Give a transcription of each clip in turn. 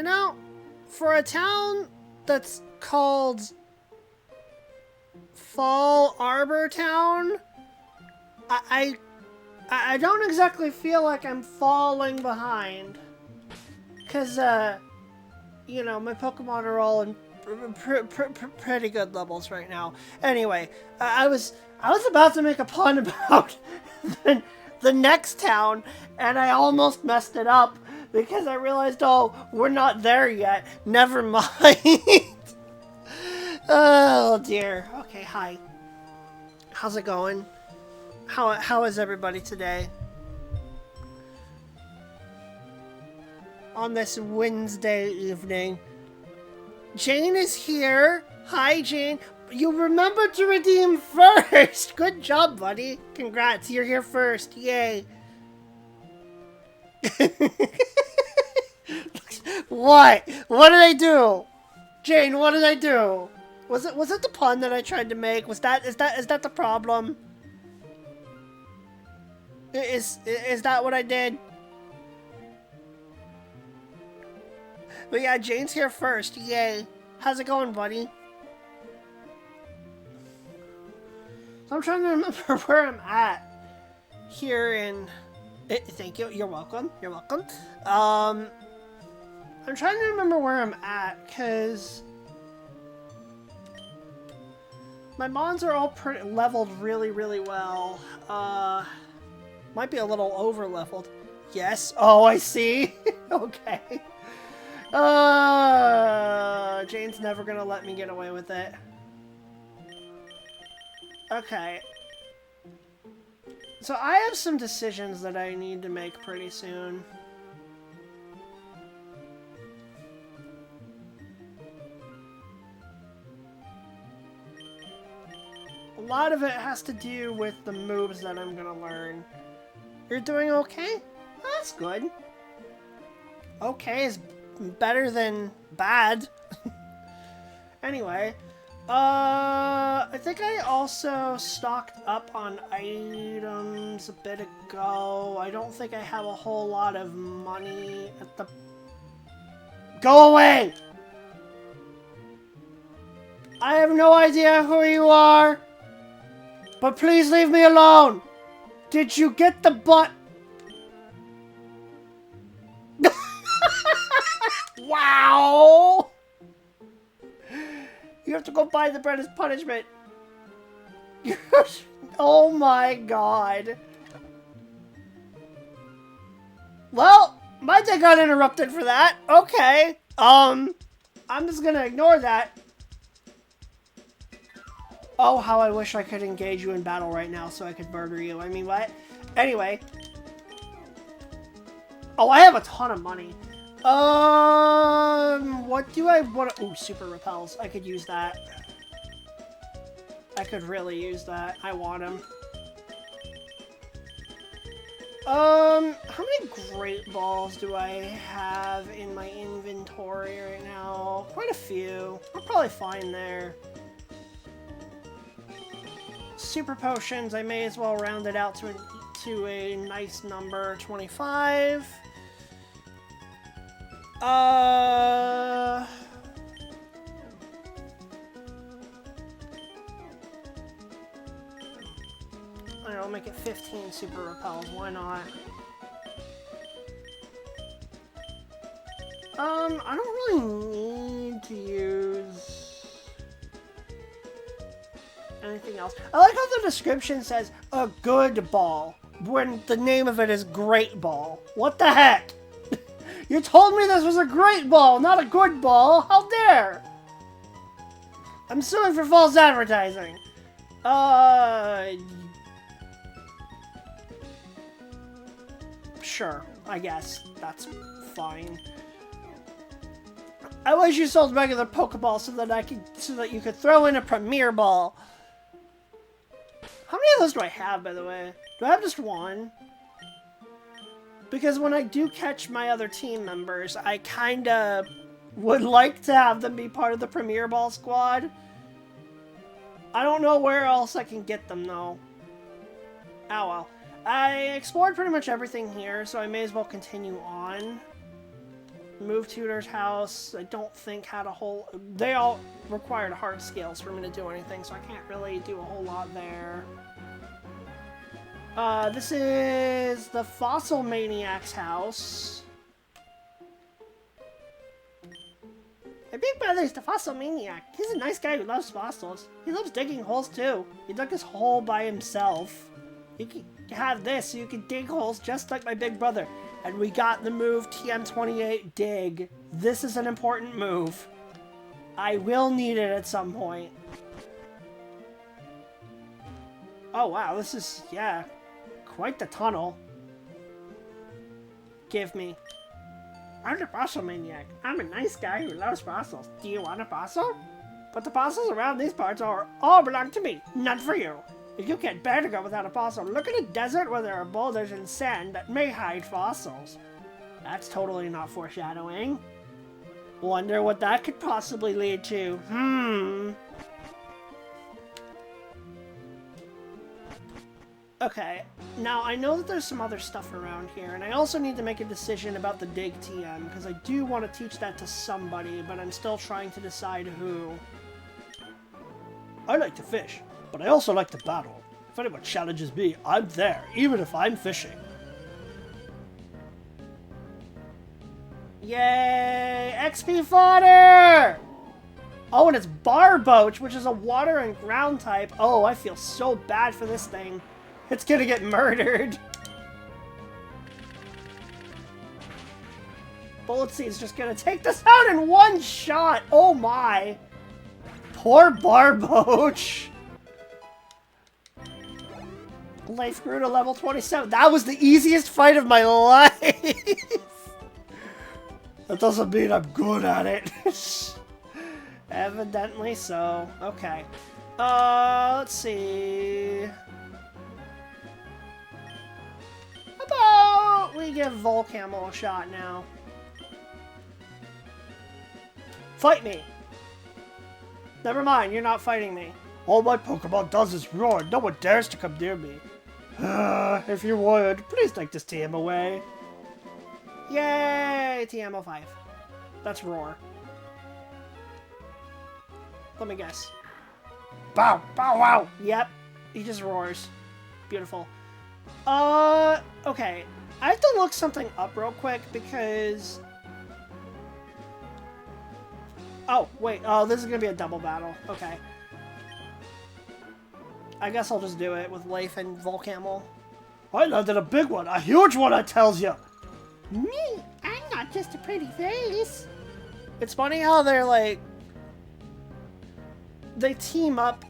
You know, for a town that's called Fall Arbor Town, I don't exactly feel like I'm falling behind. Because, you know, my Pokemon are all in pretty good levels right now. Anyway, I was about to make a pun about the next town, and I almost messed it up because I realized, oh, we're not there yet. Never mind. Oh dear. Okay, hi. How's it going? How is everybody today? On this Wednesday evening. Jane is here. Hi, Jane. You remembered to redeem first. Good job, buddy. Congrats. You're here first. Yay. What? What did I do? Jane, what did I do? Was it the pun that I tried to make? Is that the problem? Is that what I did? But yeah, Jane's here first. Yay. How's it going, buddy? So I'm trying to remember where I'm at. Here in... thank you. You're welcome. You're welcome. I'm trying to remember where I'm at, because... my mons are all leveled really, really well. Might be a little over-leveled. Yes. Oh, I see. Okay. Jane's never gonna let me get away with it. Okay. So I have some decisions that I need to make pretty soon. A lot of it has to do with the moves that I'm gonna learn. You're doing okay? That's good. Okay is better than bad. Anyway, I think I also stocked up on items a bit ago. I don't think I have a whole lot of money at the... Go away! I have no idea who you are, but please leave me alone! Did you get the butt? Wow! You have to go buy the bread as punishment. Oh my god. Well, my day got interrupted for that. Okay. I'm just gonna ignore that. Oh, how I wish I could engage you in battle right now so I could murder you. I mean, what? Anyway. Oh, I have a ton of money. What do I want to... Ooh, super repels. I could use that. I could really use that. I want him. How many Great Balls do I have in my inventory right now? Quite a few. I'm probably fine there. Super Potions, I may as well round it out to a nice number, 25. I don't know, make it 15 super repels, why not? I don't really need to use anything else. I like how the description says a good ball when the name of it is Great Ball. What the heck? You told me this was a great ball, not a good ball. How dare? I'm suing for false advertising. Sure, I guess. That's fine. I wish you sold regular Pokeballs so that you could throw in a Premier Ball. How many of those do I have, by the way? Do I have just one? Because when I do catch my other team members, I kinda would like to have them be part of the Premier Ball squad. I don't know where else I can get them, though. Oh well. I explored pretty much everything here, so I may as well continue on. Move Tutor's house, I don't think had a whole... They all required hard scales for me to do anything, so I can't really do a whole lot there. This is the Fossil Maniac's house. My big brother's the Fossil Maniac. He's a nice guy who loves fossils. He loves digging holes too. He dug his hole by himself. You can have this so you can dig holes just like my big brother. And we got the move TM28 Dig. This is an important move. I will need it at some point. Oh wow, this is, yeah, quite the tunnel. Give me. I'm the Fossil Maniac. I'm a nice guy who loves fossils. Do you want a fossil? But the fossils around these parts all belong to me, not for you. If you can't bear to go without a fossil, look at a desert where there are boulders and sand that may hide fossils. That's totally not foreshadowing. Wonder what that could possibly lead to. Okay, now I know that there's some other stuff around here, and I also need to make a decision about the Dig TM, because I do want to teach that to somebody, but I'm still trying to decide who. I like to fish, but I also like to battle. If anyone challenges me, I'm there, even if I'm fishing. Yay! XP fodder! Oh, and it's Barboach, which is a water and ground type. Oh, I feel so bad for this thing. It's gonna get murdered. Bullet Seed's just gonna take this out in one shot. Oh my. Poor Barboach. Life grew to level 27. That was the easiest fight of my life. That doesn't mean I'm good at it. Evidently so. Okay. Let's see. How about we give Volcamel a shot now? Fight me! Never mind, you're not fighting me. All my Pokemon does is roar. No one dares to come near me. If you would, please take this TM away. Yay! TM05. That's roar. Let me guess. Bow! Bow wow! Yep. He just roars. Beautiful. Okay. I have to look something up real quick because... Oh, wait. Oh, this is gonna be a double battle. Okay. I guess I'll just do it with Leif and Volcamel. I landed a big one. A huge one, I tells ya! Me? I'm not just a pretty face. It's funny how they're like... They team up.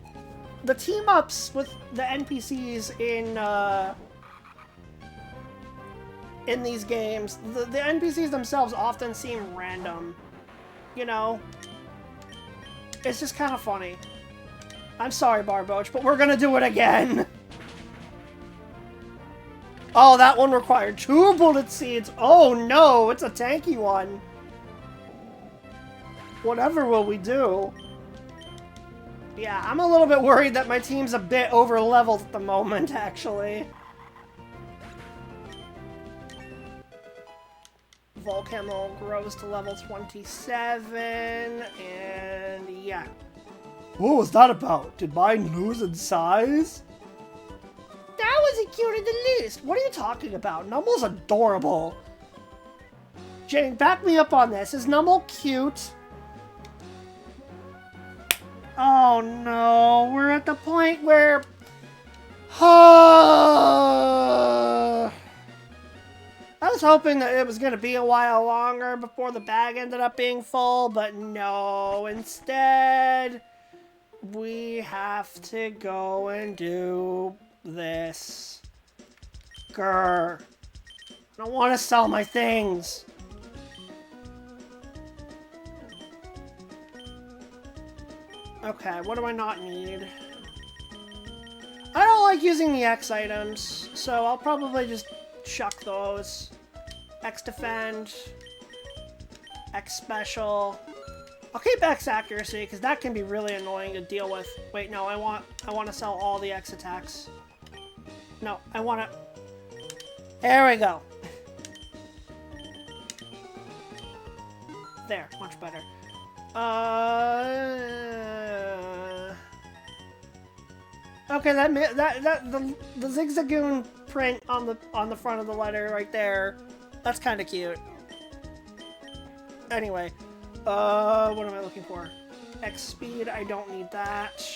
The team-ups with the NPCs in these games, the NPCs themselves often seem random. You know? It's just kind of funny. I'm sorry, Barboach, but we're gonna do it again! Oh, that one required 2 bullet seeds! Oh no, it's a tanky one! Whatever will we do? Yeah, I'm a little bit worried that my team's a bit over-leveled at the moment, actually. Volcamel grows to level 27, and yeah. What was that about? Did mine lose in size? That wasn't cute in the least! What are you talking about? Numble's adorable. Jane, back me up on this. Is Numble cute? Oh no, we're at the point where... I was hoping that it was going to be a while longer before the bag ended up being full, but no, instead we have to go and do this. Grr. I don't want to sell my things. Okay, what do I not need? I don't like using the X items, so I'll probably just chuck those. X defend, X special. I'll keep X accuracy because that can be really annoying to deal with. Wait, no, I want to sell all the X attacks. No, I want to. There we go. There, much better. Okay, the zigzagoon print on the front of the letter right there, that's kind of cute. Anyway, what am I looking for? X speed, I don't need that.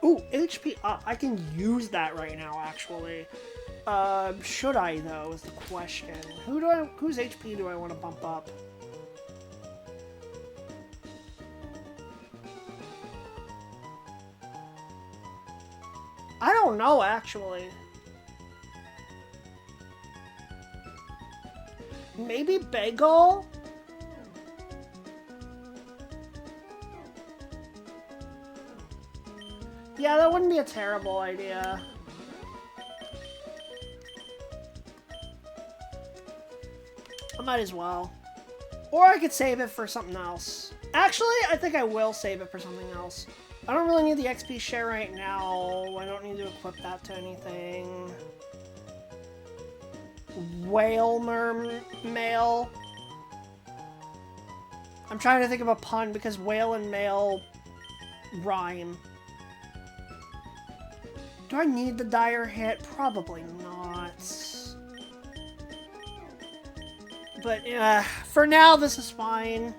Ooh, HP up. I can use that right now, actually. Should I, though, is the question. Whose HP do I want to bump up? I don't know, actually. Maybe Bagel? Yeah, that wouldn't be a terrible idea. I might as well. Or I could save it for something else. Actually, I think I will save it for something else. I don't really need the XP share right now. I don't need to equip that to anything. Whale mail. I'm trying to think of a pun because whale and mail rhyme. Do I need the dire hit? Probably not. But for now, this is fine.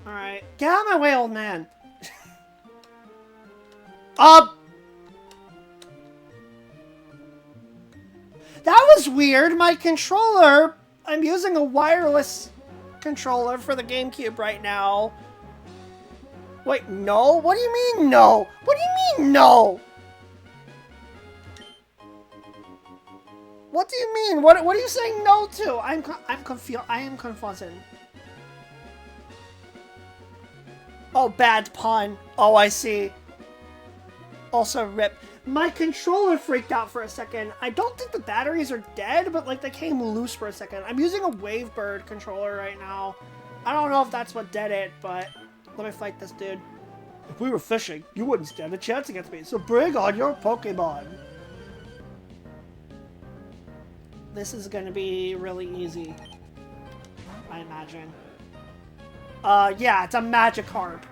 Alright. Get out of my way, old man! That was weird! My controller... I'm using a wireless controller for the GameCube right now. Wait, no? What do you mean, no? What do you mean, no? What do you mean? What are you saying no to? I'm confused. I am confusing. Oh, bad pun. Oh, I see. Also, rip. My controller freaked out for a second. I don't think the batteries are dead, but like they came loose for a second. I'm using a Wavebird controller right now. I don't know if that's what did it, but let me fight this dude. If we were fishing, you wouldn't stand a chance against me, so bring on your Pokemon. This is gonna be really easy, I imagine. Yeah, it's a Magikarp.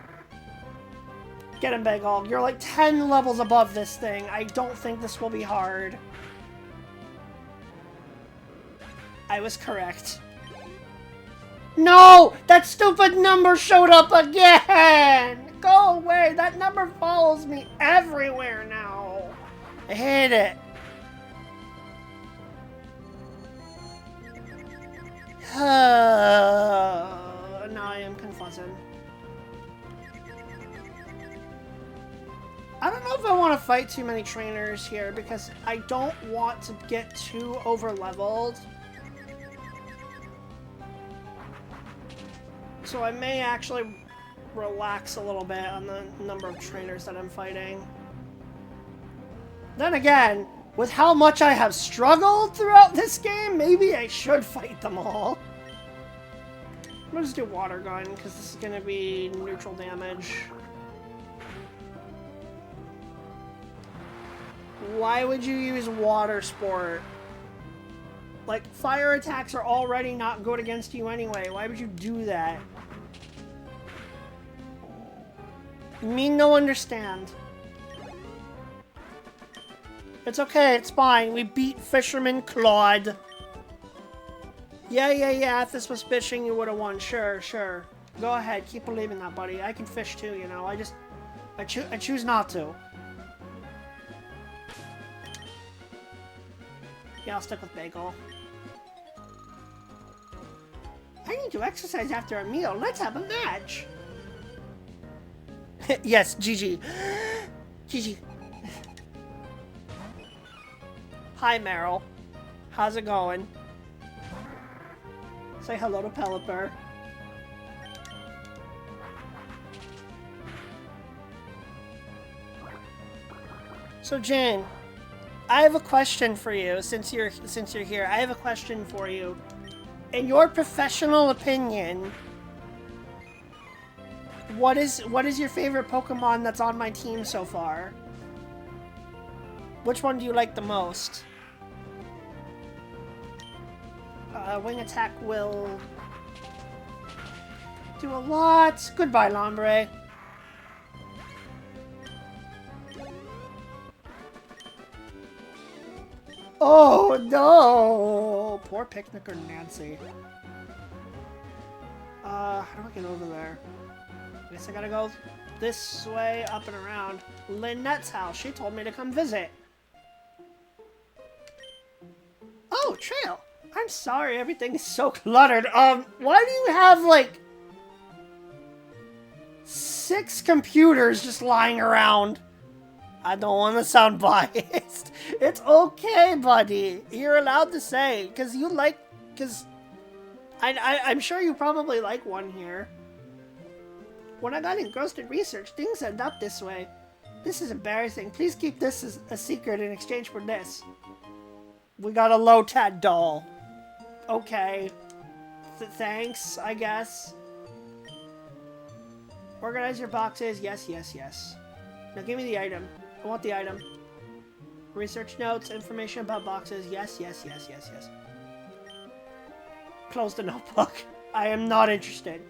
Get him, Bagel. You're like 10 levels above this thing. I don't think this will be hard. I was correct. No! That stupid number showed up again! Go away! That number follows me everywhere now. I hate it. Now I am confusing. I don't know if I want to fight too many trainers here because I don't want to get too over-leveled. So I may actually relax a little bit on the number of trainers that I'm fighting. Then again, with how much I have struggled throughout this game, maybe I should fight them all. I'm gonna just do Water Gun, because this is gonna be neutral damage. Why would you use Water Sport? Like, fire attacks are already not good against you anyway. Why would you do that? Me no understand. It's okay, it's fine. We beat Fisherman Claude. Yeah. If this was fishing, you would have won. Sure. Go ahead, keep believing that, buddy. I can fish too, you know. I choose not to. Yeah, I'll stick with Bagel. I need to exercise after a meal. Let's have a match. Yes, GG. GG. Hi, Meryl. How's it going? Say hello to Pelipper. So, Jane, I have a question for you. Since you're here, I have a question for you. In your professional opinion, what is your favorite Pokemon that's on my team so far? Which one do you like the most? Wing attack will do a lot. Goodbye, Lombre. Oh no! Poor Picnicker Nancy. How do I get over there? I guess I gotta go this way, up and around. Lynette's house. She told me to come visit. Oh, Trail. I'm sorry, everything is so cluttered. Why do you have, like, 6 computers just lying around? I don't want to sound biased. It's okay, buddy. You're allowed to say, because I'm sure you probably like one here. When I got engrossed in research, things ended up this way. This is embarrassing. Please keep this as a secret in exchange for this. We got a Lotad doll. Okay. Thanks, I guess. Organize your boxes. Yes, yes, yes. Now give me the item. I want the item. Research notes, information about boxes. Yes, yes, yes, yes, yes. Close the notebook. I am not interested.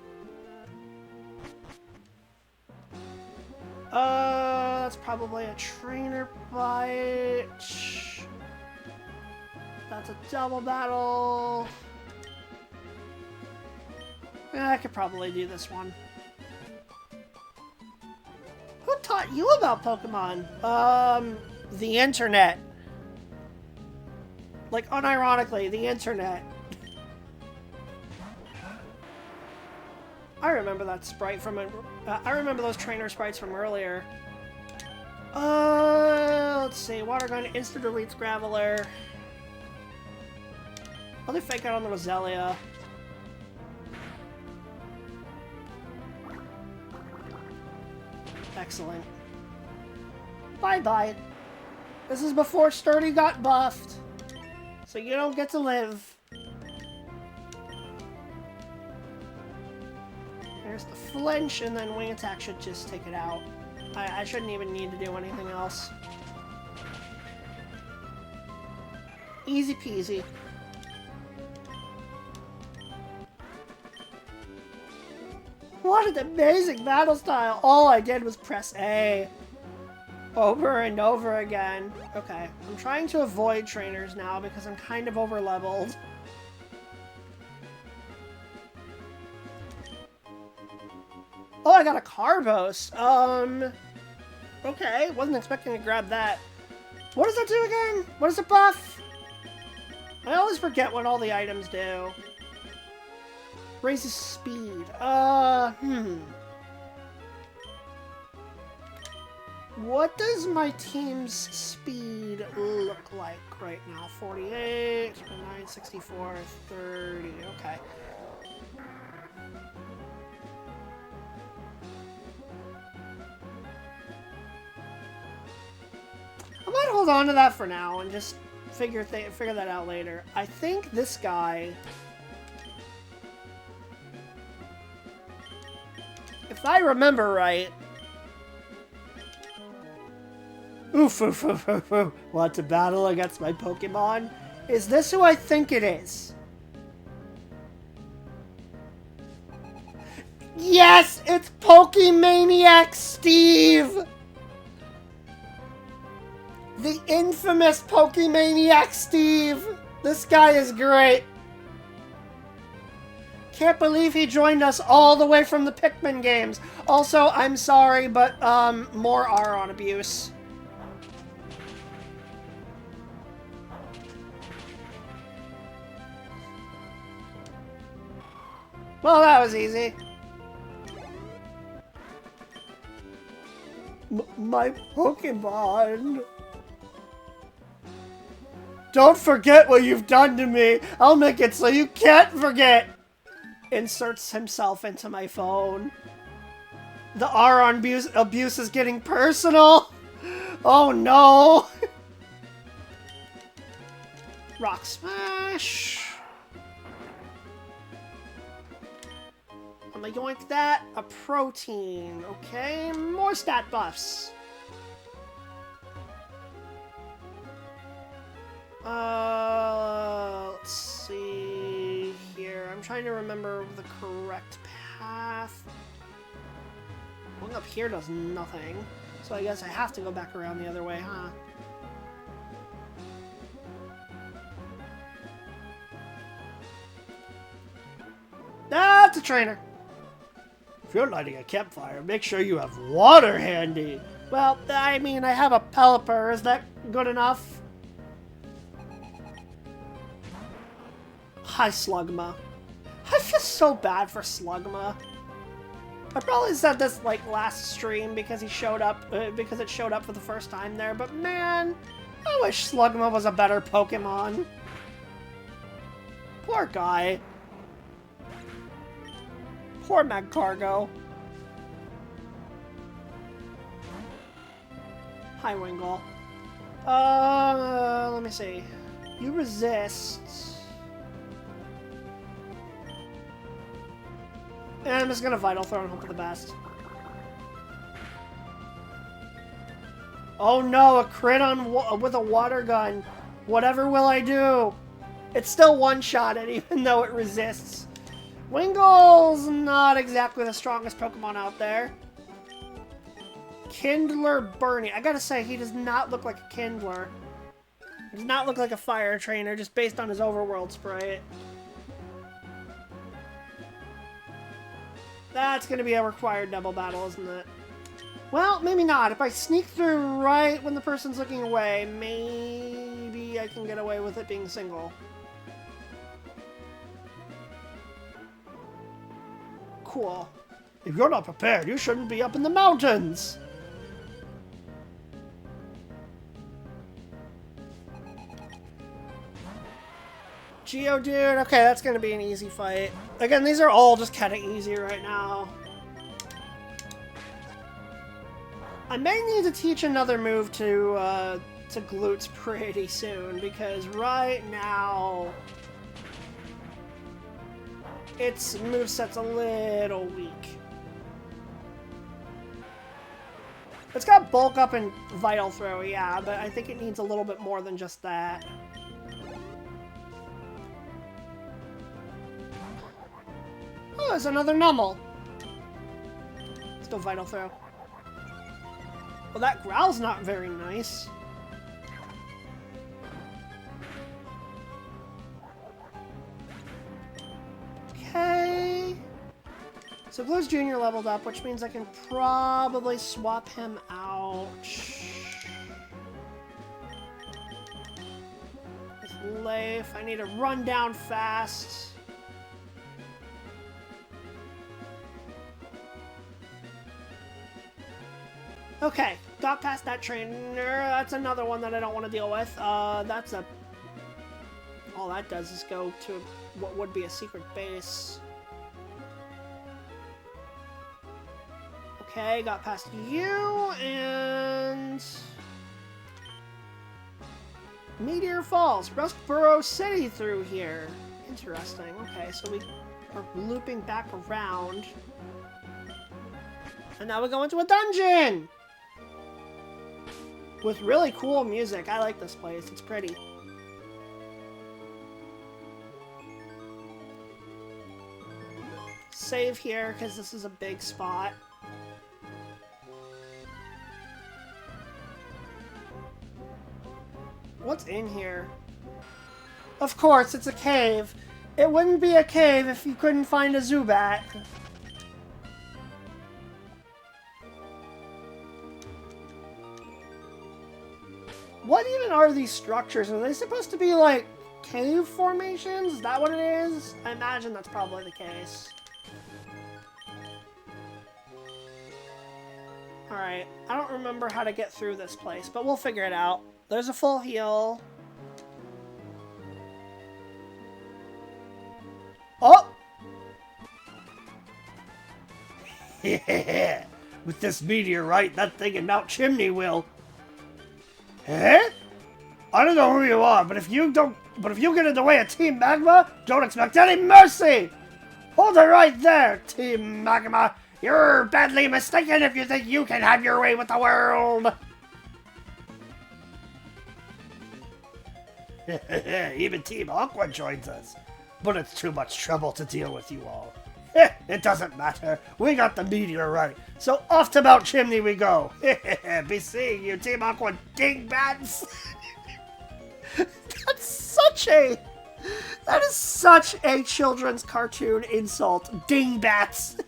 That's probably a trainer bite. That's a double battle. Yeah, I could probably do this one. Who taught you about Pokemon? The internet. Like, unironically, the internet. I remember that sprite from I remember those trainer sprites from earlier. Let's see. Water Gun instant deletes Graveler. I'll do Fake Out on the Roselia. Excellent. Bye-bye. This is before Sturdy got buffed. So you don't get to live. There's the flinch, and then Wing Attack should just take it out. I shouldn't even need to do anything else. Easy peasy. What an amazing battle style! All I did was press A. Over and over again. Okay, I'm trying to avoid trainers now because I'm kind of over-leveled. Oh, I got a Carbos. Okay, wasn't expecting to grab that. What does that do again? What does it buff? I always forget what all the items do. Raises speed. What does my team's speed look like right now? 48, 29, 64, 30. Okay. I might hold on to that for now and just figure that out later. I think this guy, if I remember right, oof, oof, oof, oof, oof. Want to battle against my Pokemon? Is this who I think it is? Yes, it's Pokemaniac Steve! The infamous Pokemaniac Steve! This guy is great! Can't believe he joined us all the way from the Pikmin games. Also, I'm sorry, but, more Aron abuse. Well, that was easy. My Pokemon. Don't forget what you've done to me. I'll make it so you can't forget. Inserts himself into my phone. The Aron abuse is getting personal. Oh no. Rock Smash. I'm gonna yoink that. A protein. Okay, more stat buffs. Let's see here. I'm trying to remember the correct path. Going up here does nothing. So I guess I have to go back around the other way, huh? That's a trainer. If you're lighting a campfire, make sure you have water handy. Well, I mean, I have a Pelipper. Is that good enough? Hi, Slugma. I feel so bad for Slugma. I probably said this like last stream because he showed up, because it showed up for the first time there. But man, I wish Slugma was a better Pokemon. Poor guy. Poor Magcargo. Hi, Wingull. Let me see. You resist. And I'm just gonna Vital Throw and hope for the best. Oh no, a crit on with a water gun. Whatever will I do? It's still one-shotted even though it resists. Wingull's not exactly the strongest Pokemon out there. Kindler Bernie. I gotta say, he does not look like a Kindler. He does not look like a fire trainer just based on his overworld sprite. That's gonna be a required double battle, isn't it? Well, maybe not. If I sneak through right when the person's looking away, maybe I can get away with it being single. Cool. If you're not prepared, you shouldn't be up in the mountains! Geodude, okay, that's gonna be an easy fight. Again, these are all just kinda easy right now. I may need to teach another move to Glutes pretty soon, because right now its moveset's a little weak. It's got Bulk Up and Vital Throw, yeah, but I think it needs a little bit more than just that. Oh, there's another Numel. Let's go Vital Throw. Well, that growl's not very nice. Okay. So Blue's Junior leveled up, which means I can probably swap him out. With Leif, I need to run down fast. Okay, got past that trainer. That's another one that I don't want to deal with. That's a... All that does is go to what would be a secret base. Okay, got past you, and... Meteor Falls, Rustboro City through here. Interesting. Okay, so we are looping back around. And now we go into a dungeon! With really cool music. I like this place. It's pretty. Save here, because this is a big spot. What's in here? Of course, it's a cave. It wouldn't be a cave if you couldn't find a Zubat. What even are these structures? Are they supposed to be like cave formations? Is that what it is? I imagine that's probably the case. Alright, I don't remember how to get through this place, but we'll figure it out. There's a full heal. Oh! Yeah! With this meteorite, that thing in Mount Chimney will... Eh? I don't know who you are, but if you get in the way of Team Magma, don't expect any mercy! Hold it right there, Team Magma! You're badly mistaken if you think you can have your way with the world! Even Team Aqua joins us. But it's too much trouble to deal with you all. It doesn't matter. We got the meteorite. So off to Mount Chimney we go. Be seeing you, Team Aqua dingbats. That is such a children's cartoon insult. Dingbats.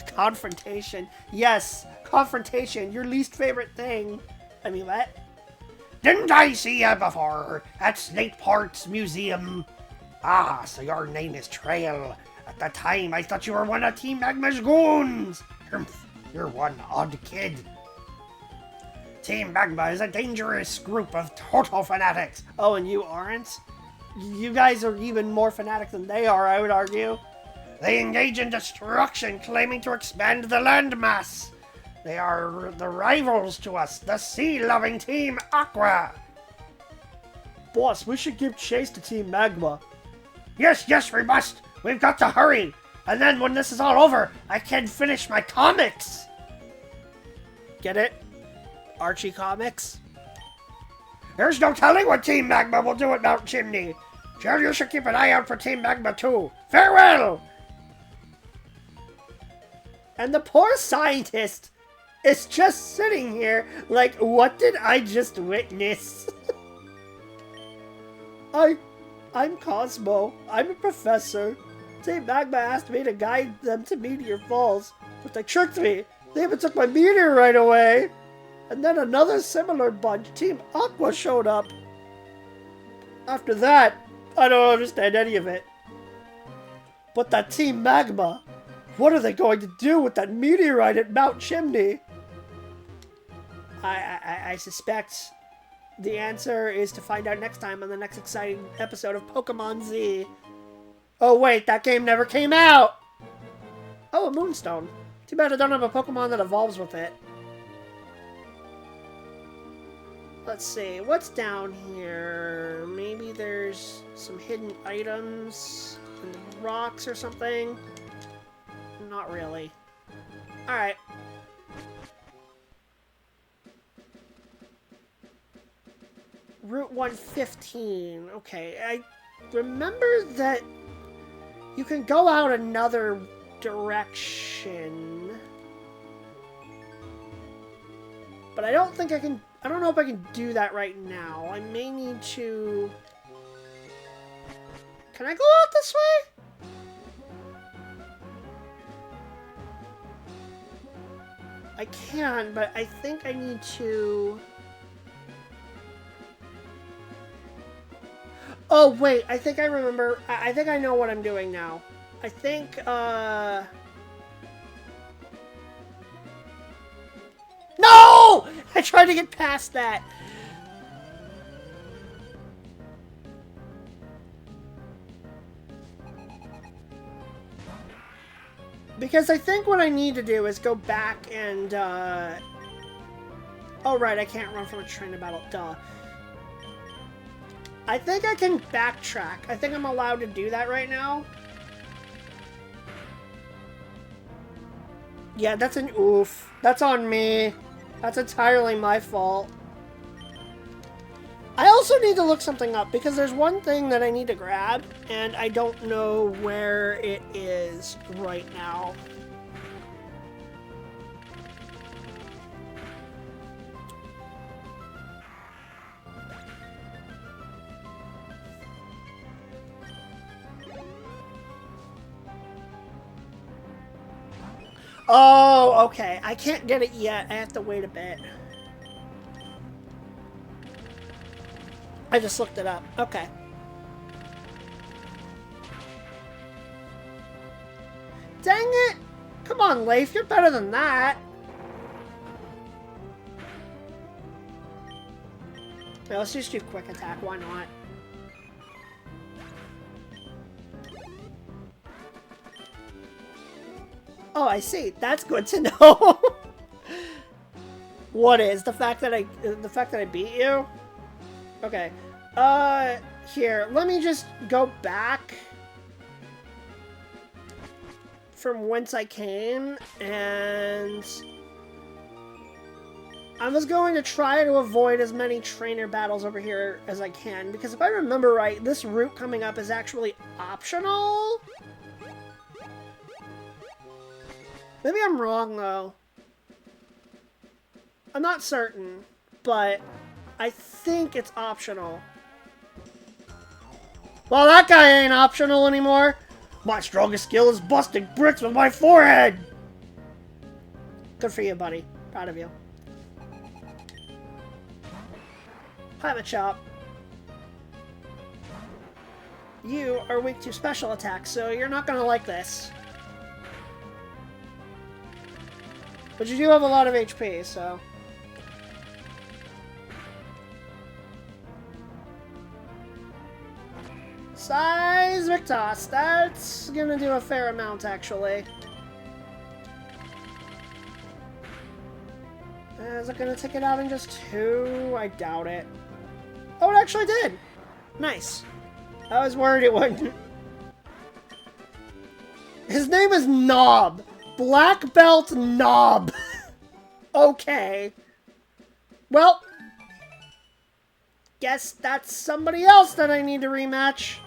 Confrontation. Yes, confrontation. Your least favorite thing. I mean, what? Didn't I see you before at Snakeport's museum? Ah, so your name is Trail. At the time, I thought you were one of Team Magma's goons. You're one odd kid. Team Magma is a dangerous group of total fanatics. Oh, and you aren't? You guys are even more fanatic than they are, I would argue. They engage in destruction, claiming to expand the landmass. They are the rivals to us, the sea-loving Team Aqua. Boss, we should give chase to Team Magma. Yes, we must. We've got to hurry. And then when this is all over, I can finish my comics. Get it? Archie Comics? There's no telling what Team Magma will do at Mount Chimney. Jill, you should keep an eye out for Team Magma too. Farewell! And the poor scientist is just sitting here like, what did I just witness? I'm Cosmo. I'm a professor. Team Magma asked me to guide them to Meteor Falls, but they tricked me. They even took my meteorite away. And then another similar bunch, Team Aqua, showed up. After that, I don't understand any of it. But that Team Magma, what are they going to do with that meteorite at Mount Chimney? I suspect the answer is to find out next time on the next exciting episode of Pokemon Z. Oh wait, that game never came out! Oh, a Moonstone. Too bad I don't have a Pokemon that evolves with it. Let's see, what's down here? Maybe there's some hidden items in the rocks or something? Not really. Alright. Route 115. Okay, I remember that you can go out another direction. But I don't think I can... I don't know if I can do that right now. I may need to... Can I go out this way? I can, but I think I need to... Oh, wait. I think I remember. I think I know what I'm doing now. I think, No! I tried to get past that. Because I think what I need to do is go back and, Oh, right, I can't run from a train to battle. Duh. I think I can backtrack. I think I'm allowed to do that right now. Yeah, that's an oof. That's on me. That's entirely my fault. I also need to look something up, because there's one thing that I need to grab, and I don't know where it is right now. Oh, okay. I can't get it yet. I have to wait a bit. I just looked it up. Okay. Dang it! Come on, Leif. You're better than that. Okay, let's just do quick attack. Why not? Oh, I see. That's good to know. What is the fact that I beat you? Okay. Here, let me just go back from whence I came and I was going to try to avoid as many trainer battles over here as I can, because if I remember right, this route coming up is actually optional? Maybe I'm wrong, though. I'm not certain, but I think it's optional. Well, that guy ain't optional anymore. My strongest skill is busting bricks with my forehead. Good for you, buddy. Proud of you. Hi, Machop. You are weak to special attacks, so you're not gonna like this. But you do have a lot of HP, so... Seismic Toss. That's gonna do a fair amount, actually. Is it gonna take it out in just 2? I doubt it. Oh, it actually did! Nice. I was worried it wouldn't. His name is Knob. Black Belt Knob. Okay. Well, guess that's somebody else that I need to rematch.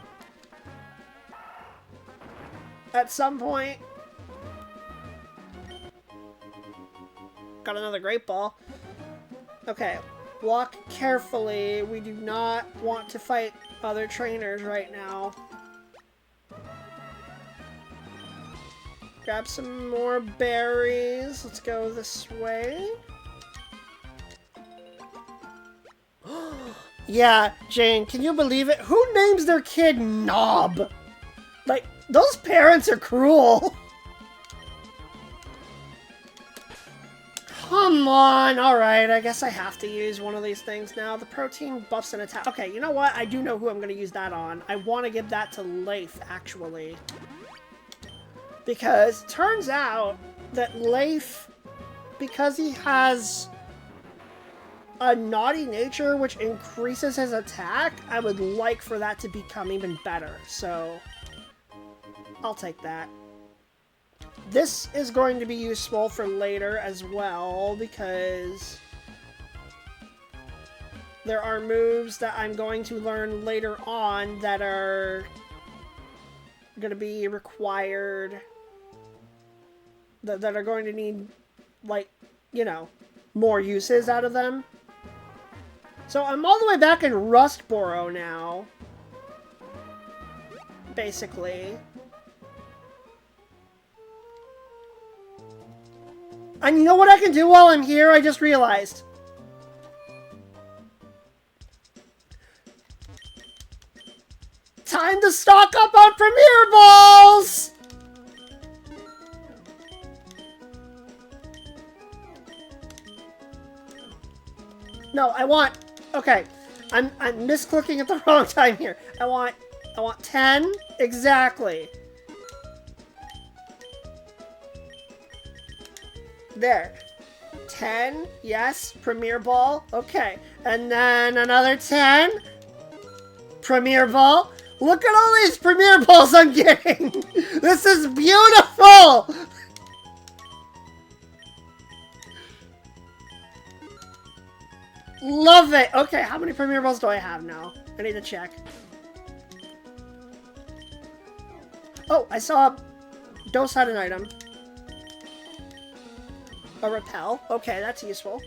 At some point. Got another Great Ball. Okay. Walk carefully. We do not want to fight other trainers right now. Grab some more berries. Let's go this way. Yeah, Jane, can you believe it? Who names their kid Knob? Like, those parents are cruel. Come on, alright, I guess I have to use one of these things now. The protein buffs an attack. Okay, you know what? I do know who I'm going to use that on. I want to give that to Leif, actually. Because it turns out that Leif, because he has a naughty nature which increases his attack, I would like for that to become even better. So, I'll take that. This is going to be useful for later as well, because there are moves that I'm going to learn later on that are going to be required, that are going to need, like, you know, more uses out of them. So I'm all the way back in Rustboro now, basically. And you know what I can do while I'm here? I just realized. Time to stock up on Premier Balls! No, I want... Okay, I'm misclicking at the wrong time here. I want 10 exactly. There. 10, yes, Premier Ball. Okay, and then another 10. Premier Ball. Look at all these Premier Balls I'm getting. This is beautiful. Love it! Okay, how many Premier Balls do I have now? I need to check. Oh, I saw Dose had an item. A repel. Okay, that's useful.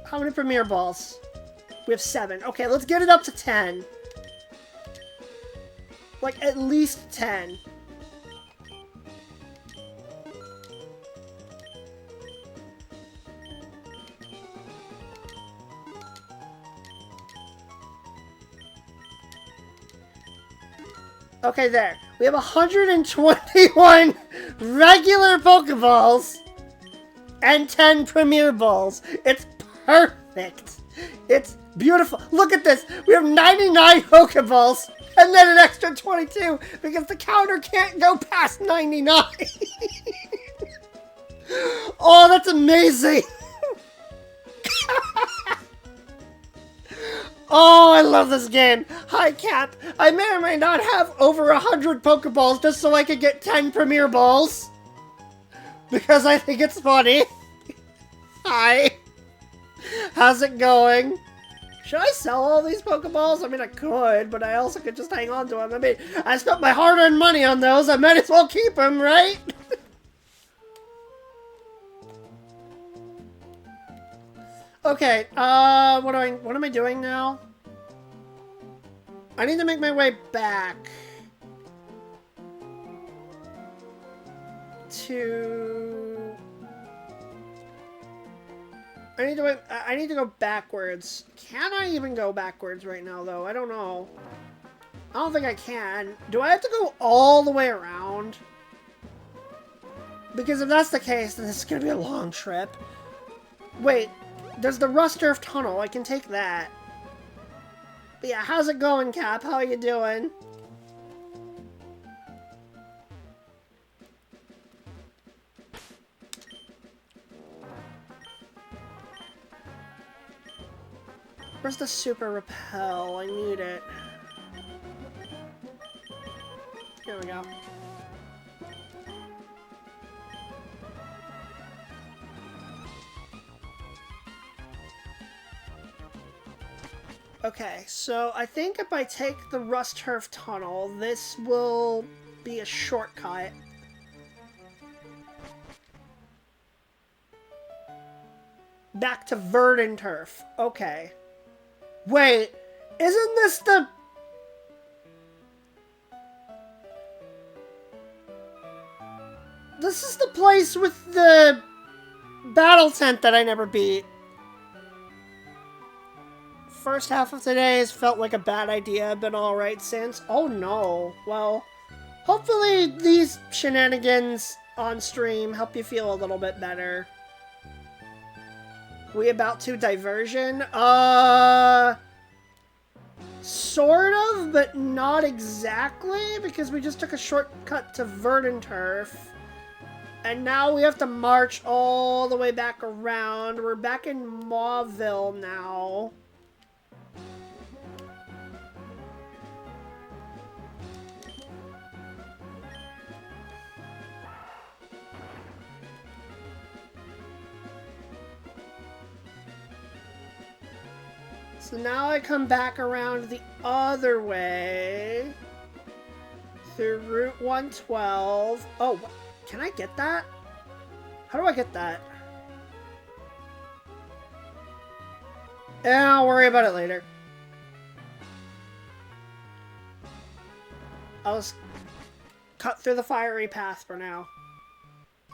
How many Premier Balls? We have 7. Okay, let's get it up to 10. Like, at least 10. Okay, there. We have 121 regular Pokeballs and 10 Premier Balls. It's perfect. It's beautiful. Look at this. We have 99 Pokeballs and then an extra 22 because the counter can't go past 99. Oh, that's amazing. Oh, I love this game. Hi, Cap. I may or may not have over 100 Pokeballs just so I could get 10 Premier Balls. because I think it's funny. Hi. How's it going? Should I sell all these Pokeballs? I mean, I could, but I also could just hang on to them. I mean, I spent my hard-earned money on those. I might as well keep them, right? Okay, what am I doing now? I need to make my way back to... I need to go backwards. Can I even go backwards right now, though? I don't know. I don't think I can. Do I have to go all the way around? Because if that's the case, then this is going to be a long trip. Wait, there's the Rust Earth Tunnel. I can take that. But yeah, how's it going, Cap? How are you doing? Where's the Super Repel? I need it. Here we go. Okay, so I think if I take the Rust Turf Tunnel, this will be a shortcut. Back to Verdant Turf. Okay. Wait, isn't this the... This is the place with the battle tent that I never beat. First half of today has felt like a bad idea, been alright since. Oh no. Well, hopefully these shenanigans on stream help you feel a little bit better. We about to diversion? Sort of, but not exactly, because we just took a shortcut to Verdant Turf. And now we have to march all the way back around. We're back in Mauville now. So now I come back around the other way through Route 112. Oh, can I get that? How do I get that? I'll worry about it later. I'll just cut through the fiery path for now.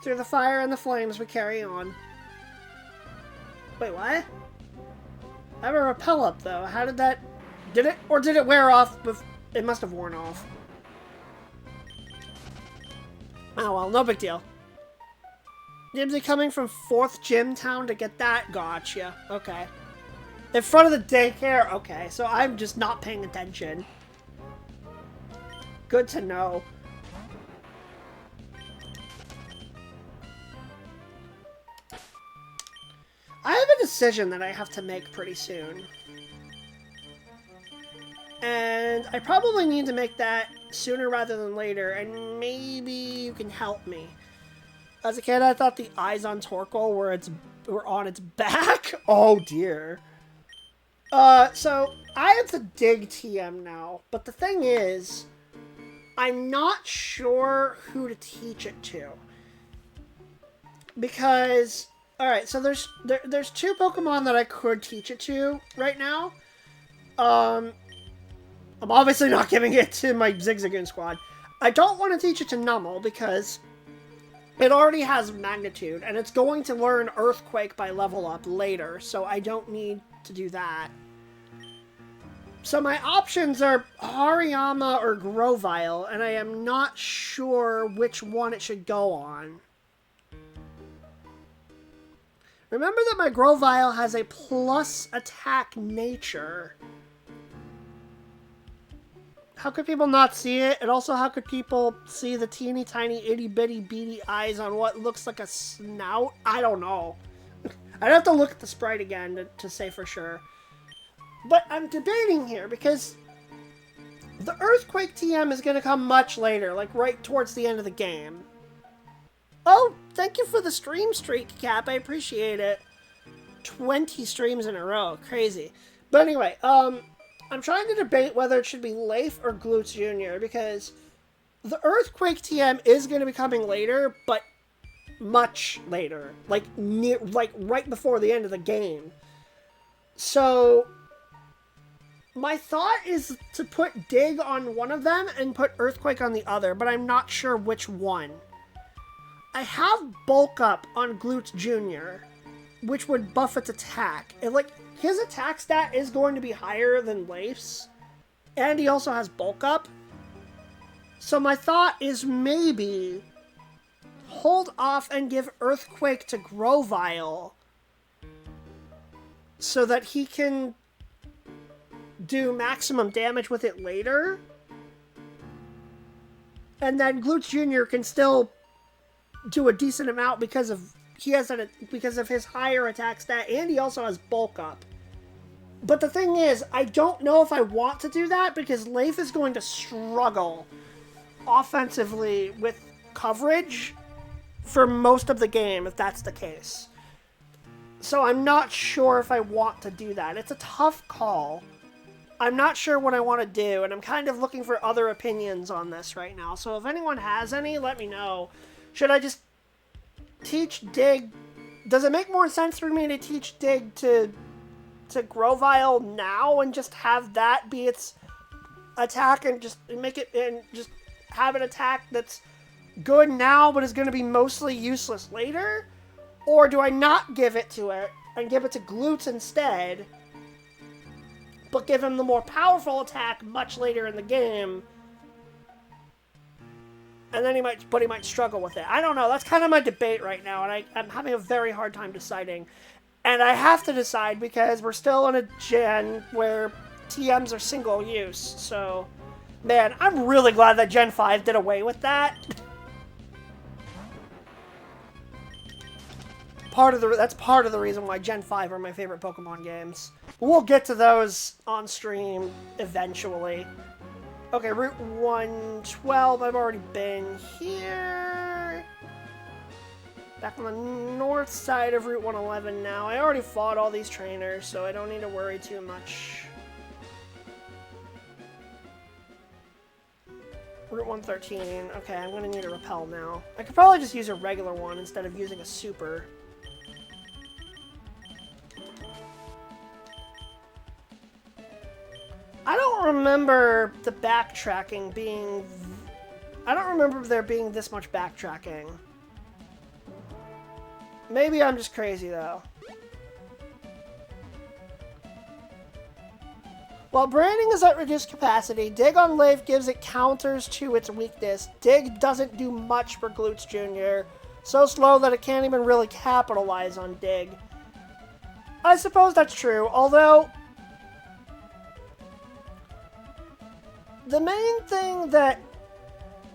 Through the fire and the flames we carry on. Wait, what? I have a repel up, though. How did that... Did it wear off? It must have worn off. Oh, well, no big deal. Dibsy coming from 4th Gym Town to get that? Gotcha. Okay. In front of the daycare? Okay, so I'm just not paying attention. Good to know. I have a decision that I have to make pretty soon. And I probably need to make that sooner rather than later, and maybe you can help me. As a kid, I thought the eyes on Torkoal were on its back. Oh dear. So I have to dig TM now, but the thing is, I'm not sure who to teach it to. Because... Alright, so there's 2 Pokemon that I could teach it to right now. I'm obviously not giving it to my Zigzagoon squad. I don't want to teach it to Numel because it already has Magnitude, and it's going to learn Earthquake by level up later, so I don't need to do that. So my options are Hariyama or Grovyle, and I am not sure which one it should go on. Remember that my Grovyle has a plus attack nature. How could people not see it? And also, how could people see the teeny tiny itty bitty beady eyes on what looks like a snout? I don't know. I'd have to look at the sprite again to say for sure. But I'm debating here because the Earthquake TM is going to come much later, like right towards the end of the game. Oh, thank you for the stream streak, Cap. I appreciate it. 20 streams in a row. Crazy. But anyway, I'm trying to debate whether it should be Leif or Glutes Jr. because the Earthquake TM is going to be coming later, but much later. Like right before the end of the game. So my thought is to put Dig on one of them and put Earthquake on the other, but I'm not sure which one. I have Bulk Up on Glutes Jr., which would buff its attack. And, like, his attack stat is going to be higher than Leif's, and he also has Bulk Up. So my thought is maybe hold off and give Earthquake to Grovyle so that he can do maximum damage with it later. And then Glutes Jr. can still do a decent amount because of his higher attack stat, and he also has Bulk Up. But the thing is, I don't know if I want to do that because Leif is going to struggle offensively with coverage for most of the game if that's the case. So I'm not sure if I want to do that. It's a tough call. I'm not sure what I want to do, and I'm kind of looking for other opinions on this right now. So if anyone has any, let me know. Should I just teach Dig? Does it make more sense for me to teach Dig to Grovyle now and just have that be its attack and just make it and just have an attack that's good now but is going to be mostly useless later? Or do I not give it to it and give it to Glutes instead, but give him the more powerful attack much later in the game? And then he might struggle with it. I don't know. That's kind of my debate right now, and I'm having a very hard time deciding. And I have to decide because we're still in a gen where TMs are single use. So, man, I'm really glad that Gen 5 did away with that. That's part of the reason why Gen 5 are my favorite Pokemon games. We'll get to those on stream eventually. Okay, Route 112, I've already been here. Back on the north side of Route 111 now. I already fought all these trainers, so I don't need to worry too much. Route 113. Okay, I'm going to need a Repel now. I could probably just use a regular one instead of using a super. I don't remember the backtracking being... I don't remember there being this much backtracking. Maybe I'm just crazy, though. While branding is at reduced capacity, Dig on Leif gives it counters to its weakness. Dig doesn't do much for Glutes Jr., so slow that it can't even really capitalize on Dig. I suppose that's true, although... the main thing that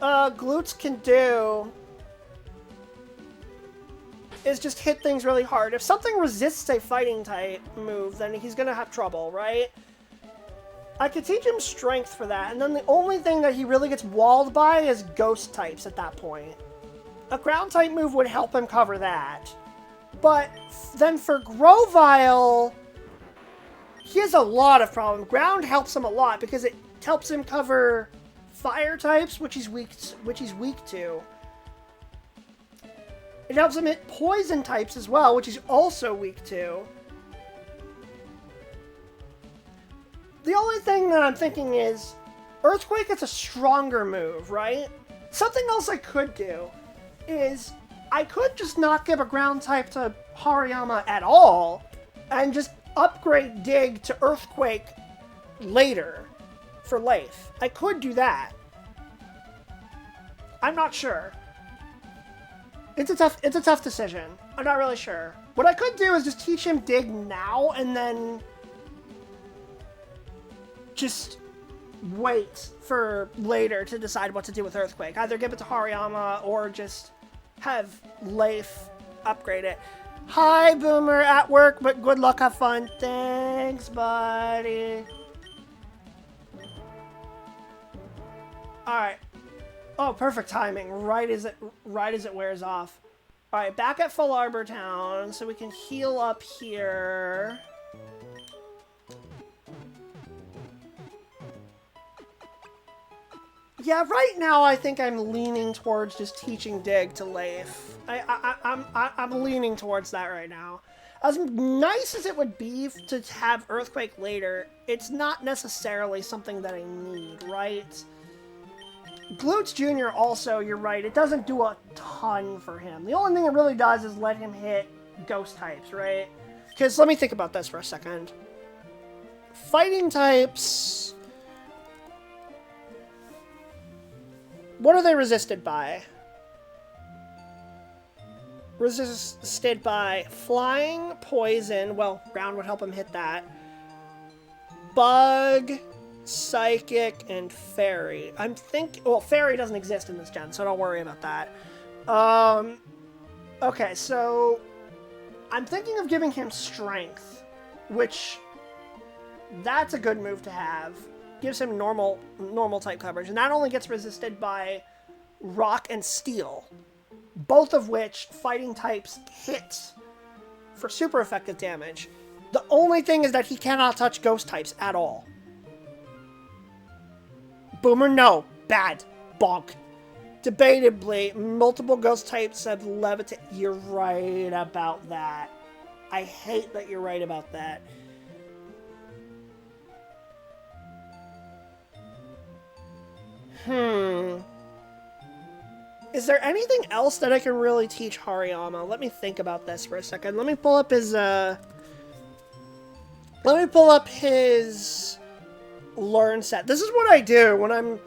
Glutes can do is just hit things really hard. If something resists a fighting type move, then he's gonna have trouble, right? I could teach him strength for that, and then the only thing that he really gets walled by is ghost types at that point. A ground type move would help him cover that. But then for Grovyle, he has a lot of problems. Ground helps him a lot because it helps him cover fire types, which he's weak to. It helps him hit poison types as well, which he's also weak to. The only thing that I'm thinking is Earthquake is a stronger move, right? Something else I could do is I could just not give a ground type to Hariyama at all and just upgrade Dig to Earthquake later for Leif. I could do that. I'm not sure. It's a tough decision. I'm not really sure. What I could do is just teach him Dig now and then just wait for later to decide what to do with Earthquake. Either give it to Hariyama or just have Leif upgrade it. Hi, Boomer, at work, but good luck, have fun. Thanks, buddy. Alright. Oh, perfect timing. Right as it wears off. All right, back at Full Arbor Town, so we can heal up here. Yeah, right now I think I'm leaning towards just teaching Dig to Leif. I'm leaning towards that right now. As nice as it would be to have Earthquake later, it's not necessarily something that I need, right? Glutes Jr. also, you're right, it doesn't do a ton for him. The only thing it really does is let him hit ghost types, right? Because let me think about this for a second. Fighting types... What are they resisted by? Resisted by flying, poison, well, ground would help him hit that. Bug, psychic, and fairy. I'm thinking, well, fairy doesn't exist in this gen, so don't worry about that. Okay, so I'm thinking of giving him strength, which that's a good move to have. Gives him normal type coverage, and that only gets resisted by rock and steel, both of which fighting types hit for super effective damage. The only thing is that he cannot touch ghost types at all. Boomer, no. Bad. Bonk. Debatably, multiple ghost types have levitate. You're right about that. I hate that you're right about that. Is there anything else that I can really teach Hariyama? Let me think about this for a second. Let me pull up his, learn set. This is what I do when I'm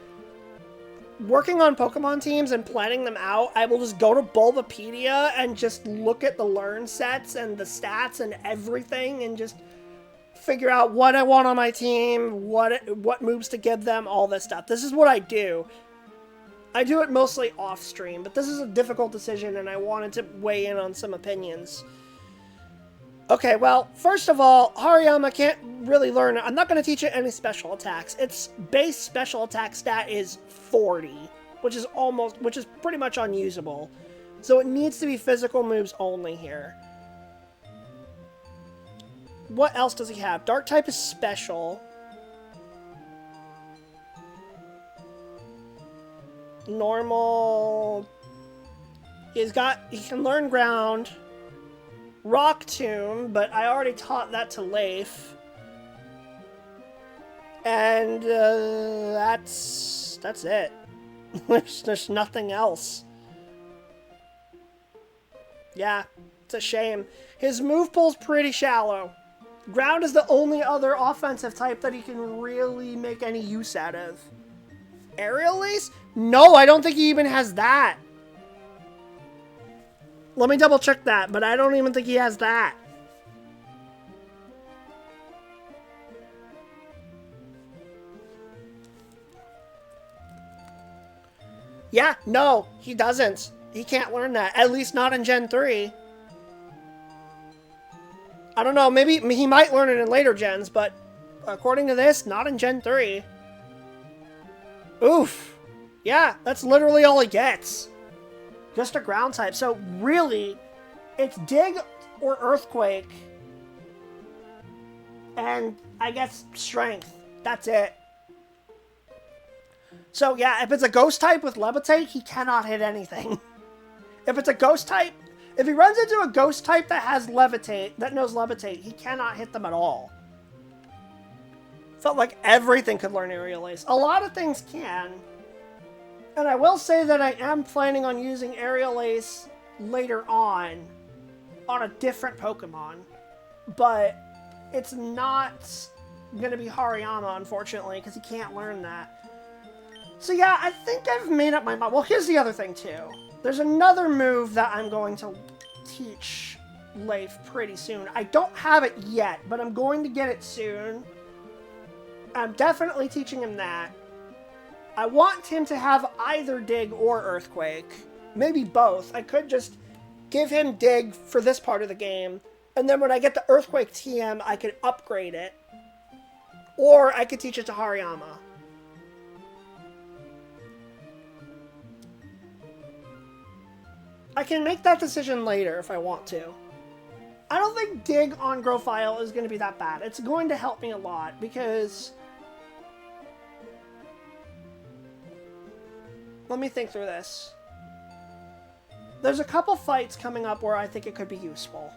working on Pokemon teams and planning them out. I will just go to Bulbapedia and just look at the learn sets and the stats and everything and just figure out what I want on my team, what moves to give them, all this stuff. This is what I do. I do it mostly off stream, but this is a difficult decision and I wanted to weigh in on some opinions. Okay, well, first of all, Hariyama can't really learn. I'm not going to teach it any special attacks. Its base special attack stat is 40, which is pretty much unusable. So it needs to be physical moves only here. What else does he have? Dark type is special. Normal. He can learn ground. Rock Tomb, but I already taught that to Leif. And that's it. There's nothing else. Yeah, it's a shame. His move pool's pretty shallow. Ground is the only other offensive type that he can really make any use out of. Aerial Ace? No, I don't think he even has that. Let me double check that, but I don't even think he has that. Yeah, no, he doesn't. He can't learn that. At least not in Gen 3. I don't know, maybe he might learn it in later gens, but according to this, not in Gen 3. Oof. Yeah, that's literally all he gets. Just a ground type. So really, it's Dig or Earthquake. And I guess Strength. That's it. So yeah, if it's a Ghost type with Levitate, he cannot hit anything. If it's a Ghost type, if he runs into a Ghost type that has Levitate, that knows Levitate, he cannot hit them at all. Felt like everything could learn Aerial Ace. A lot of things can. And I will say that I am planning on using Aerial Ace later on a different Pokemon. But it's not going to be Hariyama, unfortunately, because he can't learn that. So yeah, I think I've made up my mind. Well, here's the other thing, too. There's another move that I'm going to teach Leif pretty soon. I don't have it yet, but I'm going to get it soon. I'm definitely teaching him that. I want him to have either Dig or Earthquake. Maybe both. I could just give him Dig for this part of the game, and then when I get the Earthquake TM, I could upgrade it. Or I could teach it to Hariyama. I can make that decision later if I want to. I don't think dig on Growfile is going to be that bad. It's going to help me a lot because... Let me think through this. There's a couple fights coming up where I think it could be useful.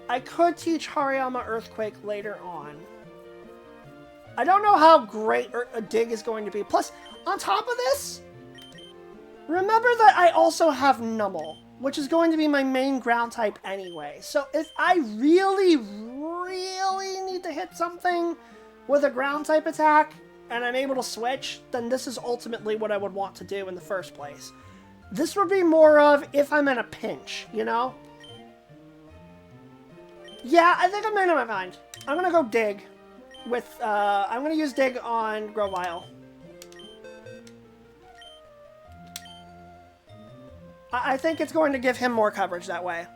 I could teach Hariyama Earthquake later on. I don't know how great a dig is going to be. Plus, on top of this, remember that I also have Numble, which is going to be my main ground type anyway. So if I really, really need to hit something with a ground type attack, and I'm able to switch, then this is ultimately what I would want to do in the first place. This would be more of if I'm in a pinch, you know? Yeah, I think I made up my mind. I'm gonna go dig with, I'm gonna use dig on Grovyle. I think it's going to give him more coverage that way.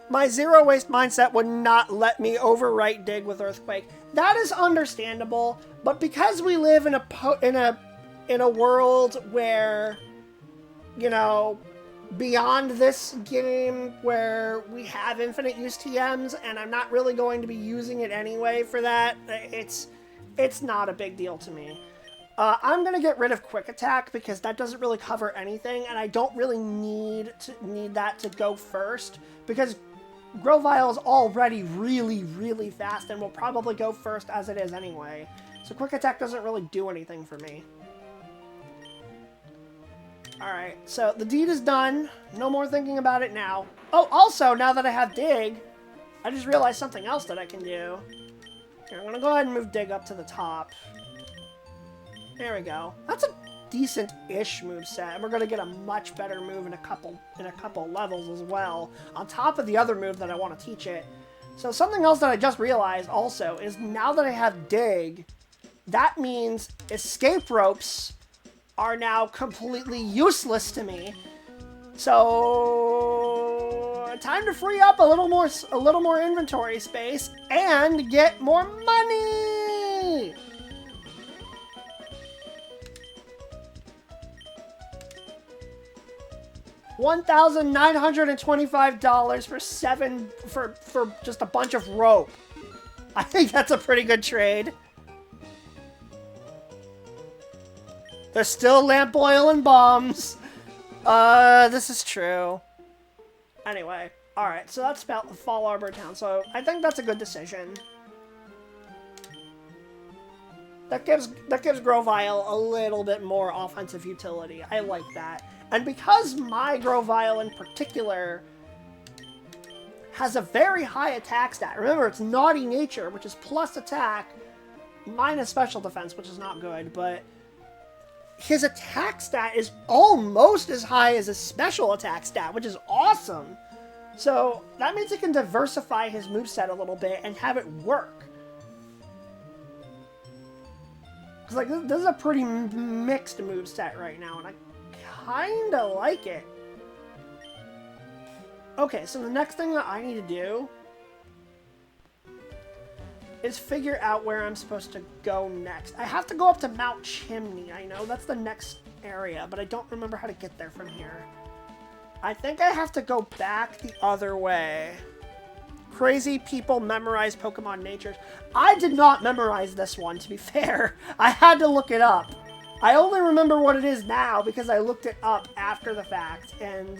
My zero waste mindset would not let me overwrite dig with Earthquake. That is understandable, but because we live in a world where, you know, beyond this game where we have infinite use TMs and I'm not really going to be using it anyway for that, it's not a big deal to me. I'm going to get rid of Quick Attack because that doesn't really cover anything, and I don't really need that to go first because Grovyle is already really, really fast and will probably go first as it is anyway. So Quick Attack doesn't really do anything for me. Alright, so the deed is done. No more thinking about it now. Oh, also, now that I have dig, I just realized something else that I can do. Here, I'm going to go ahead and move dig up to the top. There we go. That's a decent-ish moveset, and we're going to get a much better move in a couple levels as well, on top of the other move that I want to teach it. So something else that I just realized also is now that I have dig, that means escape ropes are now completely useless to me. So time to free up a little more inventory space and get more money. $1,925 for just a bunch of rope. I think that's a pretty good trade. There's still lamp oil and bombs. This is true. Anyway, alright, so that's about Fall Arbor Town, so I think that's a good decision. That gives Grovyle a little bit more offensive utility. I like that. And because my Grovyle in particular has a very high attack stat. Remember, it's Naughty Nature, which is plus attack, minus special defense, which is not good, but his attack stat is almost as high as his special attack stat, which is awesome. So that means he can diversify his moveset a little bit and have it work. Because, like, this is a pretty mixed moveset right now, and I kind of like it. Okay, so the next thing that I need to do is figure out where I'm supposed to go next. I have to go up to Mount Chimney. I know that's the next area, but I don't remember how to get there from here. I think I have to go back the other way. Crazy people memorize Pokemon natures. I did not memorize this one, to be fair. I had to look it up. I only remember what it is now because I looked it up after the fact and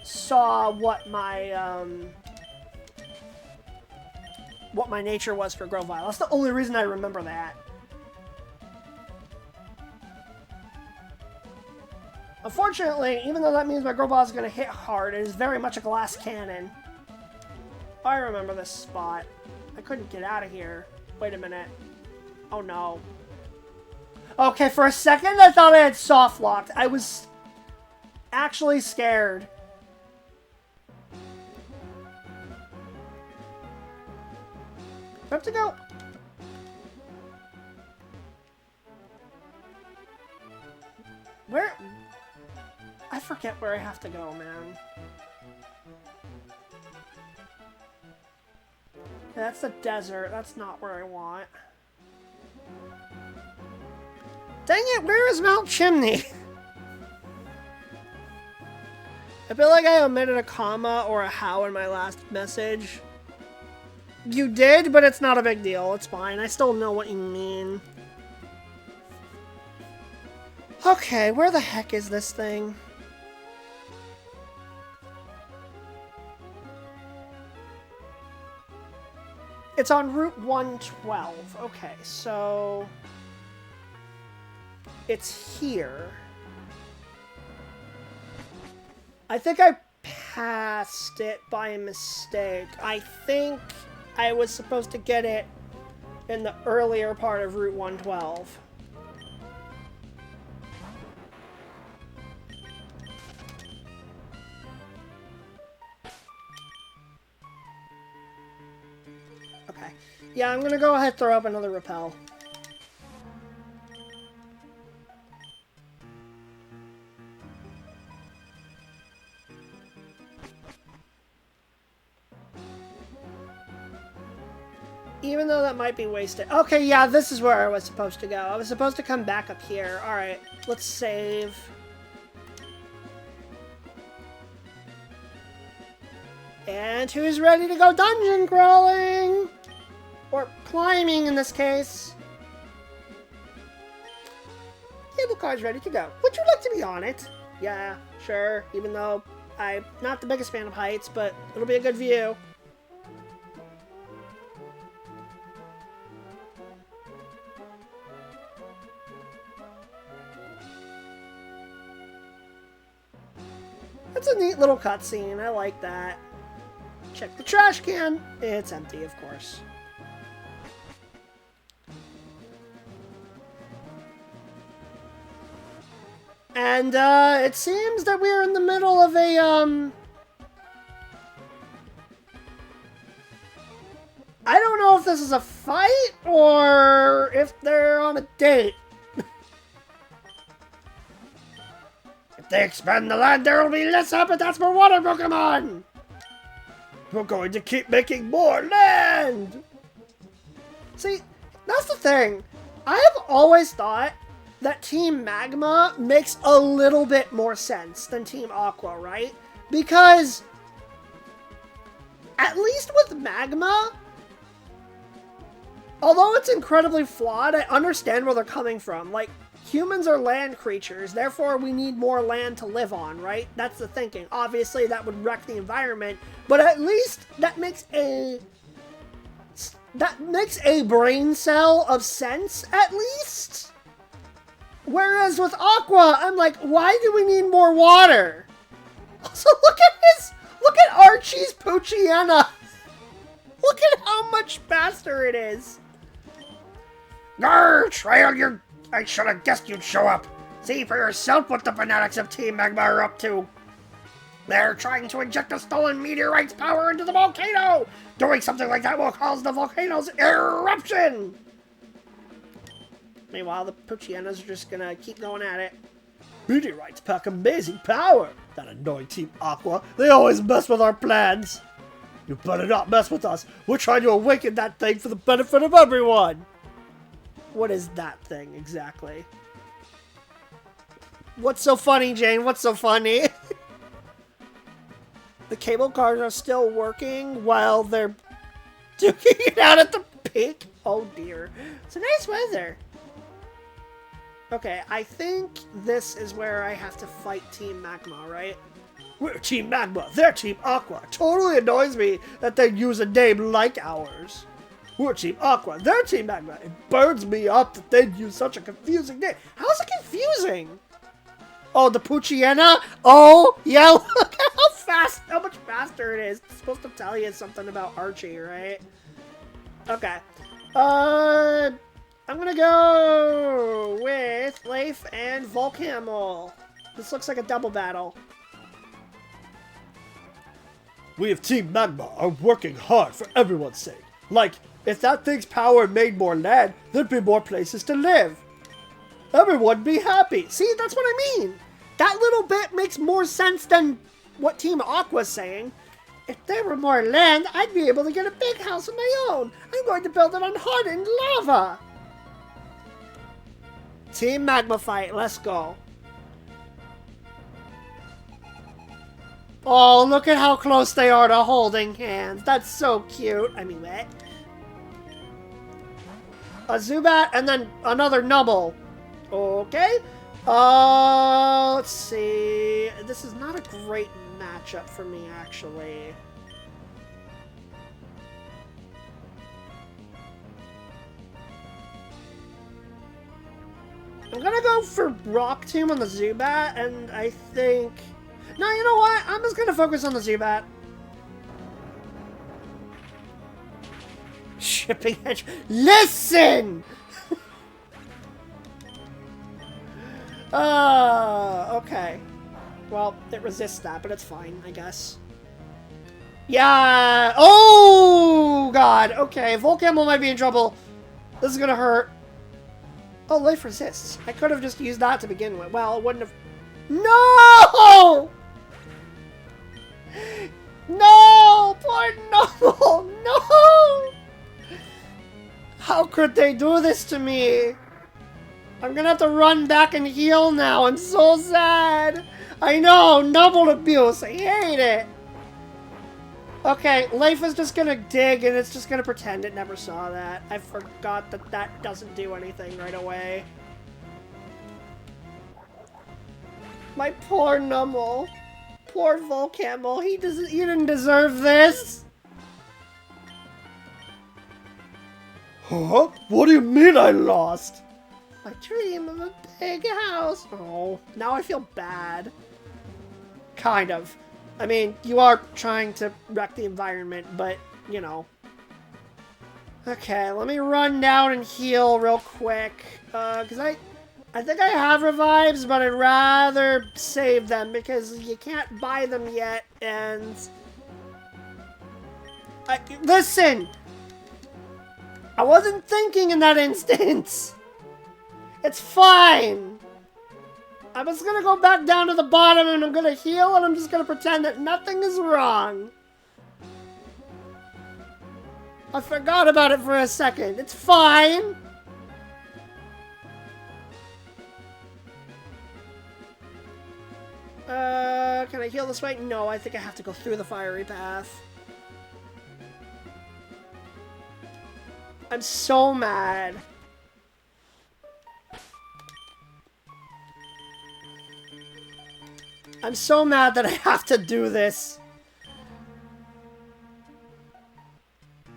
saw what my nature was for Grovyle. That's the only reason I remember that. Unfortunately, even though that means my Grovyle is going to hit hard, it is very much a glass cannon. I remember this spot. I couldn't get out of here. Wait a minute. Oh no. Okay, for a second I thought I had soft locked. I was actually scared. I have to go. Where? I forget where I have to go, man. That's the desert. That's not where I want. Dang it, where is Mount Chimney? I feel like I omitted a comma or a how in my last message. You did, but it's not a big deal. It's fine. I still know what you mean. Okay, where the heck is this thing? It's on Route 112. Okay, so... it's here. I think I passed it by mistake. I think I was supposed to get it in the earlier part of Route 112. Okay. Yeah, I'm gonna go ahead and throw up another repel. Even though that might be wasted. Okay, yeah, this is where I was supposed to go. I was supposed to come back up here. Alright, let's save. And who's ready to go dungeon crawling? Or climbing in this case. Cable car's ready to go. Would you like to be on it? Yeah, sure. Even though I'm not the biggest fan of heights, but it'll be a good view. That's a neat little cutscene. I like that. Check the trash can. It's empty, of course. And, it seems that we're in the middle of a, I don't know if this is a fight or if they're on a date. If they expand the land, there will be less habitats for water Pokemon! We're going to keep making more land! See, that's the thing. I have always thought that Team Magma makes a little bit more sense than Team Aqua, right? Because, at least with Magma, although it's incredibly flawed, I understand where they're coming from. Like, humans are land creatures, therefore we need more land to live on, right? That's the thinking. Obviously, that would wreck the environment, but at least that makes a brain cell of sense, at least. Whereas with Aqua, I'm like, why do we need more water? Also, look at Archie's Poochyena. Look at how much faster it is. Grr, Trail, I should have guessed you'd show up. See for yourself what the fanatics of Team Magma are up to. They're trying to inject a stolen meteorite's power into the volcano. Doing something like that will cause the volcano's eruption. Meanwhile, the Poochyenas are just gonna keep going at it. Meteorites pack amazing power. That annoying Team Aqua. They always mess with our plans. You better not mess with us. We're trying to awaken that thing for the benefit of everyone. What is that thing exactly? What's so funny, Jane? What's so funny? The cable cars are still working while they're duking it out at the peak. Oh dear. It's a nice weather. Okay, I think this is where I have to fight Team Magma, right? We're Team Magma, they're Team Aqua. Totally annoys me that they use a name like ours. We're Team Aqua, they're Team Magma. It burns me up that they'd use such a confusing name. How is it confusing? Oh, the Poochyena? Oh, yeah, look at how much faster it is. It's supposed to tell you something about Archie, right? Okay. I'm gonna go with Leif and Volcamel. This looks like a double battle. We of Team Magma are working hard for everyone's sake. Like, if that thing's power made more land, there'd be more places to live. Everyone'd be happy. See, that's what I mean. That little bit makes more sense than what Team Aqua's saying. If there were more land, I'd be able to get a big house of my own. I'm going to build it on hardened lava. Team Magma Fight, let's go. Oh, look at how close they are to holding hands. That's so cute. I mean, what? A Zubat and then another Nubble. Okay. Let's see. This is not a great matchup for me, actually. I'm gonna go for Rock Tomb on the Zubat, and I think... No, you know what? I'm just gonna focus on the Zubat. Shipping edge. Listen! Okay. Well, it resists that, but it's fine, I guess. Yeah! Oh, God! Okay, Volcamel might be in trouble. This is gonna hurt. Oh, life resists. I could have just used that to begin with. Well, it wouldn't have... No! No! Poor Noble! No! How could they do this to me? I'm gonna have to run back and heal now. I'm so sad. I know, Noble abuse. I hate it. Okay, life is just gonna dig and it's just gonna pretend it never saw that. I forgot that that doesn't do anything right away. My poor Numble. Poor Volcamel. He didn't deserve this. Huh? What do you mean I lost? My dream of a big house. Oh, now I feel bad. Kind of. I mean, you are trying to wreck the environment, but, you know. Okay, let me run down and heal real quick. Because I think I have revives, but I'd rather save them because you can't buy them yet, and... Listen! I wasn't thinking in that instance! It's fine! I'm just gonna go back down to the bottom and I'm gonna heal and I'm just gonna pretend that nothing is wrong. I forgot about it for a second. It's fine! Can I heal this way? No, I think I have to go through the fiery path. I'm so mad. I'm so mad that I have to do this.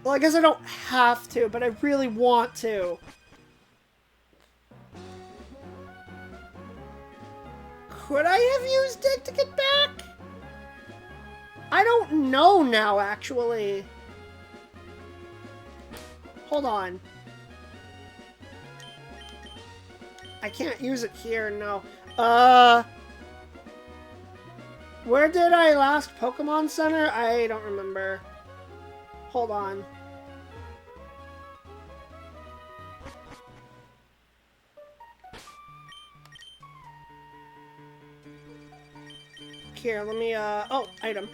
Well, I guess I don't have to, but I really want to. Could I have used it to get back? I don't know now, actually. Hold on. I can't use it here, no. Where did I last Pokemon Center? I don't remember. Hold on. Here, let me, oh, item.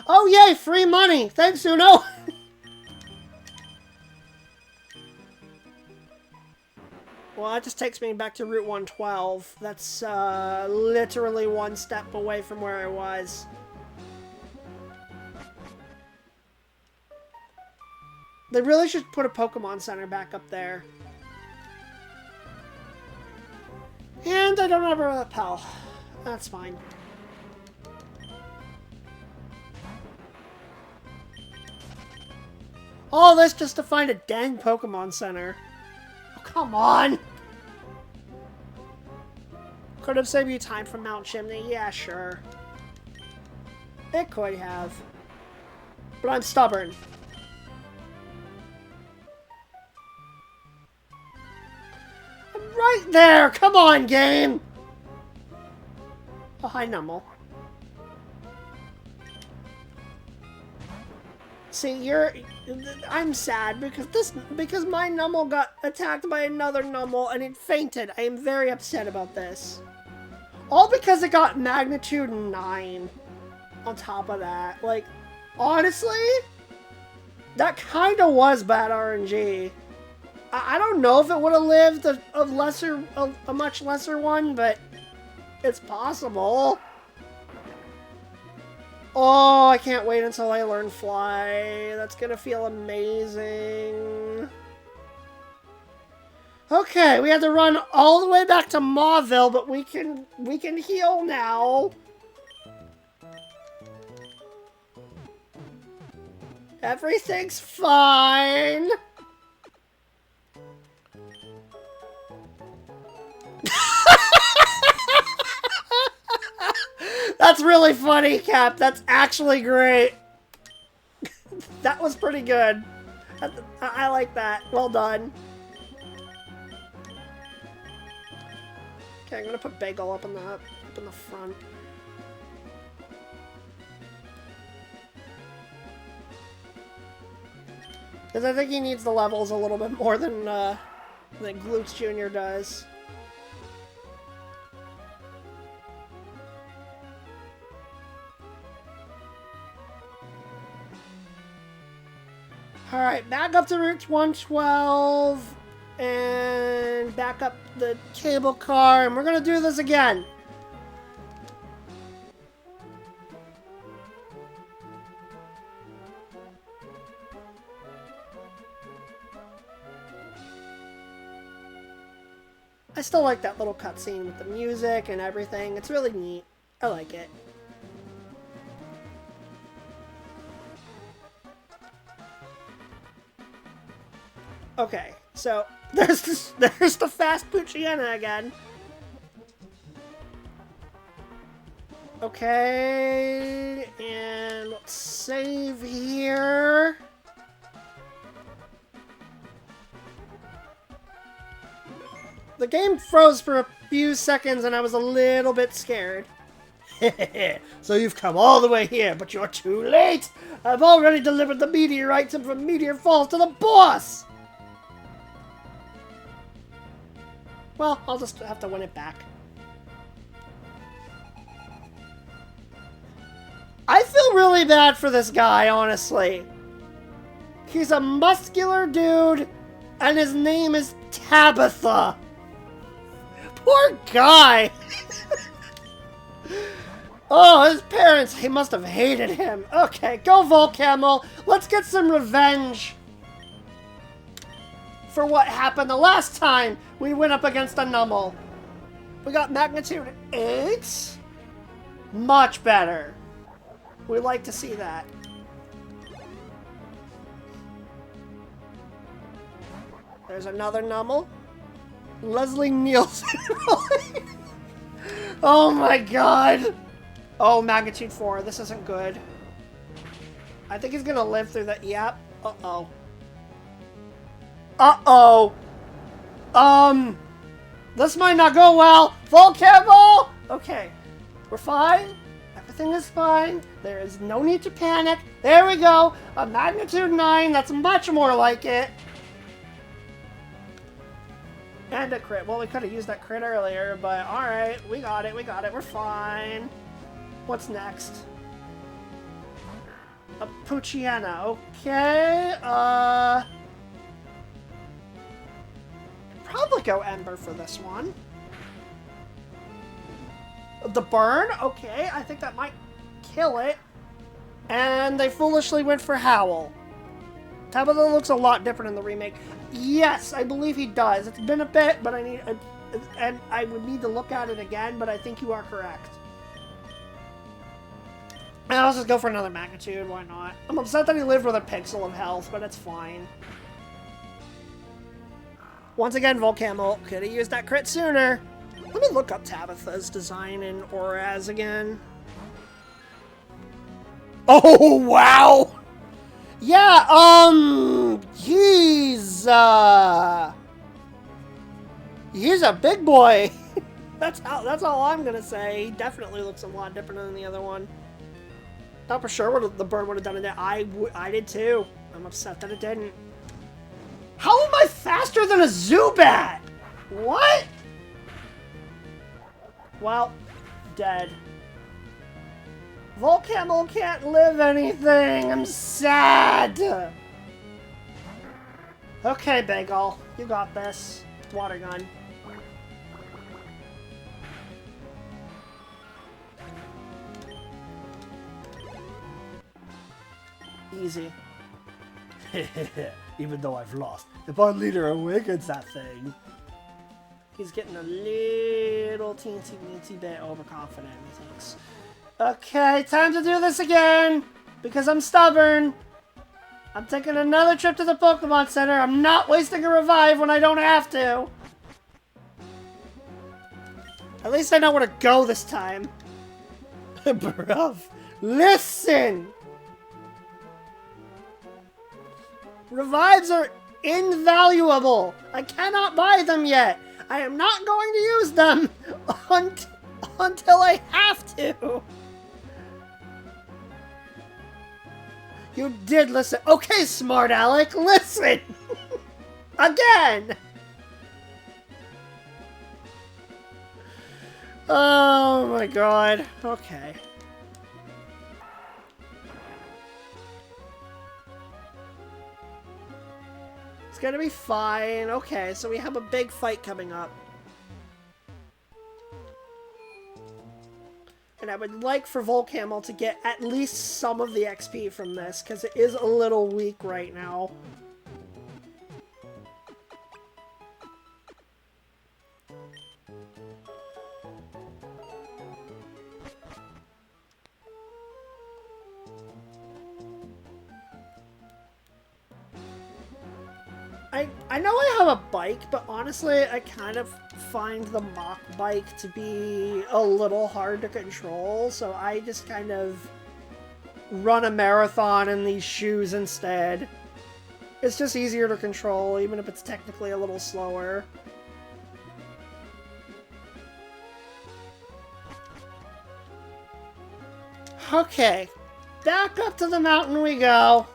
Oh, yay, free money! Thanks, Uno! Well, that just takes me back to Route 112. That's, literally one step away from where I was. They really should put a Pokemon Center back up there. And I don't have a repel. That's fine. All this just to find a dang Pokemon Center. Oh, come on! Could have saved you time from Mount Chimney. Yeah, sure. It could have. But I'm stubborn. I'm right there! Come on, game! Oh, hi, Numble. See, I'm sad because my Numble got attacked by another Numble and it fainted. I am very upset about this. All because it got magnitude 9. on top of that. Like, honestly, that kind of was bad RNG. I don't know if it would have lived a much lesser one, but it's possible. Oh, I can't wait until I learn Fly. That's gonna feel amazing. Okay, we had to run all the way back to Mauville, but we can heal now. Everything's fine. That's really funny, Cap. That's actually great. That was pretty good. I like that. Well done. Okay, I'm gonna put Bagel up in the front. Because I think he needs the levels a little bit more than Glutes Jr. does. Alright, back up to Route 112, and back up the cable car, and we're gonna do this again. I still like that little cutscene with the music and everything. It's really neat. I like it. Okay, so there's the fast Poochyena again. Okay, and let's save here. The game froze for a few seconds and I was a little bit scared. So you've come all the way here, but you're too late! I've already delivered the meteorites and from Meteor Falls to the boss! Well, I'll just have to win it back. I feel really bad for this guy, honestly. He's a muscular dude, and his name is Tabitha. Poor guy. Oh, his parents, he must have hated him. Okay, go Volcamel. Let's get some revenge for what happened the last time we went up against a Numel. We got magnitude 8. Much better. We like to see that. There's another Numel. Leslie Nielsen. Oh my god. Oh, magnitude 4. This isn't good. I think he's gonna live through that. Yep. Uh-oh. Uh-oh. This might not go well. Volcamel! Okay. We're fine. Everything is fine. There is no need to panic. There we go. A magnitude 9. That's much more like it. And a crit. Well, we could have used that crit earlier, but alright. We got it. We got it. We're fine. What's next? A Poochyena. Okay. Probably go Ember for this one. The burn? Okay, I think that might kill it. And they foolishly went for Howl. Tabitha looks a lot different in the remake. Yes, I believe he does. It's been a bit, but and I would need to look at it again, but I think you are correct. And I'll just go for another magnitude, why not? I'm upset that he lived with a pixel of health, but it's fine. Once again, Volcamel could have used that crit sooner. Let me look up Tabitha's design in Oraz again. Oh, wow! Yeah, he's a big boy. That's all I'm gonna say. He definitely looks a lot different than the other one. Not for sure what the bird would have done in it. I did too. I'm upset that it didn't. How am I faster than a Zubat? What? Well, dead. Volcamel can't live anything. I'm sad. Okay, Bagel. You got this. Water gun. Easy. Even though I've lost, the bond leader awakens that thing. He's getting a little teensy bit overconfident, he thinks. Okay, time to do this again! Because I'm stubborn! I'm taking another trip to the Pokemon Center. I'm not wasting a revive when I don't have to! At least I know where to go this time. Bruv, listen! Revives are invaluable! I cannot buy them yet! I am not going to use them until I have to! You did listen. Okay, smart Alec, listen! Again! Oh my god. Okay. It's gonna be fine. Okay, so we have a big fight coming up. And I would like for Volcamel to get at least some of the XP from this, because it is a little weak right now. I know I have a bike, but honestly, I kind of find the Mach bike to be a little hard to control, so I just kind of run a marathon in these shoes instead. It's just easier to control, even if it's technically a little slower. Okay, back up to the mountain we go.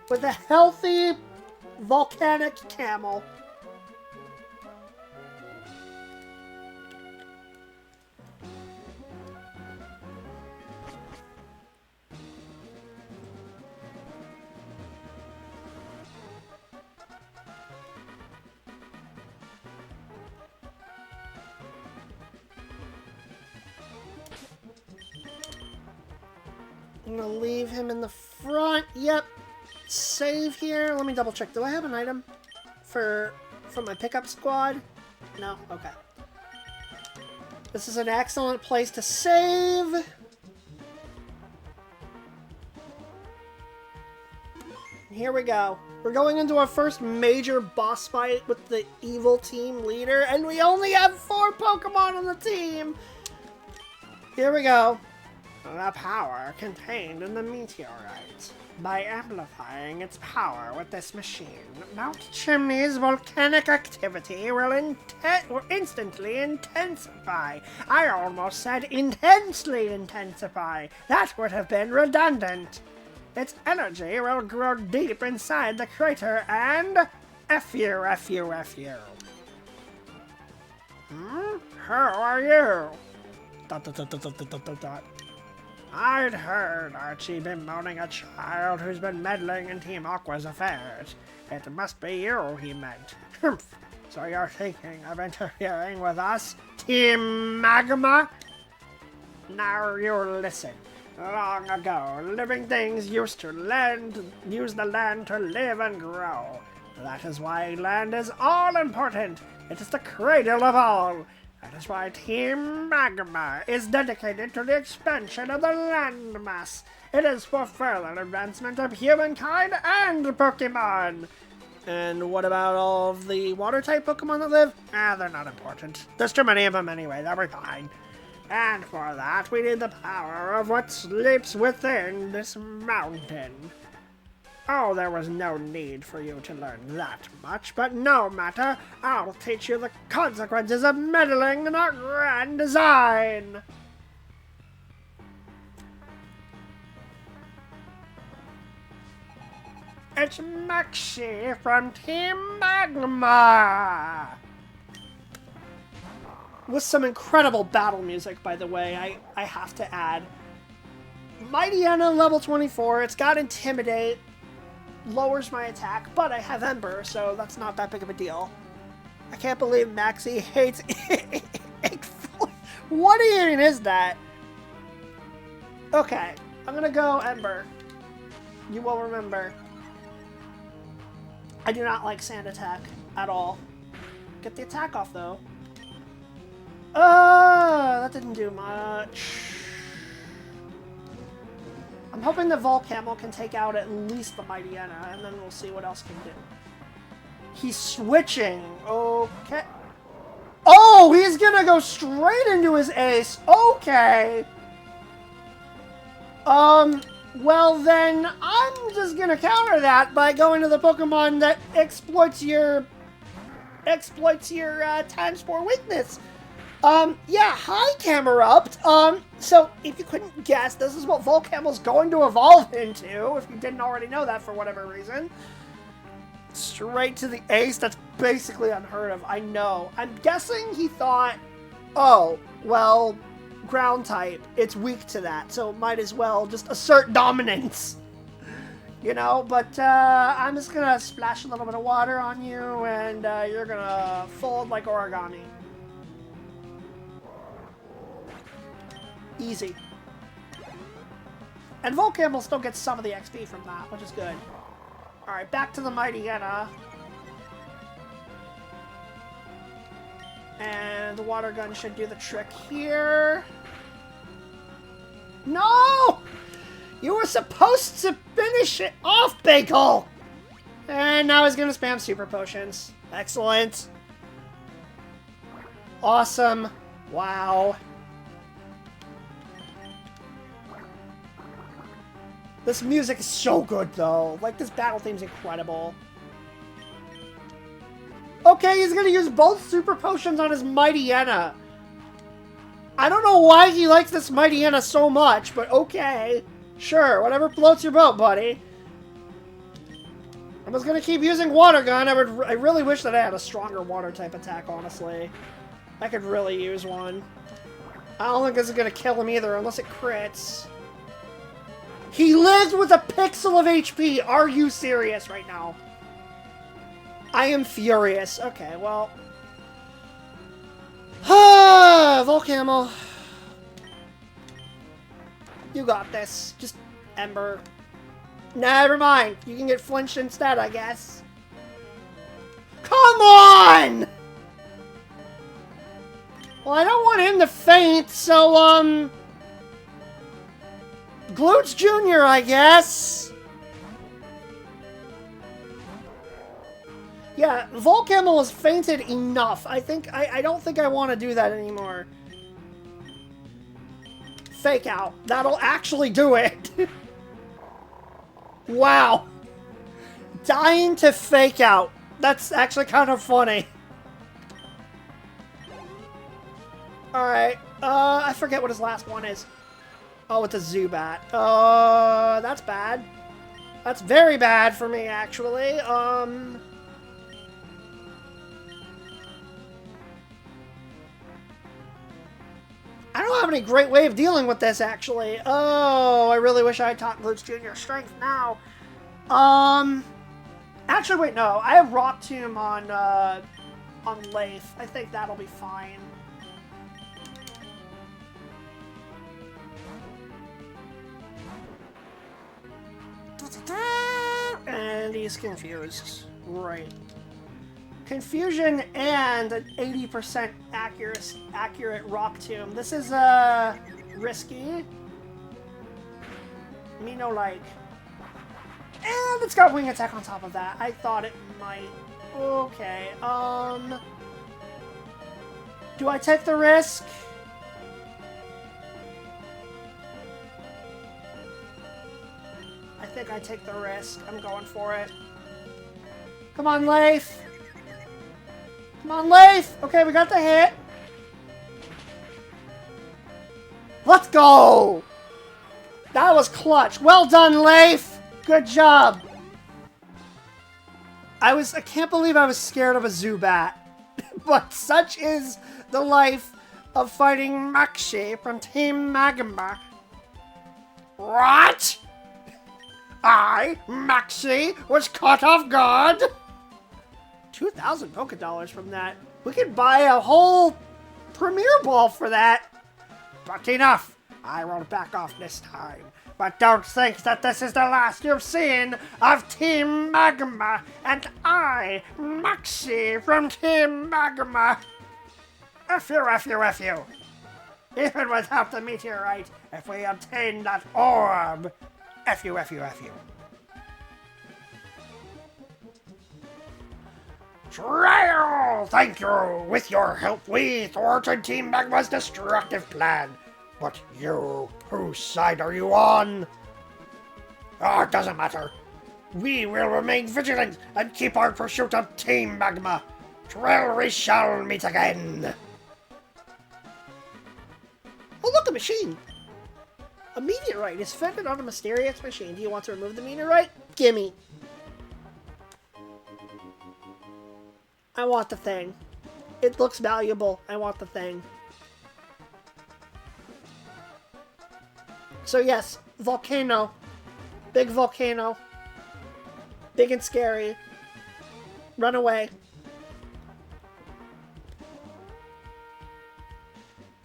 With a healthy volcanic camel. I'm gonna leave him in the front. Yep. Save here. Let me double check. Do I have an item for my pickup squad? No? Okay. This is an excellent place to save. Here we go. We're going into our first major boss fight with the evil team leader, and we only have 4 Pokemon on the team! Here we go. The power contained in the meteorite. By amplifying its power with this machine, Mount Chimney's volcanic activity will instantly intensify. I almost said intensely intensify. That would have been redundant. Its energy will grow deep inside the crater and... F you. Who are you? ... I'd heard Archie bemoaning a child who's been meddling in Team Aqua's affairs. It must be you, he meant. Humph. So you're thinking of interfering with us, Team Magma? Now you listen. Long ago, living things used the land to live and grow. That is why land is all important. It is the cradle of all. That is why Team Magma is dedicated to the expansion of the landmass. It is for further advancement of humankind and Pokemon. And what about all of the water-type Pokemon that live? They're not important. There's too many of them anyway, they'll be fine. And for that, we need the power of what sleeps within this mountain. Oh, there was no need for you to learn that much, but no matter, I'll teach you the consequences of meddling in our grand design! It's Maxie from Team Magma! With some incredible battle music, by the way, I have to add. Mightyena level 24, it's got Intimidate, lowers my attack, but I have Ember, so that's not that big of a deal. I can't believe Maxie hates What even is that? Okay, I'm gonna go Ember. You will remember. I do not like Sand Attack at all. Get the attack off, though. That didn't do much. I'm hoping the Volcamel can take out at least the Mightyena, and then we'll see what else can do. He's switching. Okay. Oh, he's gonna go straight into his ace. Okay. Well then, I'm just gonna counter that by going to the Pokemon that exploits your times 4 weakness. Yeah, hi Camerupt. So if you couldn't guess, this is what Volcamel's going to evolve into, if you didn't already know that for whatever reason. Straight to the ace, that's basically unheard of, I know. I'm guessing he thought, oh, well, ground type, it's weak to that, so might as well just assert dominance. You know, but I'm just gonna splash a little bit of water on you, and you're gonna fold like origami. Easy. And Volcamel still gets some of the XP from that, which is good. Alright, back to the Mightyena. And the water gun should do the trick here. No! You were supposed to finish it off, Bagel! And now he's gonna spam super potions. Excellent. Awesome. Wow. This music is so good, though. Like, this battle theme's incredible. Okay, he's gonna use both super potions on his Mightyena. I don't know why he likes this Mightyena so much, but okay. Sure, whatever floats your boat, buddy. I'm just gonna keep using Water Gun. I really wish that I had a stronger water-type attack, honestly. I could really use one. I don't think this is gonna kill him either, unless it crits. He lives with a pixel of HP! Are you serious right now? I am furious. Okay, well... Volcamel. You got this. Just Ember. Never mind. You can get flinched instead, I guess. Come on! Well, I don't want him to faint, so, Glutes Jr., I guess. Yeah, Volcamel has fainted enough. I don't think I want to do that anymore. Fake out. That'll actually do it. Wow. Dying to fake out. That's actually kind of funny. Alright. I forget what his last one is. Oh, it's a Zubat. That's bad. That's very bad for me, actually. I don't have any great way of dealing with this, actually. Oh, I really wish I had taught Glutes Jr. Strength now. Actually, wait, no. I have Rock Tomb on Leif. I think that'll be fine. And he's confused. Right. Confusion and an 80% accurate Rock Tomb. This is, risky. Me no like. And it's got Wing Attack on top of that. I thought it might. Okay, do I take the risk? I think I take the risk. I'm going for it. Come on, Leif. Come on, Leif! Okay, we got the hit. Let's go! That was clutch. Well done, Leif! Good job. I can't believe I was scared of a Zubat. But such is the life of fighting Maxi from Team Magma. What? I, Maxi, was caught off guard? 2,000 Poké Dollars from that. We could buy a whole Premier Ball for that. But enough. I will back off this time. But don't think that this is the last you've seen of Team Magma, and I, Maxi from Team Magma. F you. Even without the meteorite, if we obtain that orb. F you. Trail! Thank you! With your help, we thwarted Team Magma's destructive plan. But you, whose side are you on? Oh, it doesn't matter. We will remain vigilant and keep our pursuit of Team Magma. Trail, we shall meet again. Oh, look, a machine! A meteorite is fitted on a mysterious machine. Do you want to remove the meteorite? Gimme. I want the thing. It looks valuable. I want the thing. So yes, volcano. Big volcano. Big and scary. Run away.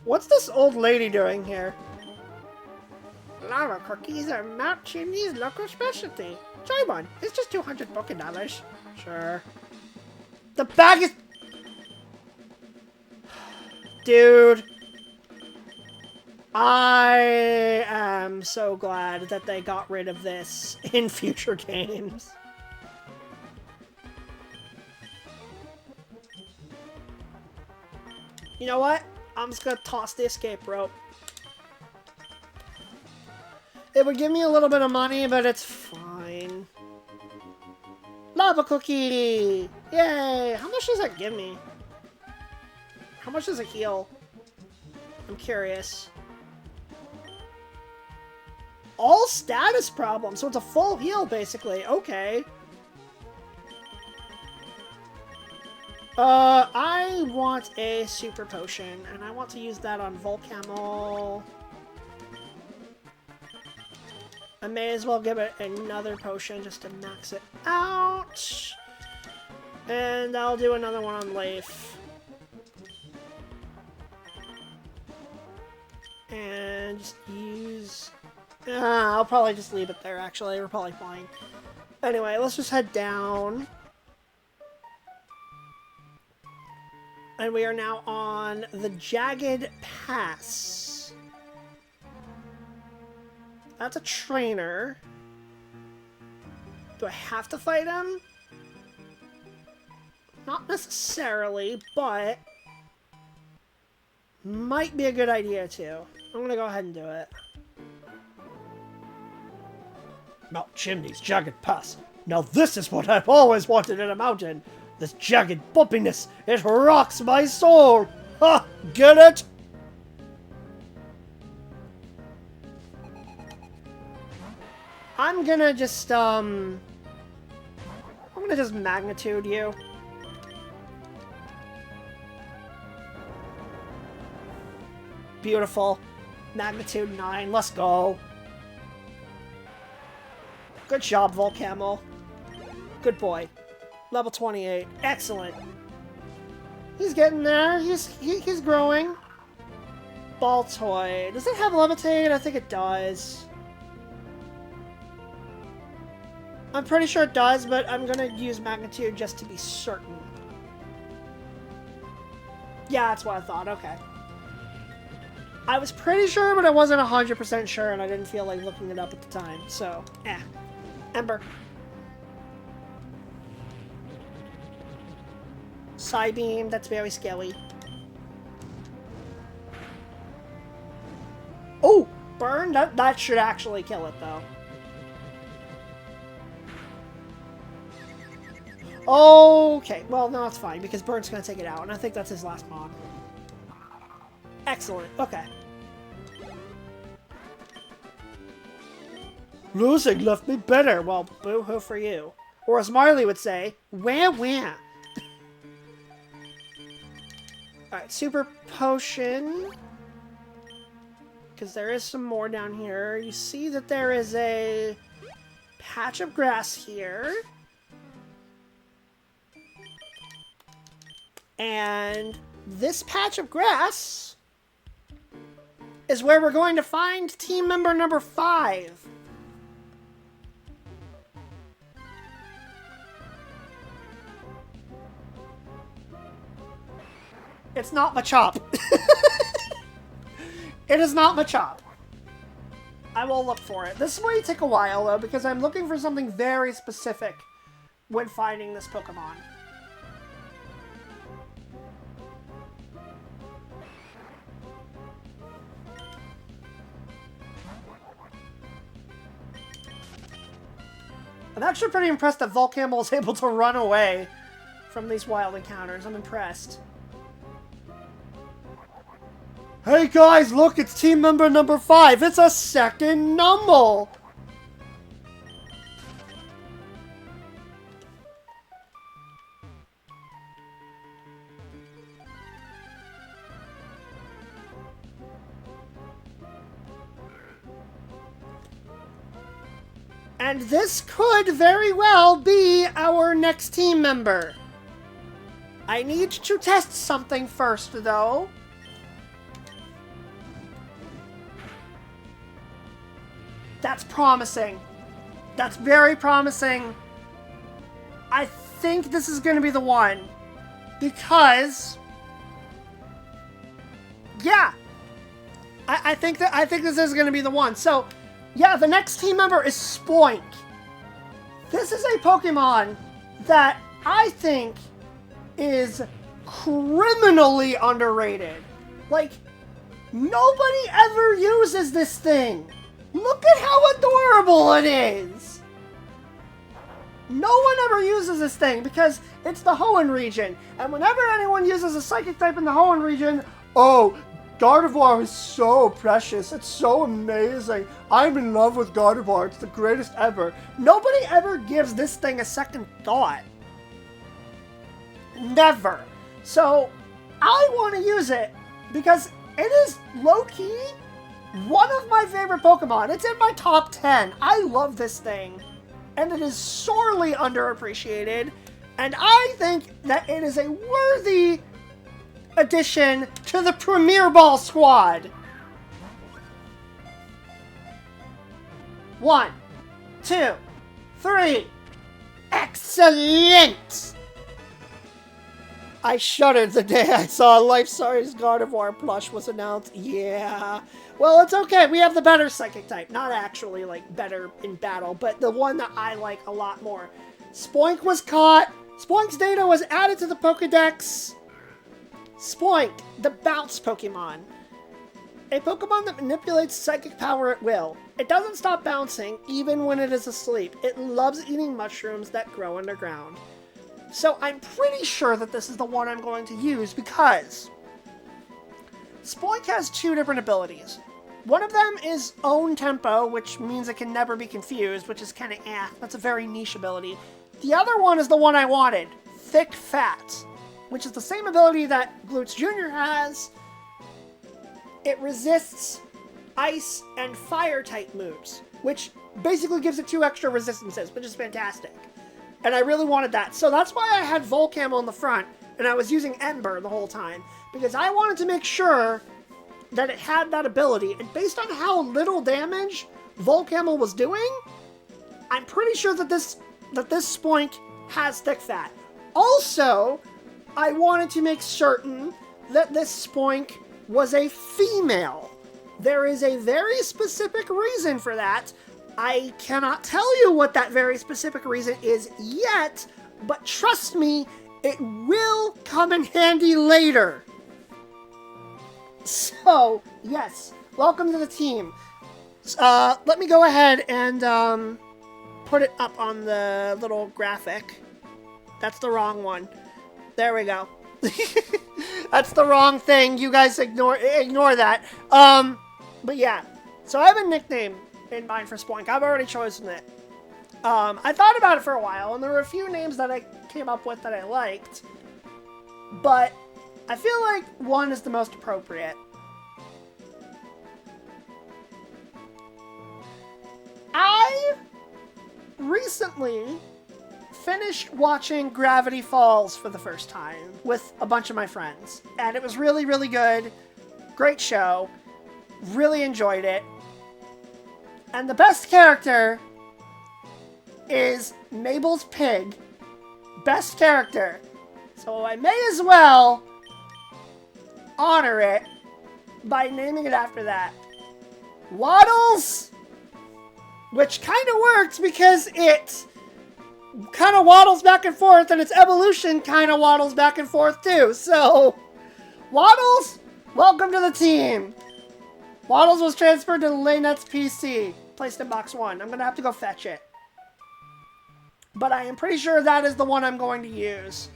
What's this old lady doing here? Lava cookies are Mount Chimney's local specialty. Try one. It's just 200 Poké Dollars. Sure. The bag is... Dude. I am so glad that they got rid of this in future games. You know what? I'm just gonna toss the escape rope. It would give me a little bit of money, but it's fine. Lava cookie! Yay! How much does that give me? How much does it heal? I'm curious. All status problems, so it's a full heal, basically. Okay. I want a super potion, and I want to use that on Volcamel. I may as well give it another potion just to max it out. And I'll do another one on Leif. And just use... I'll probably just leave it there, actually. We're probably fine. Anyway, let's just head down. And we are now on the Jagged Pass. That's a trainer. Do I have to fight him? Not necessarily, but... might be a good idea, too. I'm gonna go ahead and do it. Mount Chimney's Jagged Pass. Now this is what I've always wanted in a mountain. This jagged bumpiness, it rocks my soul! Ha! Get it? I'm gonna just magnitude you. Beautiful. Magnitude 9, let's go. Good job, Volcamel. Good boy. Level 28. Excellent. He's getting there. He's growing. Ball toy. Does it have levitate? I think it does. I'm pretty sure it does, but I'm gonna use magnitude just to be certain. Yeah, that's what I thought. Okay. I was pretty sure, but I wasn't 100% sure, and I didn't feel like looking it up at the time. So, Ember. Psybeam, that's very scary. Oh! Burn? That should actually kill it, though. Okay, well, no, it's fine, because Burn's gonna take it out, and I think that's his last mod. Excellent, okay. Losing left me better. Well, boo-hoo for you. Or as Marley would say, wah wah. Alright, Super Potion. Because there is some more down here. You see that there is a patch of grass here. And this patch of grass is where we're going to find team member number 5. It's not Machop. It is not Machop. I will look for it. This might take a while, though, because I'm looking for something very specific when finding this Pokemon. I'm actually pretty impressed that Volcamel is able to run away from these wild encounters. I'm impressed. Hey guys, look, it's team member number 5. It's a second Numble. And this could very well be our next team member. I need to test something first, though. That's promising. That's very promising. I think this is going to be the one. Because... yeah. I think this is going to be the one. So, yeah, the next team member is Spoink. This is a Pokemon that I think is criminally underrated. Like, nobody ever uses this thing. Look at how adorable it is! No one ever uses this thing because it's the Hoenn region. And whenever anyone uses a Psychic type in the Hoenn region, oh, Gardevoir is so precious. It's so amazing. I'm in love with Gardevoir. It's the greatest ever. Nobody ever gives this thing a second thought. Never. So, I want to use it because it is low-key one of my favorite Pokemon. It's in my top 10. I love this thing. And it is sorely underappreciated. And I think that it is a worthy addition to the Premier Ball squad. 1, 2, 3. Excellent! I shuddered the day I saw Life Size Gardevoir plush was announced. Yeah. Well, it's okay. We have the better Psychic type. Not actually, like, better in battle, but the one that I like a lot more. Spoink was caught. Spoink's data was added to the Pokedex. Spoink, the Bounce Pokemon. A Pokemon that manipulates psychic power at will. It doesn't stop bouncing, even when it is asleep. It loves eating mushrooms that grow underground. So I'm pretty sure that this is the one I'm going to use because Spoink has 2 different abilities. One of them is Own Tempo, which means it can never be confused, which is kind of that's a very niche ability. The other one is the one I wanted, Thick Fat, which is the same ability that Glutz Jr. has. It resists Ice and Fire type moves, which basically gives it 2 extra resistances, which is fantastic. And I really wanted that. So that's why I had Volcamel in the front, and I was using Ember the whole time. Because I wanted to make sure that it had that ability. And based on how little damage Volcamel was doing, I'm pretty sure that this Spoink has Thick Fat. Also, I wanted to make certain that this Spoink was a female. There is a very specific reason for that. I cannot tell you what that very specific reason is yet, but trust me, it will come in handy later. So, yes, welcome to the team. Let me go ahead and put it up on the little graphic. That's the wrong one. There we go. That's the wrong thing. You guys ignore that. But yeah, so I have a nickname in mind for Spoink. I've already chosen it. I thought about it for a while, and there were a few names that I came up with that I liked, but I feel like 1 is the most appropriate. I recently finished watching Gravity Falls for the first time with a bunch of my friends. And it was really, really good. Great show. Really enjoyed it. And the best character is Mabel's pig. Best character. So I may as well honor it by naming it after that. Waddles! Which kind of works because it kind of waddles back and forth, and its evolution kind of waddles back and forth too. So, Waddles, welcome to the team. Waddles was transferred to Laynette's PC, placed in box 1. I'm going to have to go fetch it. But I am pretty sure that is the one I'm going to use.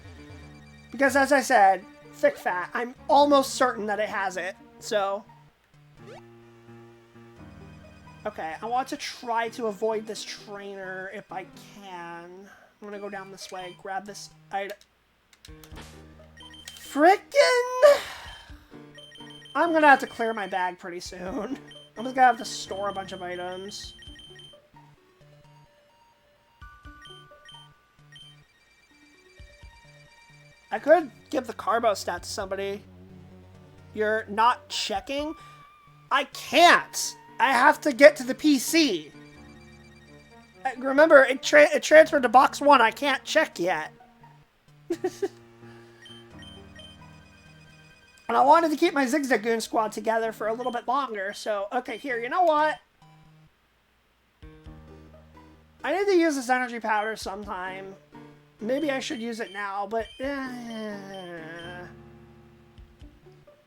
Because as I said, thick fat, I'm almost certain that it has it. So, okay, I want to try to avoid this trainer if I can. I'm gonna go down this way, grab this item. Frickin'! I'm gonna have to clear my bag pretty soon. I'm just gonna have to store a bunch of items. I could give the Carbo stat to somebody. You're not checking? I can't! I have to get to the PC. Remember, it transferred to box 1. I can't check yet. And I wanted to keep my Zigzagoon squad together for a little bit longer, so... Okay, here, you know what? I need to use this energy powder sometime. Maybe I should use it now, but...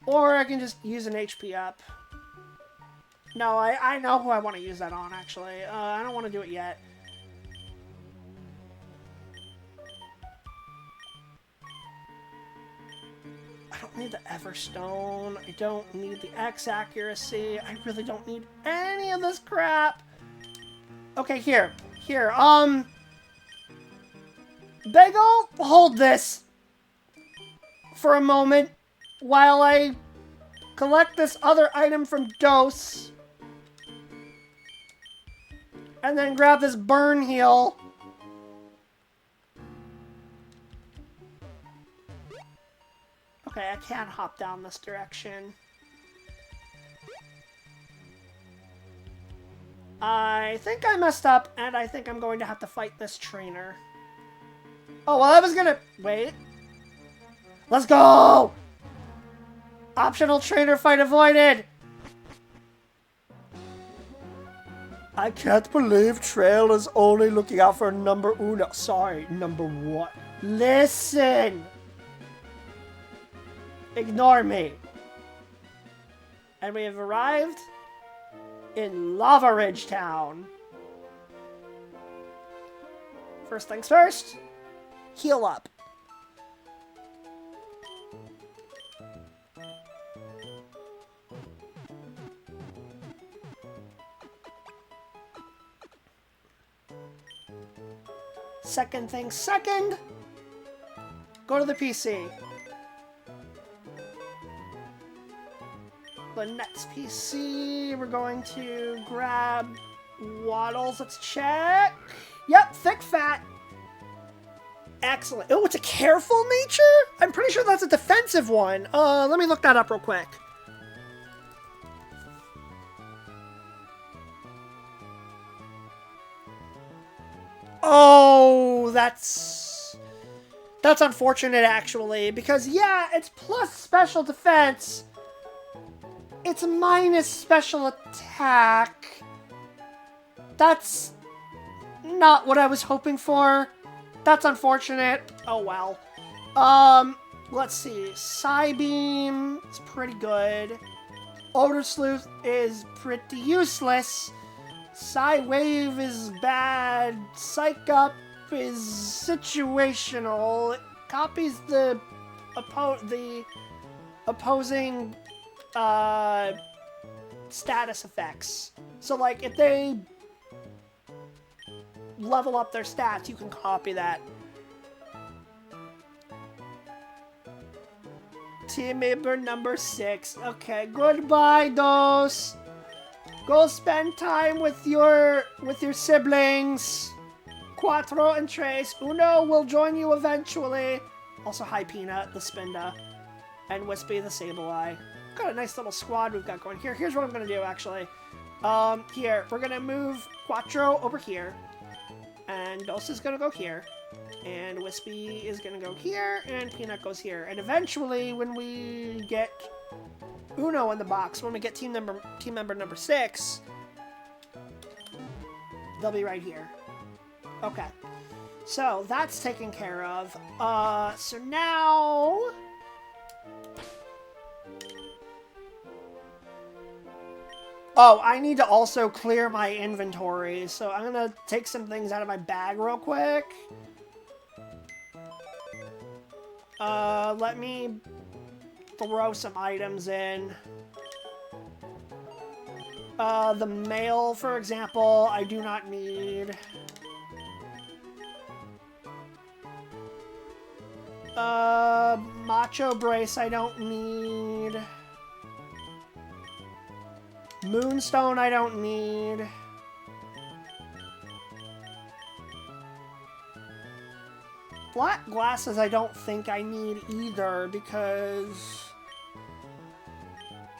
Or I can just use an HP up. No, I know who I want to use that on, actually. I don't want to do it yet. I don't need the Everstone. I don't need the X accuracy. I really don't need any of this crap. Okay, here. Bagel, hold this for a moment while I collect this other item from Dose. And then grab this burn heal. Okay, I can't hop down this direction. I think I messed up, and I think I'm going to have to fight this trainer. Oh, well, I was gonna... Wait. Let's go! Optional trainer fight avoided! I can't believe Trail is only looking out for number uno. Sorry, number 1. Listen! Ignore me. And we have arrived in Lava Ridge Town. First things first, heal up. Second thing second, go to the PC. Lynette's PC, we're going to grab Waddles, let's check. Yep, thick fat. Excellent. Oh, it's a careful nature? I'm pretty sure that's a defensive one. Let me look that up real quick. Oh, that's unfortunate, actually, because, yeah, it's plus special defense. It's minus special attack. That's not what I was hoping for. That's unfortunate. Oh, well. Let's see. Psybeam is pretty good. Odor Sleuth is pretty useless. Psywave is bad. Psych Up is situational. It copies the opposing status effects. So, like, if they level up their stats, you can copy that team member number 6. Okay, goodbye, Dos. Go spend time with your siblings. Cuatro and Tres. Uno will join you eventually. Also, hi Peanut, the Spinda, and Wispy, the Sableye. Got a nice little squad we've got going here. Here's what I'm gonna do, actually. Here, we're gonna move Quattro over here. And Dos is gonna go here. And Wispy is gonna go here, and Peanut goes here. And eventually, when we get Uno in the box, when we get team member number 6, they'll be right here. Okay. So, that's taken care of. So now... Oh, I need to also clear my inventory, so I'm gonna take some things out of my bag real quick. Let me throw some items in. The mail, for example, I do not need. Macho Brace, I don't need. Moonstone, I don't need. Black glasses, I don't think I need either, because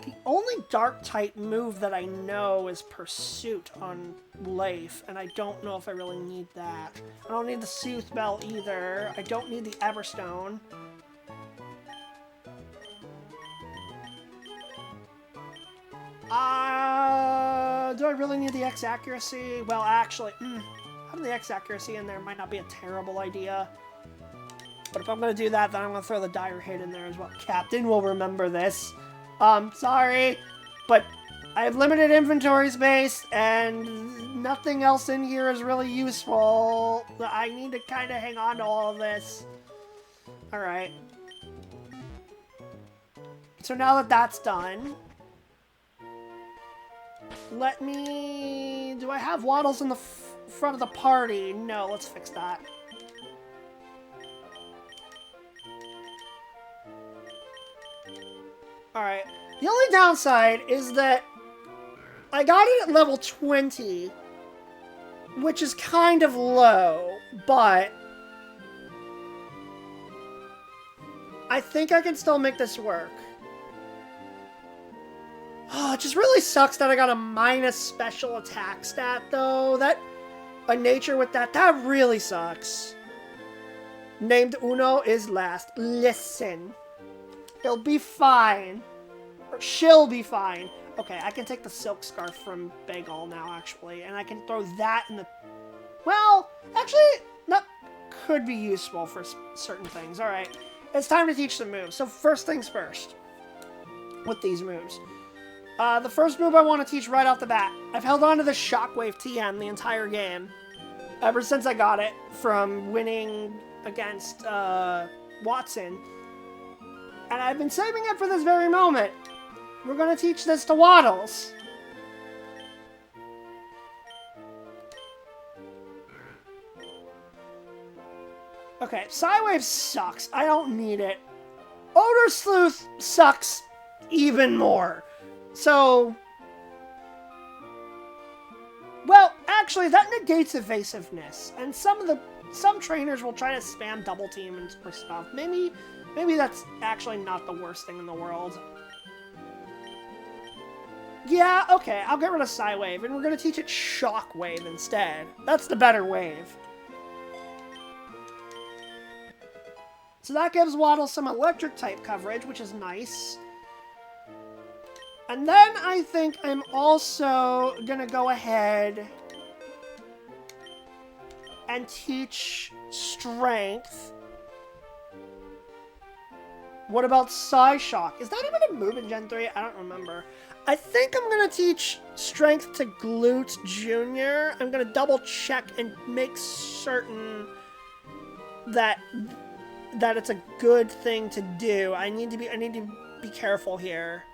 the only dark type move that I know is Pursuit on Leif, and I don't know if I really need that. I don't need the Sooth Bell either. I don't need the Everstone. Do I really need the X accuracy? Well, actually, having the X accuracy in there might not be a terrible idea. But if I'm going to do that, then I'm going to throw the Dire Hit in there as well. Captain will remember this. Sorry, but I have limited inventory space, and nothing else in here is really useful. I need to kind of hang on to all of this. Alright. So now that that's done... Let me... Do I have Waddles in the front of the party? No, let's fix that. Alright. The only downside is that I got it at level 20, which is kind of low, but I think I can still make this work. Oh, it just really sucks that I got a minus special attack stat, though. A nature with that really sucks. Named Uno is last. Listen. He'll be fine. Or she'll be fine. Okay, I can take the silk scarf from Bagel now, actually. And I can throw that in the... Well, actually, that could be useful for certain things. Alright, it's time to teach some moves. So first things first. With these moves. The first move I want to teach right off the bat. I've held on to the Shockwave TM the entire game. Ever since I got it from winning against Watson. And I've been saving it for this very moment. We're going to teach this to Waddles. Okay, Psywave sucks. I don't need it. Odor Sleuth sucks even more. So... Well, actually, that negates evasiveness. And some trainers will try to spam double team and stuff. Maybe that's actually not the worst thing in the world. Yeah, okay, I'll get rid of Psywave, and we're going to teach it Shockwave instead. That's the better wave. So that gives Waddle some electric type coverage, which is nice. And then I think I'm also going to go ahead and teach Strength. What about Psyshock? Is that even a move in Gen 3? I don't remember. I think I'm going to teach Strength to Glute Jr. I'm going to double check and make certain that it's a good thing to do. I need to be careful here.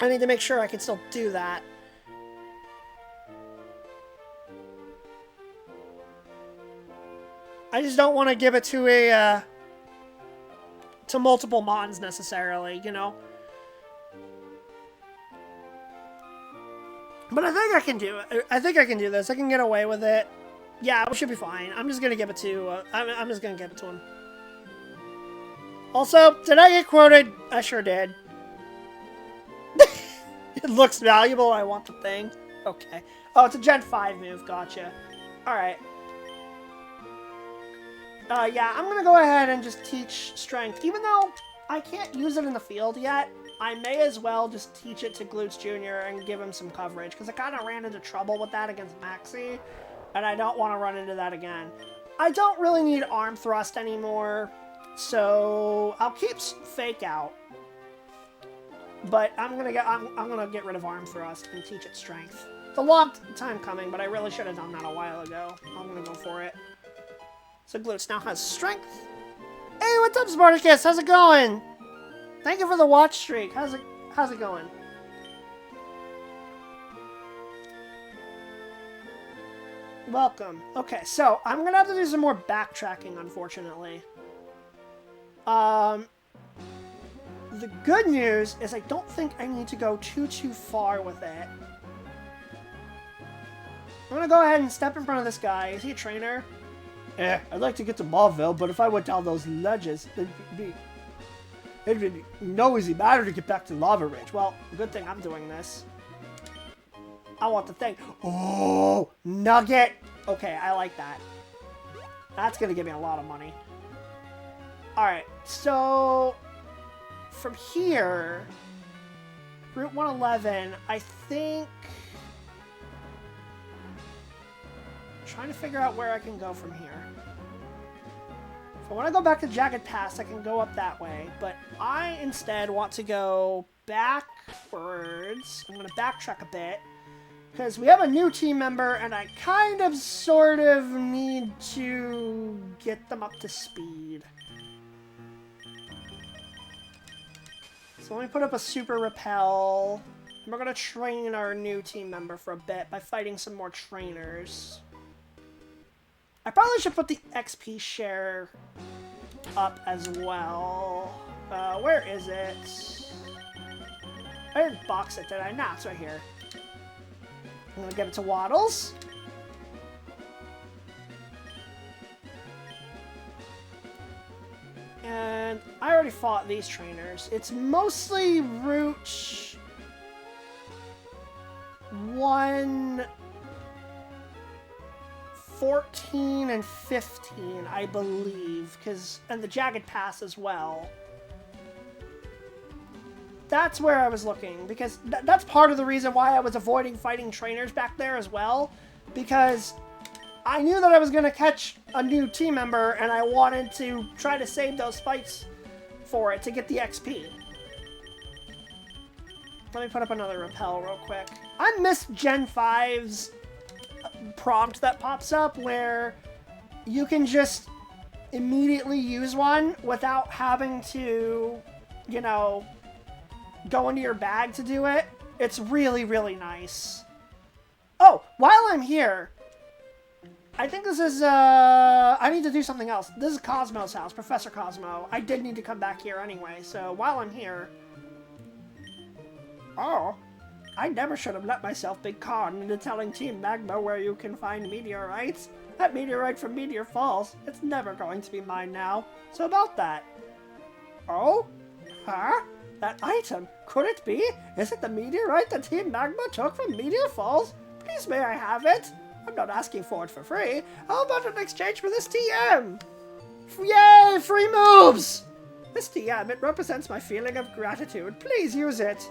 I need to make sure I can still do that. I just don't want to give it to a, to multiple Mons necessarily, you know? But I think I can do it. I think I can do this. I can get away with it. Yeah, we should be fine. I'm just gonna give it to, I'm just gonna give it to him. Also, did I get quoted? I sure did. It looks valuable, I want the thing. Okay. Oh, it's a Gen 5 move, gotcha. Alright. Yeah, I'm gonna go ahead and just teach Strength. Even though I can't use it in the field yet, I may as well just teach it to Glutes Jr. and give him some coverage, because I kind of ran into trouble with that against Maxi, and I don't want to run into that again. I don't really need Arm Thrust anymore, so I'll keep Fake Out. But I'm gonna get rid of Arm Thrust and teach it Strength. It's a long time coming, but I really should have done that a while ago. I'm gonna go for it. So Glutes now has Strength. Hey, what's up, Spartacus? How's it going? Thank you for the watch streak. How's it going? Welcome. Okay, so I'm gonna have to do some more backtracking, unfortunately. The good news is I don't think I need to go too far with it. I'm gonna go ahead and step in front of this guy. Is he a trainer? I'd like to get to Mauville, but if I went down those ledges, it'd be no easy matter to get back to Lava Ridge. Well, good thing I'm doing this. I want the thing. Oh, Nugget! Okay, I like that. That's gonna give me a lot of money. Alright, so from here, Route 111, I think... I'm trying to figure out where I can go from here. If I want to go back to Jagged Pass, I can go up that way, but I instead want to go backwards. I'm going to backtrack a bit, because we have a new team member, and I kind of sort of need to get them up to speed. So let me put up a Super Repel. And we're going to train our new team member for a bit by fighting some more trainers. I probably should put the XP share up as well. Where is it? I didn't box it, did I? Nah, it's right here. I'm gonna give it to Waddles. And I already fought these trainers. It's mostly Route 114 and 15, I believe, and the Jagged Pass as well. That's where I was looking, because that's part of the reason why I was avoiding fighting trainers back there as well, because I knew that I was going to catch a new team member, and I wanted to try to save those fights for it to get the XP. Let me put up another Repel real quick. I missed Gen 5's prompt that pops up where you can just immediately use one without having to, you know, go into your bag to do it. It's really, really nice. Oh, while I'm here, I think this is, I need to do something else. This is Cosmo's house, Professor Cosmo. I did need to come back here anyway, so while I'm here... Oh, I never should have let myself be conned into telling Team Magma where you can find meteorites. That meteorite from Meteor Falls, it's never going to be mine now. So about that. Oh? Huh? That item? Could it be? Is it the meteorite that Team Magma took from Meteor Falls? Please may I have it? I'm not asking for it for free. How about an exchange for this TM? Yay! Free moves! This TM, it represents my feeling of gratitude. Please use it.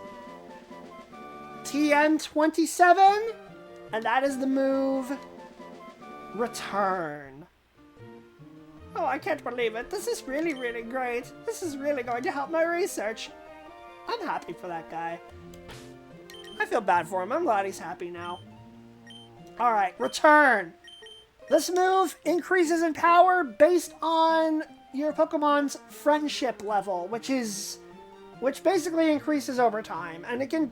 TM27, and that is the move Return. Oh, I can't believe it. This is really, really great. This is really going to help my research. I'm happy for that guy. I feel bad for him. I'm glad he's happy now. Alright, Return. This move increases in power based on your Pokemon's friendship level, which basically increases over time. And it can...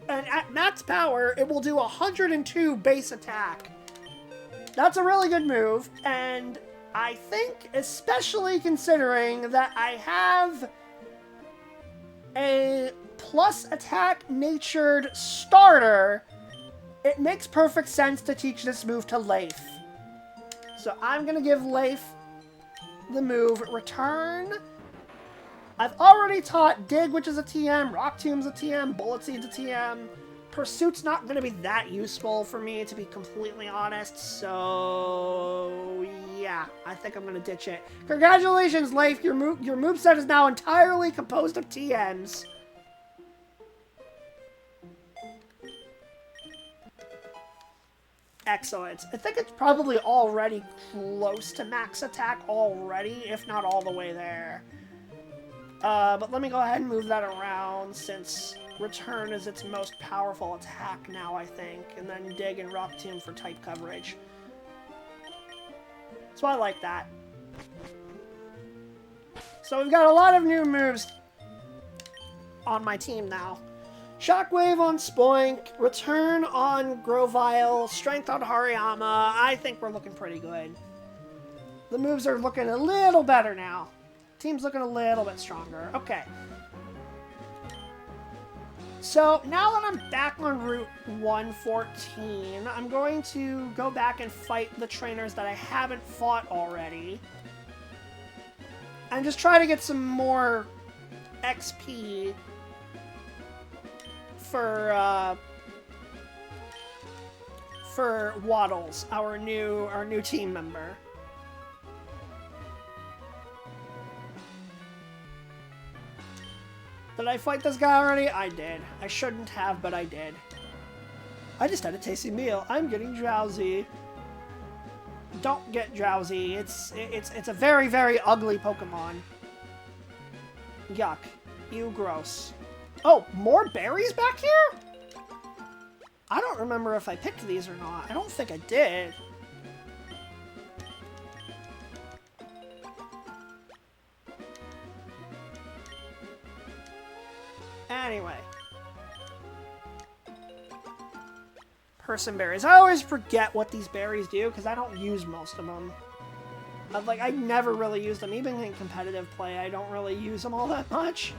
And at max power, it will do 102 base attack. That's a really good move, and I think, especially considering that I have a plus attack natured starter, it makes perfect sense to teach this move to Leif. So I'm going to give Leif the move Return. I've already taught Dig, which is a TM, Rock Tomb's a TM, Bullet Seed's a TM. Pursuit's not going to be that useful for me, to be completely honest, so yeah, I think I'm going to ditch it. Congratulations, Leif, your moveset is now entirely composed of TMs. Excellent. I think it's probably already close to max attack already, if not all the way there. But let me go ahead and move that around, since Return is its most powerful attack now, I think. And then Dig and Rock Tomb for type coverage. So I like that. So we've got a lot of new moves on my team now. Shockwave on Spoink, Return on Grovyle, Strength on Hariyama. I think we're looking pretty good. The moves are looking a little better now. Team's looking a little bit stronger. Okay. So, now that I'm back on Route 114, I'm going to go back and fight the trainers that I haven't fought already. And just try to get some more XP for Waddles, our new team member. Did I fight this guy already? I did. I shouldn't have, but I did. I just had a tasty meal. I'm getting drowsy. Don't get drowsy. It's a very, very ugly Pokemon. Yuck. Ew, gross. Oh, more berries back here? I don't remember if I picked these or not. I don't think I did. Anyway. Person berries. I always forget what these berries do because I don't use most of them. I never really use them. Even in competitive play, I don't really use them all that much.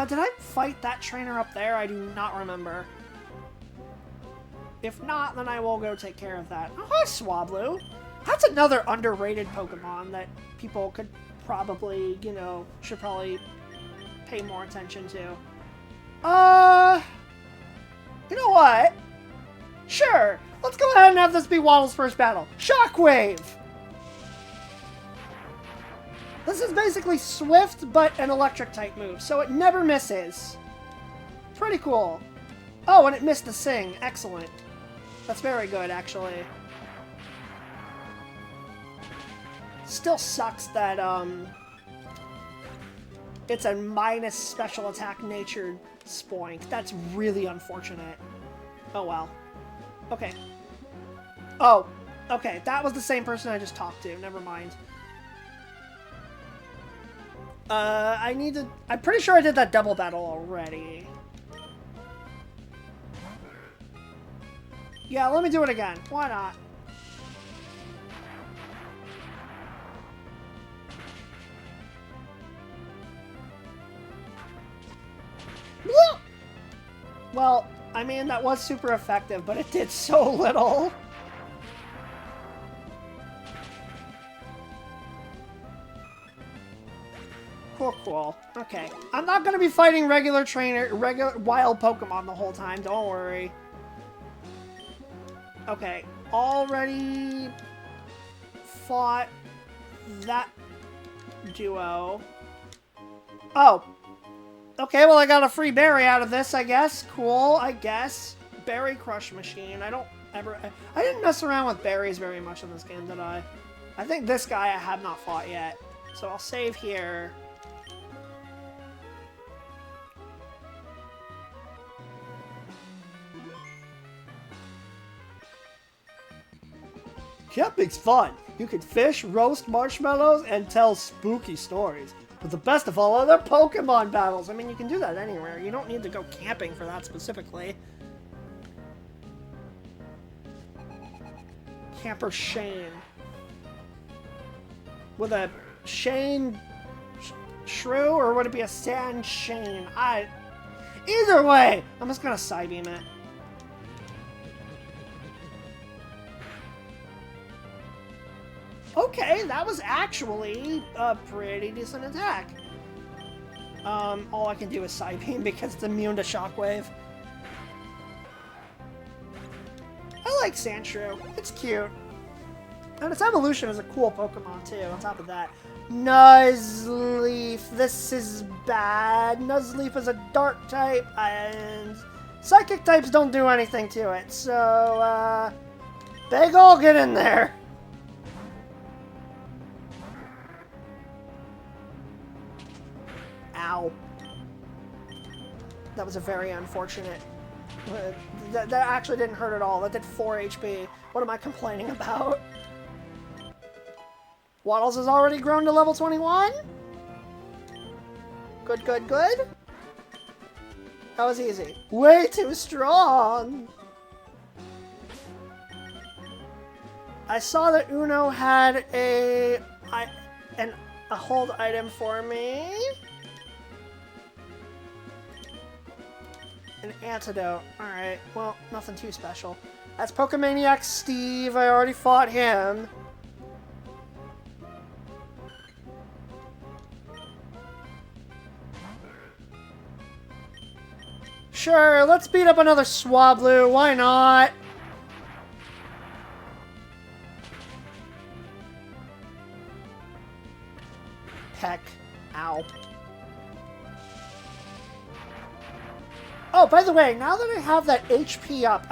Did I fight that trainer up there? I do not remember. If not, then I will go take care of that. Oh, hi, Swablu. That's another underrated Pokemon that people could probably, should probably pay more attention to. You know what? Sure, let's go ahead and have this be Waddle's first battle. Shockwave! This is basically Swift, but an electric-type move, so it never misses. Pretty cool. Oh, and it missed the Sing. Excellent. That's very good, actually. Still sucks that, it's a minus special attack natured Spoink. That's really unfortunate. Oh, well. Okay. Oh, okay. That was the same person I just talked to. Never mind. I'm pretty sure I did that double battle already. Yeah, let me do it again. Why not? Well, I mean, that was super effective, but it did so little. Cool. Okay. I'm not gonna be fighting regular wild Pokemon the whole time, don't worry. Okay. Already fought that duo. Oh. Okay, well I got a free berry out of this, I guess. Cool, I guess. Berry Crush Machine. I didn't mess around with berries very much in this game, did I? I think this guy I have not fought yet. So I'll save here. Camping's fun. You can fish, roast marshmallows, and tell spooky stories. But the best of all are the Pokemon battles. I mean, you can do that anywhere. You don't need to go camping for that specifically. Camper Shane. with a Shane Shrew, or would it be a Sand Shane? Either way, I'm just gonna Psybeam it. Okay, that was actually a pretty decent attack. All I can do is Psybeam because it's immune to Shockwave. I like Sandshrew. It's cute. And its evolution is a cool Pokemon, too, on top of that. Nuzleaf. This is bad. Nuzleaf is a Dark type, and Psychic types don't do anything to it. So, big ol' get in there. Ow. That was a very unfortunate... That actually didn't hurt at all. That did 4 HP. What am I complaining about? Waddles has already grown to level 21? Good, good, good. That was easy. Way too strong! I saw that Uno had a hold item for me. An antidote. Alright, well, nothing too special. That's Pokemaniac Steve. I already fought him. Sure, let's beat up another Swablu. Why not? Peck. Ow. Oh, by the way, now that I have that HP up,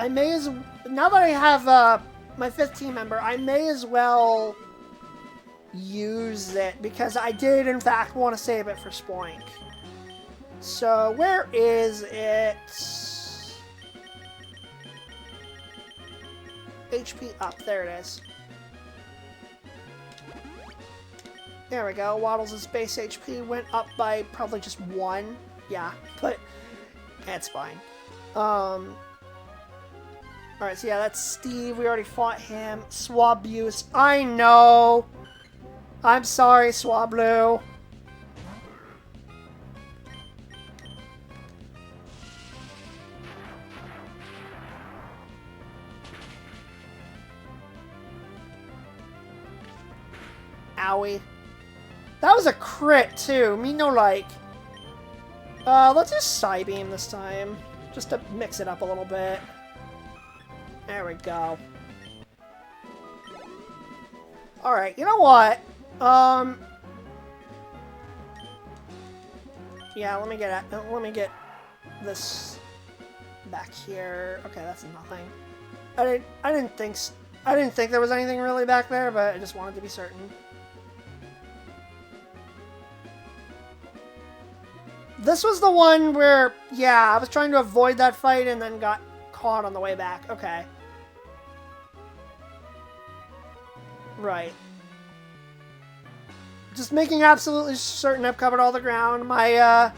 now that I have my 5th team member, I may as well use it, because I did, in fact, want to save it for Spoink. So, where is it? HP up, there it is. There we go, Waddles' base HP went up by probably just 1. Yeah, but it's fine. Alright, so yeah, that's Steve. We already fought him. Swabuse. I know! I'm sorry, Swablu. Owie. That was a crit, too. Me no like. Let's just Psybeam this time. Just to mix it up a little bit. There we go. Alright, you know what? Yeah, let me get this back here. Okay, that's nothing. I didn't think there was anything really back there, but I just wanted to be certain. This was the one where, yeah, I was trying to avoid that fight and then got caught on the way back. Okay. Right. Just making absolutely certain I've covered all the ground. My,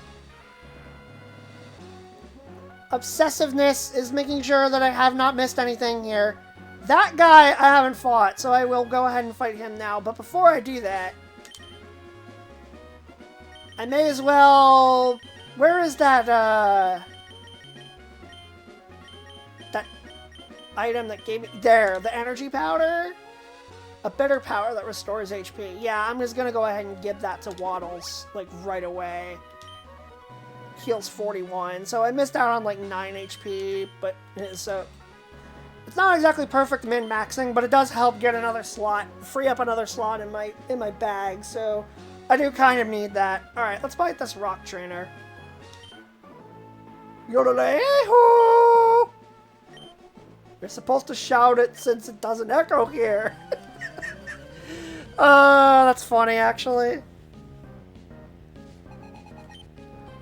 obsessiveness is making sure that I have not missed anything here. That guy I haven't fought, so I will go ahead and fight him now. But before I do that, I may as well... Where is that, that item that gave me... There, the energy powder? A bitter power that restores HP. Yeah, I'm just gonna go ahead and give that to Waddles, like, right away. Heals 41, so I missed out on, like, 9 HP, but, so... It's not exactly perfect min-maxing, but it does help get another slot, free up another slot in my bag, so... I do kind of need that. Alright, let's fight this rock trainer. Yodelay-hoo! You're supposed to shout it since it doesn't echo here. That's funny, actually.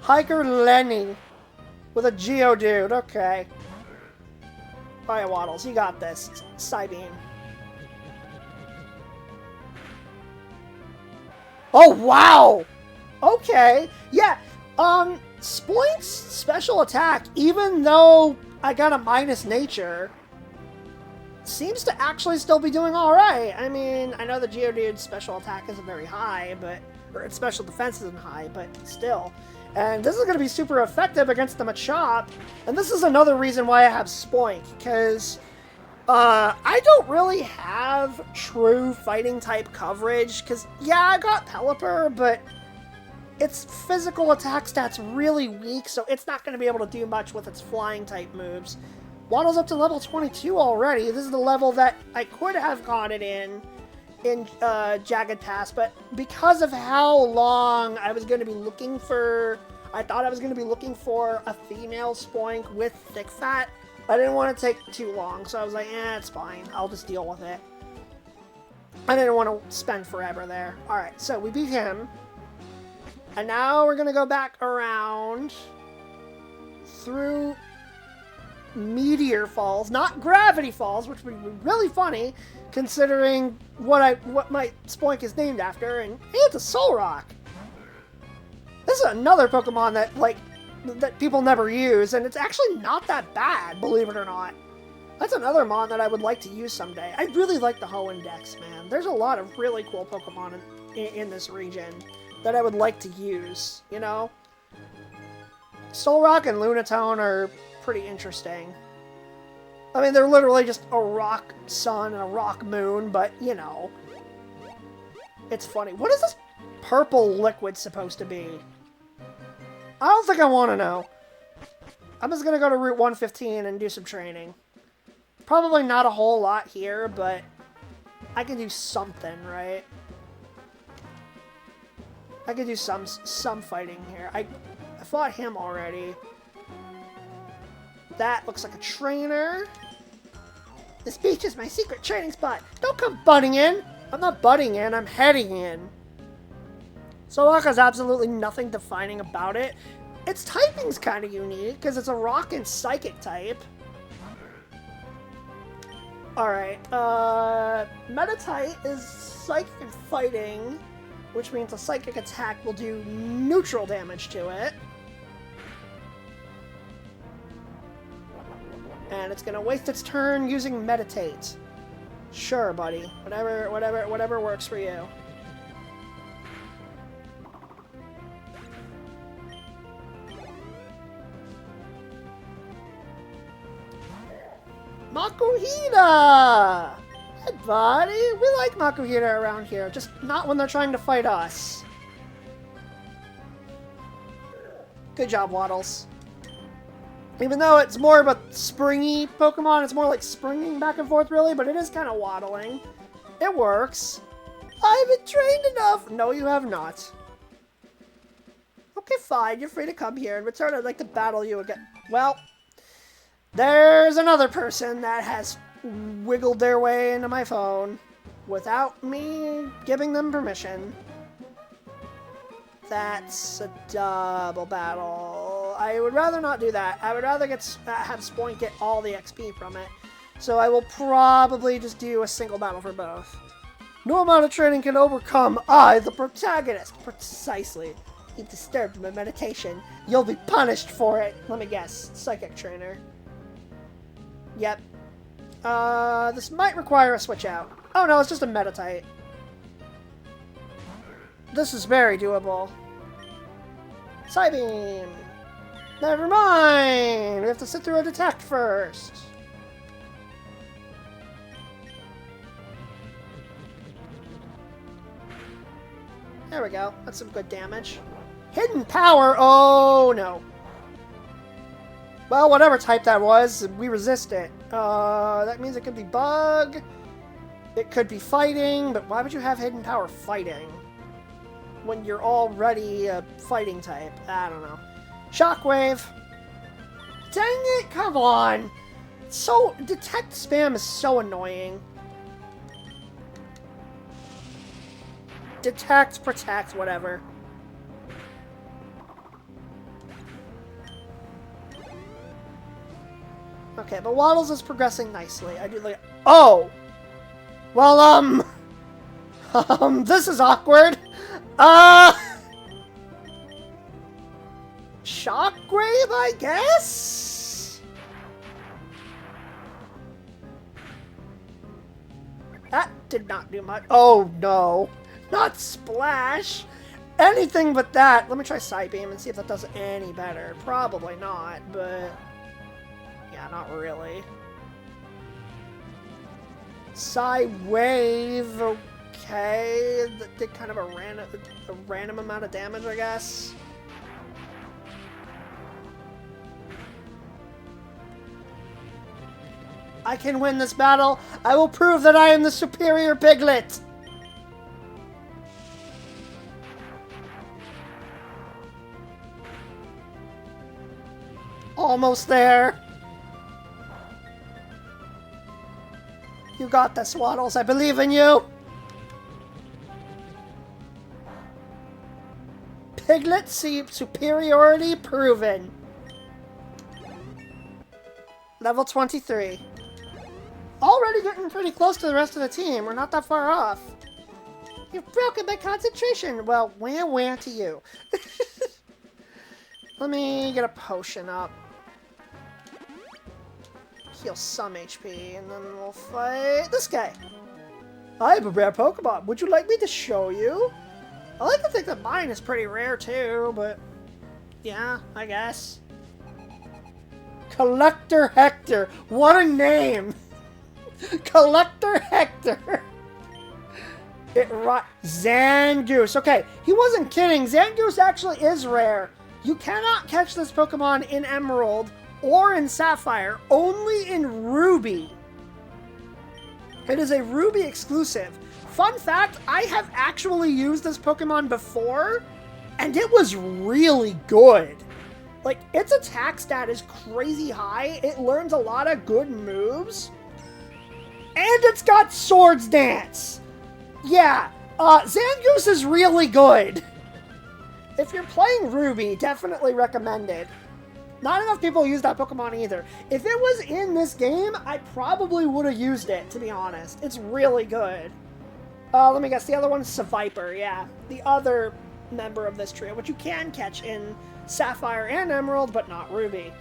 Hiker Lenny. With a Geodude, okay. Alright, Waddles, you got this. Psybeam. Oh, wow! Okay. Yeah, Spoink's special attack, even though I got a minus nature, seems to actually still be doing alright. I mean, I know the Geodude's special attack isn't very high, or its special defense isn't high, but still. And this is going to be super effective against the Machop. And this is another reason why I have Spoink, because I don't really have true fighting type coverage, because yeah, I got Pelipper, but its physical attack stat's really weak, so it's not going to be able to do much with its flying type moves. Waddle's up to level 22 already. This is the level that I could have got it in Jagged Pass, but because of how long I was going to be looking for, I thought I was going to be looking for a female Spoink with thick fat, I didn't want to take too long, so I was like, it's fine, I'll just deal with it. I didn't want to spend forever there. Alright, so we beat him, and now we're going to go back around through Meteor Falls, not Gravity Falls, which would be really funny, considering what my Spoink is named after, and hey, it's a Soul Rock. This is another Pokemon that people never use, and it's actually not that bad, believe it or not. That's another Mon that I would like to use someday. I really like the Hoenn Dex, man. There's a lot of really cool Pokemon in this region that I would like to use, you know? Solrock and Lunatone are pretty interesting. I mean, they're literally just a rock sun and a rock moon, but, you know. It's funny. What is this purple liquid supposed to be? I don't think I want to know. I'm just going to go to Route 115 and do some training. Probably not a whole lot here, but I can do something, right? I can do some fighting here. I fought him already. That looks like a trainer. This beach is my secret training spot. Don't come butting in. I'm not butting in, I'm heading in. Solrock has absolutely nothing defining about it. Its typing's kind of unique, because it's a rock and psychic type. Alright, Meta-type is psychic and fighting, which means a psychic attack will do neutral damage to it. And it's gonna waste its turn using Meditate. Sure, buddy. Whatever works for you. Makuhita! Hey, buddy. We like Makuhita around here, just not when they're trying to fight us. Good job, Waddles. Even though it's more of a springy Pokemon, it's more like springing back and forth, really, but it is kind of waddling. It works. I've been trained enough. No, you have not. Okay, fine. You're free to come here. In return, I'd like to battle you again. Well, there's another person that has wiggled their way into my phone without me giving them permission. That's a double battle. I would rather not do that. I would rather have Spoink get all the XP from it. So I will probably just do a single battle for both. No amount of training can overcome I, the protagonist. Precisely. You disturbed my meditation. You'll be punished for it. Let me guess. Psychic trainer. Yep. This might require a switch out. Oh no, it's just a Meta-type. This is very doable. Psybeam! Never mind! We have to sit through a detect first. There we go. That's some good damage. Hidden power! Oh no. Well, whatever type that was, we resist it. That means it could be bug. It could be fighting, but why would you have hidden power fighting when you're already a fighting type? I don't know. Shockwave. Dang it, come on. So, detect spam is so annoying. Detect, protect, whatever. Okay, but Waddles is progressing nicely. I do like... Oh! Well, this is awkward. Shockwave, I guess? did not do much. Oh, no. Not Splash. Anything but that. Let me try Psybeam and see if that does any better. Probably not, but... yeah, not really. Psy-Wave, okay. That did kind of a random amount of damage, I guess. I can win this battle. I will prove that I am the superior Piglet. Almost there. You got this, Waddles. I believe in you. Piglet superiority proven. Level 23. Already getting pretty close to the rest of the team. We're not that far off. You've broken my concentration. Well, wah to you. Let me get a potion up. Heal some HP, and then we'll fight this guy. I have a rare Pokemon. Would you like me to show you? I like to think that mine is pretty rare too, but yeah, I guess. Collector Hector. What a name! Collector Hector. Zangoose. Okay, he wasn't kidding. Zangoose actually is rare. You cannot catch this Pokemon in Emerald or in Sapphire, only in Ruby. It is a Ruby exclusive. Fun fact, I have actually used this Pokemon before, and it was really good. Like, its attack stat is crazy high, it learns a lot of good moves, and it's got Swords Dance! Yeah, Zangoose is really good. If you're playing Ruby, definitely recommended. Not enough people use that Pokemon either. If it was in this game, I probably would have used it, to be honest. It's really good. Let me guess, the other one's Seviper, yeah. The other member of this trio, which you can catch in Sapphire and Emerald, but not Ruby.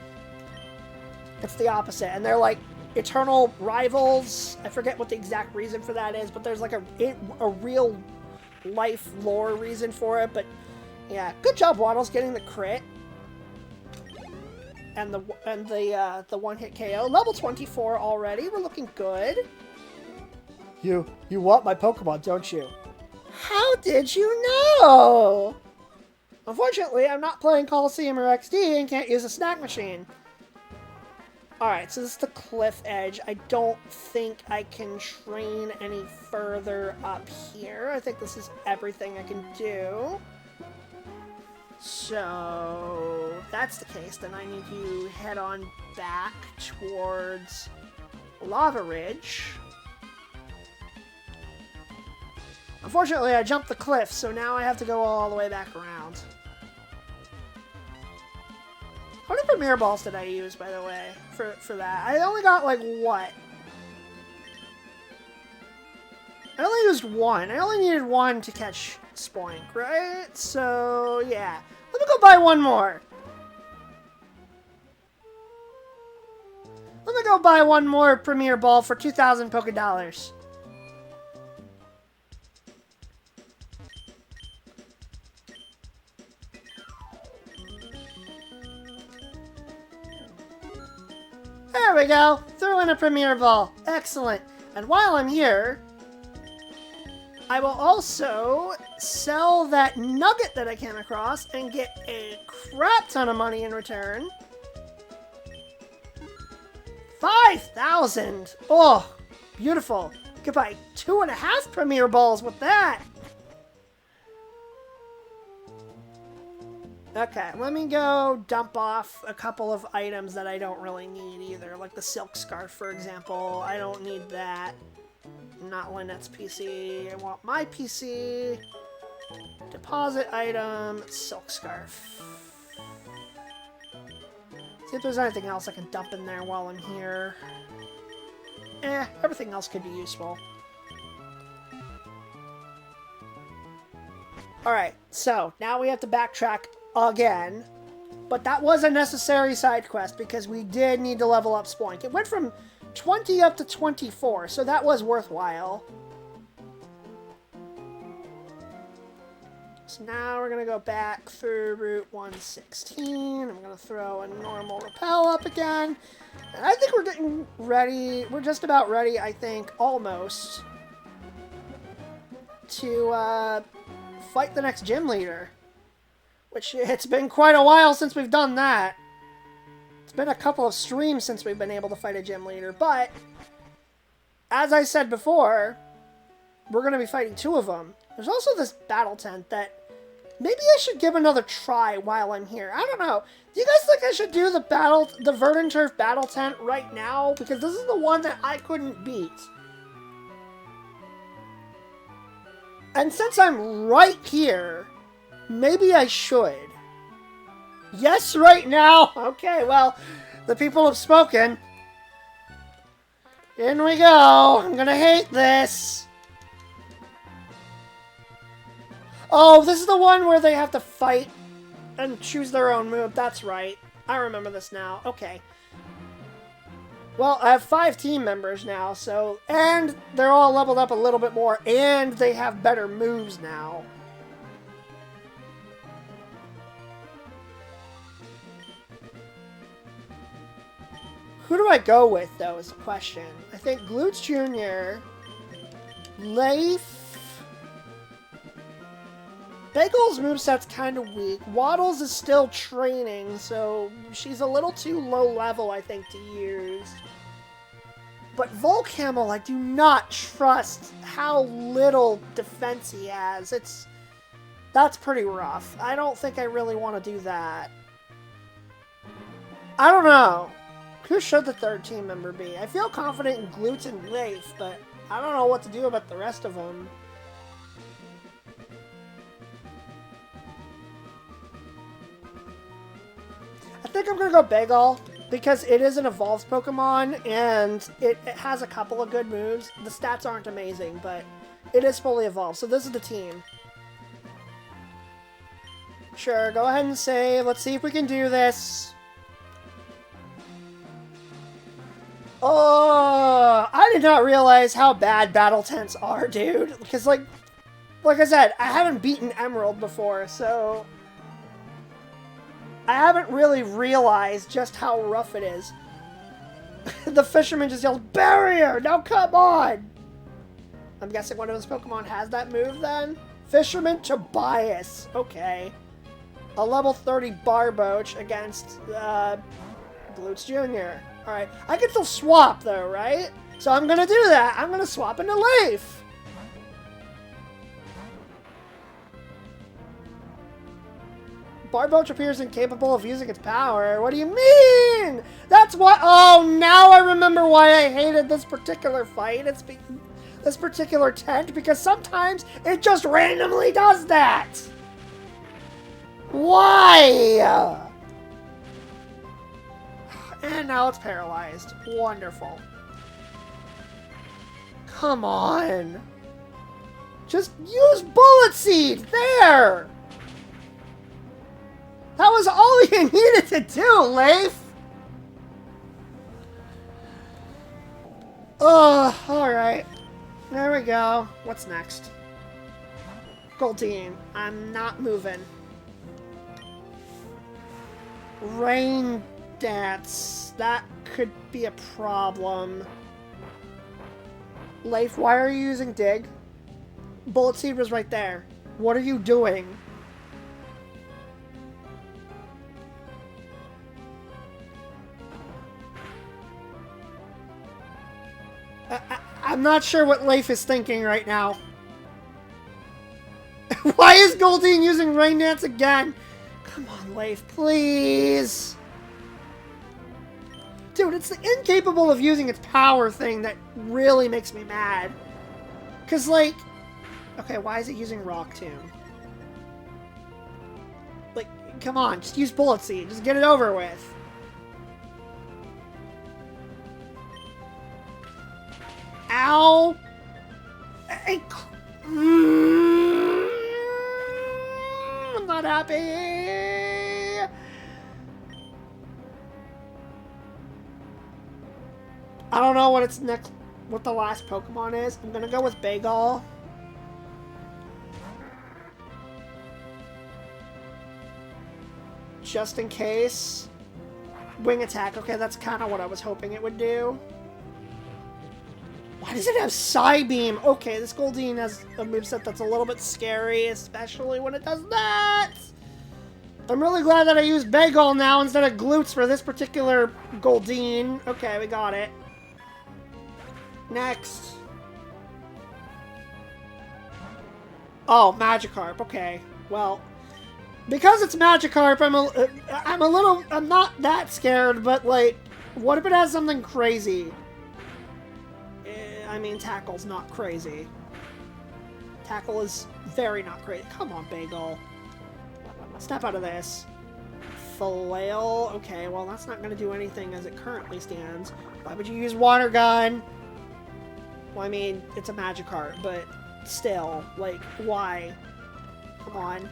It's the opposite, and they're like eternal rivals. I forget what the exact reason for that is, but there's like a real life lore reason for it, but yeah. Good job, Waddles, getting the crit. And the one-hit KO. Level 24 already. We're looking good. You want my Pokemon, don't you? How did you know? Unfortunately, I'm not playing Coliseum or XD and can't use a snack machine. Alright, so this is the cliff edge. I don't think I can train any further up here. I think this is everything I can do. So, if that's the case, then I need to head on back towards Lava Ridge. Unfortunately, I jumped the cliff, so now I have to go all the way back around. How many Premier Balls did I use, by the way, for that? I only got, like, what? I only used one. I only needed one to catch Spoink, right? So, yeah. Let me go buy one more. Let me go buy one more Premier Ball for 2,000 Pokédollars. There we go. Throw in a Premier Ball. Excellent. And while I'm here, I will also sell that nugget that I came across and get a crap ton of money in return. 5,000! Oh, beautiful. You could buy 2.5 Premier Balls with that. Okay, let me go dump off a couple of items that I don't really need either. Like the Silk Scarf, for example. I don't need that. Not Lynette's PC. I want my PC. Deposit item. Silk Scarf. See if there's anything else I can dump in there while I'm here. Everything else could be useful. Alright, so now we have to backtrack again. But that was a necessary side quest because we did need to level up Spoink. It went from 20 up to 24, so that was worthwhile. So now we're going to go back through Route 116. I'm going to throw a normal repel up again. And I think we're getting ready. We're just about ready, I think, almost, to fight the next gym leader. Which, it's been quite a while since we've done that. It's been a couple of streams since we've been able to fight a gym leader. But, as I said before, we're going to be fighting 2 of them. There's also this battle tent that maybe I should give another try while I'm here. I don't know. Do you guys think I should do the Verdant Turf battle tent right now? Because this is the one that I couldn't beat. And since I'm right here, maybe I should. Yes, right now? Okay, well, the people have spoken. In we go. I'm gonna hate this. Oh, this is the one where they have to fight and choose their own move. That's right. I remember this now. Okay. Well, I have 5 team members now, so... And they're all leveled up a little bit more, and they have better moves now. Who do I go with, though, is the question. I think Glutes Jr., Leif... Bagel's moveset's kind of weak. Waddles is still training, so she's a little too low level, I think, to use. But Volcamel, I do not trust how little defense he has. That's pretty rough. I don't think I really want to do that. I don't know. Who should the 3rd team member be? I feel confident in Glutes and Leif, but I don't know what to do about the rest of them. I think I'm going to go Bagel, because it is an evolved Pokemon, and it has a couple of good moves. The stats aren't amazing, but it is fully evolved. So this is the team. Sure, go ahead and save. Let's see if we can do this. Oh, I did not realize how bad battle tents are, dude. Because, like I said, I haven't beaten Emerald before, so... I haven't really realized just how rough it is. The fisherman just yells, "Barrier! Now come on!" I'm guessing one of those Pokemon has that move then? Fisherman Tobias. Okay. A level 30 Barboach against Glutes Jr. Alright. I can still swap though, right? So I'm gonna do that. I'm gonna swap into Leif. Barboach appears incapable of using its power. What do you mean? That's what... Oh, now I remember why I hated this particular fight. It's this particular tent, because sometimes it just randomly does that. Why? And now it's paralyzed. Wonderful. Come on. Just use Bullet Seed. There. That was all you needed to do, Leif! Oh, alright. There we go. What's next? Goldeen. I'm not moving. Rain Dance. That could be a problem. Leif, why are you using Dig? Bullet Seed was right there. What are you doing? I'm not sure what Leif is thinking right now. Why is Goldeen using Rain Dance again? Come on, Leif, please. Dude, it's the incapable of using its power thing that really makes me mad. Because, like... Okay, why is it using Rock Tomb? Like, come on, just use Bullet Seed. Just get it over with. Ow! I'm not happy! I don't know what its next, what the last Pokemon is. I'm gonna go with Bagel. just in case. Wing attack. Okay, that's kind of what I was hoping it would do. Why does it have Psybeam? Okay, this Goldeen has a moveset that's a little bit scary, especially when it does that. I'm really glad that I used Bagel now instead of Glutes for this particular Goldeen. Okay, we got it. Next. Oh, Magikarp. Okay. Well, because it's Magikarp, I'm not that scared, but like, what if it has something crazy? I mean, Tackle's not crazy. Tackle is very not crazy. Come on, Bagel. Snap out of this. Flail. Okay, well, that's not going to do anything as it currently stands. Why would you use Water Gun? Well, I mean, it's a Magikarp, but still, like, why? Come on.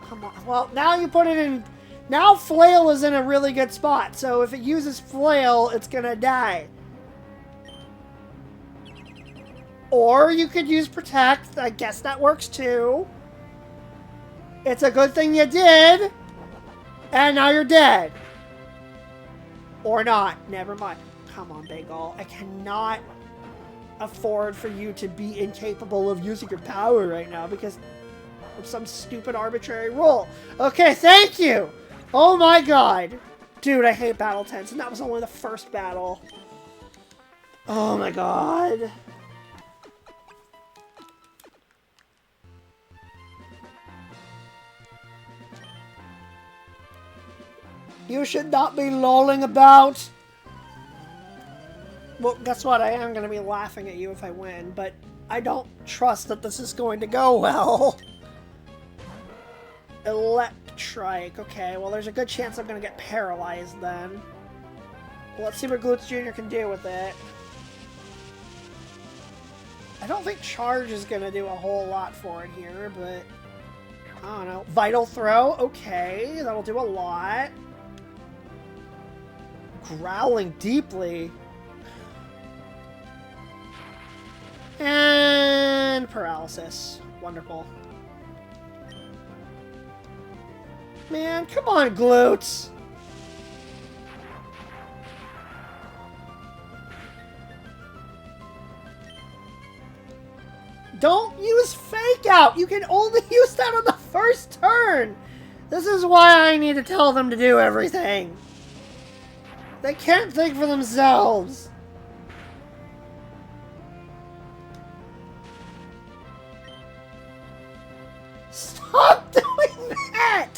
Come on. Well, now you put it in... Now Flail is in a really good spot, so if it uses Flail, it's going to die. Or you could use Protect. I guess that works too. It's a good thing you did. And now you're dead. Or not. Never mind. Come on, Bagel. I cannot afford for you to be incapable of using your power right now because of some stupid arbitrary rule. Okay, thank you. Oh my god. Dude, I hate battle tents, and that was only the first battle. Oh my god. You should not be lolling about. Well, guess what? I am going to be laughing at you if I win, but I don't trust that this is going to go well. Electrike. Okay, well, there's a good chance I'm going to get paralyzed then. Well, let's see what Glutes Jr. can do with it. I don't think Charge is going to do a whole lot for it here, but I don't know. Vital Throw. Okay, that'll do a lot. Growling Deeply. And Paralysis. Wonderful. Man, come on, Glutes! Don't use Fake Out! You can only use that on the first turn! This is why I need to tell them to do everything. They can't think for themselves. Stop doing that!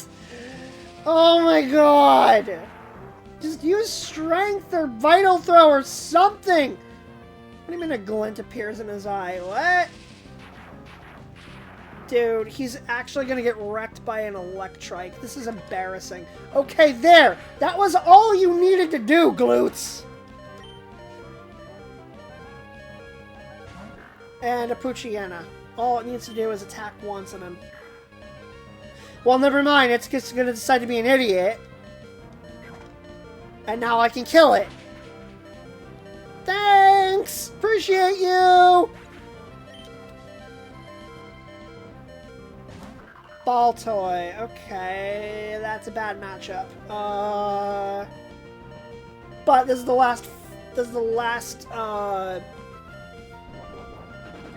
Oh my god! Just use Strength or Vital Throw or something! What do you mean a glint appears in his eye? What? Dude, he's actually gonna get wrecked by an Electrike. This is embarrassing. Okay, there! That was all you needed to do, Glutes! And a Poochyena. All it needs to do is attack once and then... Well, never mind. It's just gonna decide to be an idiot. And now I can kill it. Thanks! Appreciate you! Ball Toy. Okay, that's a bad matchup. But this is the last...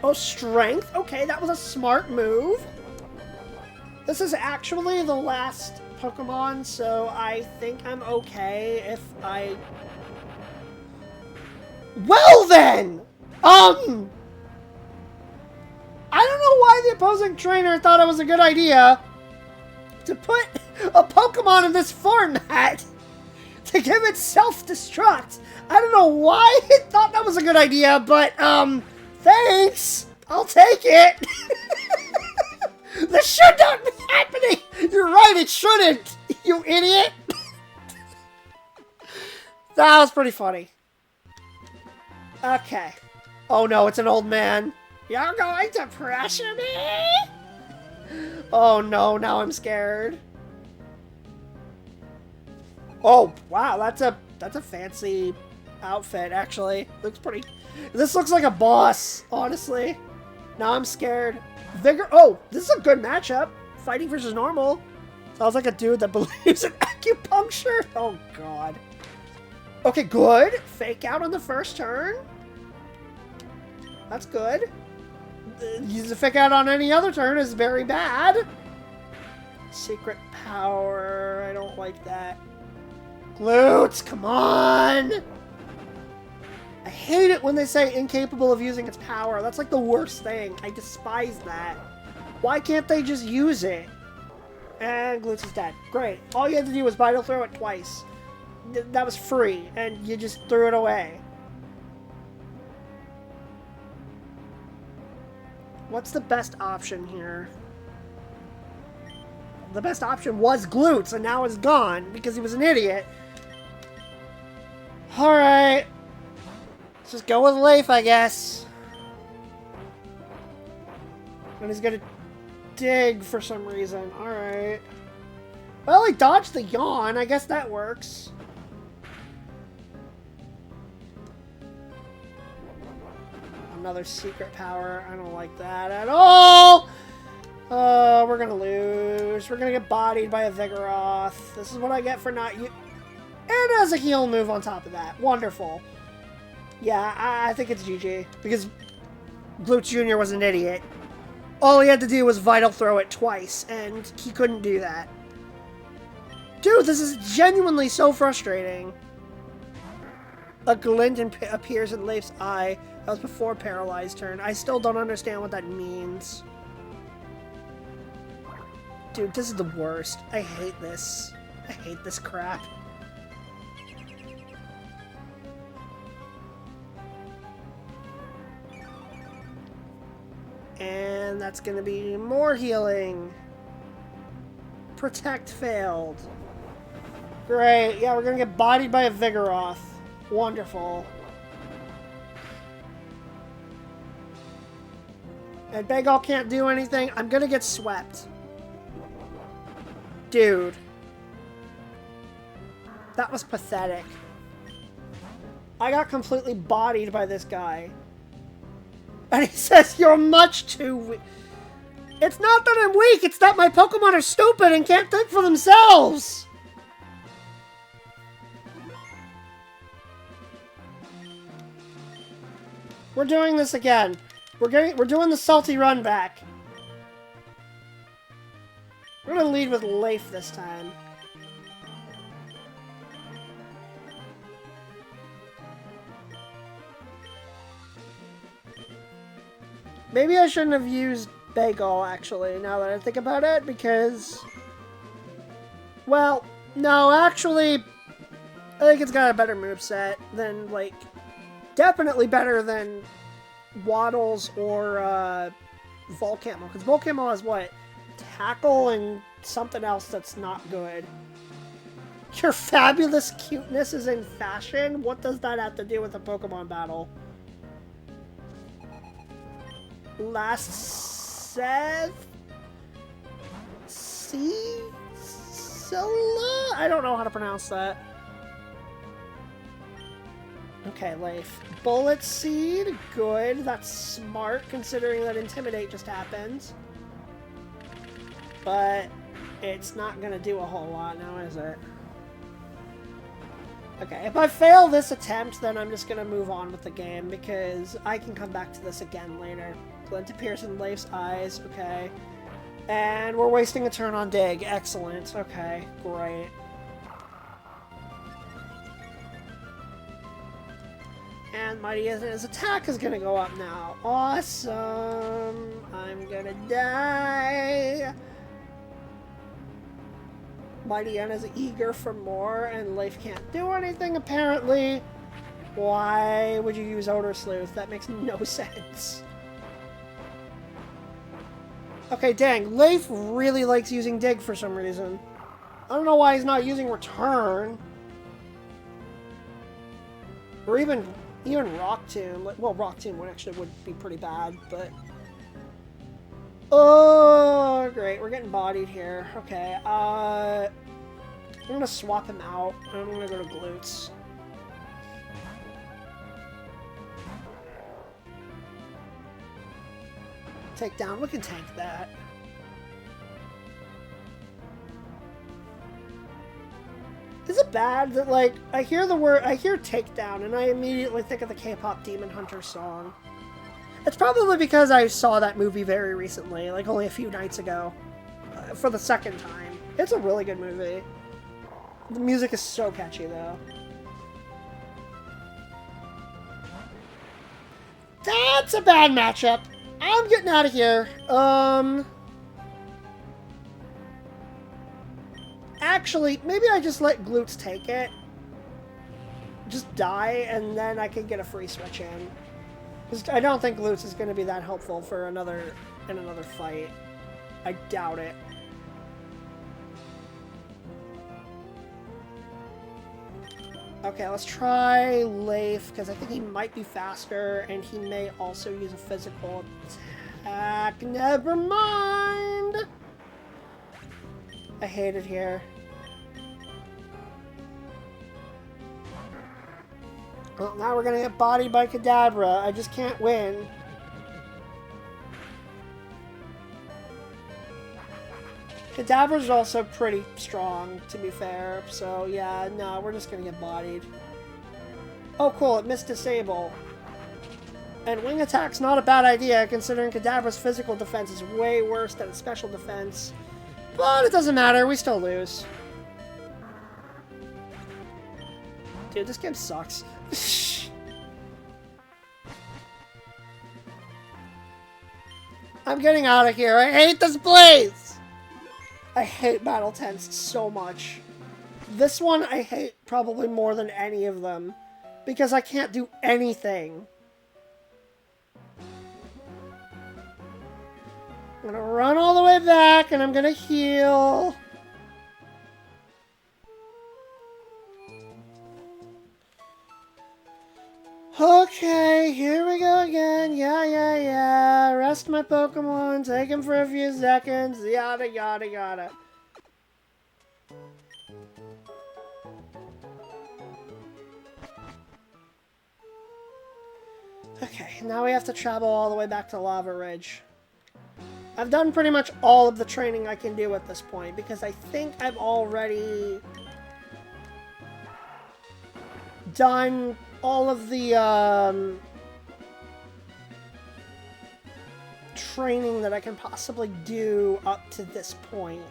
Oh, Strength? Okay, that was a smart move. This is actually the last Pokemon, so I think I'm okay if I... Well then! I don't know why the opposing trainer thought it was a good idea to put a Pokemon in this format to give it self-destruct. I don't know why it thought that was a good idea, but, thanks! I'll take it! This should not be happening! You're right, it shouldn't! You idiot! That was pretty funny. Okay. Oh no, it's an old man. You're going to pressure me? Oh no, now I'm scared. Oh, wow, that's a fancy outfit, actually. Looks pretty... This looks like a boss, honestly. Now I'm scared. Vigor... Oh, this is a good matchup. Fighting versus normal. Sounds like a dude that believes in accurate Acupuncture? Oh, God. Okay, good. Fake out on the first turn. That's good. Use the fake out on any other turn is very bad. Secret power. I don't like that. Glutes, come on! I hate it when they say incapable of using its power. That's like the worst thing. I despise that. Why can't they just use it? And Glutes is dead. Great. All you had to do was Vital Throw it twice. That was free, and you just threw it away. What's the best option here? The best option was Glutes, and now it's gone because he was an idiot. Alright. Let's just go with Leif, I guess. And he's gonna dig for some reason. Alright. Well, he dodged the yawn. I guess that works. Another secret power. I don't like that at all! We're gonna lose. We're gonna get bodied by a Vigoroth. This is what I get for not And as a heal move on top of that. Wonderful. Yeah, I think it's GG. Because Glute Jr. was an idiot. All he had to do was Vital Throw it twice, and he couldn't do that. Dude, this is genuinely so frustrating. A glint appears in Leif's eye. That was before Paralyzed turn. I still don't understand what that means. Dude, this is the worst. I hate this. I hate this crap. And that's gonna be more healing. Protect failed. Great. Yeah, we're gonna get bodied by a Vigoroth. Wonderful. And Bagal can't do anything. I'm gonna get swept. Dude. That was pathetic. I got completely bodied by this guy. And he says, you're much too weak. It's not that I'm weak, it's that my Pokemon are stupid and can't think for themselves! We're doing this again. We're doing the salty run back. We're gonna lead with Leif this time. Maybe I shouldn't have used Bagal, actually, now that I think about it, because... Well, no, actually, I think it's got a better moveset than, like, definitely better than Waddles or Volcamo, because Volcamo has, what, Tackle and something else that's not good. Your fabulous cuteness is in fashion? What does that have to do with a Pokemon battle? Last Seth? Scylla? I don't know how to pronounce that. Okay, Leif. Bullet Seed? Good. That's smart, considering that Intimidate just happened. But it's not gonna do a whole lot now, is it? Okay, if I fail this attempt, then I'm just gonna move on with the game, because I can come back to this again later. Glint appears in Leif's eyes, okay. And we're wasting a turn on Dig. Excellent. Okay, great. And Mighty His attack is gonna go up now. Awesome! I'm gonna die! Mighty N is eager for more, and Leif can't do anything, apparently. Why would you use Odor Sleuth? That makes no sense. Okay, dang. Leif really likes using Dig for some reason. I don't know why he's not using Return. Or even Rock Tomb. Well, Rock Tomb would be pretty bad, but... Oh, great. We're getting bodied here. Okay, I'm gonna swap him out. I'm gonna go to Glutes. Take down. We can tank that. Is it bad that, like, I hear Takedown, and I immediately think of the K-pop Demon Hunter song? It's probably because I saw that movie very recently, like only a few nights ago, for the second time. It's a really good movie. The music is so catchy, though. That's a bad matchup. I'm getting out of here. Actually, maybe I just let Glutes take it. Just die, and then I can get a free switch in. Because I don't think Glutes is going to be that helpful for in another fight. I doubt it. Okay, let's try Leif, because I think he might be faster, and he may also use a physical attack. Never mind! I hate it here. Well, now we're gonna get bodied by Kadabra. I just can't win. Kadabra's also pretty strong, to be fair. So, yeah, no, we're just gonna get bodied. Oh, cool, it missed Disable. And Wing Attack's not a bad idea, considering Kadabra's physical defense is way worse than its special defense. But it doesn't matter, we still lose. Dude, this game sucks. I'm getting out of here. I hate this place! I hate Battle Tents so much. This one I hate probably more than any of them. Because I can't do anything. I'm gonna run all the way back and I'm gonna heal. Okay, here we go again. Yeah. Rest my Pokemon, take him for a few seconds, yada yada yada. Okay, now we have to travel all the way back to Lava Ridge. I've done pretty much all of the training I can do at this point, because I think I've already done all of the training that I can possibly do up to this point.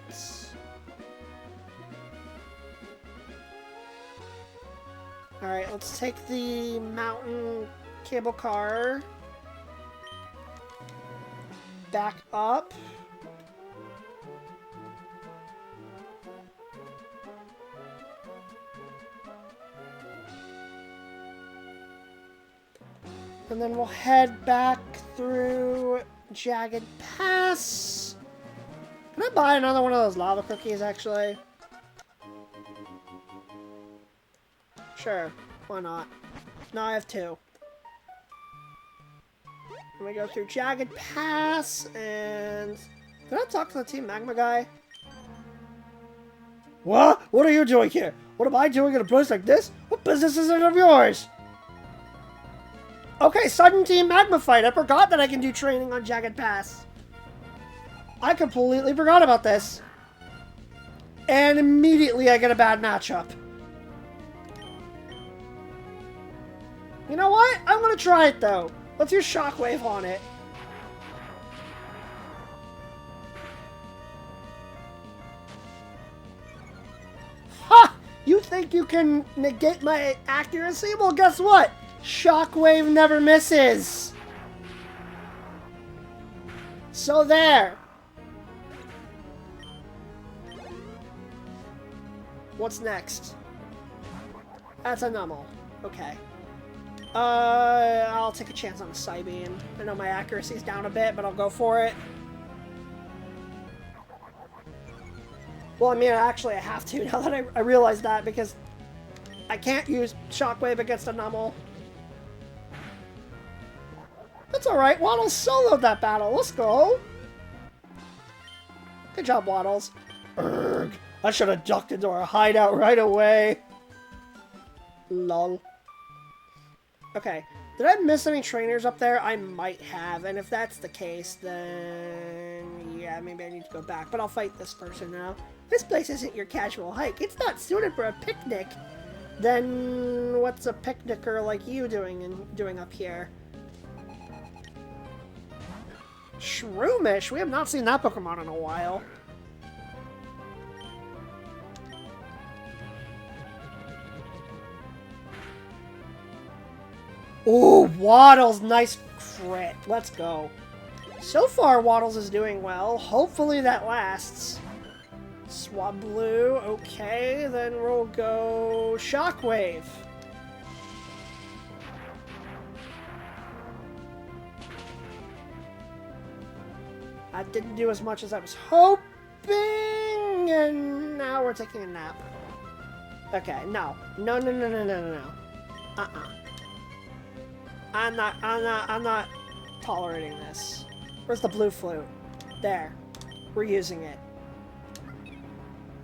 Alright, let's take the mountain cable car back up. And then we'll head back through Jagged Pass. Can I buy another one of those lava cookies, actually? Sure, why not? Now I have two. And we go through Jagged Pass, and... Did I talk to the Team Magma guy? What? What are you doing here? What am I doing in a place like this? What business is it of yours? Okay, sudden Team Magma fight. I forgot that I can do training on Jagged Pass. I completely forgot about this. And immediately I get a bad matchup. You know what? I'm gonna try it though. Let's use Shockwave on it. Ha! You think you can negate my accuracy? Well, guess what? Shockwave never misses. So there. What's next? That's a Numel. Okay. I'll take a chance on a Psybeam. I know my accuracy's down a bit, but I'll go for it. Well, I mean, actually I have to now that I realize that, because I can't use Shockwave against a Numel. That's alright, Waddles soloed that battle. Let's go. Good job, Waddles. Urgh. I should have ducked into our hideout right away. Lol. Okay. Did I miss any trainers up there? I might have. And if that's the case, then... yeah, maybe I need to go back. But I'll fight this person now. This place isn't your casual hike. It's not suited for a picnic. Then what's a picnicker like you doing up here? Shroomish? We have not seen that Pokemon in a while. Ooh, Waddles, nice crit. Let's go. So far, Waddles is doing well. Hopefully that lasts. Swablu, okay, then we'll go Shockwave. That didn't do as much as I was hoping, and now we're taking a nap. Okay, no. No. I'm not tolerating this. Where's the blue flute? There. We're using it.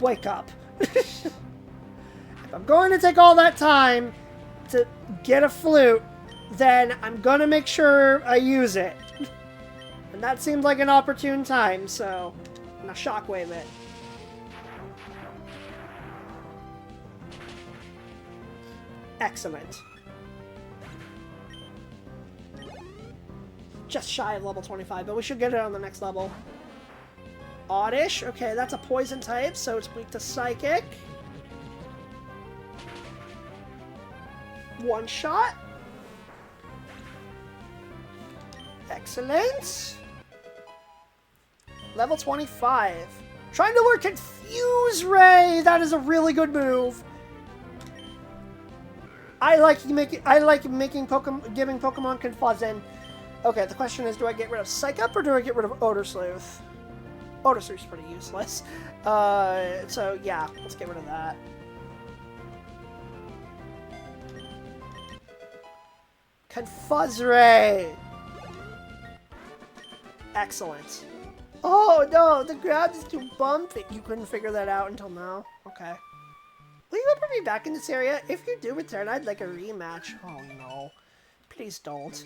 Wake up. If I'm going to take all that time to get a flute, then I'm gonna make sure I use it. And that seemed like an opportune time, so I'm gonna shockwave it. Excellent. Just shy of level 25, but we should get it on the next level. Oddish, okay, that's a poison type, so it's weak to Psychic. One shot. Excellent. Level 25. Trying to learn Confuse Ray! That is a really good move. I like giving Pokemon Confuzzin. Okay, the question is, do I get rid of Psych Up or do I get rid of Odor Sleuth? Odor Sleuth's pretty useless. So yeah, let's get rid of that. Confuzz-Ray! Excellent. Oh no, the ground is too bumpy. You couldn't figure that out until now? Okay. Will you ever be back in this area? If you do return, I'd like a rematch. Oh no. Please don't.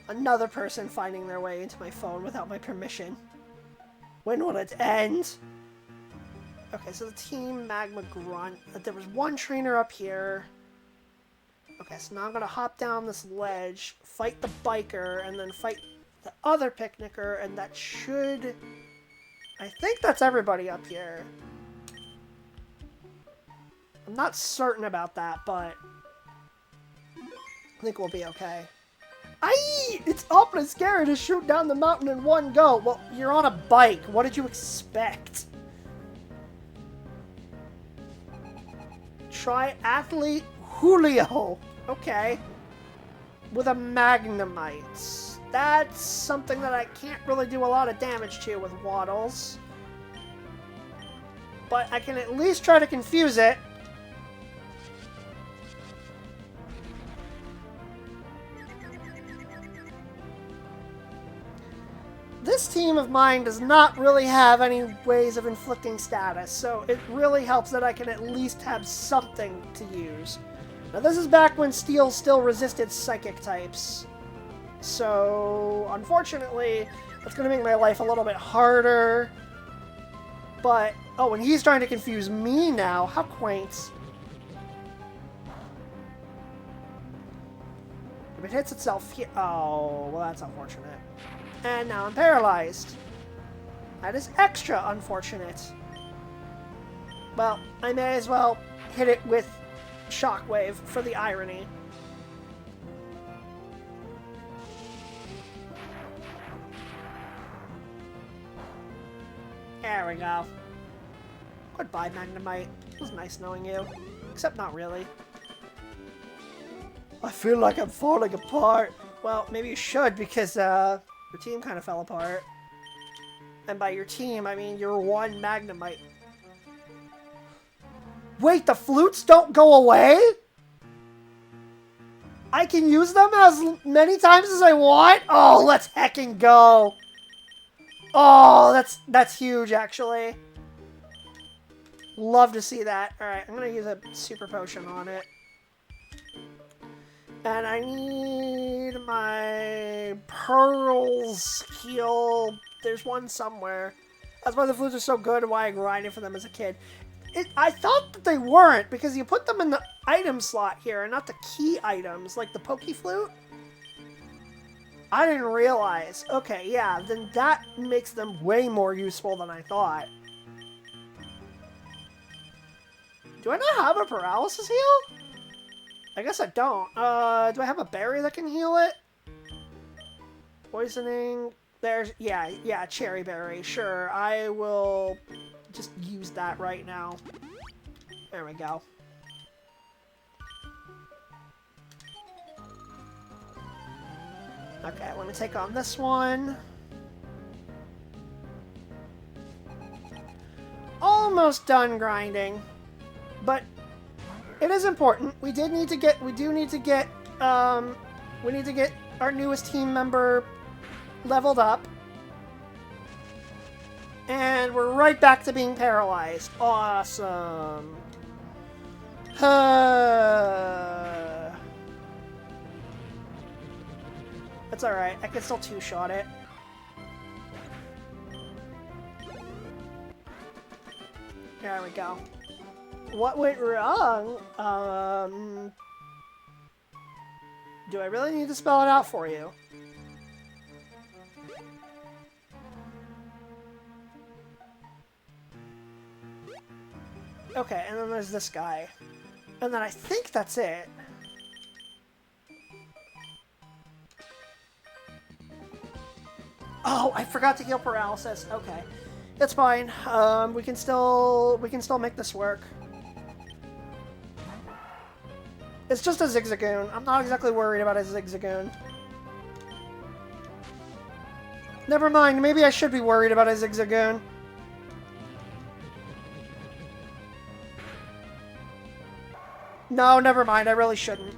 Another person finding their way into my phone without my permission. When will it end? Okay, so the Team Magma Grunt. There was one trainer up here. Okay, so now I'm gonna hop down this ledge, fight the biker, and then fight the other picnicker, and that should... I think that's everybody up here. I'm not certain about that, but I think we'll be okay. Aye! It's awfully scary to shoot down the mountain in one go. Well, you're on a bike. What did you expect? Triathlete Julio. Okay. With a Magnemite. That's something that I can't really do a lot of damage to with Waddles. But I can at least try to confuse it. This team of mine does not really have any ways of inflicting status, so it really helps that I can at least have something to use. Now this is back when Steel still resisted Psychic types. So, unfortunately, that's going to make my life a little bit harder. But, oh, and he's trying to confuse me now. How quaint. If it hits itself here... Oh, well, that's unfortunate. And now I'm paralyzed. That is extra unfortunate. Well, I may as well hit it with Shockwave for the irony. There we go. Goodbye, Magnemite. It was nice knowing you. Except not really. I feel like I'm falling apart. Well, maybe you should, because, your team kind of fell apart. And by your team, I mean your one Magnemite. Wait, the flutes don't go away? I can use them as many times as I want? Oh, let's heckin' go. Oh, that's huge, actually. Love to see that. Alright, I'm gonna use a super potion on it. And I need my Pearls heal There's one somewhere. That's why the flutes are so good and why I grinded for them as a kid. I thought that they weren't, because you put them in the item slot here and not the key items, like the Poke Flute. I didn't realize. Okay, yeah, then that makes them way more useful than I thought. Do I not have a paralysis heal? I guess I don't. Do I have a berry that can heal it? Poisoning. There's, yeah, cherry berry. Sure, I will just use that right now. There we go. Okay, let me take on this one. Almost done grinding, but it is important. We do need to get our newest team member leveled up. And we're right back to being paralyzed. Awesome. That's alright. I can still two-shot it. There we go. What went wrong? Do I really need to spell it out for you? Okay, and then there's this guy. And then I think that's it. Oh, I forgot to heal paralysis. Okay. It's fine. We can still make this work. It's just a Zigzagoon. I'm not exactly worried about a Zigzagoon. Never mind, maybe I should be worried about a Zigzagoon. No, never mind, I really shouldn't.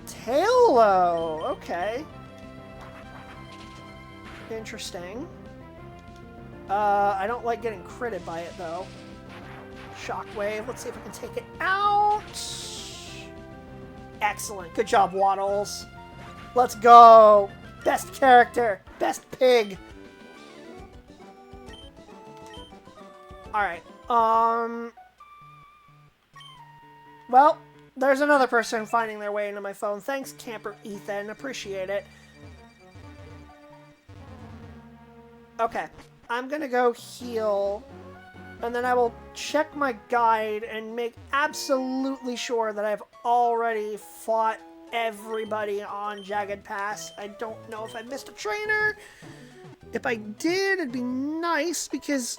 Tailo! Okay. Interesting. I don't like getting critted by it, though. Shockwave. Let's see if I can take it out. Excellent. Good job, Waddles. Let's go. Best character. Best pig. Alright. Well, there's another person finding their way into my phone. Thanks, Camper Ethan. Appreciate it. Okay. I'm gonna go heal, and then I will check my guide and make absolutely sure that I've already fought everybody on Jagged Pass. I don't know if I missed a trainer. If I did, it'd be nice, because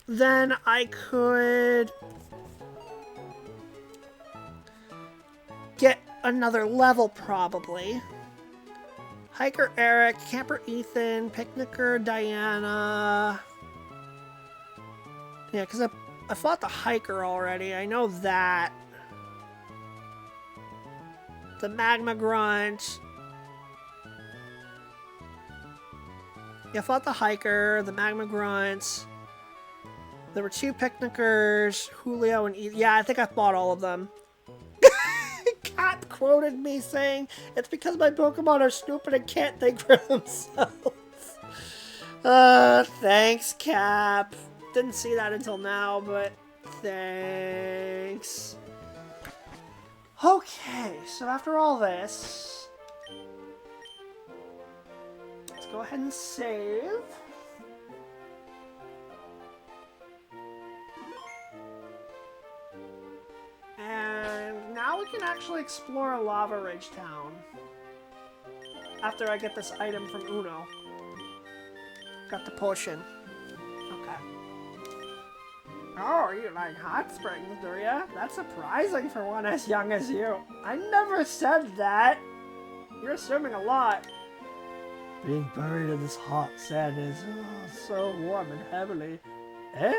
then I could get another level, probably. Hiker Eric, Camper Ethan, Picnicker Diana. Yeah, because I fought the Hiker already. I know that. The Magma Grunt. Yeah, I fought the Hiker, the Magma Grunts. There were 2 Picnickers, Julio and Ethan. Yeah, I think I fought all of them. Cat quoted me saying, "It's because my Pokemon are stupid and can't think for themselves." Thanks, Cap. Didn't see that until now, but thanks. Okay, so after all this, let's go ahead and save. And now we can actually explore Lava Ridge Town. After I get this item from Uno. Got the potion. Okay. Oh, you like hot springs, do ya? That's surprising for one as young as you. I never said that. You're assuming a lot. Being buried in this hot sand is so warm and heavily. Eh?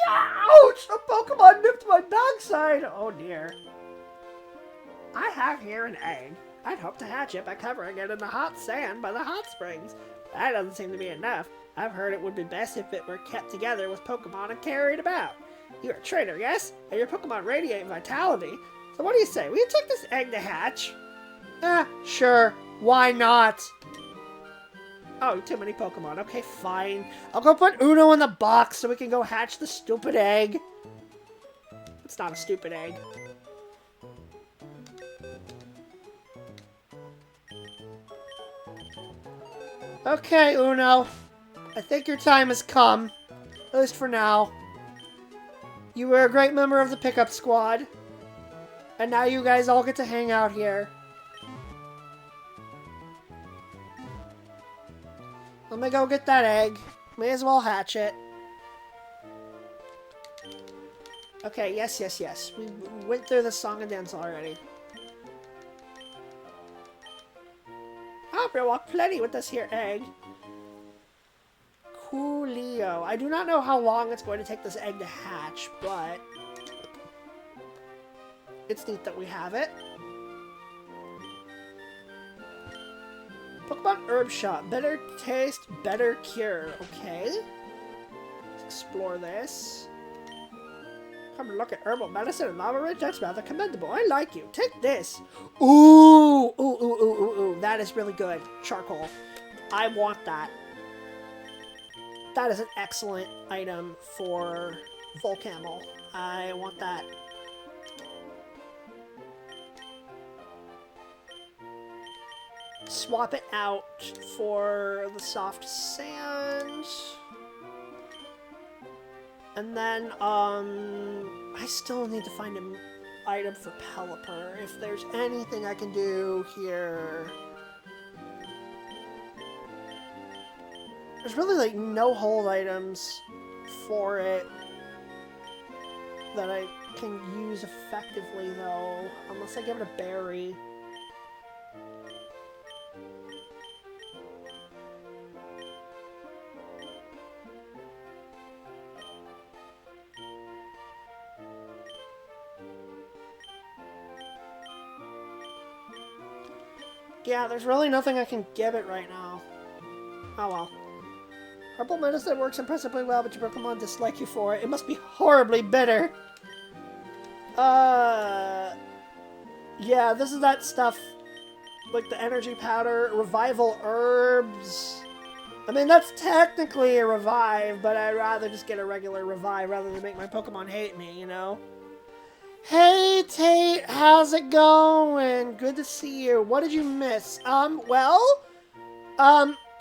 Ouch! A Pokemon nipped my backside! Oh dear. I have here an egg. I'd hope to hatch it by covering it in the hot sand by the hot springs. That doesn't seem to be enough. I've heard it would be best if it were kept together with Pokemon and carried about. You're a trainer, yes? And your Pokemon radiate vitality. So what do you say? Will you take this egg to hatch? Sure. Why not? Oh, too many Pokemon. Okay, fine. I'll go put Uno in the box so we can go hatch the stupid egg. It's not a stupid egg. Okay, Uno. I think your time has come. At least for now. You were a great member of the pickup squad. And now you guys all get to hang out here. Let me go get that egg. May as well hatch it. Okay, yes, yes, yes. We went through the song and dance already. I'll walk plenty with this here egg. Coolio. I do not know how long it's going to take this egg to hatch, but it's neat that we have it. Pokemon Herb Shop. Better taste, better cure. Okay. Let's explore this. Come and look at herbal medicine and lava ridge. That's rather commendable. I like you. Take this. Ooh. Ooh, ooh, ooh, ooh, ooh. That is really good. Charcoal. I want that. That is an excellent item for Volcamel. I want that. Swap it out for the soft sand. And then, I still need to find an item for Pelipper. If there's anything I can do here. There's really, like, no hold items for it that I can use effectively, though. Unless I give it a berry. Yeah, there's really nothing I can give it right now. Oh well. Herbal medicine works impressively well, but your Pokemon dislike you for it. It must be horribly bitter. Yeah, this is that stuff. Like the energy powder, revival herbs. I mean, that's technically a revive, but I'd rather just get a regular revive rather than make my Pokemon hate me, you know? Hey, Tate, how's it going? Good to see you. What did you miss?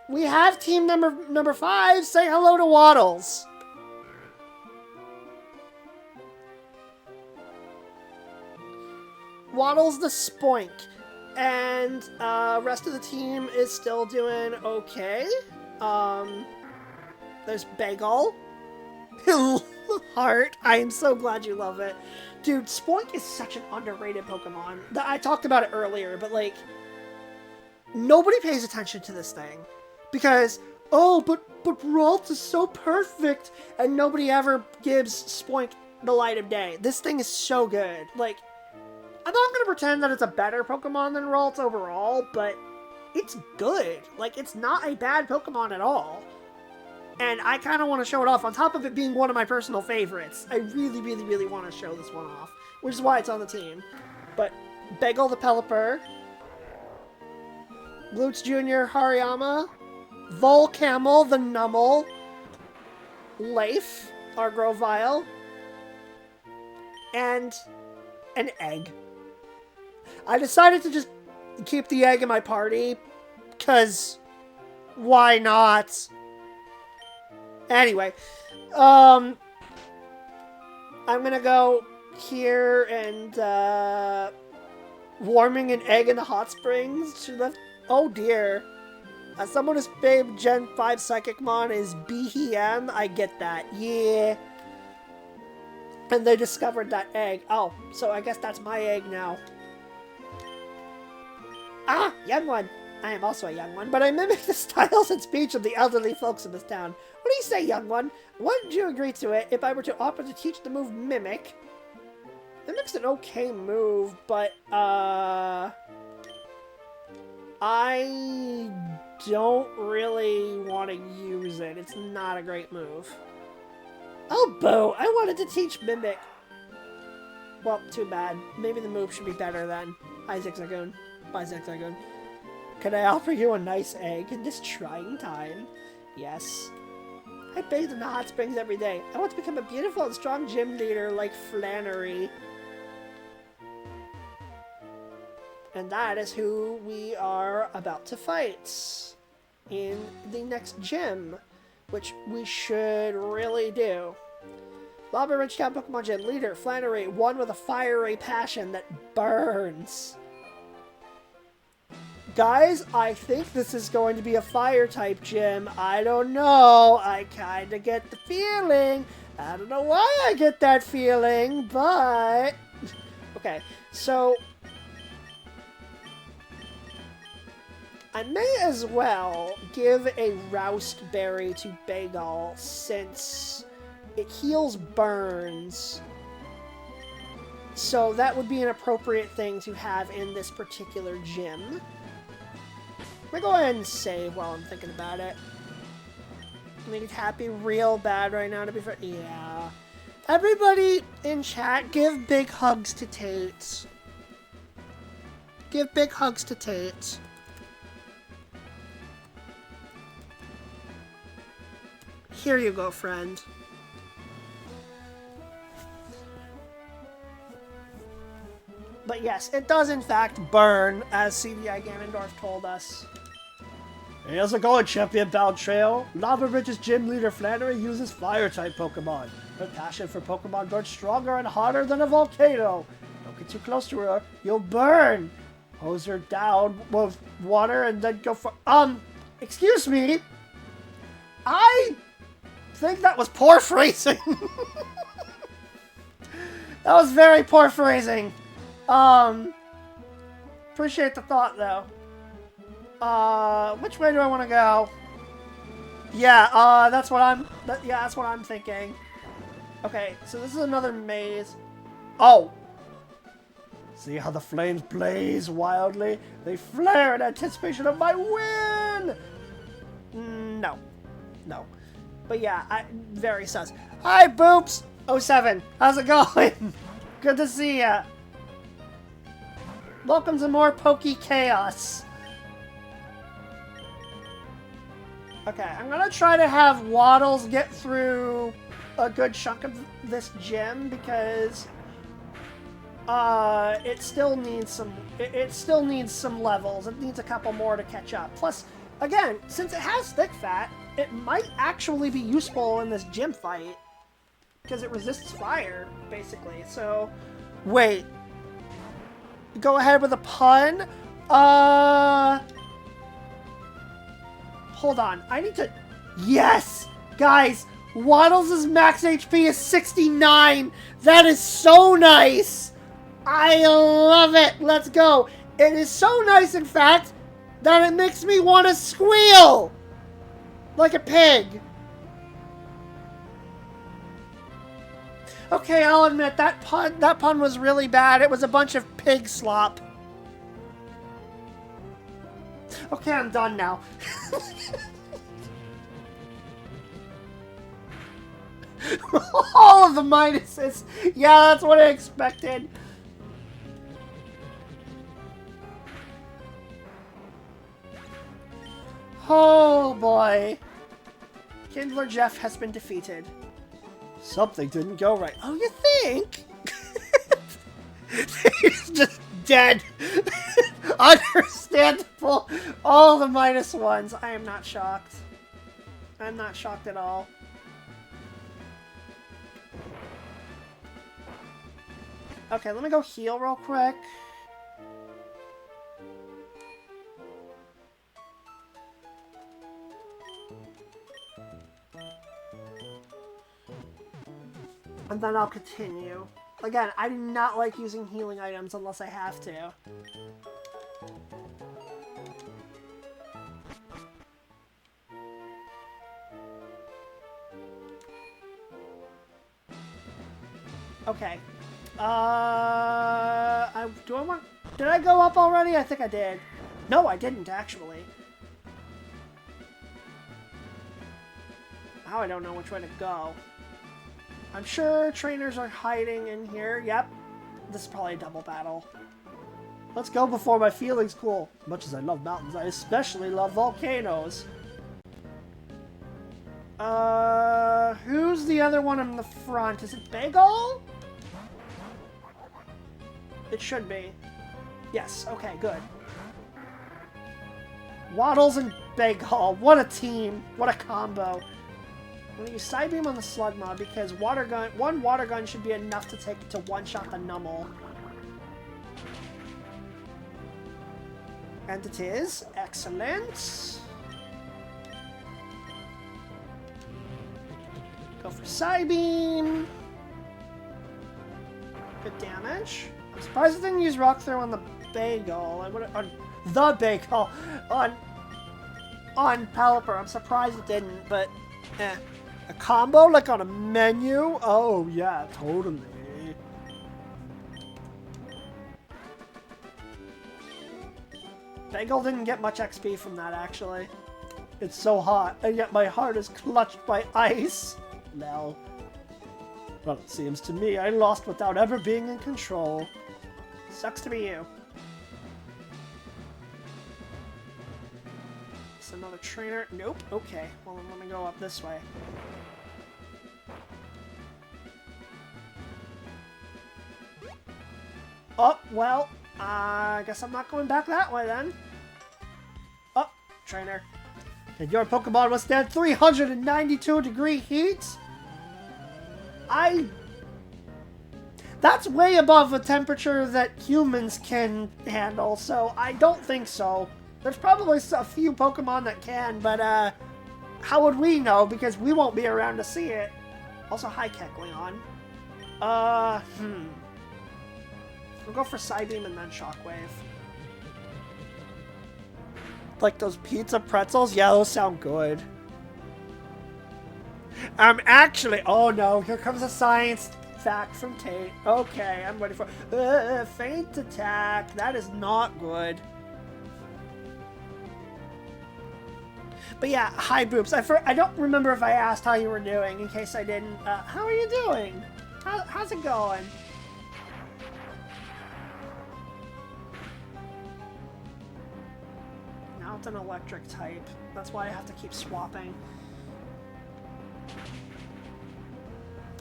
We have team number 5. Say hello to Waddles. Waddles the Spoink. And, rest of the team is still doing okay. There's Bagel. Heart. I am so glad you love it. Dude, Spoink is such an underrated Pokemon. I talked about it earlier, but, like, nobody pays attention to this thing. Because, oh, but Ralt is so perfect, and nobody ever gives Spoink the light of day. This thing is so good. Like, I'm not going to pretend that it's a better Pokemon than Ralt overall, but it's good. Like, it's not a bad Pokemon at all. And I kind of want to show it off, on top of it being one of my personal favorites. I really, really, really want to show this one off, which is why it's on the team. But Bagel the Pelipper, Blutz Jr. Hariyama, Volcamel the Nummel, Leif, our Grovyle, and an egg. I decided to just keep the egg in my party, because why not? Anyway, I'm gonna go here and, warming an egg in the hot springs. Oh dear. As someone whose favorite Gen 5 Psychicmon is BHM, I get that. Yeah. And they discovered that egg. Oh, so I guess that's my egg now. Ah, young one. I am also a young one, but I mimic the styles and speech of the elderly folks in this town. What do you say, young one? Wouldn't you agree to it if I were to offer to teach the move Mimic? Mimic's an okay move, but, I don't really want to use it. It's not a great move. Oh, boo! I wanted to teach Mimic. Well, too bad. Maybe the move should be better then. Isaac Zagoon. Bye, Zigzagoon. Can I offer you a nice egg in this trying time? Yes. I bathe in the hot springs every day. I want to become a beautiful and strong gym leader like Flannery. And that is who we are about to fight in the next gym, which we should really do. Lava Ridge Town Pokemon Gym leader Flannery, one with a fiery passion that burns. Guys, I think this is going to be a fire-type gym. I don't know. I kind of get the feeling. I don't know why I get that feeling, but... Okay, so... I may as well give a Roust Berry to Bagel, since it heals burns. So that would be an appropriate thing to have in this particular gym. I'm gonna go ahead and save while I'm thinking about it. Make it happy real bad right now to be fair. Yeah. Everybody in chat, give big hugs to Tate. Give big hugs to Tate. Here you go, friend. But yes, it does in fact burn, as CDI Ganondorf told us. Hey, how's it going, Champion Bound Trail? Lava Ridge's gym leader Flannery uses fire-type Pokemon. Her passion for Pokemon burns stronger and hotter than a volcano. Don't get too close to her, you'll burn. Hose her down with water and then go for... excuse me? I think that was poor phrasing. That was very poor phrasing. Appreciate the thought, though. Which way do I want to go? Yeah, that's what I'm thinking. Okay, so this is another maze. Oh! See how the flames blaze wildly? They flare in anticipation of my win! No. No. But yeah, very sus. Hi, Boops! 07, how's it going? Good to see ya. Welcome to more Pokey Chaos. Okay, I'm gonna try to have Waddles get through a good chunk of this gym because it still needs some levels. It needs a couple more to catch up. Plus, again, since it has Thick Fat, it might actually be useful in this gym fight because it resists fire, basically. So, wait. Go ahead with a pun. Hold on. I need to... Yes! Guys, Waddles' max HP is 69! That is so nice! I love it! Let's go! It is so nice, in fact, that it makes me want to squeal! Like a pig. Okay, I'll admit, that pun was really bad. It was a bunch of pig slop. Okay, I'm done now. All of the minuses. Yeah, that's what I expected. Oh boy. Kindler Jeff has been defeated. Something didn't go right. Oh, you think? He's just dead. Understandable. All the -1s. I am not shocked. I'm not shocked at all. Okay, let me go heal real quick. And then I'll continue. Again, I do not like using healing items unless I have to. Okay. Did I go up already? I think I did. No, I didn't, actually. Now I don't know which way to go. I'm sure trainers are hiding in here. Yep. This is probably a double battle. Let's go before my feelings cool. Much as I love mountains, I especially love volcanoes. Who's the other one in the front? Is it Bagel? It should be. Yes, okay, good. Waddles and Bagel. What a team. What a combo. I'm gonna use Side Beam on the Slug Mob because one water gun should be enough to one-shot the Numel. And it is. Excellent. Go for Side Beam. Good damage. I'm surprised it didn't use Rock Throw on the Bagel. I would on the Bagel. On Pelipper. I'm surprised it didn't, but a combo like on a menu? Oh yeah, totally. Bagel didn't get much XP from that, actually. It's so hot, and yet my heart is clutched by ice. Lel. Well, it seems to me I lost without ever being in control. Sucks to be you. It's another trainer. Nope. Okay. Well, then let me go up this way. Oh, well, I guess I'm not going back that way then. Oh, trainer. Did your Pokemon withstand 392 degree heat? That's way above a temperature that humans can handle, so I don't think so. There's probably a few Pokemon that can, but how would we know? Because we won't be around to see it. Also, hi, Kecleon. We'll go for Side Beam and then Shockwave. Like those pizza pretzels? Yeah, those sound good. Actually... Oh no, here comes a science fact from Tate. Okay, I'm ready for... Feint attack. That is not good. But yeah, hi Boops. I don't remember if I asked how you were doing, in case I didn't. How are you doing? How's it going? Now it's an electric type. That's why I have to keep swapping.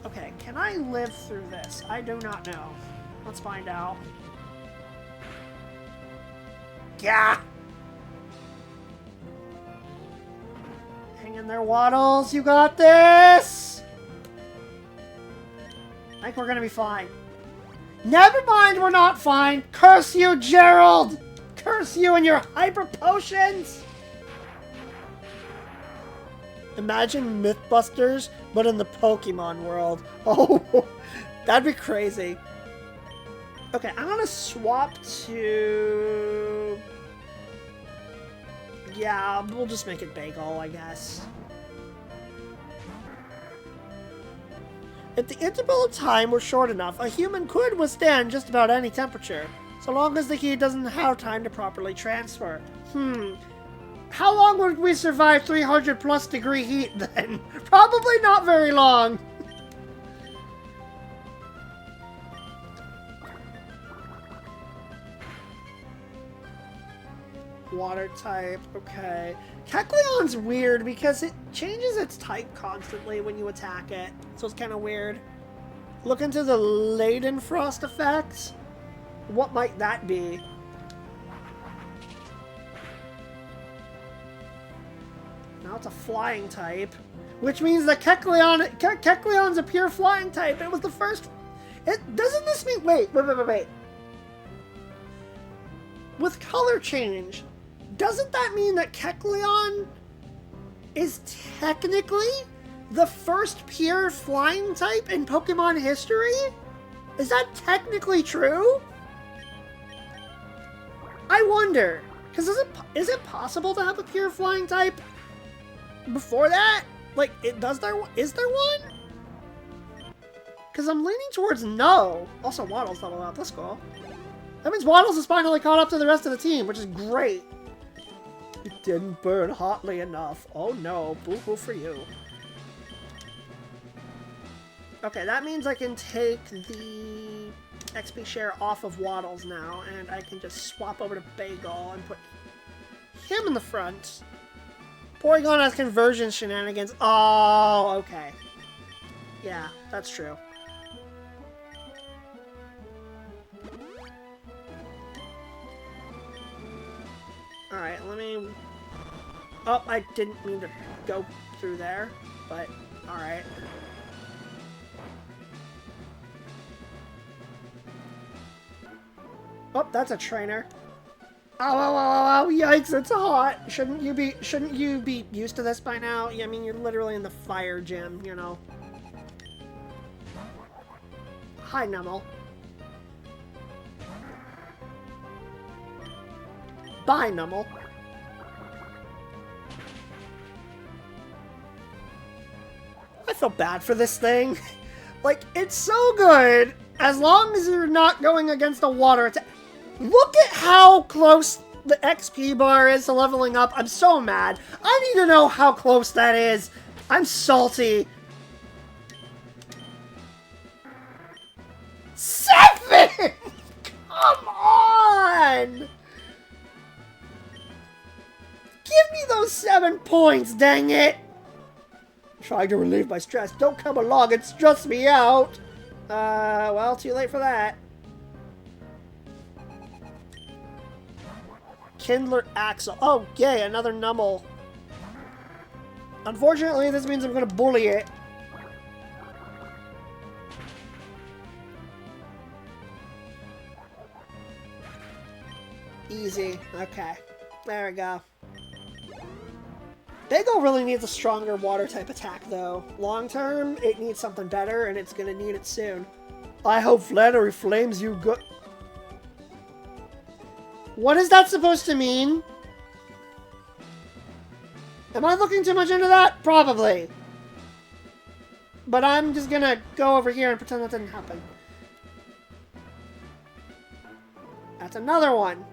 Okay, can I live through this? I do not know. Let's find out. Yeah! Hang in there, Waddles. You got this! I think we're gonna be fine. Never mind, we're not fine. Curse you, Gerald! Curse you and your hyper potions! Imagine Mythbusters, but in the Pokemon world. Oh, that'd be crazy. Okay, I'm gonna swap to... Yeah, we'll just make it Bagel, I guess. If the interval of time were short enough, a human could withstand just about any temperature, so long as the heat doesn't have time to properly transfer. How long would we survive 300 plus degree heat then? Probably not very long. Water type, okay. Kecleon's weird because it changes its type constantly when you attack it, so it's kind of weird. Look into the Laden Frost effects. What might that be? Now it's a flying type, which means that Kecleon's a pure flying type. It was the first. Doesn't this mean? Wait. With color change, doesn't that mean that Kecleon is technically the first pure flying type in Pokemon history? Is that technically true? I wonder, because is it possible to have a pure flying type before that? Like, is there one? Because I'm leaning towards no. Also, Waddle's level up. Let's go. That means Waddles is finally caught up to the rest of the team, which is great. It didn't burn hotly enough. Oh no, boo-hoo for you. Okay, that means I can take the XP share off of Waddles now, and I can just swap over to Bagel and put him in the front. Porygon has conversion shenanigans. Oh, okay. Yeah, that's true. Alright, let me... Oh, I didn't mean to go through there, but alright. Oh, that's a trainer. Ow, ow, ow, ow, yikes, it's hot. Shouldn't you be used to this by now? I mean, you're literally in the fire gym, you know. Hi, Nummel. Bye, Nummel. I feel bad for this thing. Like, it's so good as long as you're not going against a water attack. Look at how close the XP bar is to leveling up. I'm so mad. I need to know how close that is. I'm salty. 7! Come on! Give me those 7 points, dang it! Trying to relieve my stress. Don't come along and stress me out. Well, too late for that. Kindler Axle. Oh, yay, another Nummel. Unfortunately, this means I'm going to bully it. Easy. Okay. There we go. Bagel really needs a stronger water-type attack, though. Long-term, it needs something better, and it's going to need it soon. I hope Flannery flames you good. What is that supposed to mean? Am I looking too much into that? Probably. But I'm just gonna go over here and pretend that didn't happen. That's another one.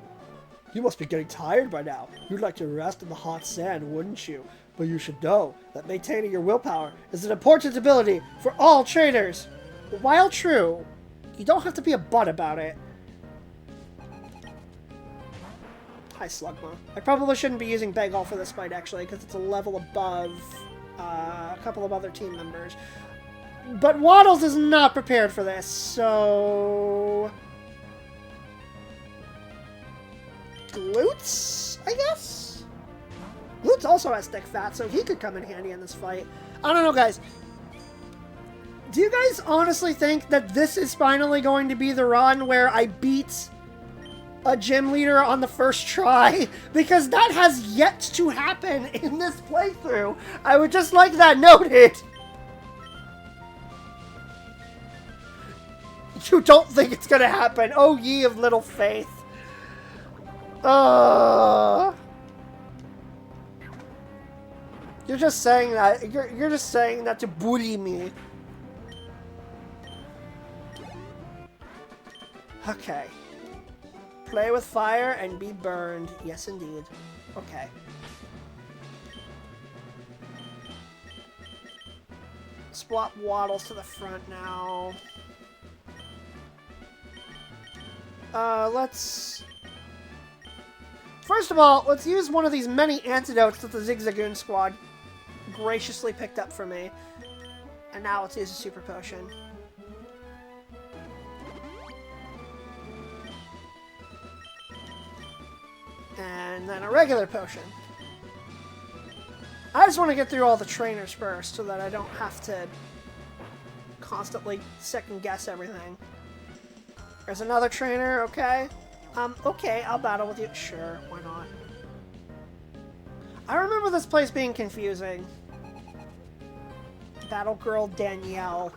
You must be getting tired by now. You'd like to rest in the hot sand, wouldn't you? But you should know that maintaining your willpower is an important ability for all trainers. While true, you don't have to be a butt about it. Hi, Slugma. I probably shouldn't be using Bagel for this fight, actually, because it's a level above a couple of other team members. But Waddles is not prepared for this, so... Glutes, I guess? Glutes also has thick fat, so he could come in handy in this fight. I don't know, guys. Do you guys honestly think that this is finally going to be the run where I beat a gym leader on the first try? Because that has yet to happen in this playthrough. I would just like that noted. You don't think it's gonna happen? Oh, ye of little faith. You're just saying that. You're just saying that to bully me. Okay. Play with fire and be burned. Yes, indeed. Okay. Swap Waddles to the front now. Let's... First of all, let's use one of these many antidotes that the Zigzagoon squad graciously picked up for me. And now let's use a super potion. And then a regular potion. I just want to get through all the trainers first so that I don't have to constantly second guess everything. There's another trainer, okay? Okay, I'll battle with you. Sure, why not? I remember this place being confusing. Battle Girl Danielle.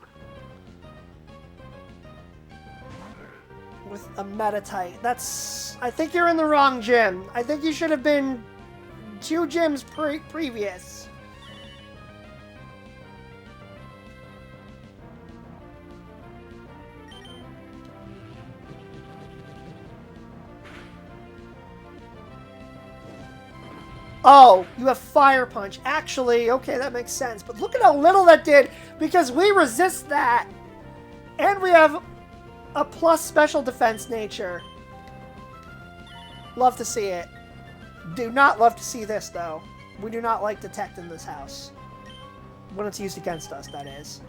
With a Metatite. That's... I think you're in the wrong gym. I think you should have been 2 gyms previous. Oh, you have Fire Punch. Actually, okay, that makes sense. But look at how little that did, because we resist that. And we have a plus special defense nature. Love to see it. Do not love to see this, though. We do not like detect in this house. When it's used against us, that is.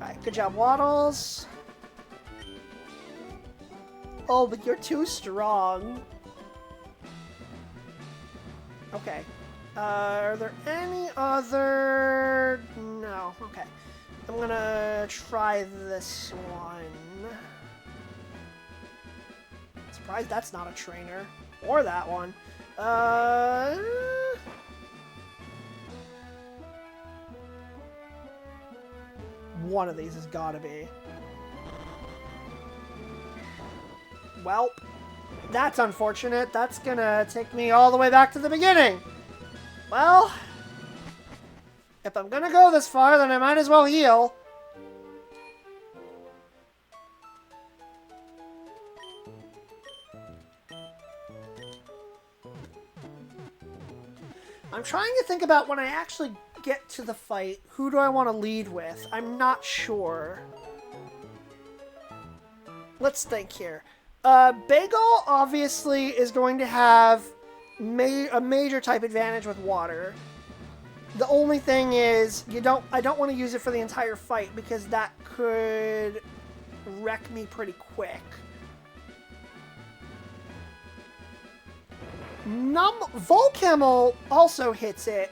Alright, good job, Waddles. Oh, but you're too strong. Okay. Are there any other... No, okay. I'm gonna try this one. Surprised that's not a trainer. Or that one. One of these has gotta be. Welp. That's unfortunate. That's gonna take me all the way back to the beginning. Well, if I'm gonna go this far, then I might as well heal. I'm trying to think about when I actually get to the fight, who do I want to lead with? I'm not sure. Let's think here. Bagel obviously is going to have a major type advantage with water. The only thing is, I don't want to use it for the entire fight because that could wreck me pretty quick. Volcamel also hits it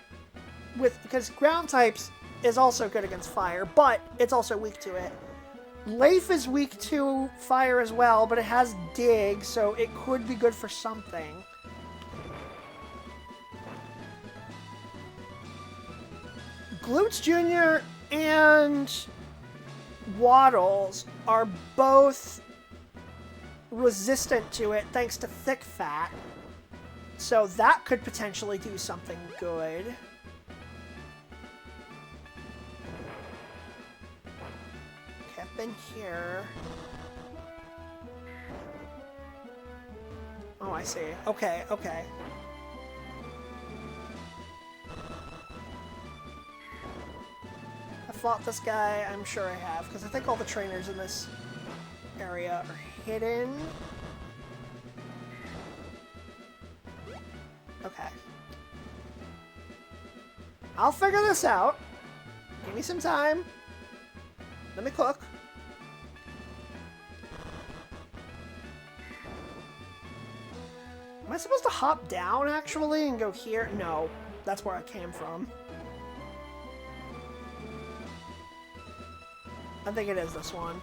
because ground types is also good against fire, but it's also weak to it. Leif is weak to fire as well, but it has dig, so it could be good for something. Glutes Jr. and Waddles are both resistant to it thanks to thick fat. So that could potentially do something good. Okay, I've been here. Oh, I see. Okay, okay. I fought this guy, I'm sure I have, because I think all the trainers in this area are hidden. Okay. I'll figure this out. Give me some time. Let me cook. Am I supposed to hop down, actually, and go here? No. That's where I came from. I think it is this one.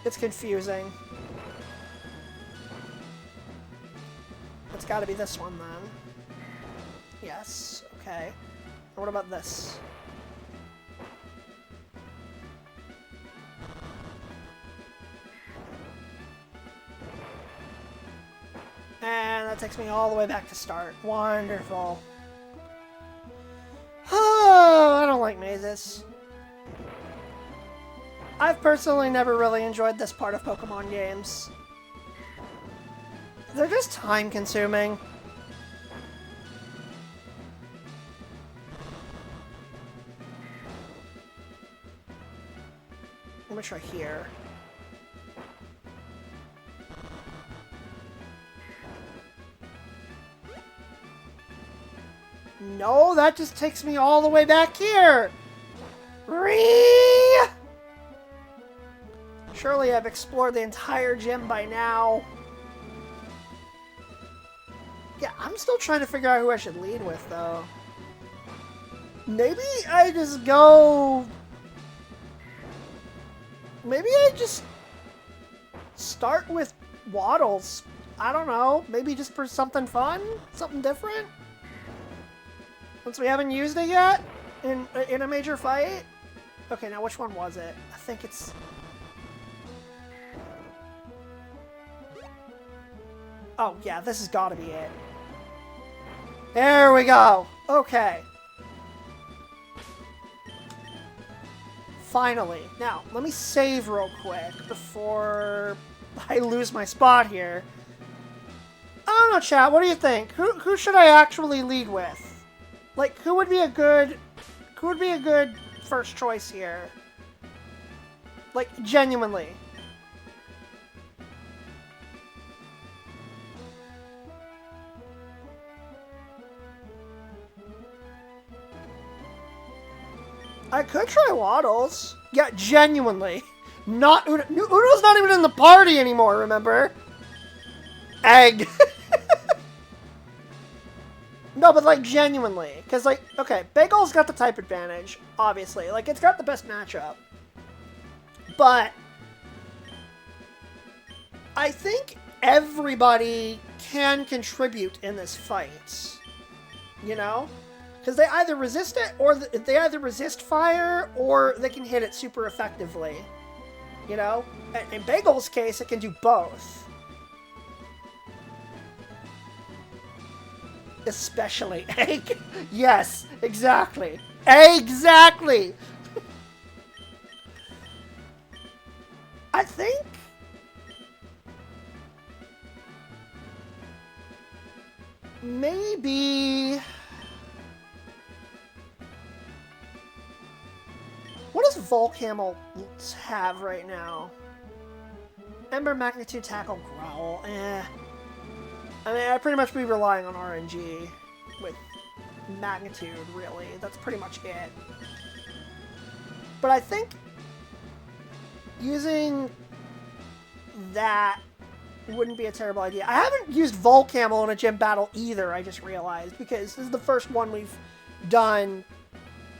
It's confusing. It's gotta be this one, then. Yes, okay. And what about this? And that takes me all the way back to start. Wonderful. Oh, I don't like mazes. I've personally never really enjoyed this part of Pokemon games. They're just time-consuming. I'm gonna try here. No, that just takes me all the way back here! Ree! Surely I've explored the entire gym by now. Yeah, I'm still trying to figure out who I should lead with, though. Maybe I just go... Maybe I just start with Waddles. I don't know. Maybe just for something fun? Something different? Since we haven't used it yet in a major fight? Okay, now which one was it? I think it's... Oh, yeah, this has got to be it. There we go. Okay. Finally. Now, let me save real quick before I lose my spot here. I don't know, chat. What do you think? Who should I actually lead with? Like, who would be a good first choice here? Like, genuinely. I could try Waddles. Yeah, genuinely. Not Uno. Uno's not even in the party anymore, remember? Egg. No, but like genuinely. Because like, okay, Bagel's got the type advantage, obviously. Like, it's got the best matchup. But I think everybody can contribute in this fight. You know? Because they either resist it, or they either resist fire, or they can hit it super effectively. You know? In Bagel's case, it can do both. Especially egg. Yes, exactly. Exactly! I think... maybe... What does Volcamel have right now? Ember, Magnitude, Tackle, Growl. I mean, I'd pretty much be relying on RNG with Magnitude, really. That's pretty much it. But I think using that wouldn't be a terrible idea. I haven't used Volcamel in a gym battle either, I just realized, because this is the first one we've done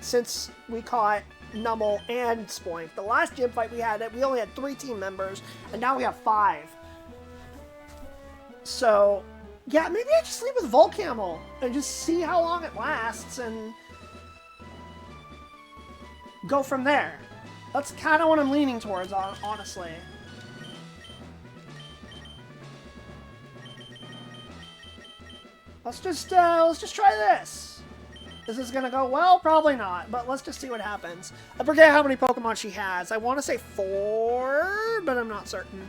since we caught Nummel and Spoink. The last gym fight we had, we only had 3 team members, and now we have 5. So, yeah, maybe I just leave with Volcamel and just see how long it lasts and go from there. That's kind of what I'm leaning towards, honestly. Let's just try this. Is this gonna go well? Probably not, but let's just see what happens. I forget how many Pokemon she has. I want to say 4, but I'm not certain.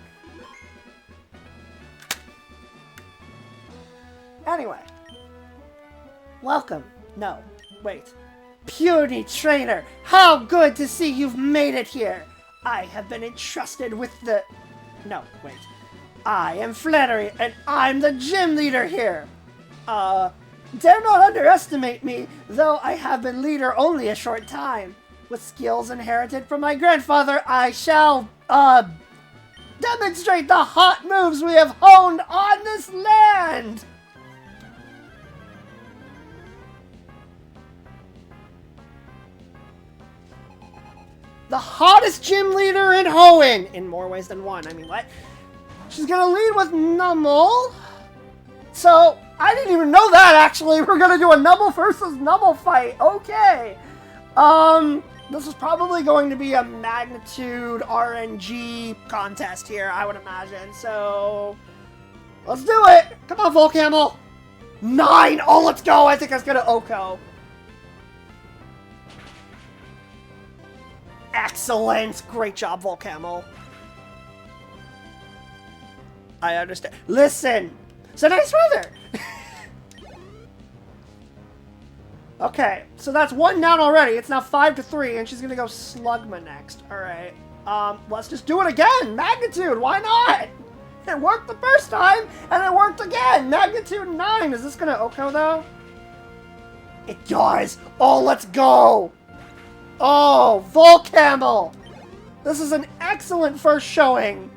Anyway. Welcome. No, wait. Puny Trainer, how good to see you've made it here. I have been entrusted with the... No, wait. I am Flannery, and I'm the gym leader here. Dare not underestimate me, though I have been leader only a short time. With skills inherited from my grandfather, I shall, demonstrate the hot moves we have honed on this land! The hottest gym leader in Hoenn! In more ways than one, I mean, what? She's gonna lead with Nummel. So, I didn't even know that, actually. We're gonna do a Nummel versus Nummel fight. Okay. This is probably going to be a Magnitude RNG contest here, I would imagine. So, let's do it. Come on, Volcamel. 9. Oh, let's go. I think I was gonna Oko. Excellent. Great job, Volcamel. I understand. Listen. It's a nice weather. Okay, so that's 1 down already. It's now 5-3, and she's gonna go Slugma next. Alright. Let's just do it again! Magnitude, why not? It worked the first time, and it worked again! Magnitude 9! Is this gonna Oko, though? It does! Oh, let's go! Oh, Volcamel! This is an excellent first showing!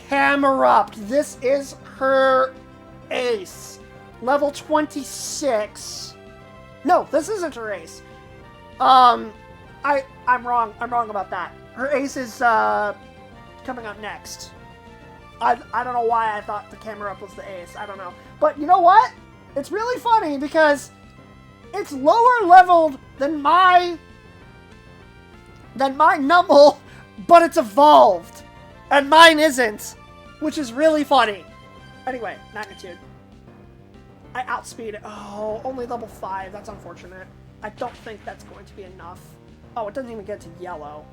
Camerupt. This is her ace. Level 26. No, this isn't her ace. I'm wrong. I'm wrong about that. Her ace is coming up next. I don't know why I thought the Camerupt was the ace. I don't know. But you know what? It's really funny because it's lower leveled than my Nummel, but it's evolved. And mine isn't. Which is really funny. Anyway, Magnitude. I outspeed it. Oh, only level 5. That's unfortunate. I don't think that's going to be enough. Oh, it doesn't even get to yellow.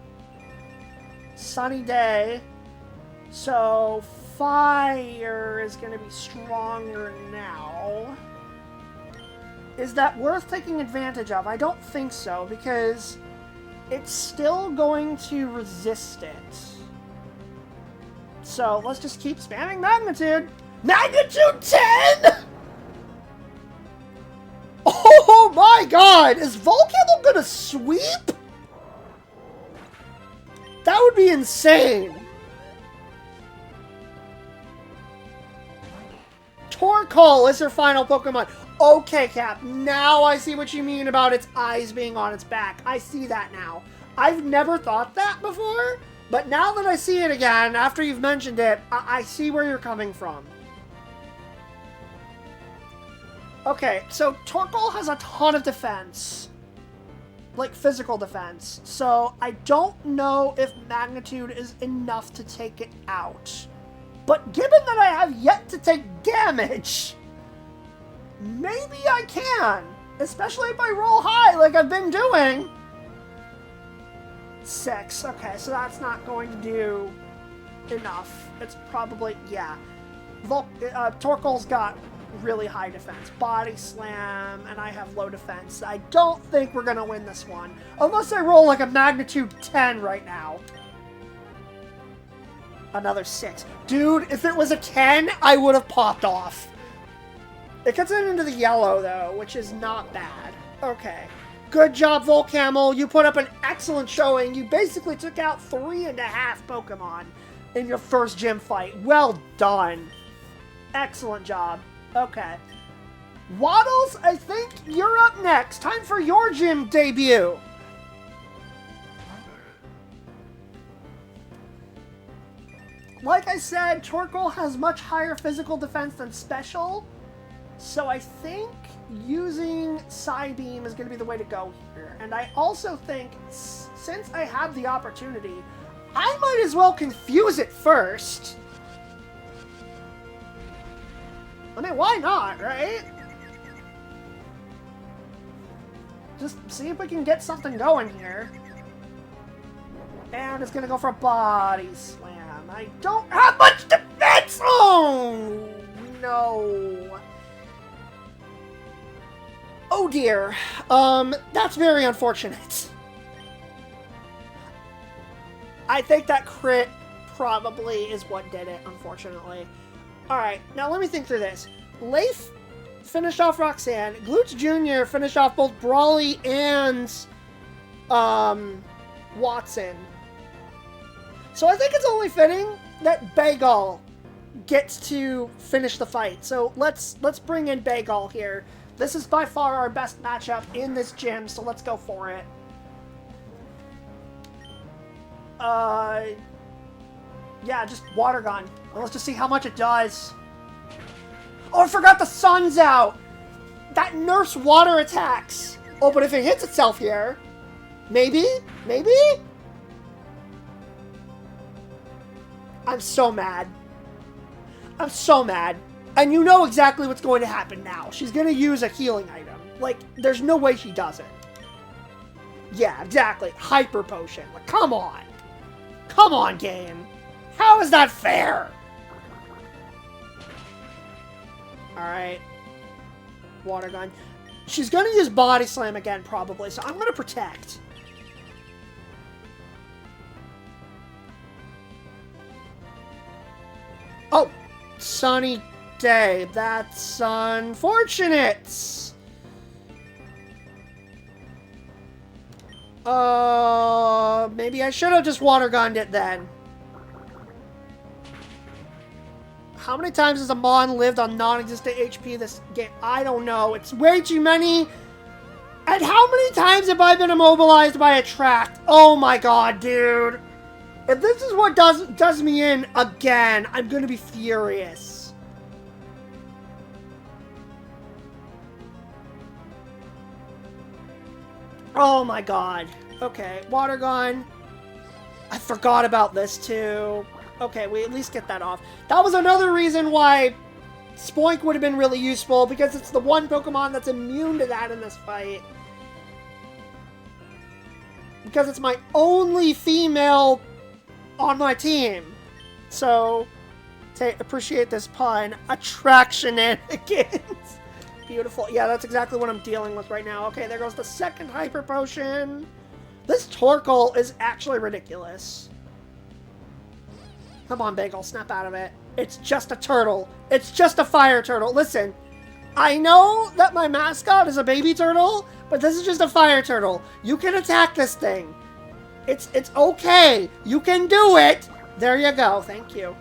Sunny day. So, fire is going to be stronger now. Is that worth taking advantage of? I don't think so, because it's still going to resist it. So let's just keep spamming Magnitude. Magnitude 10?! Oh my god! Is Volcano gonna sweep? That would be insane. Torkoal is her final Pokemon. Okay, Cap, now I see what you mean about its eyes being on its back. I see that now. I've never thought that before, but now that I see it again, after you've mentioned it, I see where you're coming from. Okay, so Torkoal has a ton of defense. Like, physical defense. So, I don't know if Magnitude is enough to take it out. But given that I have yet to take damage, maybe I can. Especially if I roll high like I've been doing. 6. Okay, so that's not going to do enough. It's probably, yeah. Torkoal's got really high defense. Body Slam, and I have low defense. I don't think we're going to win this one. Unless I roll like a Magnitude 10 right now. Another 6. Dude, if it was a 10, I would have popped off. It gets it into the yellow, though, which is not bad. Okay. Good job, Volcamel. You put up an excellent showing. You basically took out 3.5 Pokemon in your first gym fight. Well done. Excellent job. Okay. Waddles, I think you're up next. Time for your gym debut. Like I said, Torkoal has much higher physical defense than special. So I think using Psybeam is going to be the way to go here. And I also think, since I have the opportunity, I might as well confuse it first. I mean, why not, right? Just see if we can get something going here. And it's going to go for a Body Slam. I don't have much defense! Oh, no. Oh dear. That's very unfortunate. I think that crit probably is what did it, unfortunately. Alright, now let me think through this. Leif finished off Roxanne. Glutz Jr. finished off both Brawly and Watson. So I think it's only fitting that Bagal gets to finish the fight. So let's bring in Bagal here. This is by far our best matchup in this gym, so let's go for it. Yeah, just Water Gun. Well, let's just see how much it does. Oh, I forgot the sun's out! That nerfs water attacks! Oh, but if it hits itself here... Maybe? Maybe? I'm so mad. I'm so mad. And you know exactly what's going to happen now. She's going to use a healing item. Like, there's no way she doesn't. Yeah, exactly. Hyper Potion. Like, come on. Come on, game. How is that fair? Alright. Water Gun. She's going to use Body Slam again, probably. So I'm going to Protect. Oh! Sunny day. That's unfortunate. Maybe I should have just Water Gunned it then. How many times has a Mon lived on non-existent HP this game? I don't know. It's way too many. And how many times have I been immobilized by a Attract? Oh my god, dude. If this is what does me in again, I'm gonna be furious. Oh my god. Okay, Water Gun. I forgot about this too. Okay, we at least get that off. That was another reason why Spoink would have been really useful, because it's the one Pokemon that's immune to that in this fight. Because it's my only female on my team. So, appreciate this pun. Attraction-anigans. Beautiful. Yeah, that's exactly what I'm dealing with right now. Okay, there goes the second Hyper Potion. This Torkoal is actually ridiculous. Come on, Bagel, snap out of it. It's just a turtle. It's just a fire turtle. Listen, I know that my mascot is a baby turtle, but this is just a fire turtle. You can attack this thing. It's okay. You can do it. There you go. Thank you.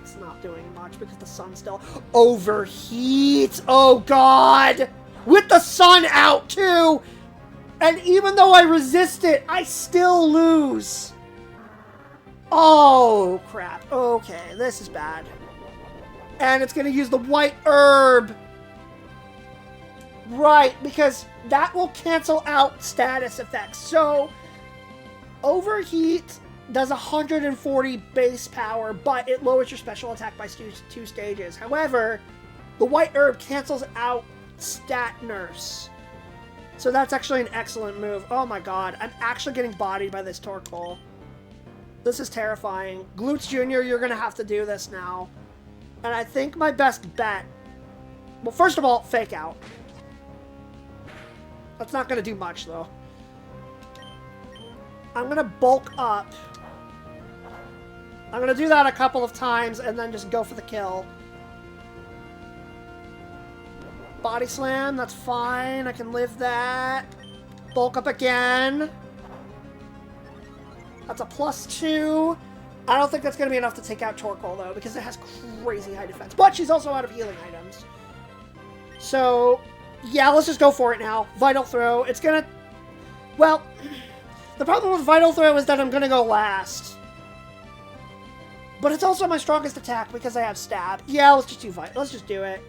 It's not doing much because the sun still overheats. Oh, God. With the sun out, too. And even though I resist it, I still lose. Oh, crap. Okay, this is bad. And it's going to use the white herb. Right, because that will cancel out status effects. So, Overheat does 140 base power, but it lowers your special attack by 2 stages. However, the white herb cancels out Stat Nurse. So that's actually an excellent move. Oh my god, I'm actually getting bodied by this Torkoal. This is terrifying. Glutes Jr., you're going to have to do this now. And I think my best bet... Well, first of all, Fake Out. That's not going to do much, though. I'm going to bulk up. I'm going to do that a couple of times and then just go for the kill. Body Slam, that's fine. I can live that. Bulk up again. That's a +2. I don't think that's going to be enough to take out Torkoal, though, because it has crazy high defense. But she's also out of healing items. So, yeah, let's just go for it now. Vital Throw. It's going to... Well, the problem with Vital Throw is that I'm going to go last. But it's also my strongest attack because I have Stab. Yeah, let's just do Vital. Let's just do it.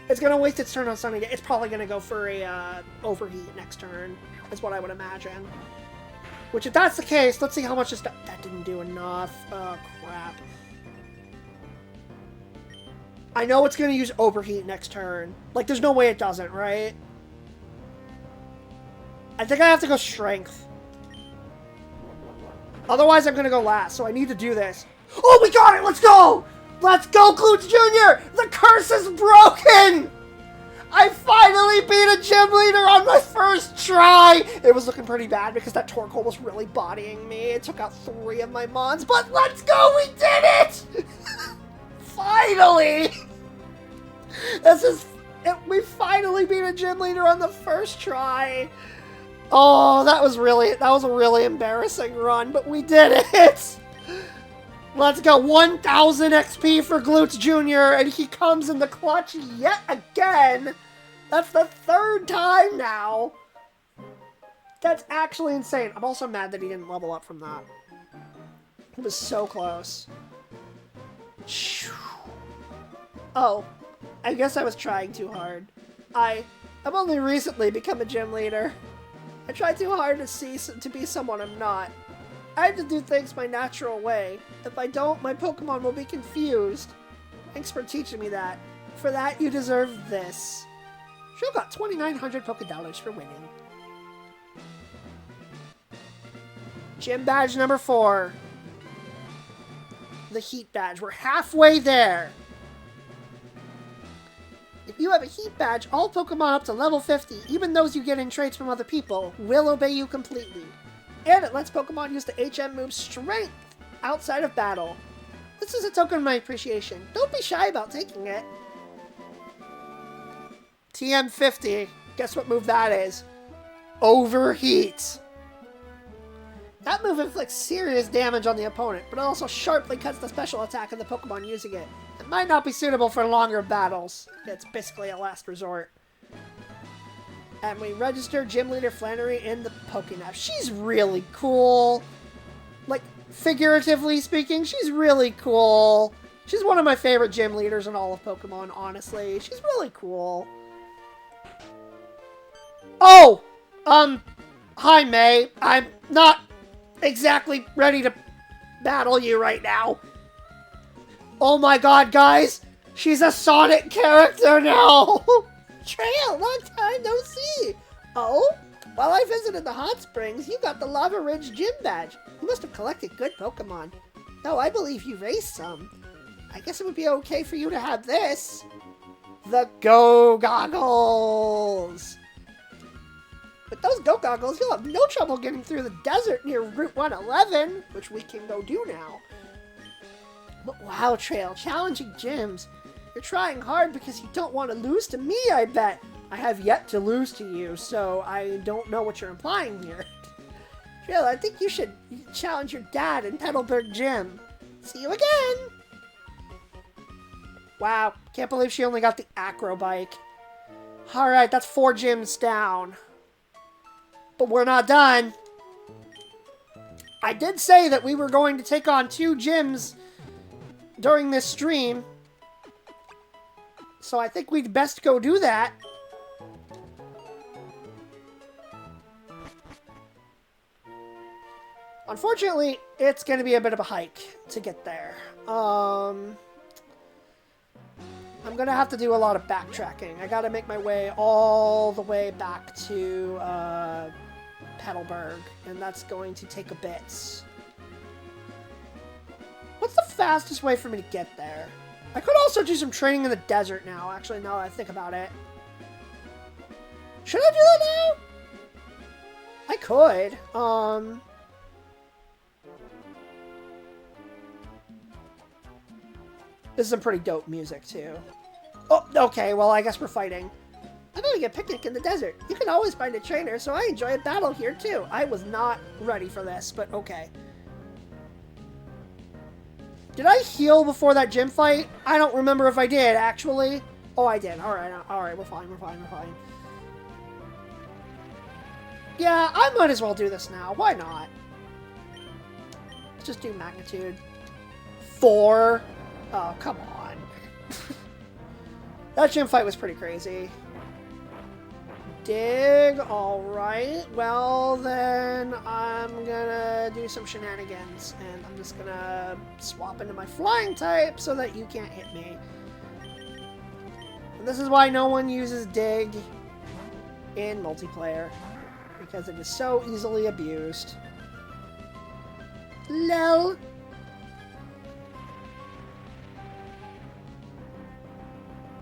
It's going to waste its turn on Sunny Day. It's probably going to go for a Overheat next turn, is what I would imagine. Which, if that's the case, let's see how much this does. That didn't do enough. Oh, crap. I know it's going to use Overheat next turn. Like, there's no way it doesn't, right? I think I have to go Strength. Otherwise, I'm going to go last, so I need to do this. Oh, we got it! Let's go! Let's go, Glutes Jr.! The curse is broken! I finally beat a gym leader on my first try! It was looking pretty bad because that Torkoal was really bodying me. It took out 3 of my mons, but let's go! We did it! Finally! We finally beat a gym leader on the first try. Oh, that was a really embarrassing run, but we did it! Let's go, 1,000 XP for Glutes Jr., and he comes in the clutch yet again! That's the 3rd time now! That's actually insane. I'm also mad that he didn't level up from that. It was so close. Oh, I guess I was trying too hard. I've only recently become a gym leader. I tried too hard to be someone I'm not. I have to do things my natural way. If I don't, my Pokemon will be confused. Thanks for teaching me that. For that, you deserve this. She'll got 2,900 Pokédollars for winning. Gym badge number 4. The Heat badge. We're halfway there. If you have a Heat badge, all Pokemon up to level 50, even those you get in trades from other people, will obey you completely. And it lets Pokemon use the HM move Strength outside of battle. This is a token of my appreciation. Don't be shy about taking it. TM50. Guess what move that is? Overheat. That move inflicts serious damage on the opponent, but it also sharply cuts the special attack of the Pokemon using it. It might not be suitable for longer battles. It's basically a last resort. And we register Gym Leader Flannery in the Pokénav. She's really cool. Like, figuratively speaking, she's really cool. She's one of my favorite gym leaders in all of Pokemon, honestly. She's really cool. Oh! Hi, May. I'm not exactly ready to battle you right now. Oh my god, guys! She's a Sonic character now! Trail, long time no see! Oh? While I visited the hot springs, you got the Lava Ridge Gym Badge. You must have collected good Pokemon. No, I believe you raced some. I guess it would be okay for you to have this. The Go Goggles! With those Go Goggles, you'll have no trouble getting through the desert near Route 111, which we can go do now. But wow, Trail, challenging gyms. You're trying hard because you don't want to lose to me, I bet. I have yet to lose to you, so I don't know what you're implying here. Trail, I think you should challenge your dad in Petalburg Gym. See you again! Wow, can't believe she only got the acro bike. Alright, that's 4 gyms down. But we're not done. I did say that we were going to take on 2 gyms during this stream. So I think we'd best go do that. Unfortunately, it's going to be a bit of a hike to get there. I'm going to have to do a lot of backtracking. I got to make my way all the way back to Petalburg, and that's going to take a bit. What's the fastest way for me to get there? I could also do some training in the desert now, actually, now that I think about it. Should I do that now? I could. This is some pretty dope music, too. Oh, okay, well, I guess we're fighting. I'm having a picnic in the desert. You can always find a trainer, so I enjoy a battle here, too. I was not ready for this, but okay. Did I heal before that gym fight? I don't remember if I did, actually. Oh, I did. Alright, we're fine. Yeah, I might as well do this now. Why not? Let's just do magnitude. 4. Oh, come on. That gym fight was pretty crazy. Dig, alright. Well, then I'm gonna do some shenanigans, and I'm just gonna swap into my flying type so that you can't hit me. And this is why no one uses Dig in multiplayer, because it is so easily abused. Lol.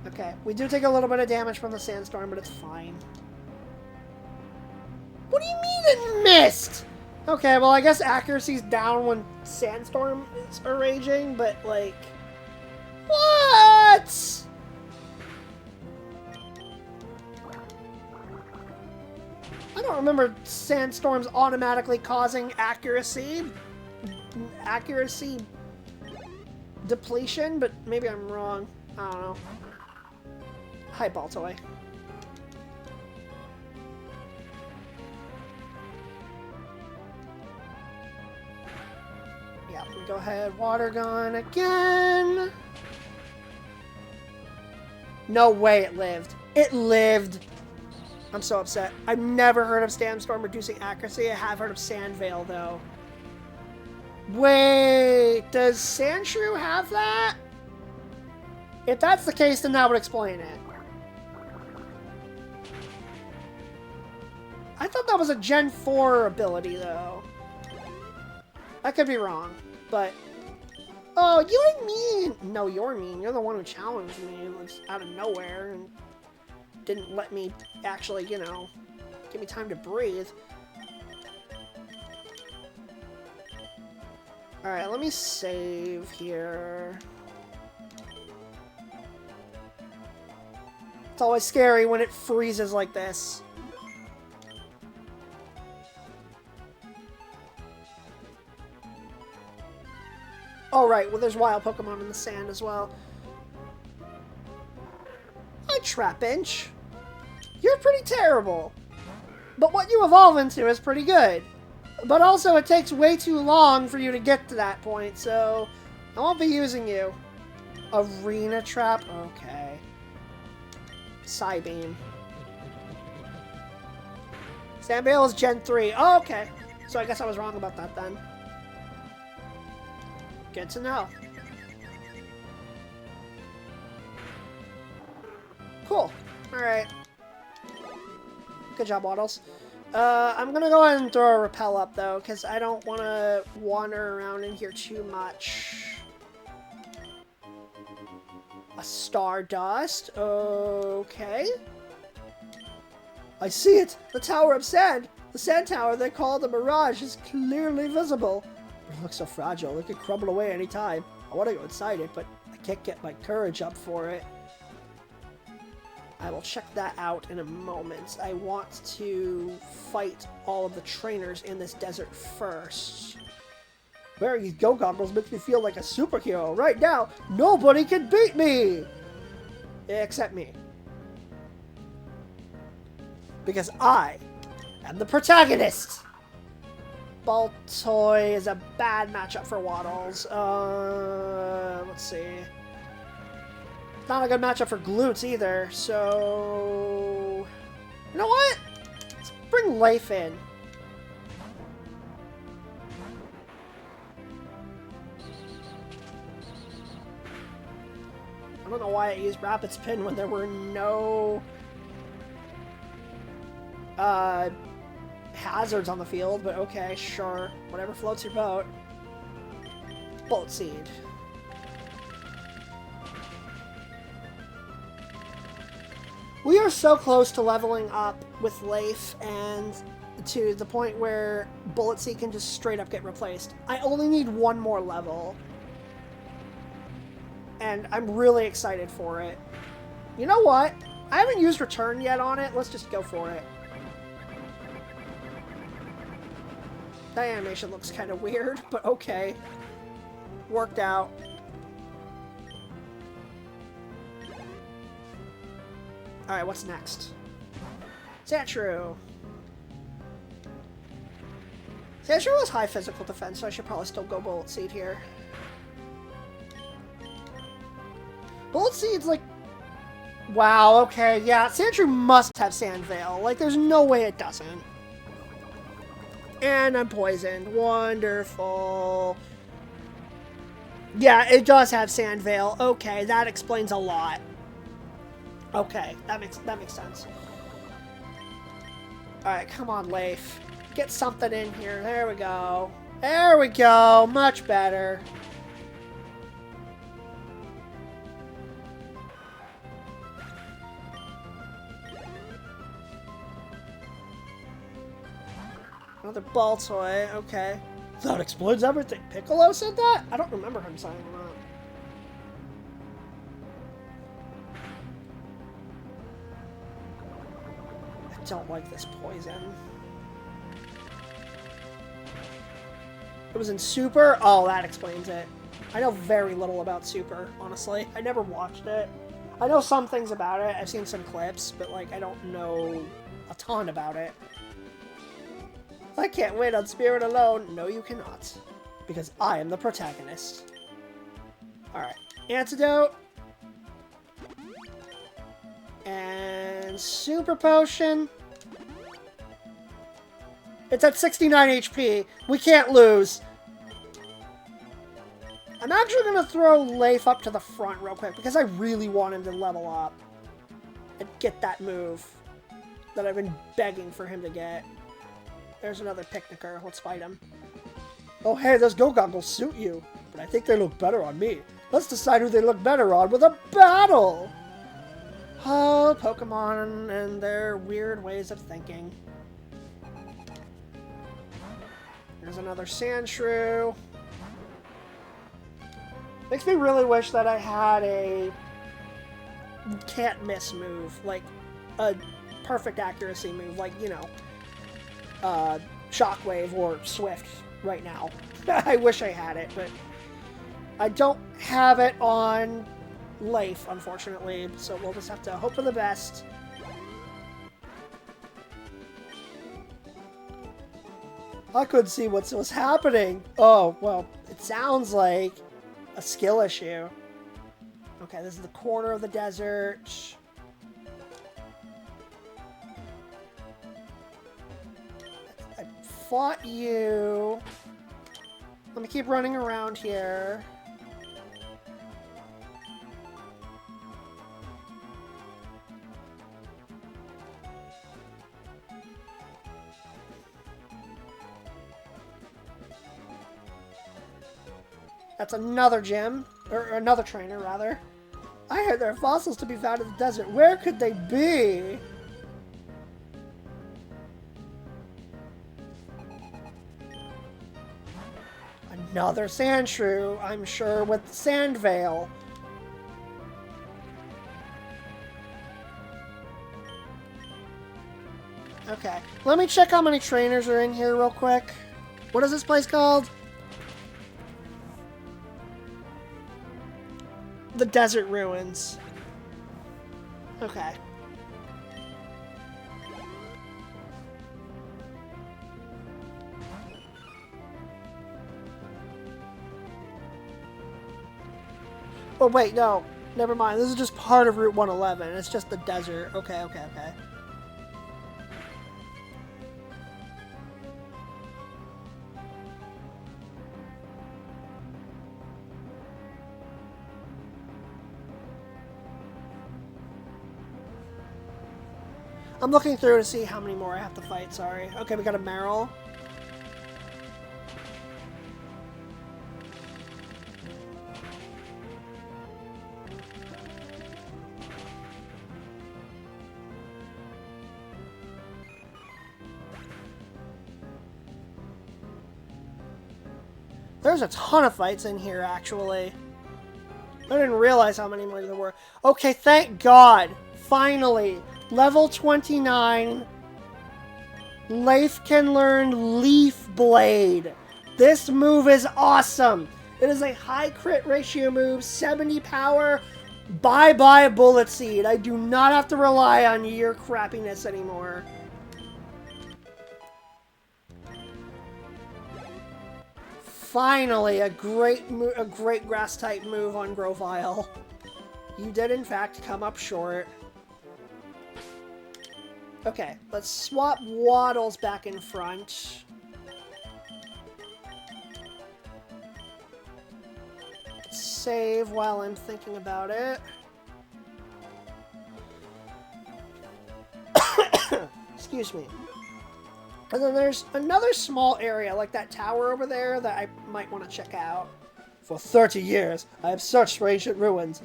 Okay, we do take a little bit of damage from the sandstorm, but it's fine. What do you mean it missed? Okay, well, I guess accuracy's down when sandstorms are raging, but, like... What? I don't remember sandstorms automatically causing accuracy depletion, but maybe I'm wrong. I don't know. Hi, Baltoy. Yeah, we go ahead. Water gun again. No way it lived. It lived. I'm so upset. I've never heard of Sandstorm reducing accuracy. I have heard of Sandveil, though. Wait, does Sandshrew have that? If that's the case, then that would explain it. I thought that was a Gen 4 ability, though. I could be wrong, but... Oh, you're mean! No, you're mean. You're the one who challenged me out of nowhere and didn't let me actually, you know, give me time to breathe. Alright, let me save here. It's always scary when it freezes like this. Oh, right. Well, there's wild Pokemon in the sand as well. Hi, Trapinch. You're pretty terrible. But what you evolve into is pretty good. But also, it takes way too long for you to get to that point, so I won't be using you. Arena Trap? Okay. Psybeam. Sandveil is Gen 3. Oh, okay. So I guess I was wrong about that then. Good to know. Cool. Alright. Good job, Waddles. I'm gonna go ahead and throw a repel up, though, because I don't want to wander around in here too much. A Stardust. Okay. I see it! The Tower of Sand! The sand tower they call the Mirage is clearly visible. But it looks so fragile, it could crumble away any time. I want to go inside it, but I can't get my courage up for it. I will check that out in a moment. I want to fight all of the trainers in this desert first. Wearing these go-goggles makes me feel like a superhero. Right now, nobody can beat me! Except me. Because I am the protagonist! Baltoy is a bad matchup for Waddles. Let's see. Not a good matchup for Glutes either, so... You know what? Let's bring Life in. I don't know why I used Rapid Spin when there were no... hazards on the field, but okay, sure. Whatever floats your boat. Bullet Seed. We are so close to leveling up with Leif and to the point where Bullet Seed can just straight up get replaced. I only need one more level. And I'm really excited for it. You know what? I haven't used Return yet on it. Let's just go for it. That animation looks kind of weird, but okay. Worked out. Alright, what's next? Sandshrew. Sandshrew has high physical defense, so I should probably still go Bullet Seed here. Bullet Seed's like... Wow, okay, yeah. Sandshrew must have Sand Veil. Like, there's no way it doesn't. And I'm poisoned. Wonderful. Yeah, it does have Sand Veil. Okay, that explains a lot. Okay, that makes sense. Alright, come on, Leif. Get something in here. There we go. There we go. Much better. Another Baltoy, okay. That explains everything. Piccolo said that? I don't remember him saying that. I don't like this poison. It was in Super? Oh, that explains it. I know very little about Super, honestly. I never watched it. I know some things about it. I've seen some clips, but, like, I don't know a ton about it. I can't win on Spirit alone. No, you cannot. Because I am the protagonist. Alright. Antidote. And Super Potion. It's at 69 HP. We can't lose. I'm actually going to throw Leif up to the front real quick because I really want him to level up and get that move that I've been begging for him to get. There's another Picnicker. Let's fight him. Oh, hey, those go-goggles suit you, but I think they look better on me. Let's decide who they look better on with a battle! Oh, Pokemon and their weird ways of thinking. There's another Sandshrew. Makes me really wish that I had a can't miss move, like a perfect accuracy move, like, you know, Shockwave or Swift right now. I wish I had it, but I don't have it on Leif, unfortunately, so we'll just have to hope for the best. I couldn't see what was happening. Oh, well, it sounds like a skill issue. Okay, this is the corner of the desert. I fought you. Let me keep running around here. That's another gem. Or another trainer, rather. I heard there are fossils to be found in the desert. Where could they be? Another sand shrew, I'm sure, with the sand veil. Okay, let me check how many trainers are in here real quick. What is this place called? The Desert Ruins. Okay. Oh, wait, no. Never mind. This is just part of Route 111. It's just the desert. Okay, okay, okay. I'm looking through to see how many more I have to fight, sorry. Okay, we got a Meryl. There's a ton of fights in here, actually. I didn't realize how many more there were. Okay, thank God. Finally. Level 29. Leif can learn Leaf Blade. This move is awesome. It is a high crit ratio move, 70 power. Bye-bye Bullet Seed. I do not have to rely on your crappiness anymore. Finally, a great grass type move on Grovyle. You did in fact come up short. Okay, let's swap Waddles back in front. Save while I'm thinking about it. Excuse me. And then there's another small area, like that tower over there, that I might want to check out. For 30 years, I have searched for ancient ruins.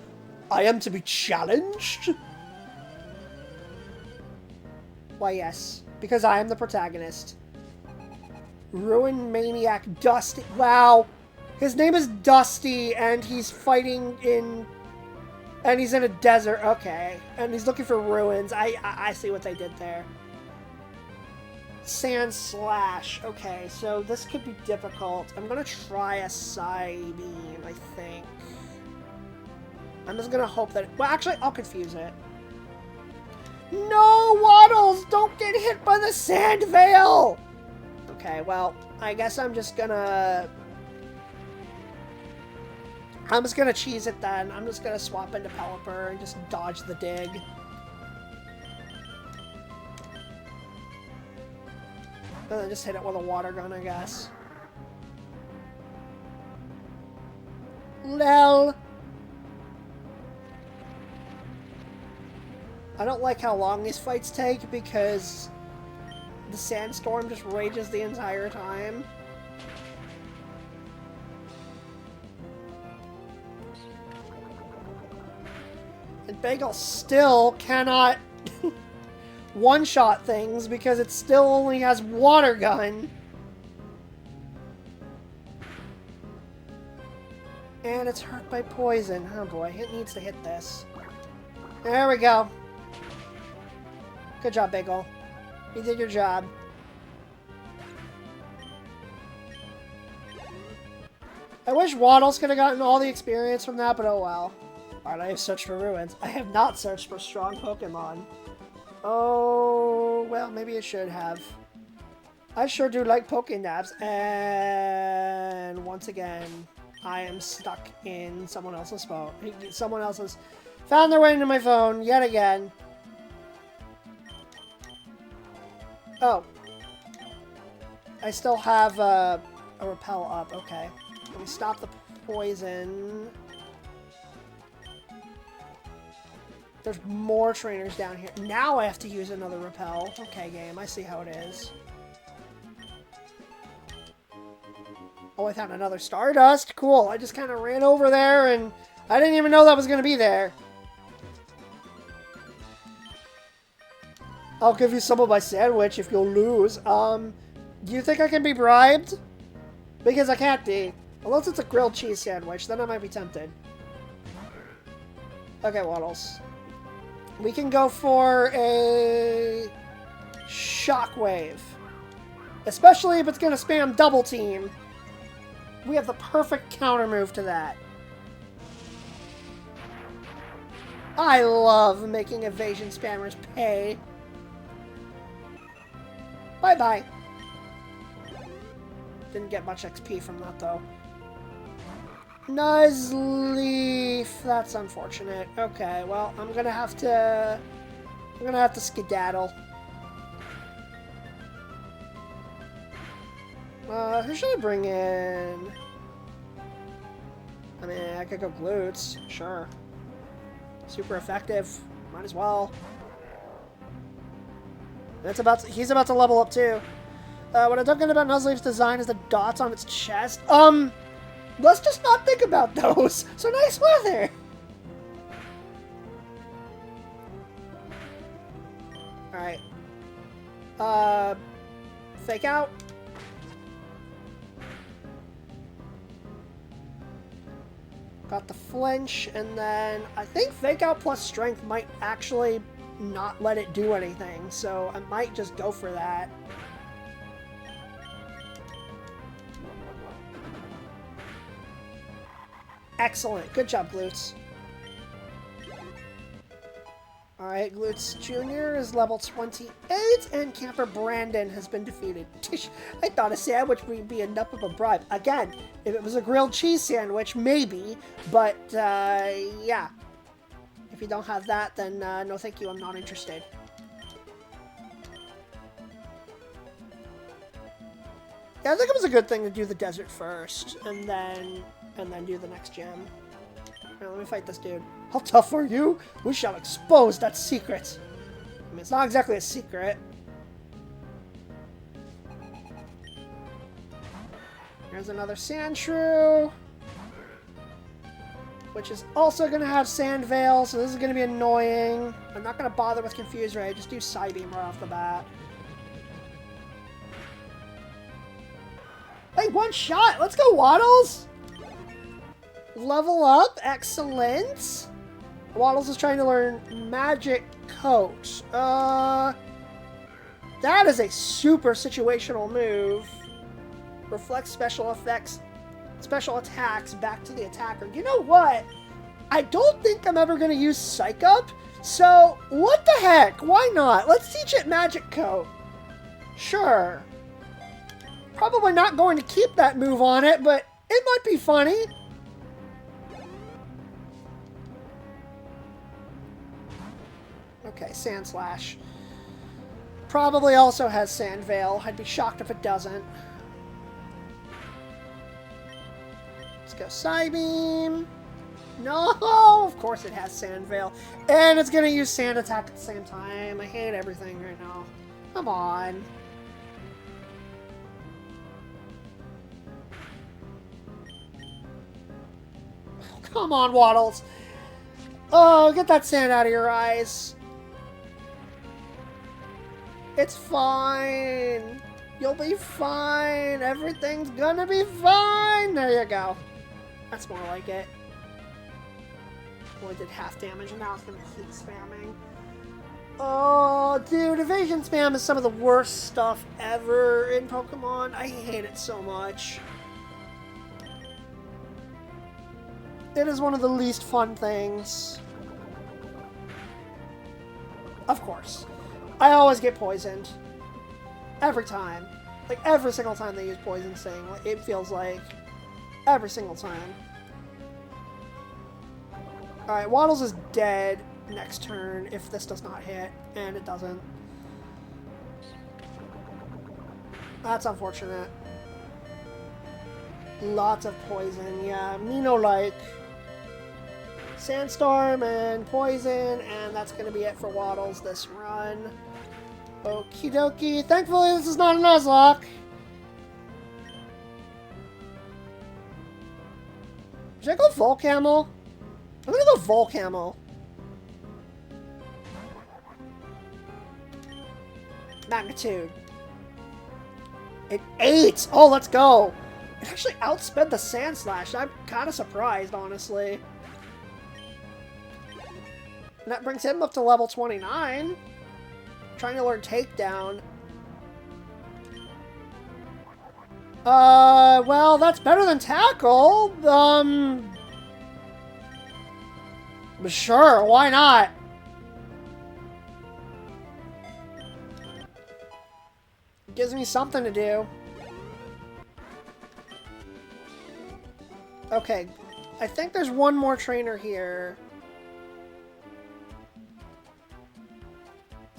I am to be challenged? Why, yes. Because I am the protagonist. Ruin Maniac Dusty. Wow. His name is Dusty, and he's fighting in... And he's in a desert. Okay. And he's looking for ruins. I see what they did there. Sand Slash. Okay, so this could be difficult. I'm gonna try a Psybeam, I think. I'm just gonna hope that... Well, actually, I'll confuse it. No, Waddles! Don't get hit by the sand veil! Okay, well, I guess I'm just gonna cheese it then. I'm just gonna swap into Pelipper and just dodge the dig. And then just hit it with a water gun, I guess. Lel! I don't like how long these fights take because the sandstorm just rages the entire time. And Bagel still cannot one-shot things because it still only has water gun. And it's hurt by poison. Oh boy, it needs to hit this. There we go. Good job, Bagel. You did your job. I wish Waddles could have gotten all the experience from that, but oh well. Alright, I have searched for ruins. I have not searched for strong Pokemon. Oh, well, maybe I should have. I sure do like Pokénaps. And once again, I am stuck in someone else's phone. Someone else has found their way into my phone yet again. Oh. I still have a repel up. Okay. Let me stop the poison. There's more trainers down here. Now I have to use another repel. Okay, game. I see how it is. Oh, I found another Stardust. Cool. I just kind of ran over there and I didn't even know that was going to be there. I'll give you some of my sandwich if you'll lose. Do you think I can be bribed? Because I can't be. Unless it's a grilled cheese sandwich, then I might be tempted. Okay, Waddles. We can go for a Shockwave. Especially if it's going to spam Double Team. We have the perfect counter move to that. I love making evasion spammers pay. Bye-bye. Didn't get much XP from that, though. Nuzleaf. That's unfortunate. Okay, well, I'm gonna have to skedaddle. Who should I bring in? I mean, I could go glutes. Sure. Super effective. Might as well. He's about to level up too. What I don't get about Nuzleaf's design is the dots on its chest. Let's just not think about those. So nice weather. Alright. Fake out. Got the flinch, and then I think fake out plus strength might actually not let it do anything, so I might just go for that. Excellent. Good job, Glutes. Alright, Glutes Jr. is level 28, and Camper Brandon has been defeated. Tish, I thought a sandwich would be enough of a bribe. Again, if it was a grilled cheese sandwich, maybe, but, yeah. If you don't have that, then no thank you, I'm not interested. Yeah, I think it was a good thing to do the desert first, and then do the next gym. Alright, let me fight this dude. How tough are you? We shall expose that secret. I mean, it's not exactly a secret. There's another Sandshrew, which is also going to have Sand Veil, so this is going to be annoying. I'm not going to bother with Confuse Ray, just do Psybeam right off the bat. Hey, one shot! Let's go, Waddles! Level up, excellent. Waddles is trying to learn Magic Coat. That is a super situational move. Reflects special effects, special attacks back to the attacker. You know what? I don't think I'm ever going to use Psych Up, so what the heck? Why not? Let's teach it Magic Coat. Sure. Probably not going to keep that move on it, but it might be funny. Okay, Sand Slash. Probably also has Sand Veil. I'd be shocked if it doesn't. Let's go Psybeam. No, of course it has Sand Veil. And it's going to use Sand Attack at the same time. I hate everything right now. Come on. Come on, Waddles. Oh, get that sand out of your eyes. It's fine. You'll be fine. Everything's gonna be fine. There you go. That's more like it. Only did half damage, and now it's gonna keep spamming. Oh, dude, evasion spam is some of the worst stuff ever in Pokemon. I hate it so much. It is one of the least fun things. Of course. I always get poisoned. Every time. Like, every single time they use Poison Sting. It feels like. Every single time. Alright, Waddles is dead next turn if this does not hit. And it doesn't. That's unfortunate. Lots of poison, yeah. Mino-like. Sandstorm and Poison, and that's going to be it for Waddles this run. Okie dokie. Thankfully, this is not a Nuzlocke. Should I go Volcamel? I'm gonna go Volcamel. Magnitude. It 8! Oh, let's go! It actually outsped the Sand Slash. I'm kind of surprised, honestly. And that brings him up to level 29. Trying to learn Takedown. Well, that's better than Tackle. Sure, why not? Gives me something to do. Okay, I think there's one more trainer here.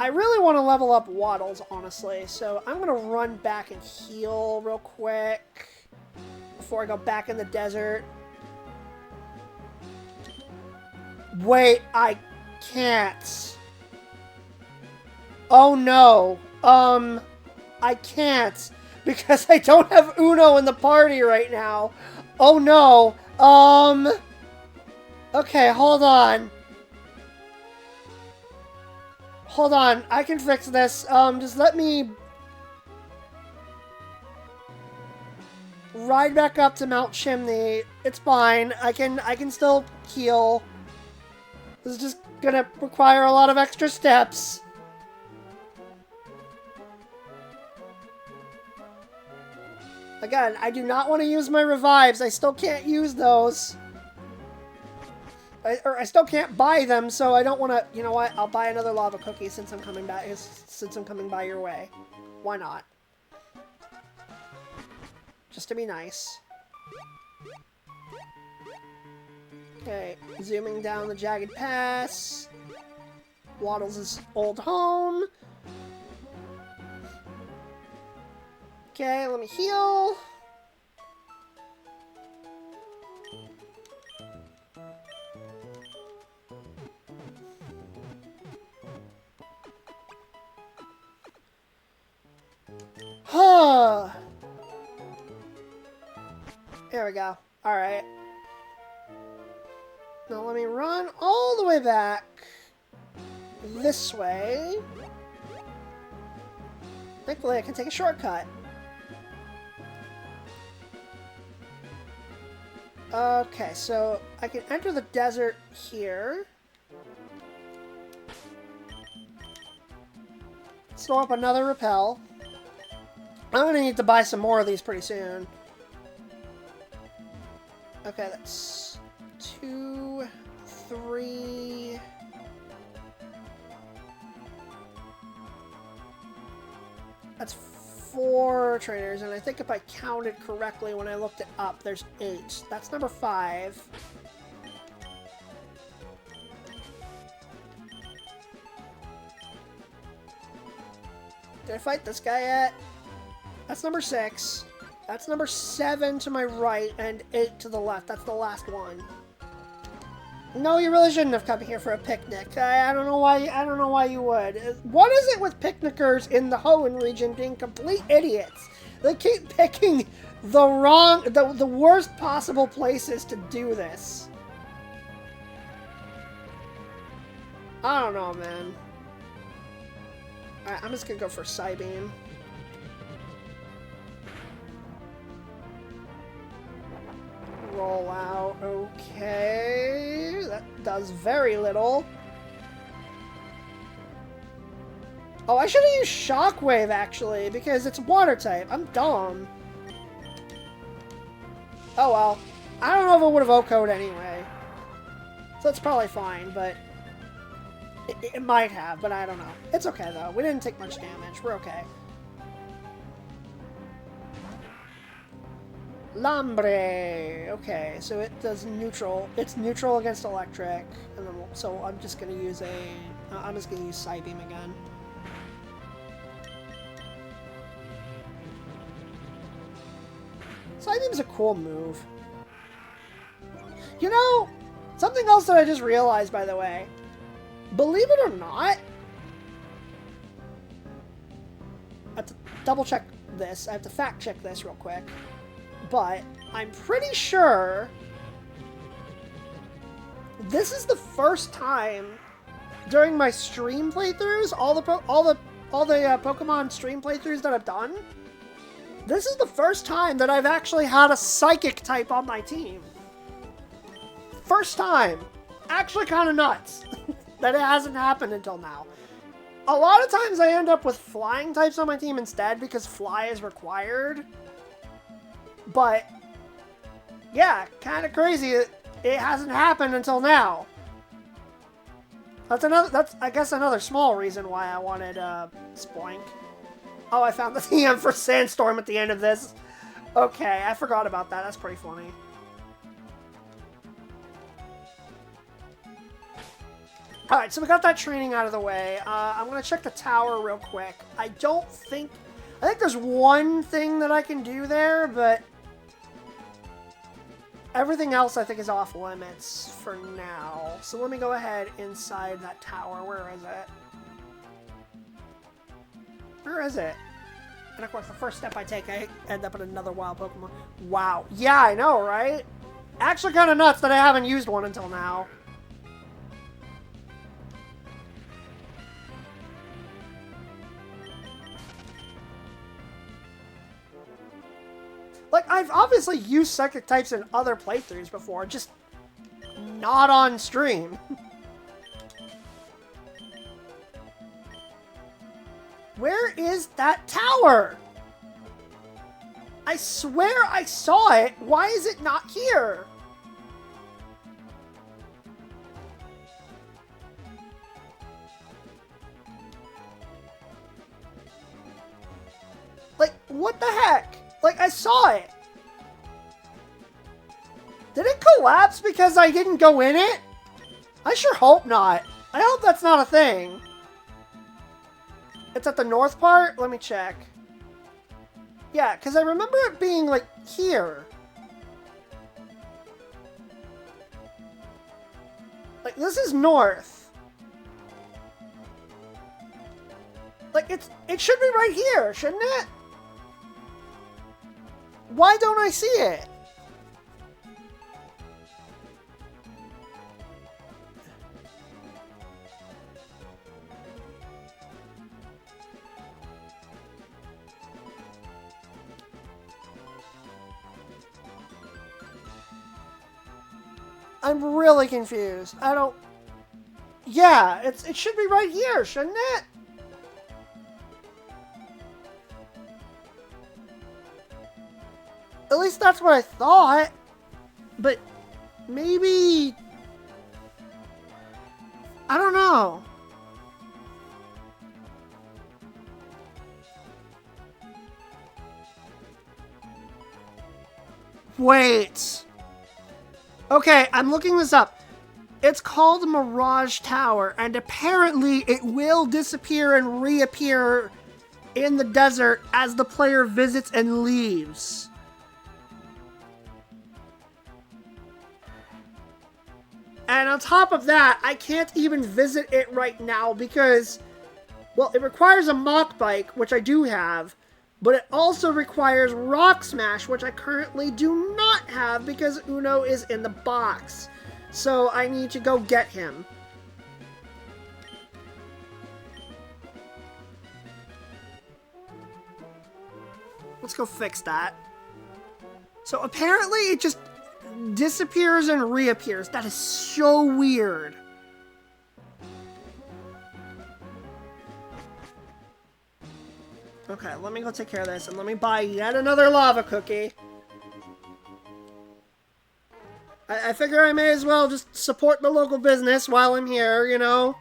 I really want to level up Waddles, honestly, so I'm going to run back and heal real quick before I go back in the desert. Wait, I can't. Oh no. I can't because I don't have Uno in the party right now. Oh no. Okay, hold on. Hold on, I can fix this. Just let me ride back up to Mount Chimney. It's fine. I can still heal. This is just gonna require a lot of extra steps. Again, I do not want to use my revives. I still can't use those. I still can't buy them, so I don't want to... You know what? I'll buy another lava cookie since I'm coming back. Since I'm coming by your way. Why not? Just to be nice. Okay, zooming down the jagged pass. Waddles' old home. Okay, let me heal. Huh. There we go. Alright. Now let me run all the way back this way. Thankfully, I can take a shortcut. Okay, so I can enter the desert here. Store up another repel. I'm gonna need to buy some more of these pretty soon. Okay, that's 2, 3... That's 4 trainers, and I think if I counted correctly when I looked it up, there's 8. That's number 5. Did I fight this guy yet? That's number 6. That's number 7 to my right, and 8 to the left. That's the last one. No, you really shouldn't have come here for a picnic. I don't know why. I don't know why you would. What is it with picnickers in the Hoenn region being complete idiots? They keep picking the worst possible places to do this. I don't know, man. Alright, I'm just gonna go for Psybeam. Roll out. Okay. That does very little. Oh, I should have used Shockwave, actually, because it's water type. I'm dumb. Oh, well. I don't know if it would have O-code anyway. So it's probably fine, but... It might have, but I don't know. It's okay, though. We didn't take much damage. We're okay. Lambre. Okay, so it does neutral. It's neutral against electric, and then so I'm just gonna use I'm just gonna use Psybeam again. Psybeam's a cool move. You know, something else that I just realized, by the way. Believe it or not, I have to double check this. I have to fact check this real quick. But I'm pretty sure this is the first time during my stream playthroughs, all the Pokemon stream playthroughs that I've done, this is the first time that I've actually had a Psychic type on my team. First time. Actually kind of nuts that it hasn't happened until now. A lot of times I end up with Flying types on my team instead because Fly is required. But, yeah, kind of crazy. It hasn't happened until now. That's I guess another small reason why I wanted Spoink. Oh, I found the TM for Sandstorm at the end of this. Okay, I forgot about that. That's pretty funny. Alright, so we got that training out of the way. I'm going to check the tower real quick. I think there's one thing that I can do there, but everything else I think is off limits for now. So let me go ahead inside that tower. Where is it? Where is it? And of course, the first step I take, I end up in another wild Pokemon. Wow. Yeah, I know, right? Actually kind of nuts that I haven't used one until now. Like, I've obviously used Psychic types in other playthroughs before, just not on stream. Where is that tower? I swear I saw it. Why is it not here? Like, what the heck? Like, I saw it. Did it collapse because I didn't go in it? I sure hope not. I hope that's not a thing. It's at the north part? Let me check. Yeah, because I remember it being, like, here. Like, this is north. Like, it should be right here, shouldn't it? Why don't I see it? I'm really confused. I don't... Yeah, it should be right here, shouldn't it? At least that's what I thought. But maybe... I don't know. Wait. Okay, I'm looking this up. It's called Mirage Tower, and apparently it will disappear and reappear in the desert as the player visits and leaves. And on top of that, I can't even visit it right now because, well, it requires a Mach Bike, which I do have, but it also requires Rock Smash, which I currently do not have because Uno is in the box. So I need to go get him. Let's go fix that. So apparently it just disappears and reappears. That is so weird. Okay, let me go take care of this and let me buy yet another lava cookie. I figure I may as well just support the local business while I'm here, you know?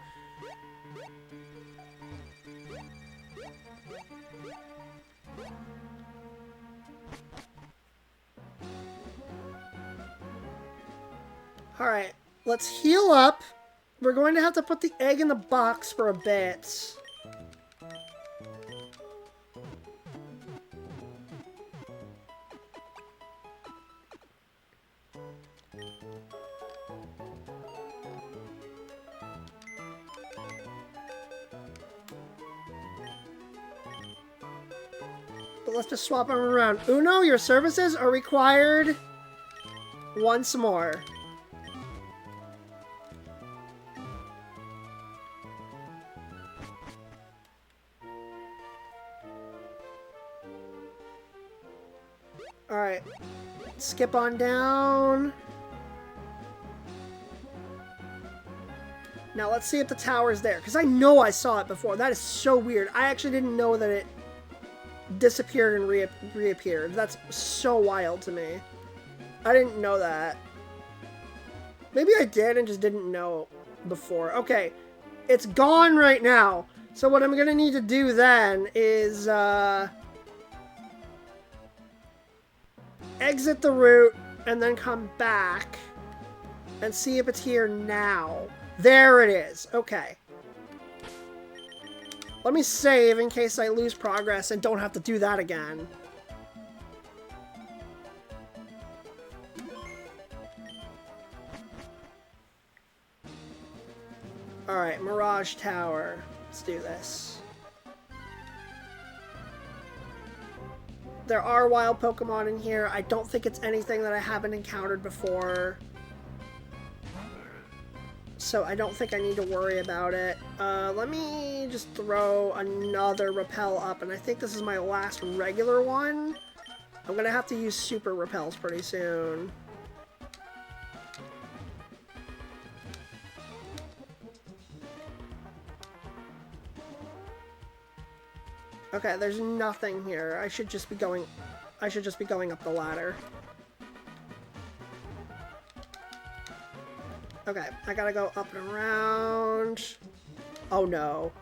Alright, let's heal up. We're going to have to put the egg in the box for a bit. But let's just swap them around. Uno, your services are required once more. Alright. Skip on down. Now let's see if the tower's there, because I know I saw it before. That is so weird. I actually didn't know that it disappeared and reappeared. That's so wild to me. I didn't know that. Maybe I did and just didn't know before. Okay, it's gone right now. So what I'm going to need to do then is exit the route and then come back and see if it's here now. There it is. Okay. Let me save in case I lose progress and don't have to do that again. Alright, Mirage Tower. Let's do this. There are wild Pokemon in here. I don't think it's anything that I haven't encountered before. So I don't think I need to worry about it. Let me just throw another Repel up, and I think this is my last regular one. I'm gonna have to use Super Repels pretty soon. Okay, there's nothing here. I should just be going up the ladder. Okay, I gotta go up and around. Oh no.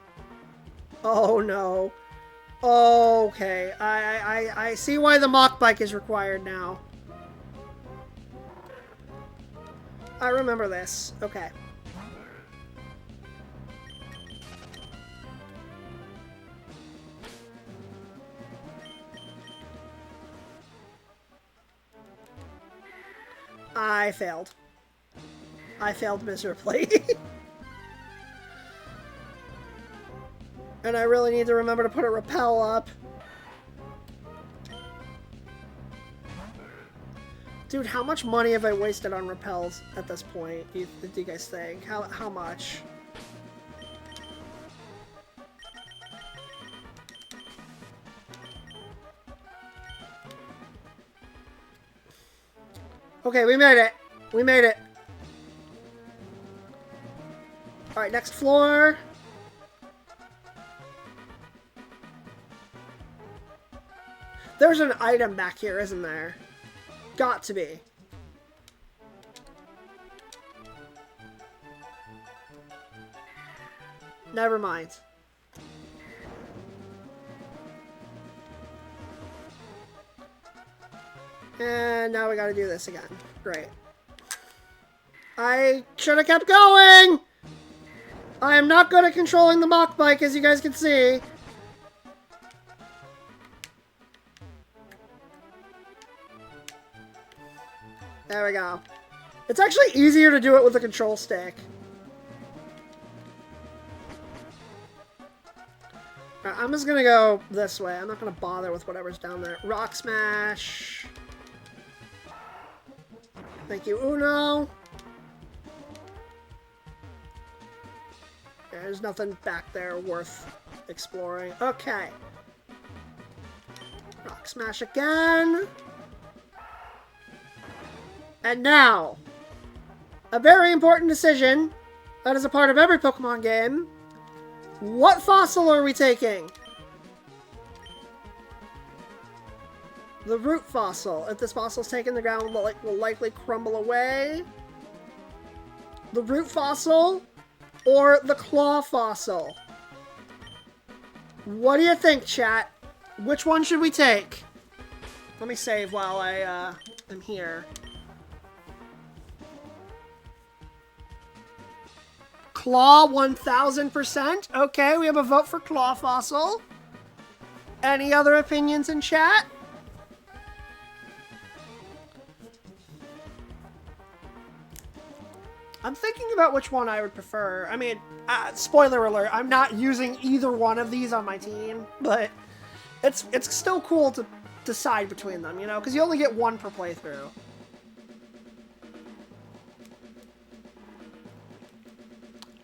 Oh no. Okay, I see why the Mach Bike is required now. I remember this. Okay. I failed. I failed miserably. And I really need to remember to put a Repel up. Dude, how much money have I wasted on Repels at this point? Do you guys think? How much? Okay, we made it. We made it. Alright, next floor. There's an item back here, isn't there? Got to be. Never mind. And now we gotta do this again. Great. I should have kept going! I am not good at controlling the Mach Bike, as you guys can see. There we go. It's actually easier to do it with the control stick. Alright, I'm just gonna go this way. I'm not gonna bother with whatever's down there. Rock Smash. Thank you, Uno. There's nothing back there worth exploring. Okay. Rock Smash again. And now, a very important decision that is a part of every Pokemon game. What fossil are we taking? The root fossil. If this fossil is taken, the ground will likely crumble away. The root fossil or the claw fossil? What do you think, chat? Which one should we take? Let me save while I am here. Claw 1000%. Okay, we have a vote for claw fossil. Any other opinions in chat? I'm thinking about which one I would prefer. I mean, spoiler alert, I'm not using either one of these on my team, but it's still cool to decide between them, you know, because you only get one per playthrough.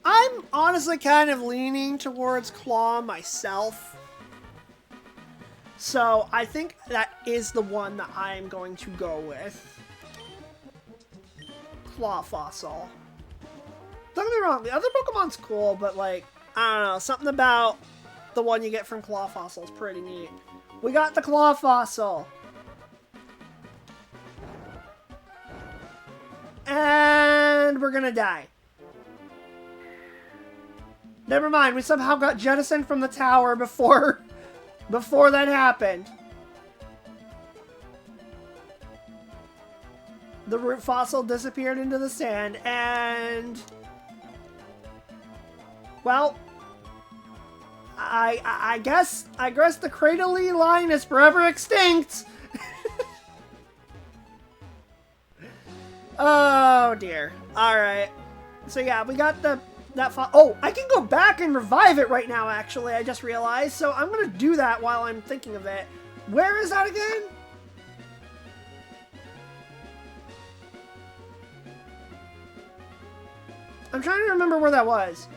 I'm honestly kind of leaning towards Claw myself. So I think that is the one that I'm going to go with. Claw Fossil. Don't get me wrong, the other Pokemon's cool, but like, I don't know, something about the one you get from Claw Fossil is pretty neat. We got the Claw Fossil. And we're gonna die. Never mind, we somehow got jettisoned from the tower before that happened. The root fossil disappeared into the sand, and well, I guess the Cradley line is forever extinct. Oh dear. All right. So yeah, we got that. Oh, I can go back and revive it right now. Actually, I just realized. So I'm gonna do that while I'm thinking of it. Where is that again? I'm trying to remember where that was.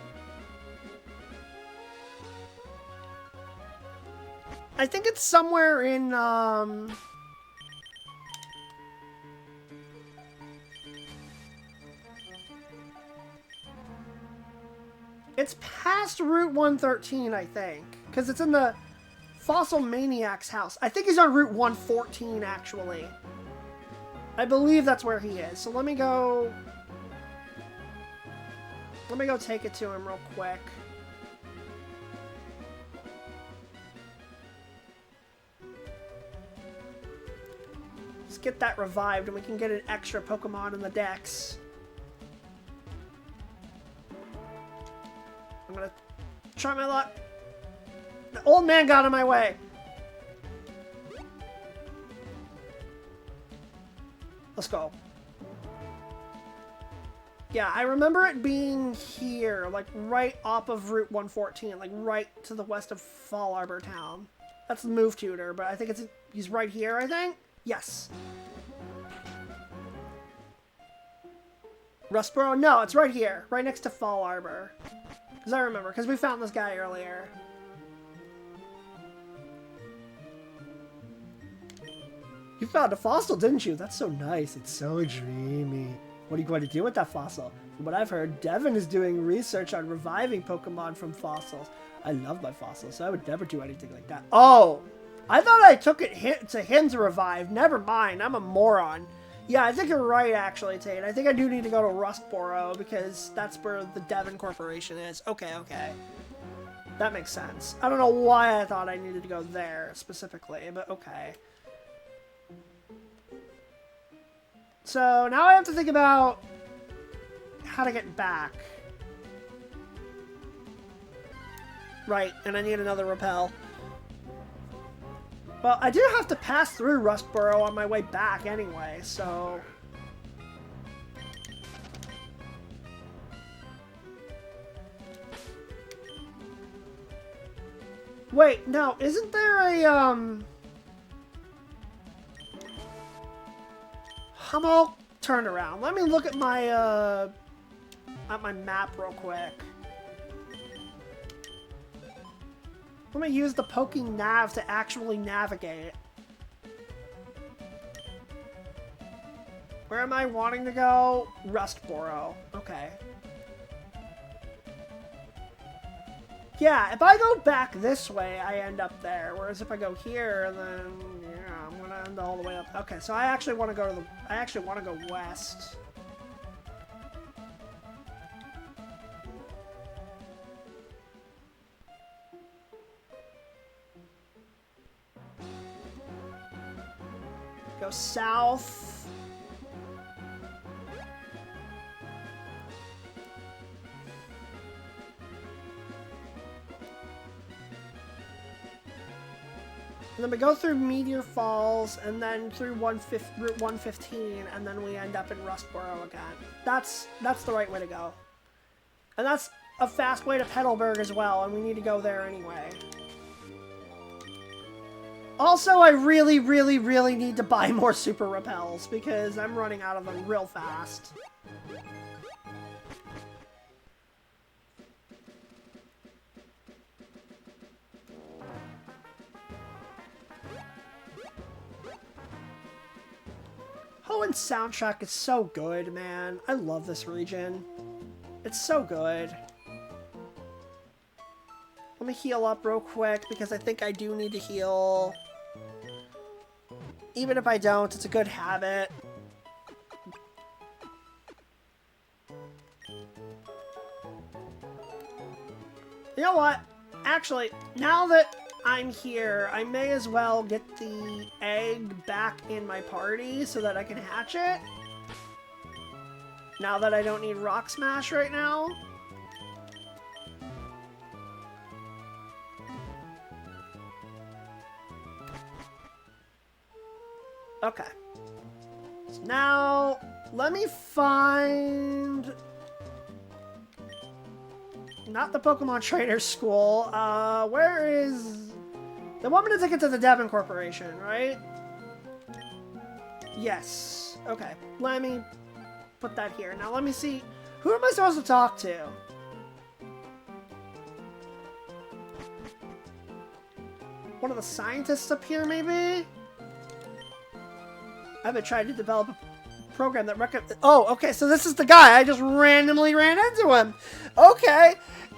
I think it's somewhere in, it's past Route 113, I think. Because it's in the Fossil Maniac's house. I think he's on Route 114, actually. I believe that's where he is. So let me go take it to him real quick. Let's get that revived and we can get an extra Pokemon in the dex. I'm gonna try my luck. The old man got in my way. Let's go. Yeah, I remember it being here, like right off of Route 114, like right to the west of Fall Arbor Town. That's the move tutor, but I think he's right here, I think? Yes. Rustboro? No, it's right here, right next to Fall Arbor. Because I remember, because we found this guy earlier. You found a fossil, didn't you? That's so nice. It's so dreamy. What are you going to do with that fossil? From what I've heard, Devin is doing research on reviving Pokemon from fossils. I love my fossils, so I would never do anything like that. Oh! I thought I took it to him to revive. Never mind, I'm a moron. Yeah, I think you're right, actually, Tate. I think I do need to go to Rustboro, because that's where the Devon Corporation is. Okay, okay. That makes sense. I don't know why I thought I needed to go there, specifically, but okay. So, now I have to think about how to get back. Right, and I need another repel. Well, I do have to pass through Rustboro on my way back anyway, so... Wait, no, isn't there a, I'm all turned around. Let me look at my map real quick. Let me use the poking nav to actually navigate. Where am I wanting to go? Rustboro. Okay. Yeah, if I go back this way, I end up there. Whereas if I go here, then yeah, I'm gonna end all the way up. Okay, so I actually want to go to I actually want to go west. Go south. And then we go through Meteor Falls, and then through Route 115, and then we end up in Rustboro again. That's the right way to go. And that's a fast way to Petalburg as well, and we need to go there anyway. Also, I really, really, really need to buy more Super Repels, because I'm running out of them real fast. Hoenn soundtrack is so good, man. I love this region. It's so good. Let me heal up real quick because I think I do need to heal. Even if I don't, it's a good habit. You know what? Actually, now that I'm here, I may as well get the egg back in my party so that I can hatch it. Now that I don't need Rock Smash right now. Okay. So now, let me find... Not the Pokemon Trainer School. Where is... They want me to take it to the Devon Corporation, right? Yes. Okay. Let me put that here. Now let me see. Who am I supposed to talk to? One of the scientists up here, maybe? I've been trying to develop a program that Oh, okay, so this is the guy. I just randomly ran into him. Okay.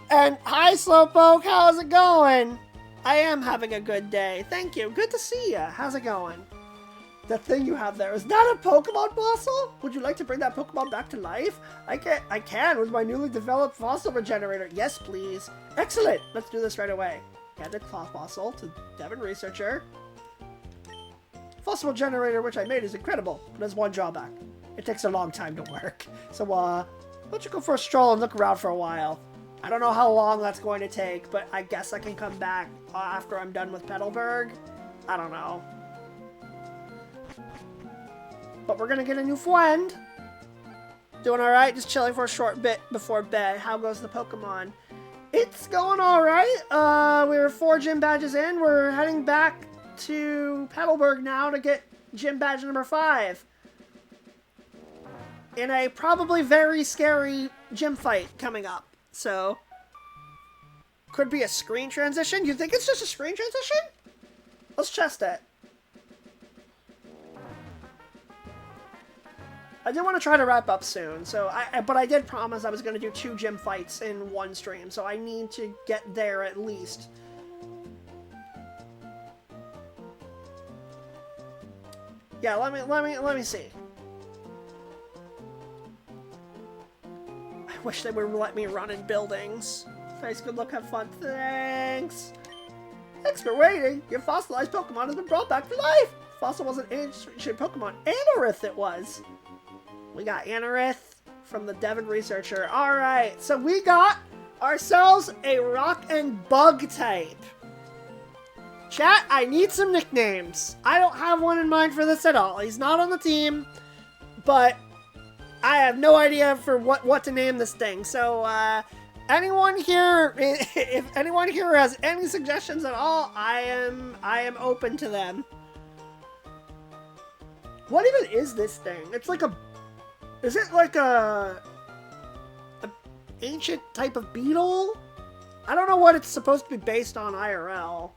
And hi, Slowpoke. How's it going? I am having a good day. Thank you. Good to see you. How's it going? The thing you have there, is that a Pokemon fossil? Would you like to bring that Pokemon back to life? I can with my newly developed fossil regenerator. Yes, please. Excellent. Let's do this right away. Add the claw fossil to Devon Researcher. Fossil generator which I made is incredible, but there's one drawback. It takes a long time to work. So, why don't you go for a stroll and look around for a while? I don't know how long that's going to take, but I guess I can come back after I'm done with Petalburg. I don't know. But we're gonna get a new friend. Doing alright, just chilling for a short bit before bed. How goes the Pokemon? It's going alright. We were 4 gym badges in. We're heading back to Petalburg now to get gym badge number 5. In a probably very scary gym fight coming up. So, could be a screen transition? You think it's just a screen transition? Let's test it. I did want to try to wrap up soon, so but I did promise I was going to do 2 gym fights in one stream, so I need to get there at least. Yeah, let me see. I wish they would let me run in buildings. Thanks, good luck, have fun. Thanks. Thanks for waiting. Your fossilized Pokemon has been brought back to life. Fossil wasn't ancient Pokemon. Anorith it was. We got Anorith from the Devon Researcher. Alright, so we got ourselves a rock and bug type. Chat, I need some nicknames. I don't have one in mind for this at all. He's not on the team, but I have no idea for what to name this thing. So, anyone here, if anyone here has any suggestions at all, I am open to them. What even is this thing? It's like a... Is it like a ancient type of beetle? I don't know what it's supposed to be based on IRL.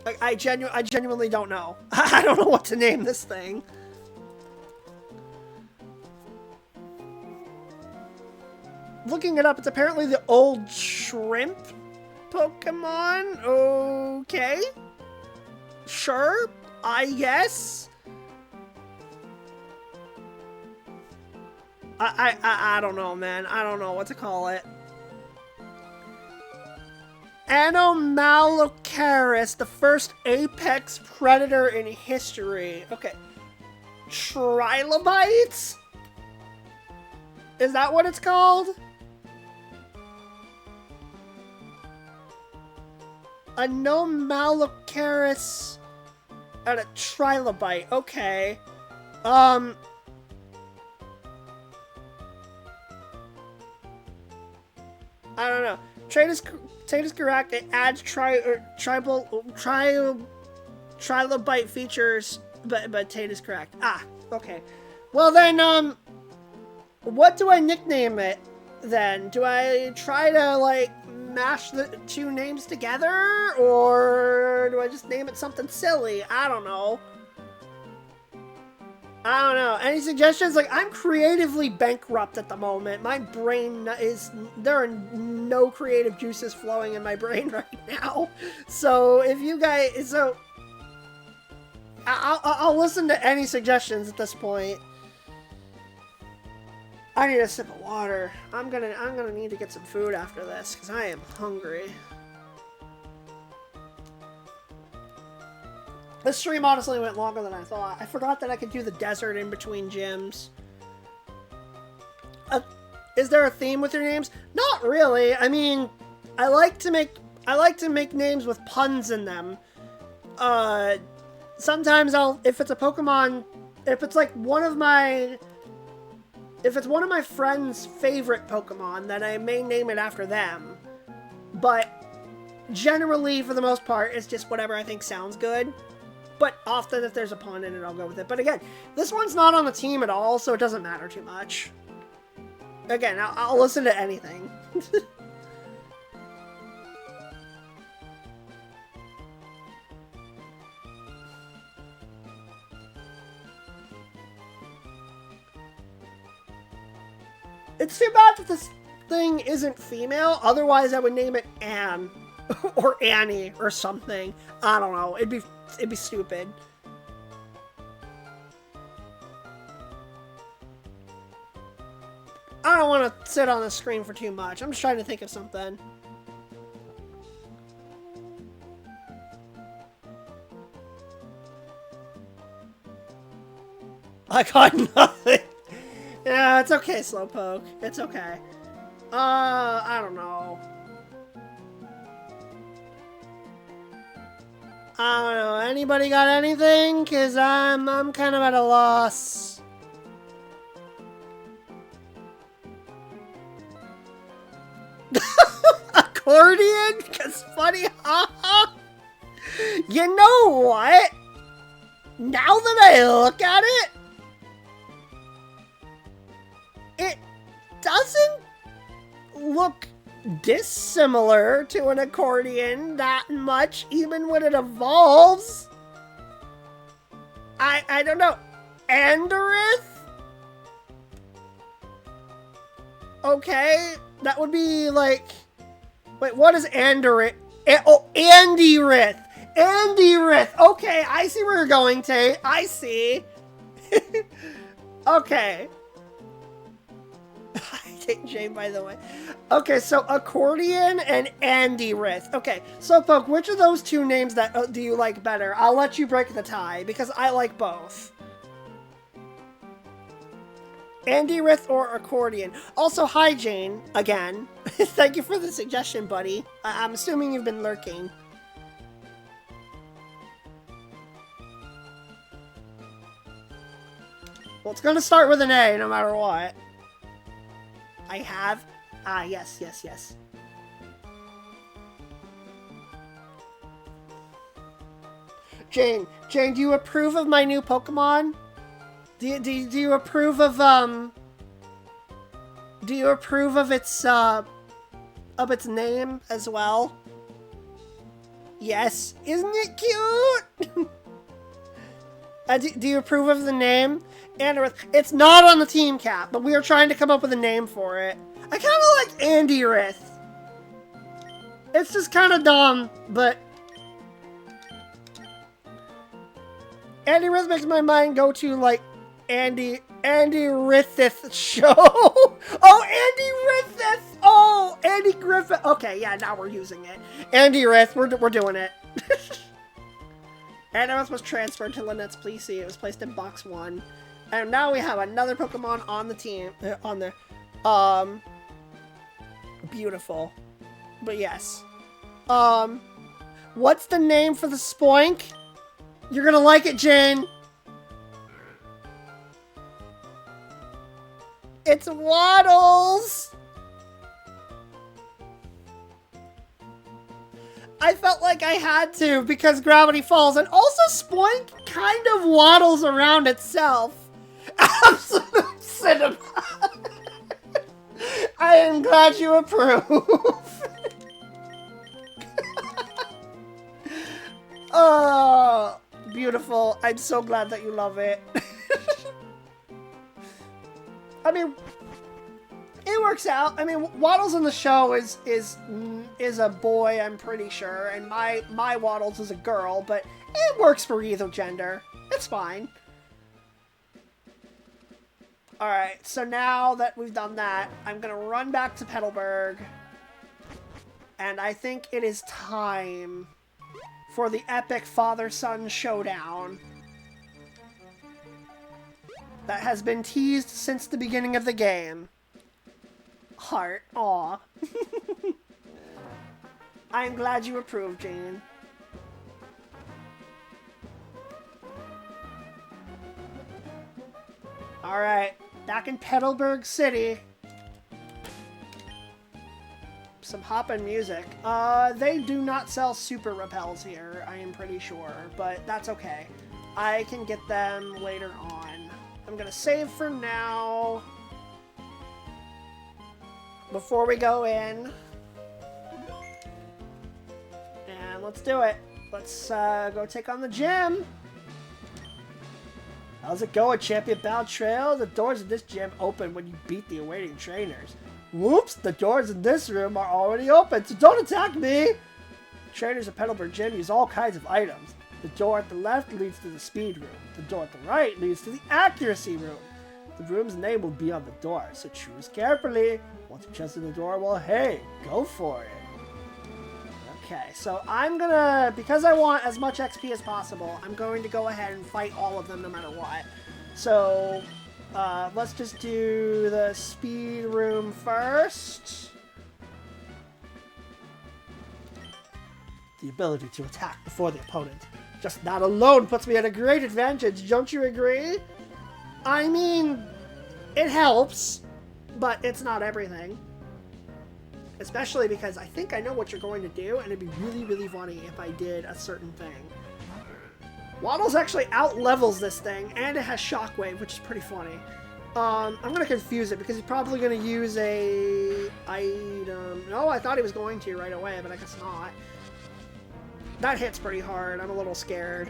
Like, I genuinely don't know. I don't know what to name this thing. Looking it up, it's apparently the old shrimp Pokemon. Okay. Sure. I guess. I don't know, man. I don't know what to call it. Anomalocaris, the first apex predator in history. Okay. Trilobites? Is that what it's called? Anomalocaris and a trilobite. Okay. I don't know. Trade is correct. It adds trilobite features, but Tate is correct. Ah, okay. Well then, what do I nickname it then? Do I try to like mash the two names together? Or do I just name it something silly? I don't know. I don't know. Any suggestions? Like, I'm creatively bankrupt at the moment. My brain there are no creative juices flowing in my brain right now. So, if you guys, I'll listen to any suggestions at this point. I need a sip of water. I'm gonna need to get some food after this, because I am hungry. This stream honestly went longer than I thought. I forgot that I could do the desert in between gyms. Is there a theme with your names? Not really. I mean, I like to make names with puns in them. Sometimes if it's a Pokemon, if it's one of my friends' favorite Pokemon, then I may name it after them. But generally, for the most part, it's just whatever I think sounds good. But often, if there's a pun in it, I'll go with it. But again, this one's not on the team at all, so it doesn't matter too much. Again, I'll listen to anything. It's too bad that this thing isn't female, otherwise I would name it Anne. Or Annie, or something. I don't know, it'd be stupid. I don't want to sit on the screen for too much. I'm just trying to think of something. I got nothing. Yeah, it's okay, Slowpoke. It's okay. I don't know. I don't know. Anybody got anything? Cause I'm kind of at a loss. Accordion? Cause funny, haha. You know what? Now that I look at it, it doesn't look dissimilar to an accordion that much, even when it evolves. I don't know. Andorith? Okay, that would be like... Wait, what is Andorith? Oh, Andyrith! Andyrith! Okay, I see where you're going, Tay. I see. Okay. I take Jane, by the way. Okay, so Accordion and Andyrith. Okay, Slowpoke, which of those two names do you like better? I'll let you break the tie, because I like both. Andyrith or Accordion. Also, hi, Jane, again. Thank you for the suggestion, buddy. I'm assuming you've been lurking. Well, it's gonna start with an A, no matter what. I have? Ah, yes, yes, yes. Jane, do you approve of my new Pokemon? Do you approve of, do you approve of its name as well? Yes. Isn't it cute? Do you approve of the name? Andorith. It's not on the team cap, but we are trying to come up with a name for it. I kind of like Andyrith. It's just kind of dumb, but... Andyrith makes my mind go to, like, Andy Riffith show. Oh, Andy Riffith. Oh, Andy Griffith. Okay, yeah, now we're using it. Andyrith, we're doing it. Andyrith was transferred to Lynette's Plessie. It was placed in box 1. And now we have another Pokemon on the team, on there. Beautiful. But yes. What's the name for the Spoink? You're gonna like it, Jane. It's Waddles! I felt like I had to because Gravity Falls, and also Spoink kind of waddles around itself. Absolute cinema. I am glad you approve. Oh, beautiful. I'm so glad that you love it. I mean, it works out. I mean, Waddles in the show is a boy, I'm pretty sure, and my Waddles is a girl, but it works for either gender. It's fine. Alright, so now that we've done that, I'm gonna run back to Petalburg, and I think it is time for the epic father-son showdown that has been teased since the beginning of the game. Heart, aw. I am glad you approve, Jane. Alright, back in Petalburg City. Some hoppin' music. They do not sell super repels here, I am pretty sure, but that's okay. I can get them later on. I'm gonna save for now. Before we go in. And let's do it. Let's go take on the gym. How's it going, Champion Bound Trail? The doors of this gym open when you beat the awaiting trainers. Whoops, the doors in this room are already open, so don't attack me! Trainers at Petalburg Gym use all kinds of items. The door at the left leads to the speed room. The door at the right leads to the accuracy room. The room's name will be on the door, so choose carefully. Once you chest in the door, well, hey, go for it. Okay, so I'm gonna, because I want as much XP as possible, I'm going to go ahead and fight all of them no matter what. So, let's just do the speed room first. The ability to attack before the opponent. Just that alone puts me at a great advantage, don't you agree? I mean, it helps, but it's not everything. Especially because I think I know what you're going to do, and it'd be really, really funny if I did a certain thing. Waddles actually out-levels this thing, and it has Shockwave, which is pretty funny. I'm going to confuse it, because he's probably going to use a item. No, I thought he was going to right away, but I guess not. That hits pretty hard. I'm a little scared.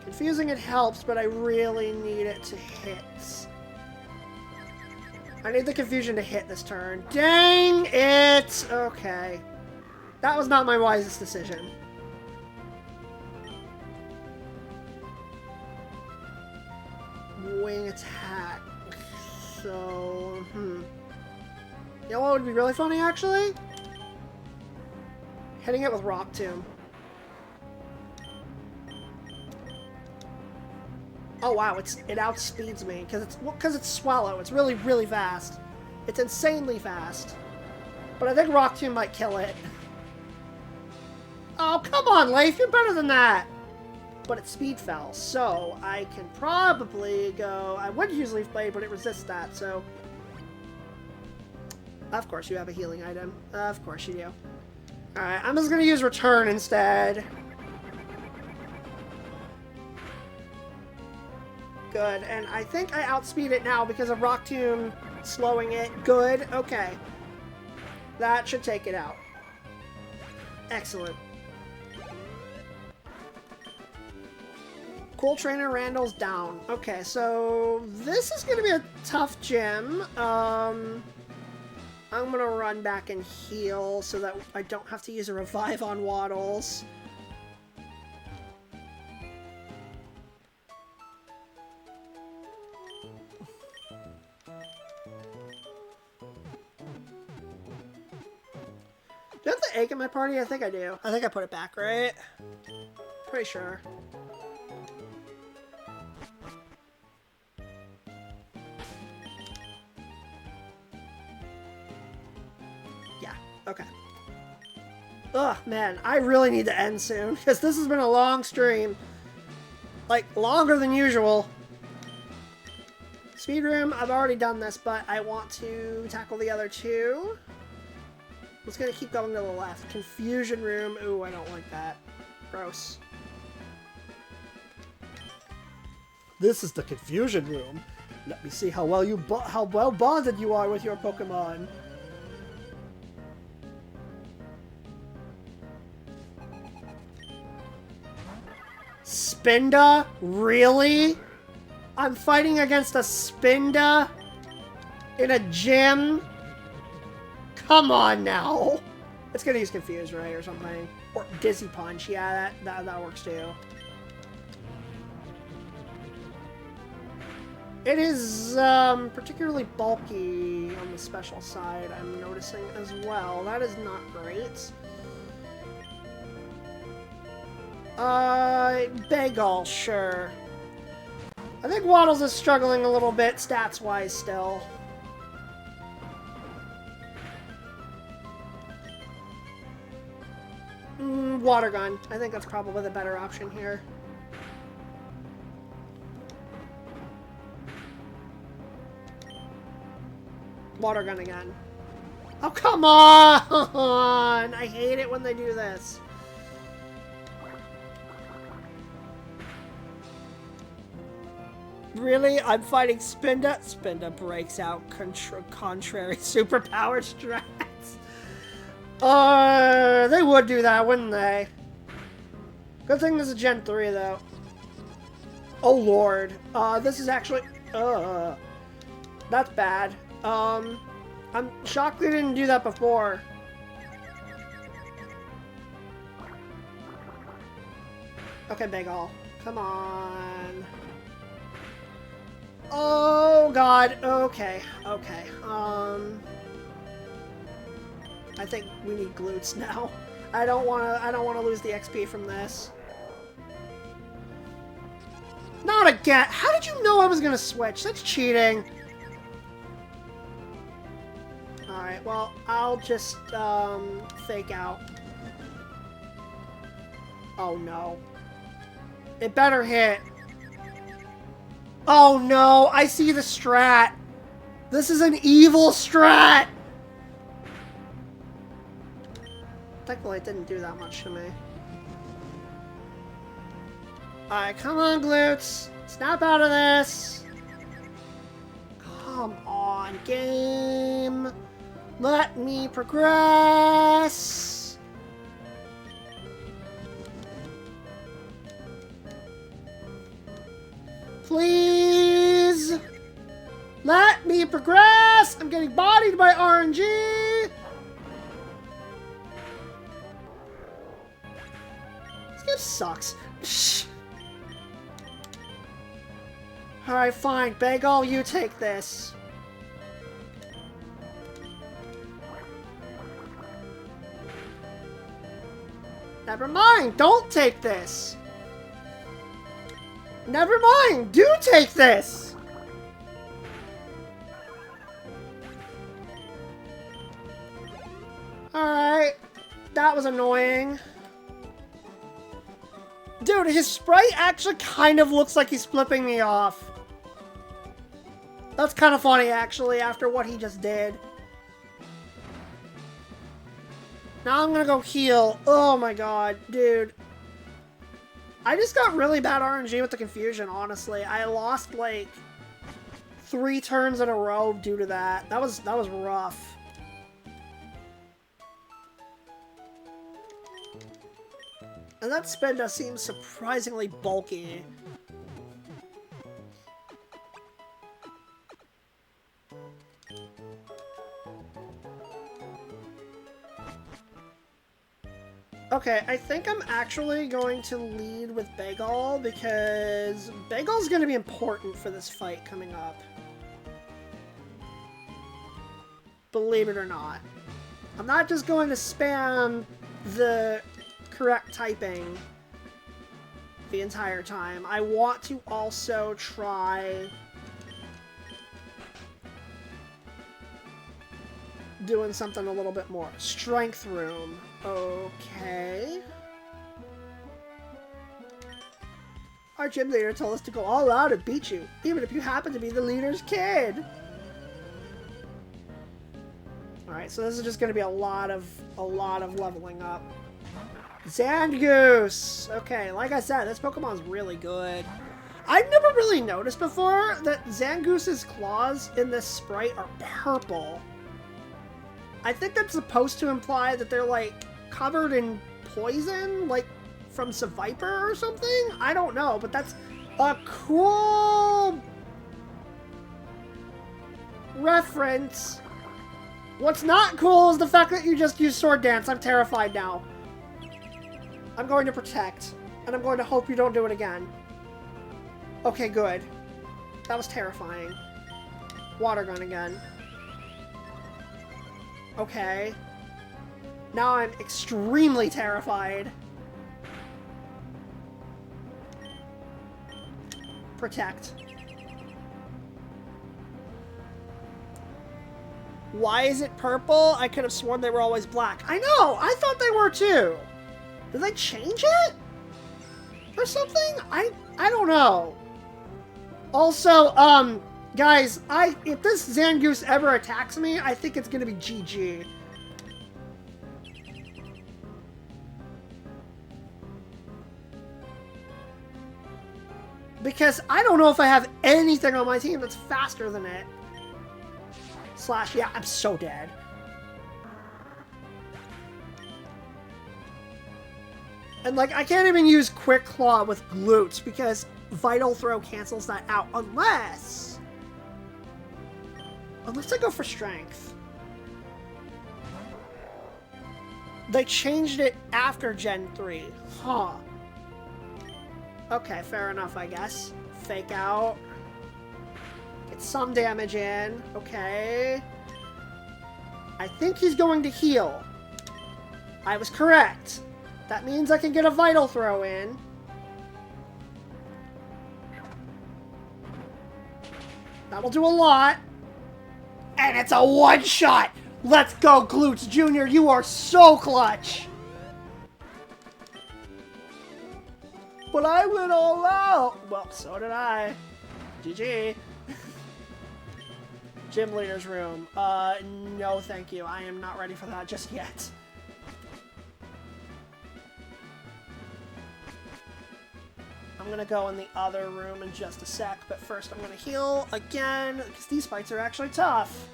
Confusing it helps, but I really need it to hit. I need the confusion to hit this turn. Dang it! Okay. That was not my wisest decision. Wing attack. So, You know what would be really funny, actually? Hitting it with Rock Tomb. Oh wow, it outspeeds me because it's Swallow. It's really, really fast. It's insanely fast. But I think Rock Tomb might kill it. Oh, come on, Leif, you're better than that. But it speed fell, so I can probably go. I would use Leaf Blade, but it resists that, so. Of course, you have a healing item. Of course you do. Alright, I'm just gonna use Return instead. Good, and I think I outspeed it now because of Rock Tomb slowing it. Good, okay. That should take it out. Excellent. Cool Trainer Randall's down. Okay, so this is going to be a tough gym. I'm going to run back and heal so that I don't have to use a revive on Waddles. Do I have the egg in my party? I think I do. I think I put it back, right? Pretty sure. Yeah, okay. Ugh, man, I really need to end soon, because this has been a long stream. Like, longer than usual. Speed room, I've already done this, but I want to tackle the other two. I'm just gonna keep going to the left. Confusion room. Ooh, I don't like that. Gross. This is the confusion room. Let me see how well bonded you are with your Pokemon. Spinda? Really? I'm fighting against a Spinda in a gym? Come on now. It's gonna use Confuse, right, or something. Or Dizzy Punch. Yeah, that works too. It is particularly bulky on the special side, I'm noticing as well. That is not great. Bagel, sure. I think Waddles is struggling a little bit stats-wise still. Water Gun. I think that's probably the better option here. Water Gun again. Oh, come on! I hate it when they do this. Really? I'm fighting Spinda? Spinda breaks out contrary superpower strats. They would do that, wouldn't they? Good thing this is Gen 3, though. Oh, Lord. This is actually... that's bad. I'm shocked they didn't do that before. Okay, Bagel. Come on. Oh, God. Okay. Okay. I think we need glutes now. I don't wanna lose the XP from this. Not again! How did you know I was gonna switch? That's cheating. Alright, well, I'll just, fake out. Oh, no. It better hit. Oh, no! I see the strat! This is an evil strat! Thankfully, it didn't do that much to me. Alright, come on, glutes. Snap out of this. Come on, game. Let me progress. Please. Let me progress. I'm getting bodied by RNG. This sucks. Alright, fine. Bagel, you take this. Never mind. Don't take this. Never mind. Do take this. Alright. That was annoying. Dude, his sprite actually kind of looks like he's flipping me off. That's kind of funny, actually, after what he just did. Now I'm gonna go heal. Oh my god, dude. I just got really bad RNG with the confusion, honestly. I lost, like, 3 turns in a row due to that. That was rough. And that Spinda seems surprisingly bulky. Okay, I think I'm actually going to lead with Bagel because Bagel's going to be important for this fight coming up. Believe it or not. I'm not just going to spam the correct typing the entire time. I want to also try doing something a little bit more. Strength room. Okay. Our gym leader told us to go all out and beat you, even if you happen to be the leader's kid. Alright, so this is just going to be a lot of leveling up. Zangoose! Okay, like I said, this Pokemon's really good. I've never really noticed before that Zangoose's claws in this sprite are purple. I think that's supposed to imply that they're, like, covered in poison, like from Viper or something? I don't know, but that's a cool reference. What's not cool is the fact that you just use Sword Dance. I'm terrified now. I'm going to protect, and I'm going to hope you don't do it again. Okay, good. That was terrifying. Water gun again. Okay. Now I'm extremely terrified. Protect. Why is it purple? I could have sworn they were always black. I know! I thought they were too! Did they change it? Or something? I don't know. Also, guys, if this Zangoose ever attacks me, I think it's gonna be GG. Because I don't know if I have anything on my team that's faster than it. Slash, yeah, I'm so dead. And, like, I can't even use Quick Claw with glutes because Vital Throw cancels that out unless I go for Strength. They changed it after Gen 3. Huh. Okay, fair enough, I guess. Fake out. Get some damage in. Okay. I think he's going to heal. I was correct. That means I can get a Vital Throw in. That will do a lot. And it's a one-shot! Let's go, Glutes Jr. You are so clutch! But I went all out! Well, so did I. GG. Gym leader's room. No thank you. I am not ready for that just yet. I'm gonna go in the other room in just a sec, but first I'm gonna heal again, because these fights are actually tough.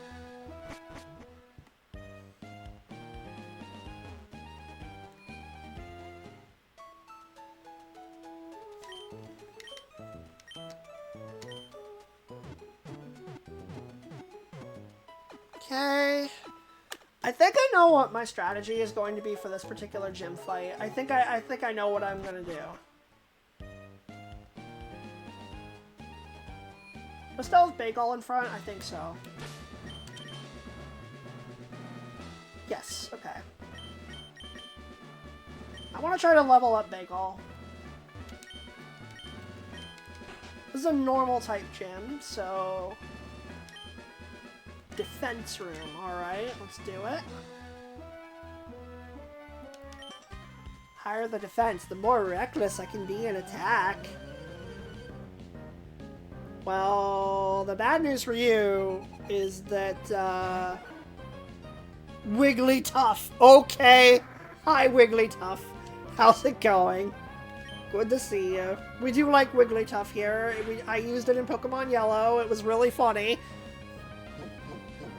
Okay. I think I know what my strategy is going to be for this particular gym fight. I think I know what I'm gonna do. Was still with Bagel in front? I think so. Yes, okay. I want to try to level up Bagel. This is a normal type gym, so... Defense room, alright, let's do it. Higher the defense, the more reckless I can be in attack. Well, the bad news for you is that, Wigglytuff. Okay. Hi, Wigglytuff. How's it going? Good to see you. We do like Wigglytuff here. I used it in Pokemon Yellow. It was really funny.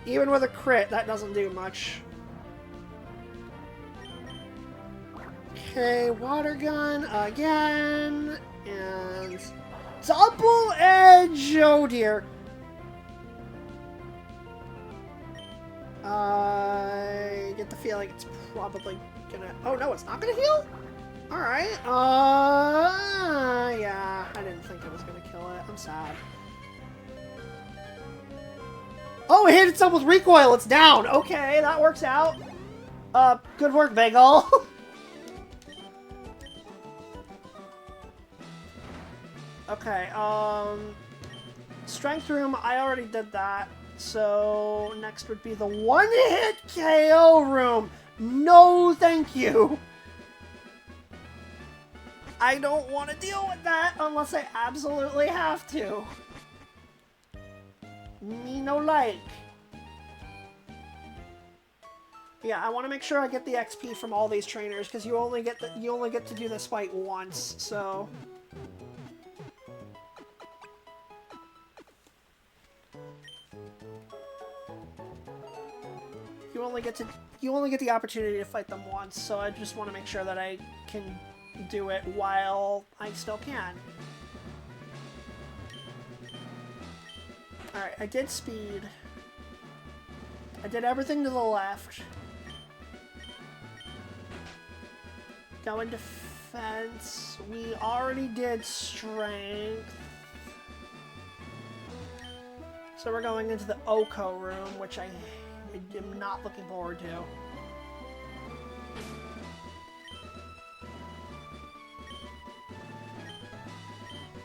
Even with a crit, that doesn't do much. Okay, water gun again. And... Double edge! Oh dear. I get the feeling it's probably gonna... Oh no, it's not gonna heal? Alright. Yeah. I didn't think it was gonna kill it. I'm sad. Oh, it hit itself with recoil! It's down! Okay, that works out. Good work, Bagel. Okay, Strength Room, I already did that. So, next would be the one-hit KO room. No, thank you. I don't want to deal with that unless I absolutely have to. Me no like. Yeah, I want to make sure I get the XP from all these trainers because you only get to do this fight once. So. You only get the opportunity to fight them once, so I just want to make sure that I can do it while I still can. Alright, I did speed. I did everything to the left. Go in defense. We already did strength. So we're going into the Oko room, which I am not looking forward to.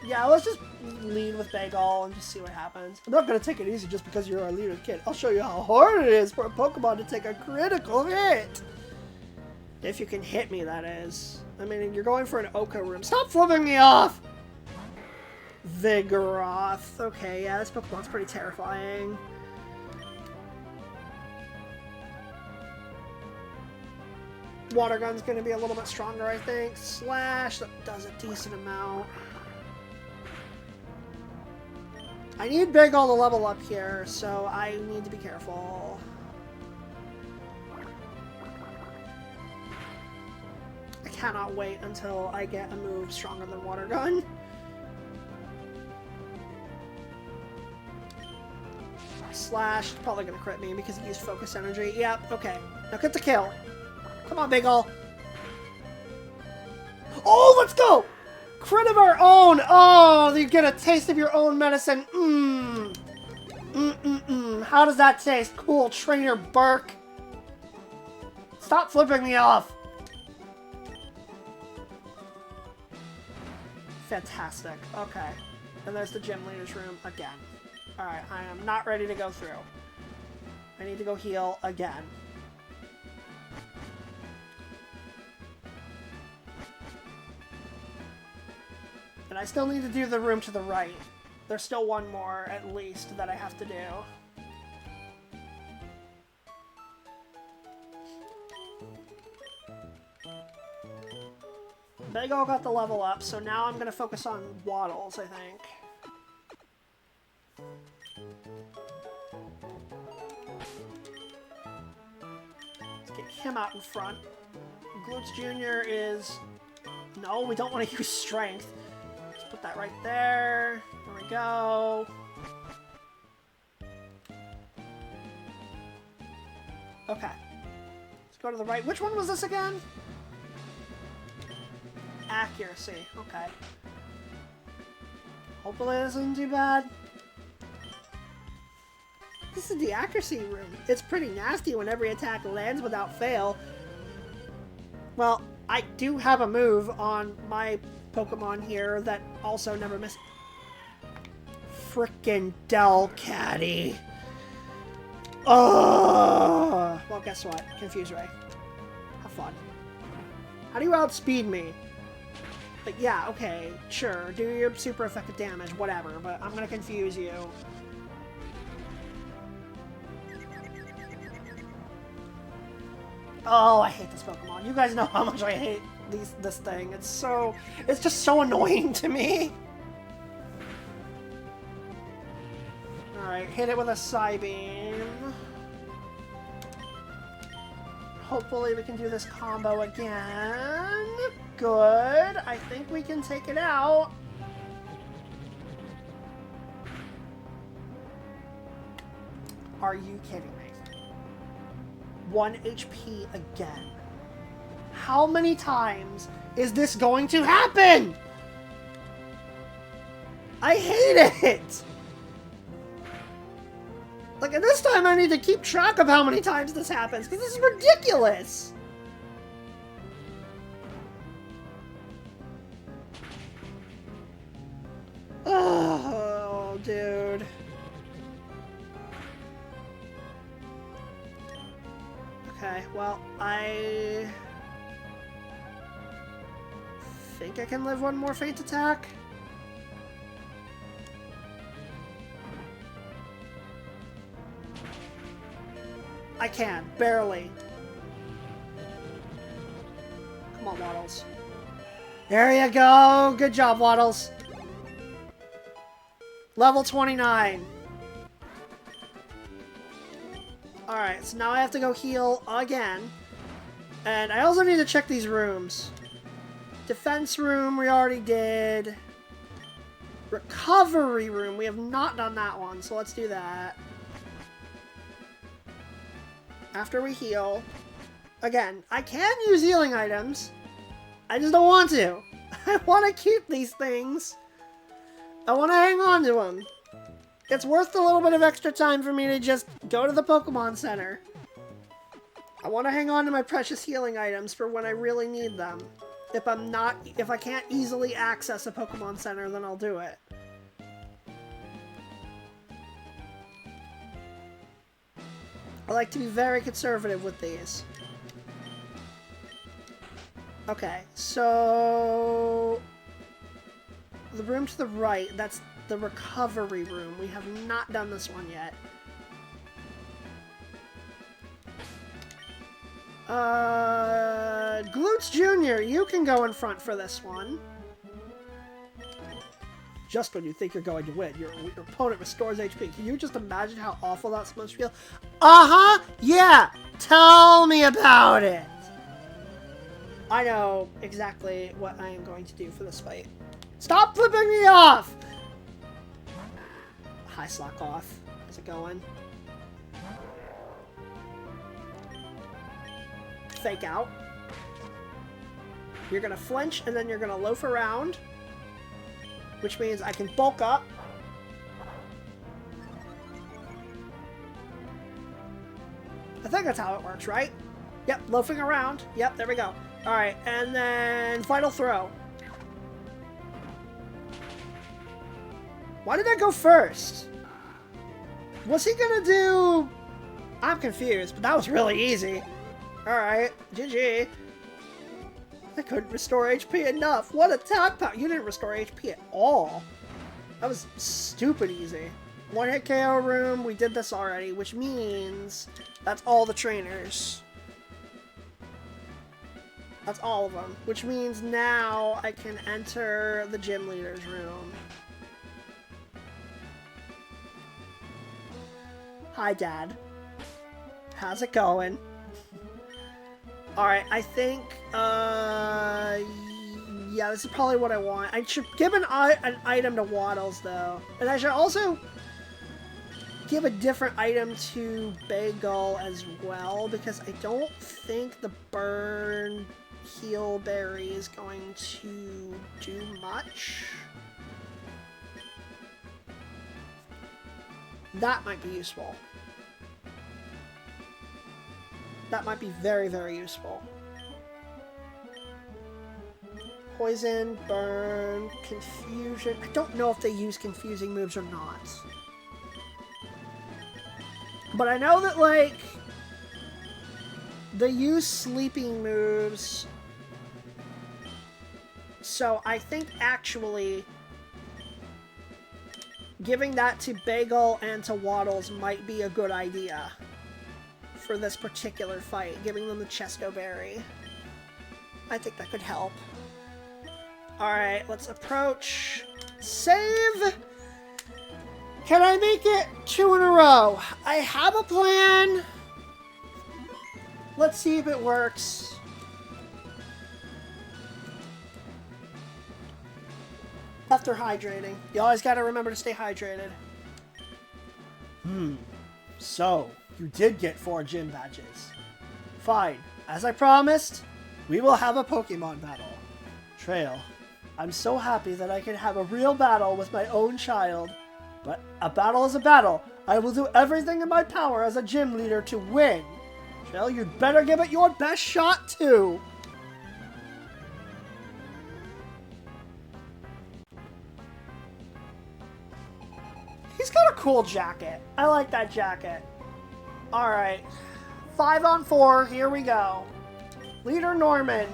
Yeah, let's just lead with Bagel and just see what happens. I'm not going to take it easy just because you're our leader kid. I'll show you how hard it is for a Pokemon to take a critical hit. If you can hit me, that is. I mean, you're going for an Oko room. Stop flipping me off! Vigoroth. Okay, yeah, this Pokemon's pretty terrifying. Water Gun's going to be a little bit stronger, I think. Slash, that does a decent amount. I need Bagel to level up here, so I need to be careful. I cannot wait until I get a move stronger than Water Gun. Slash, probably gonna crit me because he used Focus Energy. Yep, okay. Now get the kill. Come on, Bagel. Oh, let's go! Crit of our own! Oh, you get a taste of your own medicine. How does that taste? Cool, Trainer Burke. Stop flipping me off. Fantastic. Okay. And there's the gym leader's room again. Alright, I am not ready to go through. I need to go heal again. And I still need to do the room to the right. There's still one more, at least, that I have to do. Bagel got the level up, so now I'm going to focus on Waddles, I think. Let's get him out in front. Glutz Jr. is... No, we don't want to use Strength. Let's put that right there. There we go. Okay. Let's go to the right. Which one was this again? Accuracy. Okay. Hopefully this isn't too bad. This is the accuracy room. It's pretty nasty when every attack lands without fail. Well, I do have a move on my Pokemon here that also never misses. Frickin' Delcatty. Oh! Well, guess what? Confuse Ray. Have fun. How do you outspeed me? Like, yeah, okay, sure. Do your super effective damage, whatever, but I'm gonna confuse you. Oh, I hate this Pokemon. You guys know how much I hate this thing. It's just so annoying to me. Alright, hit it with a Psybeam. Hopefully we can do this combo again. Good. I think we can take it out. Are you kidding me? 1 HP again. How many times is this going to happen? I hate it! Like, and this time I need to keep track of how many times this happens, because this is ridiculous! Oh, dude. Okay, well, I think I can live one more Faint attack. I can, barely. Come on, Waddles. There you go! Good job, Waddles. Level 29. Alright, so now I have to go heal again. And I also need to check these rooms. Defense room we already did. Recovery room, we have not done that one, so let's do that. After we heal. Again, I can use healing items. I just don't want to. I want to keep these things. I want to hang on to them. It's worth a little bit of extra time for me to just go to the Pokemon Center. I want to hang on to my precious healing items for when I really need them. If I can't easily access a Pokemon Center, then I'll do it. I like to be very conservative with these. Okay, so the room to the right, that's the recovery room. We have not done this one yet. Glutes Jr., you can go in front for this one. Just when you think you're going to win, your opponent restores HP. Can you just imagine how awful that's supposed to feel? Uh-huh! Yeah! Tell me about it! I know exactly what I am going to do for this fight. Stop flipping me off! Hi, Slack off. How's it going? Fake out. You're gonna flinch, and then you're gonna loaf around. Which means I can bulk up. I think that's how it works, right? Yep, loafing around. Yep, there we go. Alright, and then Vital Throw. Why did I go first? Was he gonna do... I'm confused, but that was really easy. Alright, GG. I couldn't restore HP enough. What attack power? You didn't restore HP at all. That was stupid easy. One hit KO room. We did this already, which means that's all the trainers. That's all of them. Which means now I can enter the gym leader's room. Hi, Dad. How's it going? Alright, I think, yeah, this is probably what I want. I should give an item to Waddles, though. And I should also give a different item to Bagel as well, because I don't think the Burn Heal Berry is going to do much. That might be useful. That might be very, very useful. Poison, burn, confusion. I don't know if they use confusing moves or not. But I know that, like, they use sleeping moves. So I think, actually, giving that to Bagel and to Waddles might be a good idea. For this particular fight, giving them the Chesto Berry. I think that could help. Alright, let's approach. Save! Can I make it 2 in a row? I have a plan. Let's see if it works. After hydrating. You always gotta remember to stay hydrated. So, you did get 4 gym badges. Fine. As I promised, we will have a Pokemon battle. Trail, I'm so happy that I can have a real battle with my own child. But a battle is a battle. I will do everything in my power as a gym leader to win. Trail, you'd better give it your best shot, too. He's got a cool jacket. I like that jacket. Alright. 5 on 4. Here we go. Leader Norman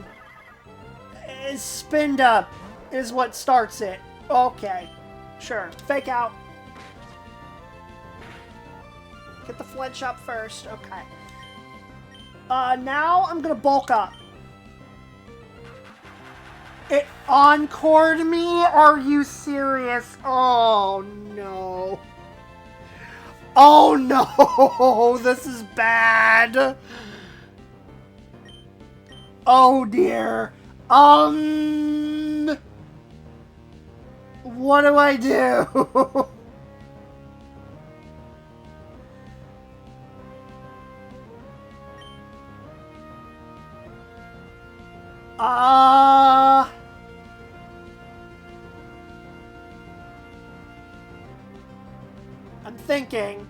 is spinned up is what starts it. Okay. Sure. Fake out. Get the flinch up first. Okay. Now I'm gonna bulk up. It encored me? Are you serious? Oh no. Oh no! This is bad! Oh dear! What do I do? I'm thinking.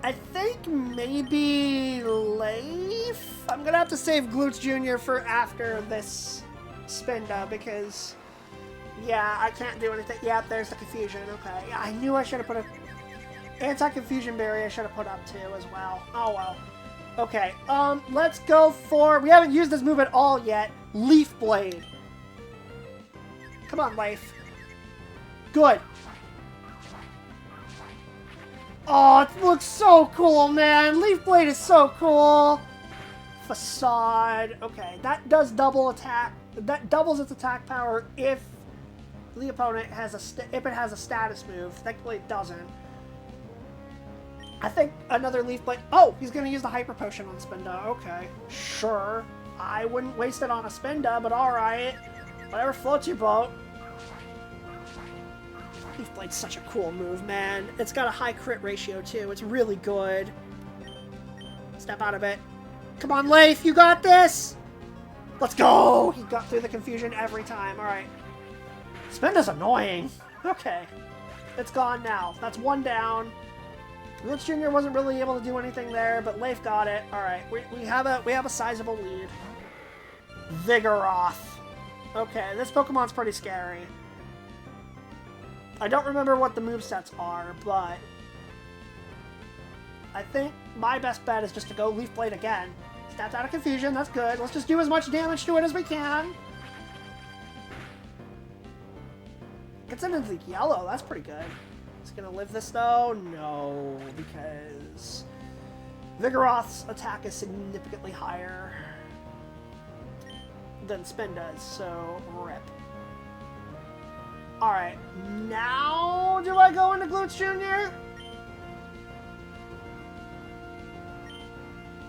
I think maybe Leif? I'm gonna have to save Glutes Jr. for after this Spinda because, yeah, I can't do anything. Yeah, there's the confusion. Okay, yeah, I knew I should have put a anti-confusion berry. I should have put up too as well. Oh well. Okay, let's go for. We haven't used this move at all yet. Leaf Blade. Come on, Leif. Good. Oh, it looks so cool, man. Leaf Blade is so cool. Facade. Okay, that does double attack. That doubles its attack power if the opponent has if it has a status move. Thankfully, it doesn't. I think another Leaf Blade. Oh, he's going to use the Hyper Potion on Spinda. Okay, sure. I wouldn't waste it on a Spinda, but alright. Whatever floats your boat. Leaf Blade's such a cool move, man. It's got a high crit ratio, too. It's really good. Step out of it. Come on, Leif, you got this! Let's go! He got through the confusion every time. Alright. Spinda's annoying. Okay. It's gone now. That's one down. Glitch Jr. wasn't really able to do anything there, but Leif got it. Alright, we have a sizable lead. Vigoroth. Okay, this Pokemon's pretty scary. I don't remember what the movesets are, but I think my best bet is just to go Leaf Blade again. Steps out of confusion, that's good. Let's just do as much damage to it as we can. Gets it into yellow, that's pretty good. Is it gonna live this though? No, because Vigoroth's attack is significantly higher than Spinda's, so rip. Alright, now do I go into Glutes Jr.?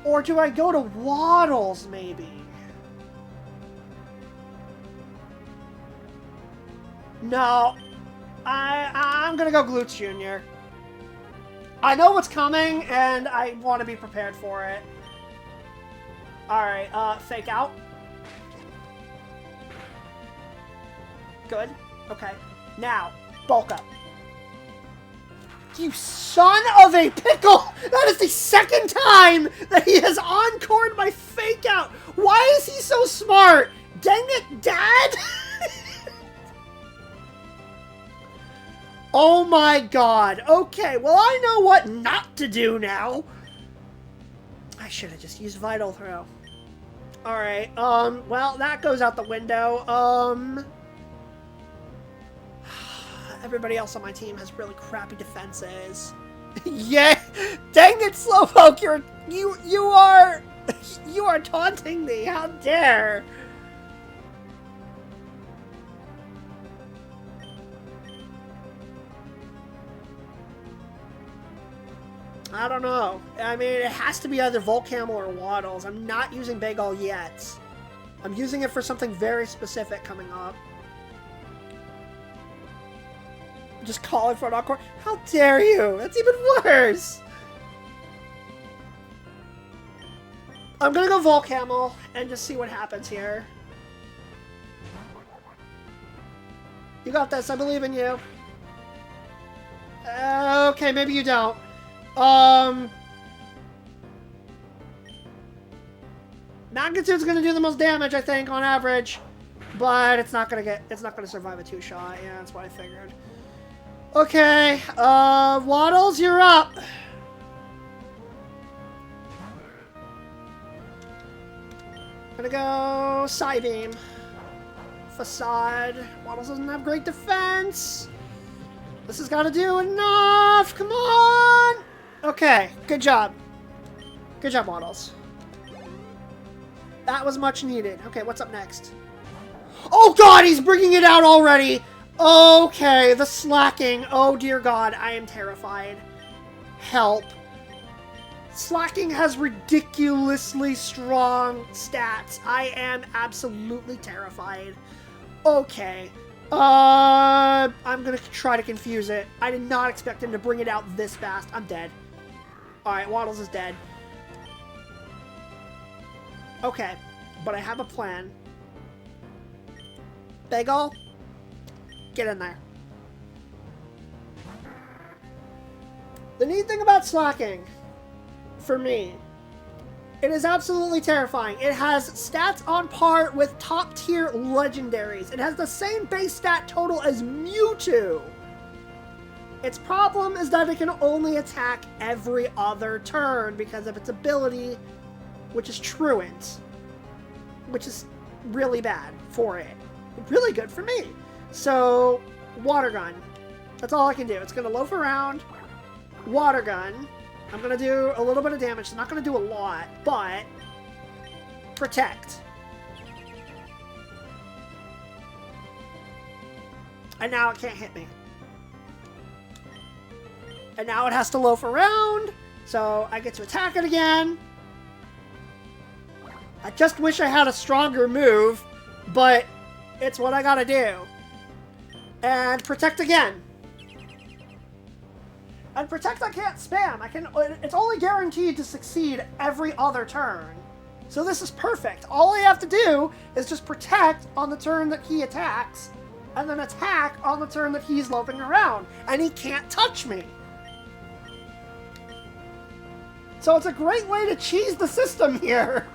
Or do I go to Waddles, maybe? No. I'm gonna go Glutes Jr. I know what's coming, and I want to be prepared for it. Alright, Fake Out. Good. Okay. Now, Bulk Up. You son of a pickle! That is the second time that he has encored my Fake Out! Why is he so smart? Dang it, Dad! Oh my god. Okay, well I know what not to do now. I should have just used Vital Throw. Alright, well that goes out the window. Everybody else on my team has really crappy defenses. Yeah, dang it, Slowpoke, you are taunting me. How dare! I don't know. I mean, it has to be either Volcamel or Waddles. I'm not using Bagel yet. I'm using it for something very specific coming up. Just calling for an encore. How dare you? That's even worse. I'm gonna go Volcamel and just see what happens here. You got this. I believe in you. Okay, maybe you don't. Magnitude's gonna do the most damage, I think, on average, but it's not gonna survive a two-shot. Yeah, that's what I figured. Okay, Waddles, you're up. Gonna go Psybeam. Facade. Waddles doesn't have great defense. This has got to do enough. Come on. Okay, good job. Good job, Waddles. That was much needed. Okay, what's up next? Oh god, he's bringing it out already. Okay, the slacking. Oh dear god, I am terrified. Help. Slacking has ridiculously strong stats. I am absolutely terrified. Okay. I'm gonna try to confuse it. I did not expect him to bring it out this fast. I'm dead. Alright, Waddles is dead. Okay, but I have a plan. Bagel, get in there. The neat thing about slacking, for me, it is absolutely terrifying. It has stats on par with top tier legendaries. It has the same base stat total as Mewtwo. Its problem is that it can only attack every other turn because of its ability, which is Truant, which is really bad for it. Really good for me. So, Water Gun. That's all I can do. It's going to loaf around. Water Gun. I'm going to do a little bit of damage. It's not going to do a lot, but Protect. And now it can't hit me. And now it has to loaf around, so I get to attack it again. I just wish I had a stronger move, but it's what I gotta do. And Protect again. And Protect I can't spam. It's only guaranteed to succeed every other turn. So this is perfect. All I have to do is just Protect on the turn that he attacks, and then attack on the turn that he's loafing around. And he can't touch me. So it's a great way to cheese the system here.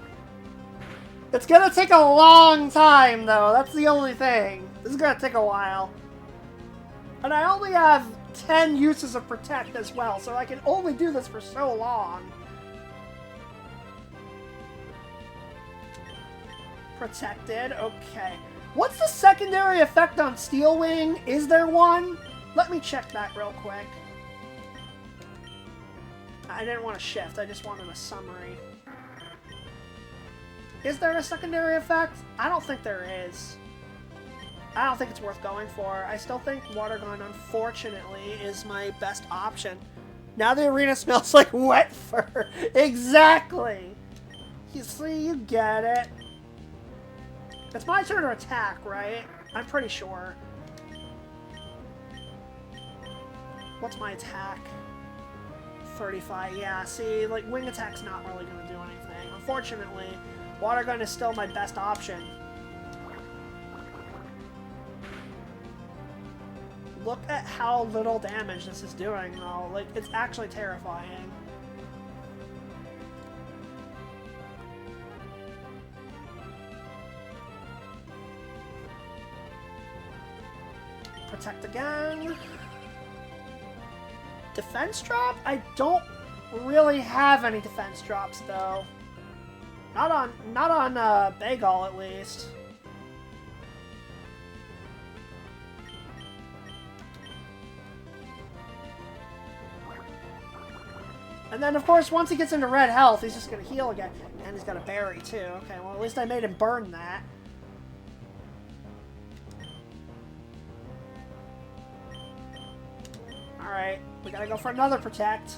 It's gonna take a long time, though. That's the only thing. This is gonna take a while. And I only have 10 uses of Protect as well, so I can only do this for so long. Protected, okay. What's the secondary effect on Steel Wing? Is there one? Let me check that real quick. I didn't want to shift, I just wanted a summary. Is there a secondary effect? I don't think there is. I don't think it's worth going for. I still think Water Gun, unfortunately, is my best option. Now the arena smells like wet fur. Exactly. You see, you get it. It's my turn to attack, right? I'm pretty sure. What's my attack? 35. Yeah, see, like, wing attack's not really going to do anything. Unfortunately, Water Gun is still my best option. Look at how little damage this is doing, though. Like, it's actually terrifying. Protect again. Defense drop? I don't really have any defense drops, though. Not on Bagel, at least. And then, of course, once he gets into red health, he's just going to heal again. And he's got a berry, too. Okay, well, at least I made him burn that. Alright, we gotta go for another Protect.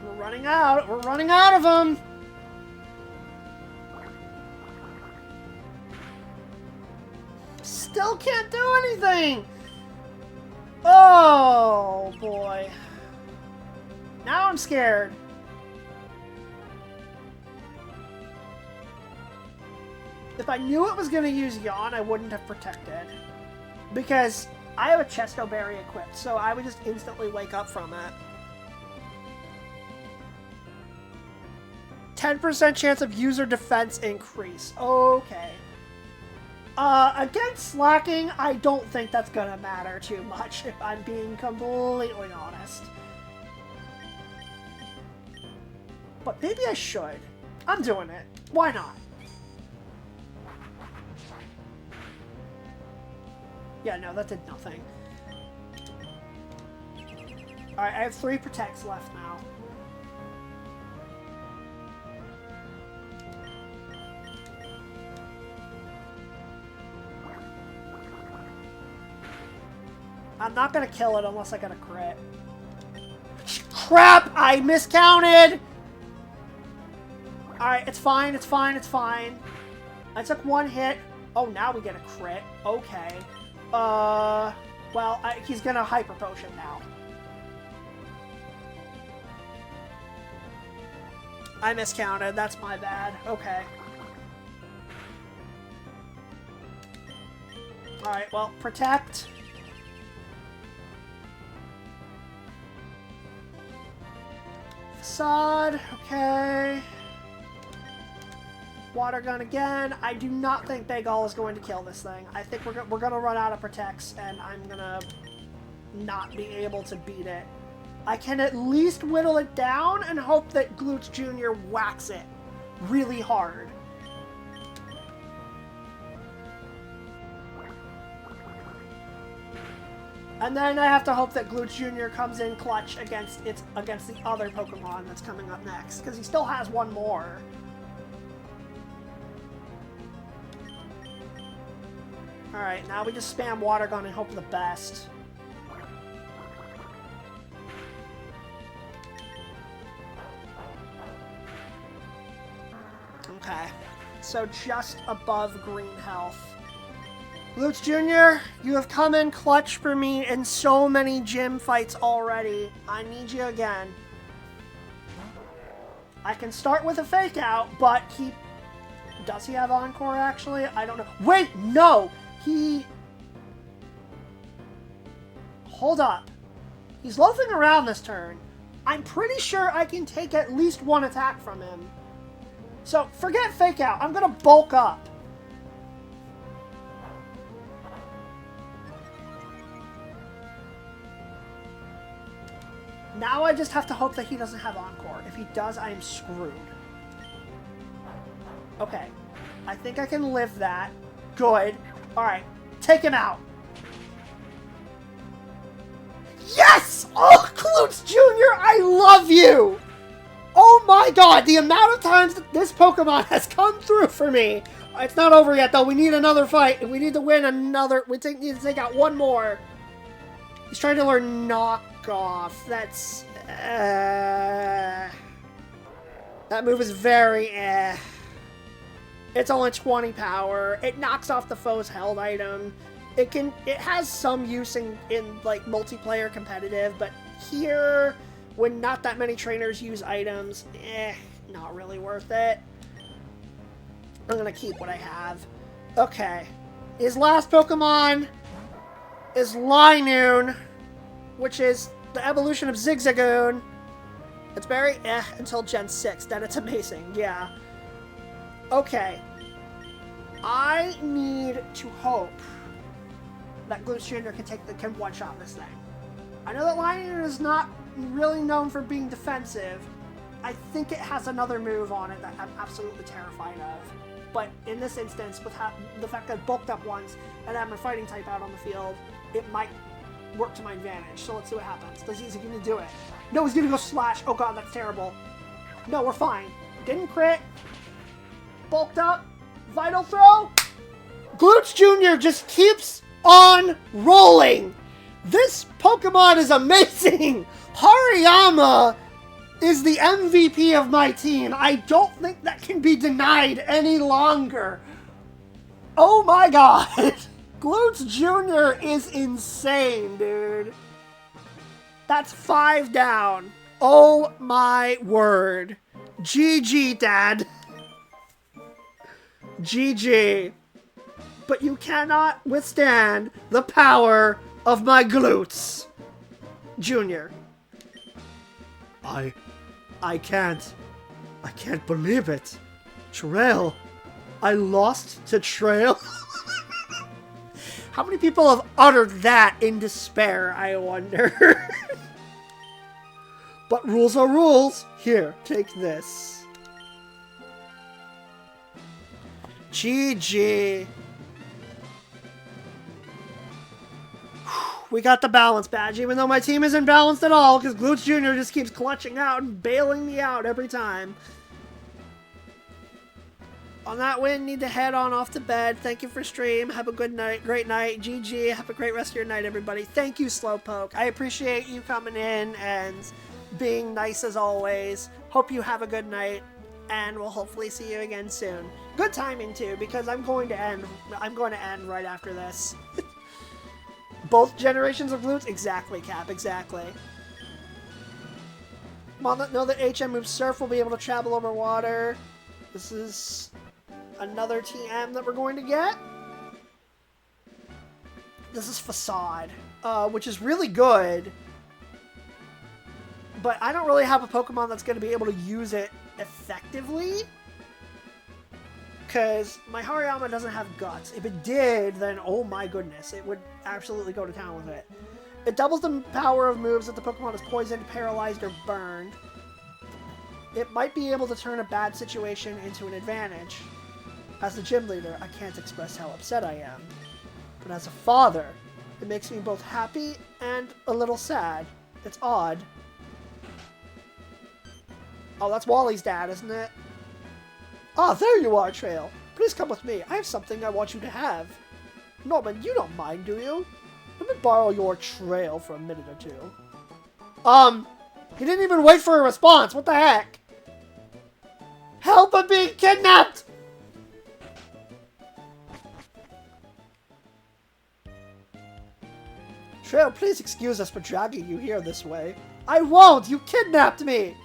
We're running out. We're running out of them. Still can't do anything. Oh, boy. Now I'm scared. If I knew it was going to use Yawn, I wouldn't have Protected. Because I have a Chesto Berry equipped, so I would just instantly wake up from it. 10% chance of user defense increase. Okay. Against Slacking, I don't think that's going to matter too much, if I'm being completely honest. But maybe I should. I'm doing it. Why not? Yeah, no, that did nothing. Alright, I have 3 Protects left now. I'm not gonna kill it unless I get a crit. Crap! I miscounted! Alright, it's fine, it's fine, it's fine. I took one hit. Oh, now we get a crit. Okay. Well, he's gonna Hyper Potion now. I miscounted. That's my bad. Okay. Alright, well, Protect. Facade. Okay. Water Gun again. I do not think Bagel is going to kill this thing. I think we're going to run out of Protects, and I'm going to not be able to beat it. I can at least whittle it down and hope that Glutes Jr. whacks it really hard. And then I have to hope that Glutes Jr. comes in clutch against the other Pokemon that's coming up next, because he still has one more. Alright, now we just spam Water Gun and hope for the best. Okay, so just above green health. Glutes Jr., you have come in clutch for me in so many gym fights already. I need you again. I can start with a Fake Out, but he... Does he have Encore, actually? I don't know. Wait, no! Hold up. He's loafing around this turn. I'm pretty sure I can take at least one attack from him. So, forget Fake Out. I'm gonna bulk up. Now I just have to hope that he doesn't have Encore. If he does, I am screwed. Okay. I think I can live that. Good. Alright. Take him out. Yes! Oh, Glutes Jr., I love you! Oh my god, the amount of times that this Pokemon has come through for me. It's not over yet, though. We need another fight. We need to win another. We need to take out one more. He's trying to learn Knock Off. That's... That move is very It's only 20 power. It knocks off the foe's held item. It has some use in like multiplayer competitive, but here, when not that many trainers use items, not really worth it. I'm gonna keep what I have. Okay. His last Pokemon is Linoon, which is the evolution of Zigzagoon. It's very until Gen 6, then it's amazing, yeah. Okay. I need to hope that Glutes Jr. can one-shot this thing. I know that Linoon is not really known for being defensive. I think it has another move on it that I'm absolutely terrified of. But in this instance, with the fact that I bulked up once and I have my fighting type out on the field, it might work to my advantage. So let's see what happens. Is he going to do it? No, he's going to go Slash. Oh god, that's terrible. No, we're fine. Didn't crit. Bulked up. Vital Throw. Glutes Jr. just keeps on rolling. This Pokemon is amazing. Hariyama is the MVP of my team. I don't think that can be denied any longer. Oh my god. Glutes Jr. is insane, dude. That's 5 down. Oh my word. GG, Dad. GG. But you cannot withstand the power of my Glutes Jr. I can't believe it. Trail. I lost to Trail. How many people have uttered that in despair, I wonder? But rules are rules. Here, take this. GG. We got the balance badge, even though my team isn't balanced at all, because Glutes Jr. just keeps clutching out and bailing me out every time. On that win, need to head on off to bed. Thank you for stream. Have a good night. Great night. GG. Have a great rest of your night, everybody. Thank you, Slowpoke. I appreciate you coming in and being nice as always. Hope you have a good night, and we'll hopefully see you again soon. Good timing, too, because I'm going to end right after this. Both generations of glutes? Exactly, Cap. Exactly. Know that HM moves Surf will be able to travel over water. This is another TM that we're going to get. This is Facade, which is really good. But I don't really have a Pokemon that's going to be able to use it effectively. Because my Hariyama doesn't have Guts. If it did, then oh my goodness, it would absolutely go to town with it. It doubles the power of moves if the Pokemon is poisoned, paralyzed, or burned. It might be able to turn a bad situation into an advantage. As the gym leader, I can't express how upset I am. But as a father, it makes me both happy and a little sad. It's odd. Oh, that's Wally's dad, isn't it? Ah, there you are, Trail. Please come with me. I have something I want you to have. Norman, you don't mind, do you? Let me borrow your Trail for a minute or two. He didn't even wait for a response. What the heck? Help, I'm being kidnapped! Trail, please excuse us for dragging you here this way. I won't! You kidnapped me!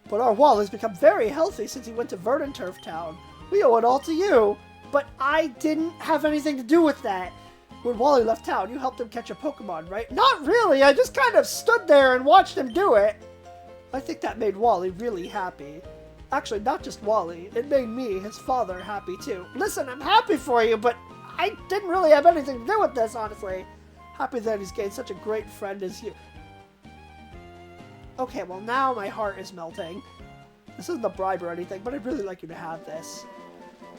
But our Wally's become very healthy since he went to Verdanturf Town. We owe it all to you. But I didn't have anything to do with that. When Wally left town, you helped him catch a Pokemon, right? Not really, I just kind of stood there and watched him do it. I think that made Wally really happy. Actually, not just Wally. It made me, his father, happy too. Listen, I'm happy for you, but I didn't really have anything to do with this, honestly. Happy that he's gained such a great friend as you. Okay, well now my heart is melting. This isn't a bribe or anything, but I'd really like you to have this.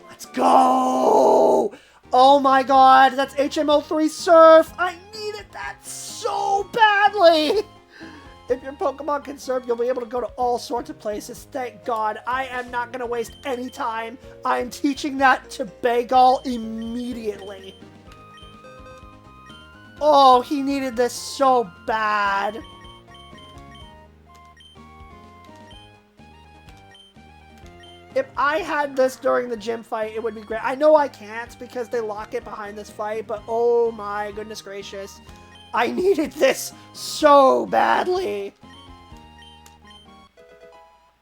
Let's go! Oh my god, that's HM03 Surf! I needed that so badly! If your Pokemon can surf, you'll be able to go to all sorts of places. Thank God. I am not going to waste any time. I'm teaching that to Bagal immediately. Oh, he needed this so bad. If I had this during the gym fight, it would be great. I know I can't because they lock it behind this fight, but oh my goodness gracious. I needed this so badly.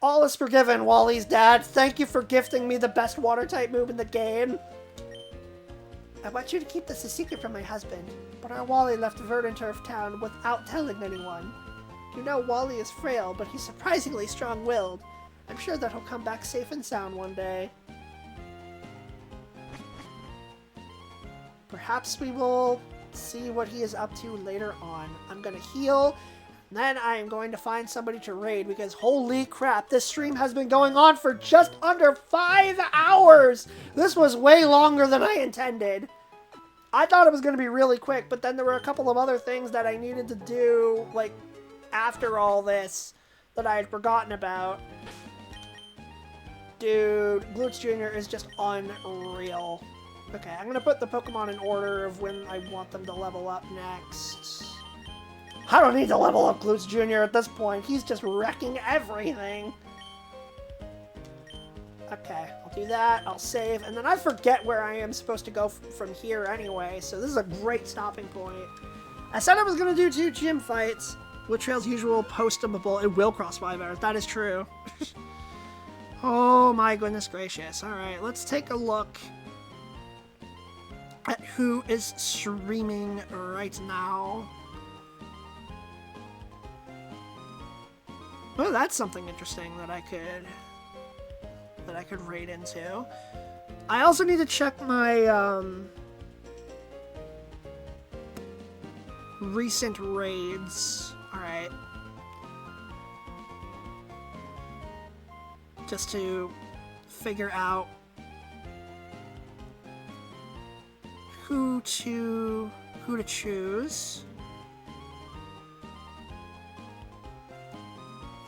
All is forgiven, Wally's dad. Thank you for gifting me the best water-type move in the game. I want you to keep this a secret from my husband, but our Wally left Verdanturf Town without telling anyone. You know Wally is frail, but he's surprisingly strong-willed. I'm sure that he'll come back safe and sound one day. Perhaps we will see what he is up to later on. I'm gonna heal, and then I'm going to find somebody to raid, because holy crap, this stream has been going on for just under 5 hours! This was way longer than I intended. I thought it was gonna be really quick, but then there were a couple of other things that I needed to do, like, after all this, that I had forgotten about. Dude, Glutz Jr. is just unreal. Okay, I'm gonna put the Pokemon in order of when I want them to level up next. I don't need to level up Glutz Jr. at this point. He's just wrecking everything. Okay, I'll do that. I'll save. And then I forget where I am supposed to go from here anyway, so this is a great stopping point. I said I was gonna do 2 gym fights. With Trail's usual post-imable, it will cross 5 hours. That is true. Oh my goodness gracious. Alright, let's take a look at who is streaming right now. Oh, that's something interesting that I could raid into. I also need to check my recent raids. Alright. Just to figure out who to choose.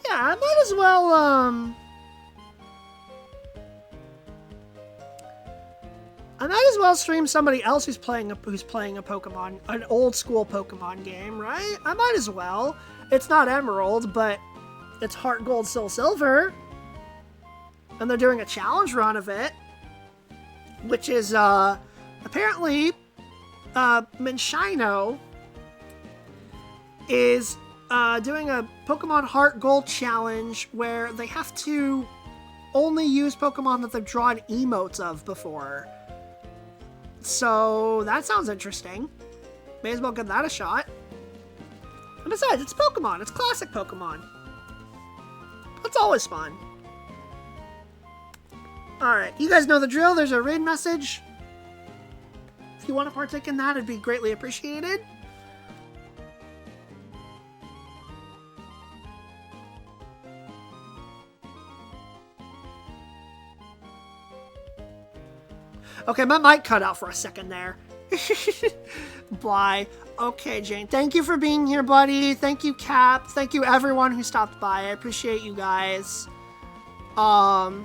Yeah, I might as well I might as well stream somebody else who's playing a Pokemon, an old school Pokemon game, right? I might as well. It's not Emerald, but it's Heart Gold, Soul Silver. And they're doing a challenge run of it, which is, apparently, Minshino is, doing a Pokemon Heart Gold challenge where they have to only use Pokemon that they've drawn emotes of before. So, that sounds interesting. May as well give that a shot. And besides, it's Pokemon. It's classic Pokemon. That's always fun. Alright, you guys know the drill. There's a raid message. If you want to partake in that, it'd be greatly appreciated. Okay, my mic cut out for a second there. Bye. Okay, Jane. Thank you for being here, buddy. Thank you, Cap. Thank you, everyone who stopped by. I appreciate you guys. But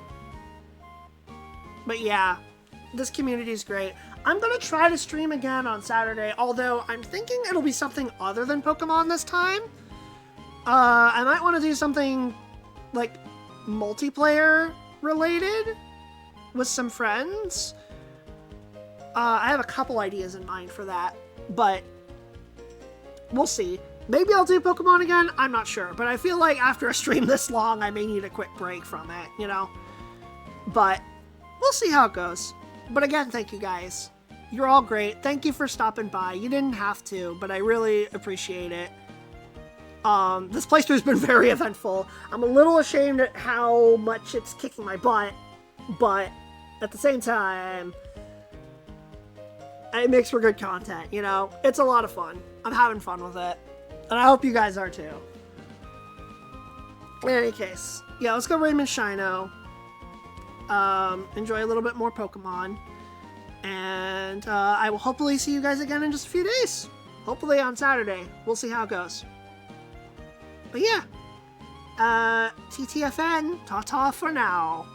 yeah, this community is great. I'm gonna try to stream again on Saturday, although I'm thinking it'll be something other than Pokemon this time. I might want to do something, like, multiplayer related with some friends. I have a couple ideas in mind for that, but we'll see. Maybe I'll do Pokemon again, I'm not sure. But I feel like after a stream this long, I may need a quick break from it, you know? But we'll see how it goes. But again, thank you guys. You're all great. Thank you for stopping by. You didn't have to, but I really appreciate it. This playthrough's been very eventful. I'm a little ashamed at how much it's kicking my butt, but at the same time, it makes for good content, you know? It's a lot of fun. I'm having fun with it. And I hope you guys are too. In any case, yeah, let's go Raymond Shino. Enjoy a little bit more Pokemon. And I will hopefully see you guys again in just a few days. Hopefully on Saturday. We'll see how it goes. But yeah. TTFN. Ta-ta for now.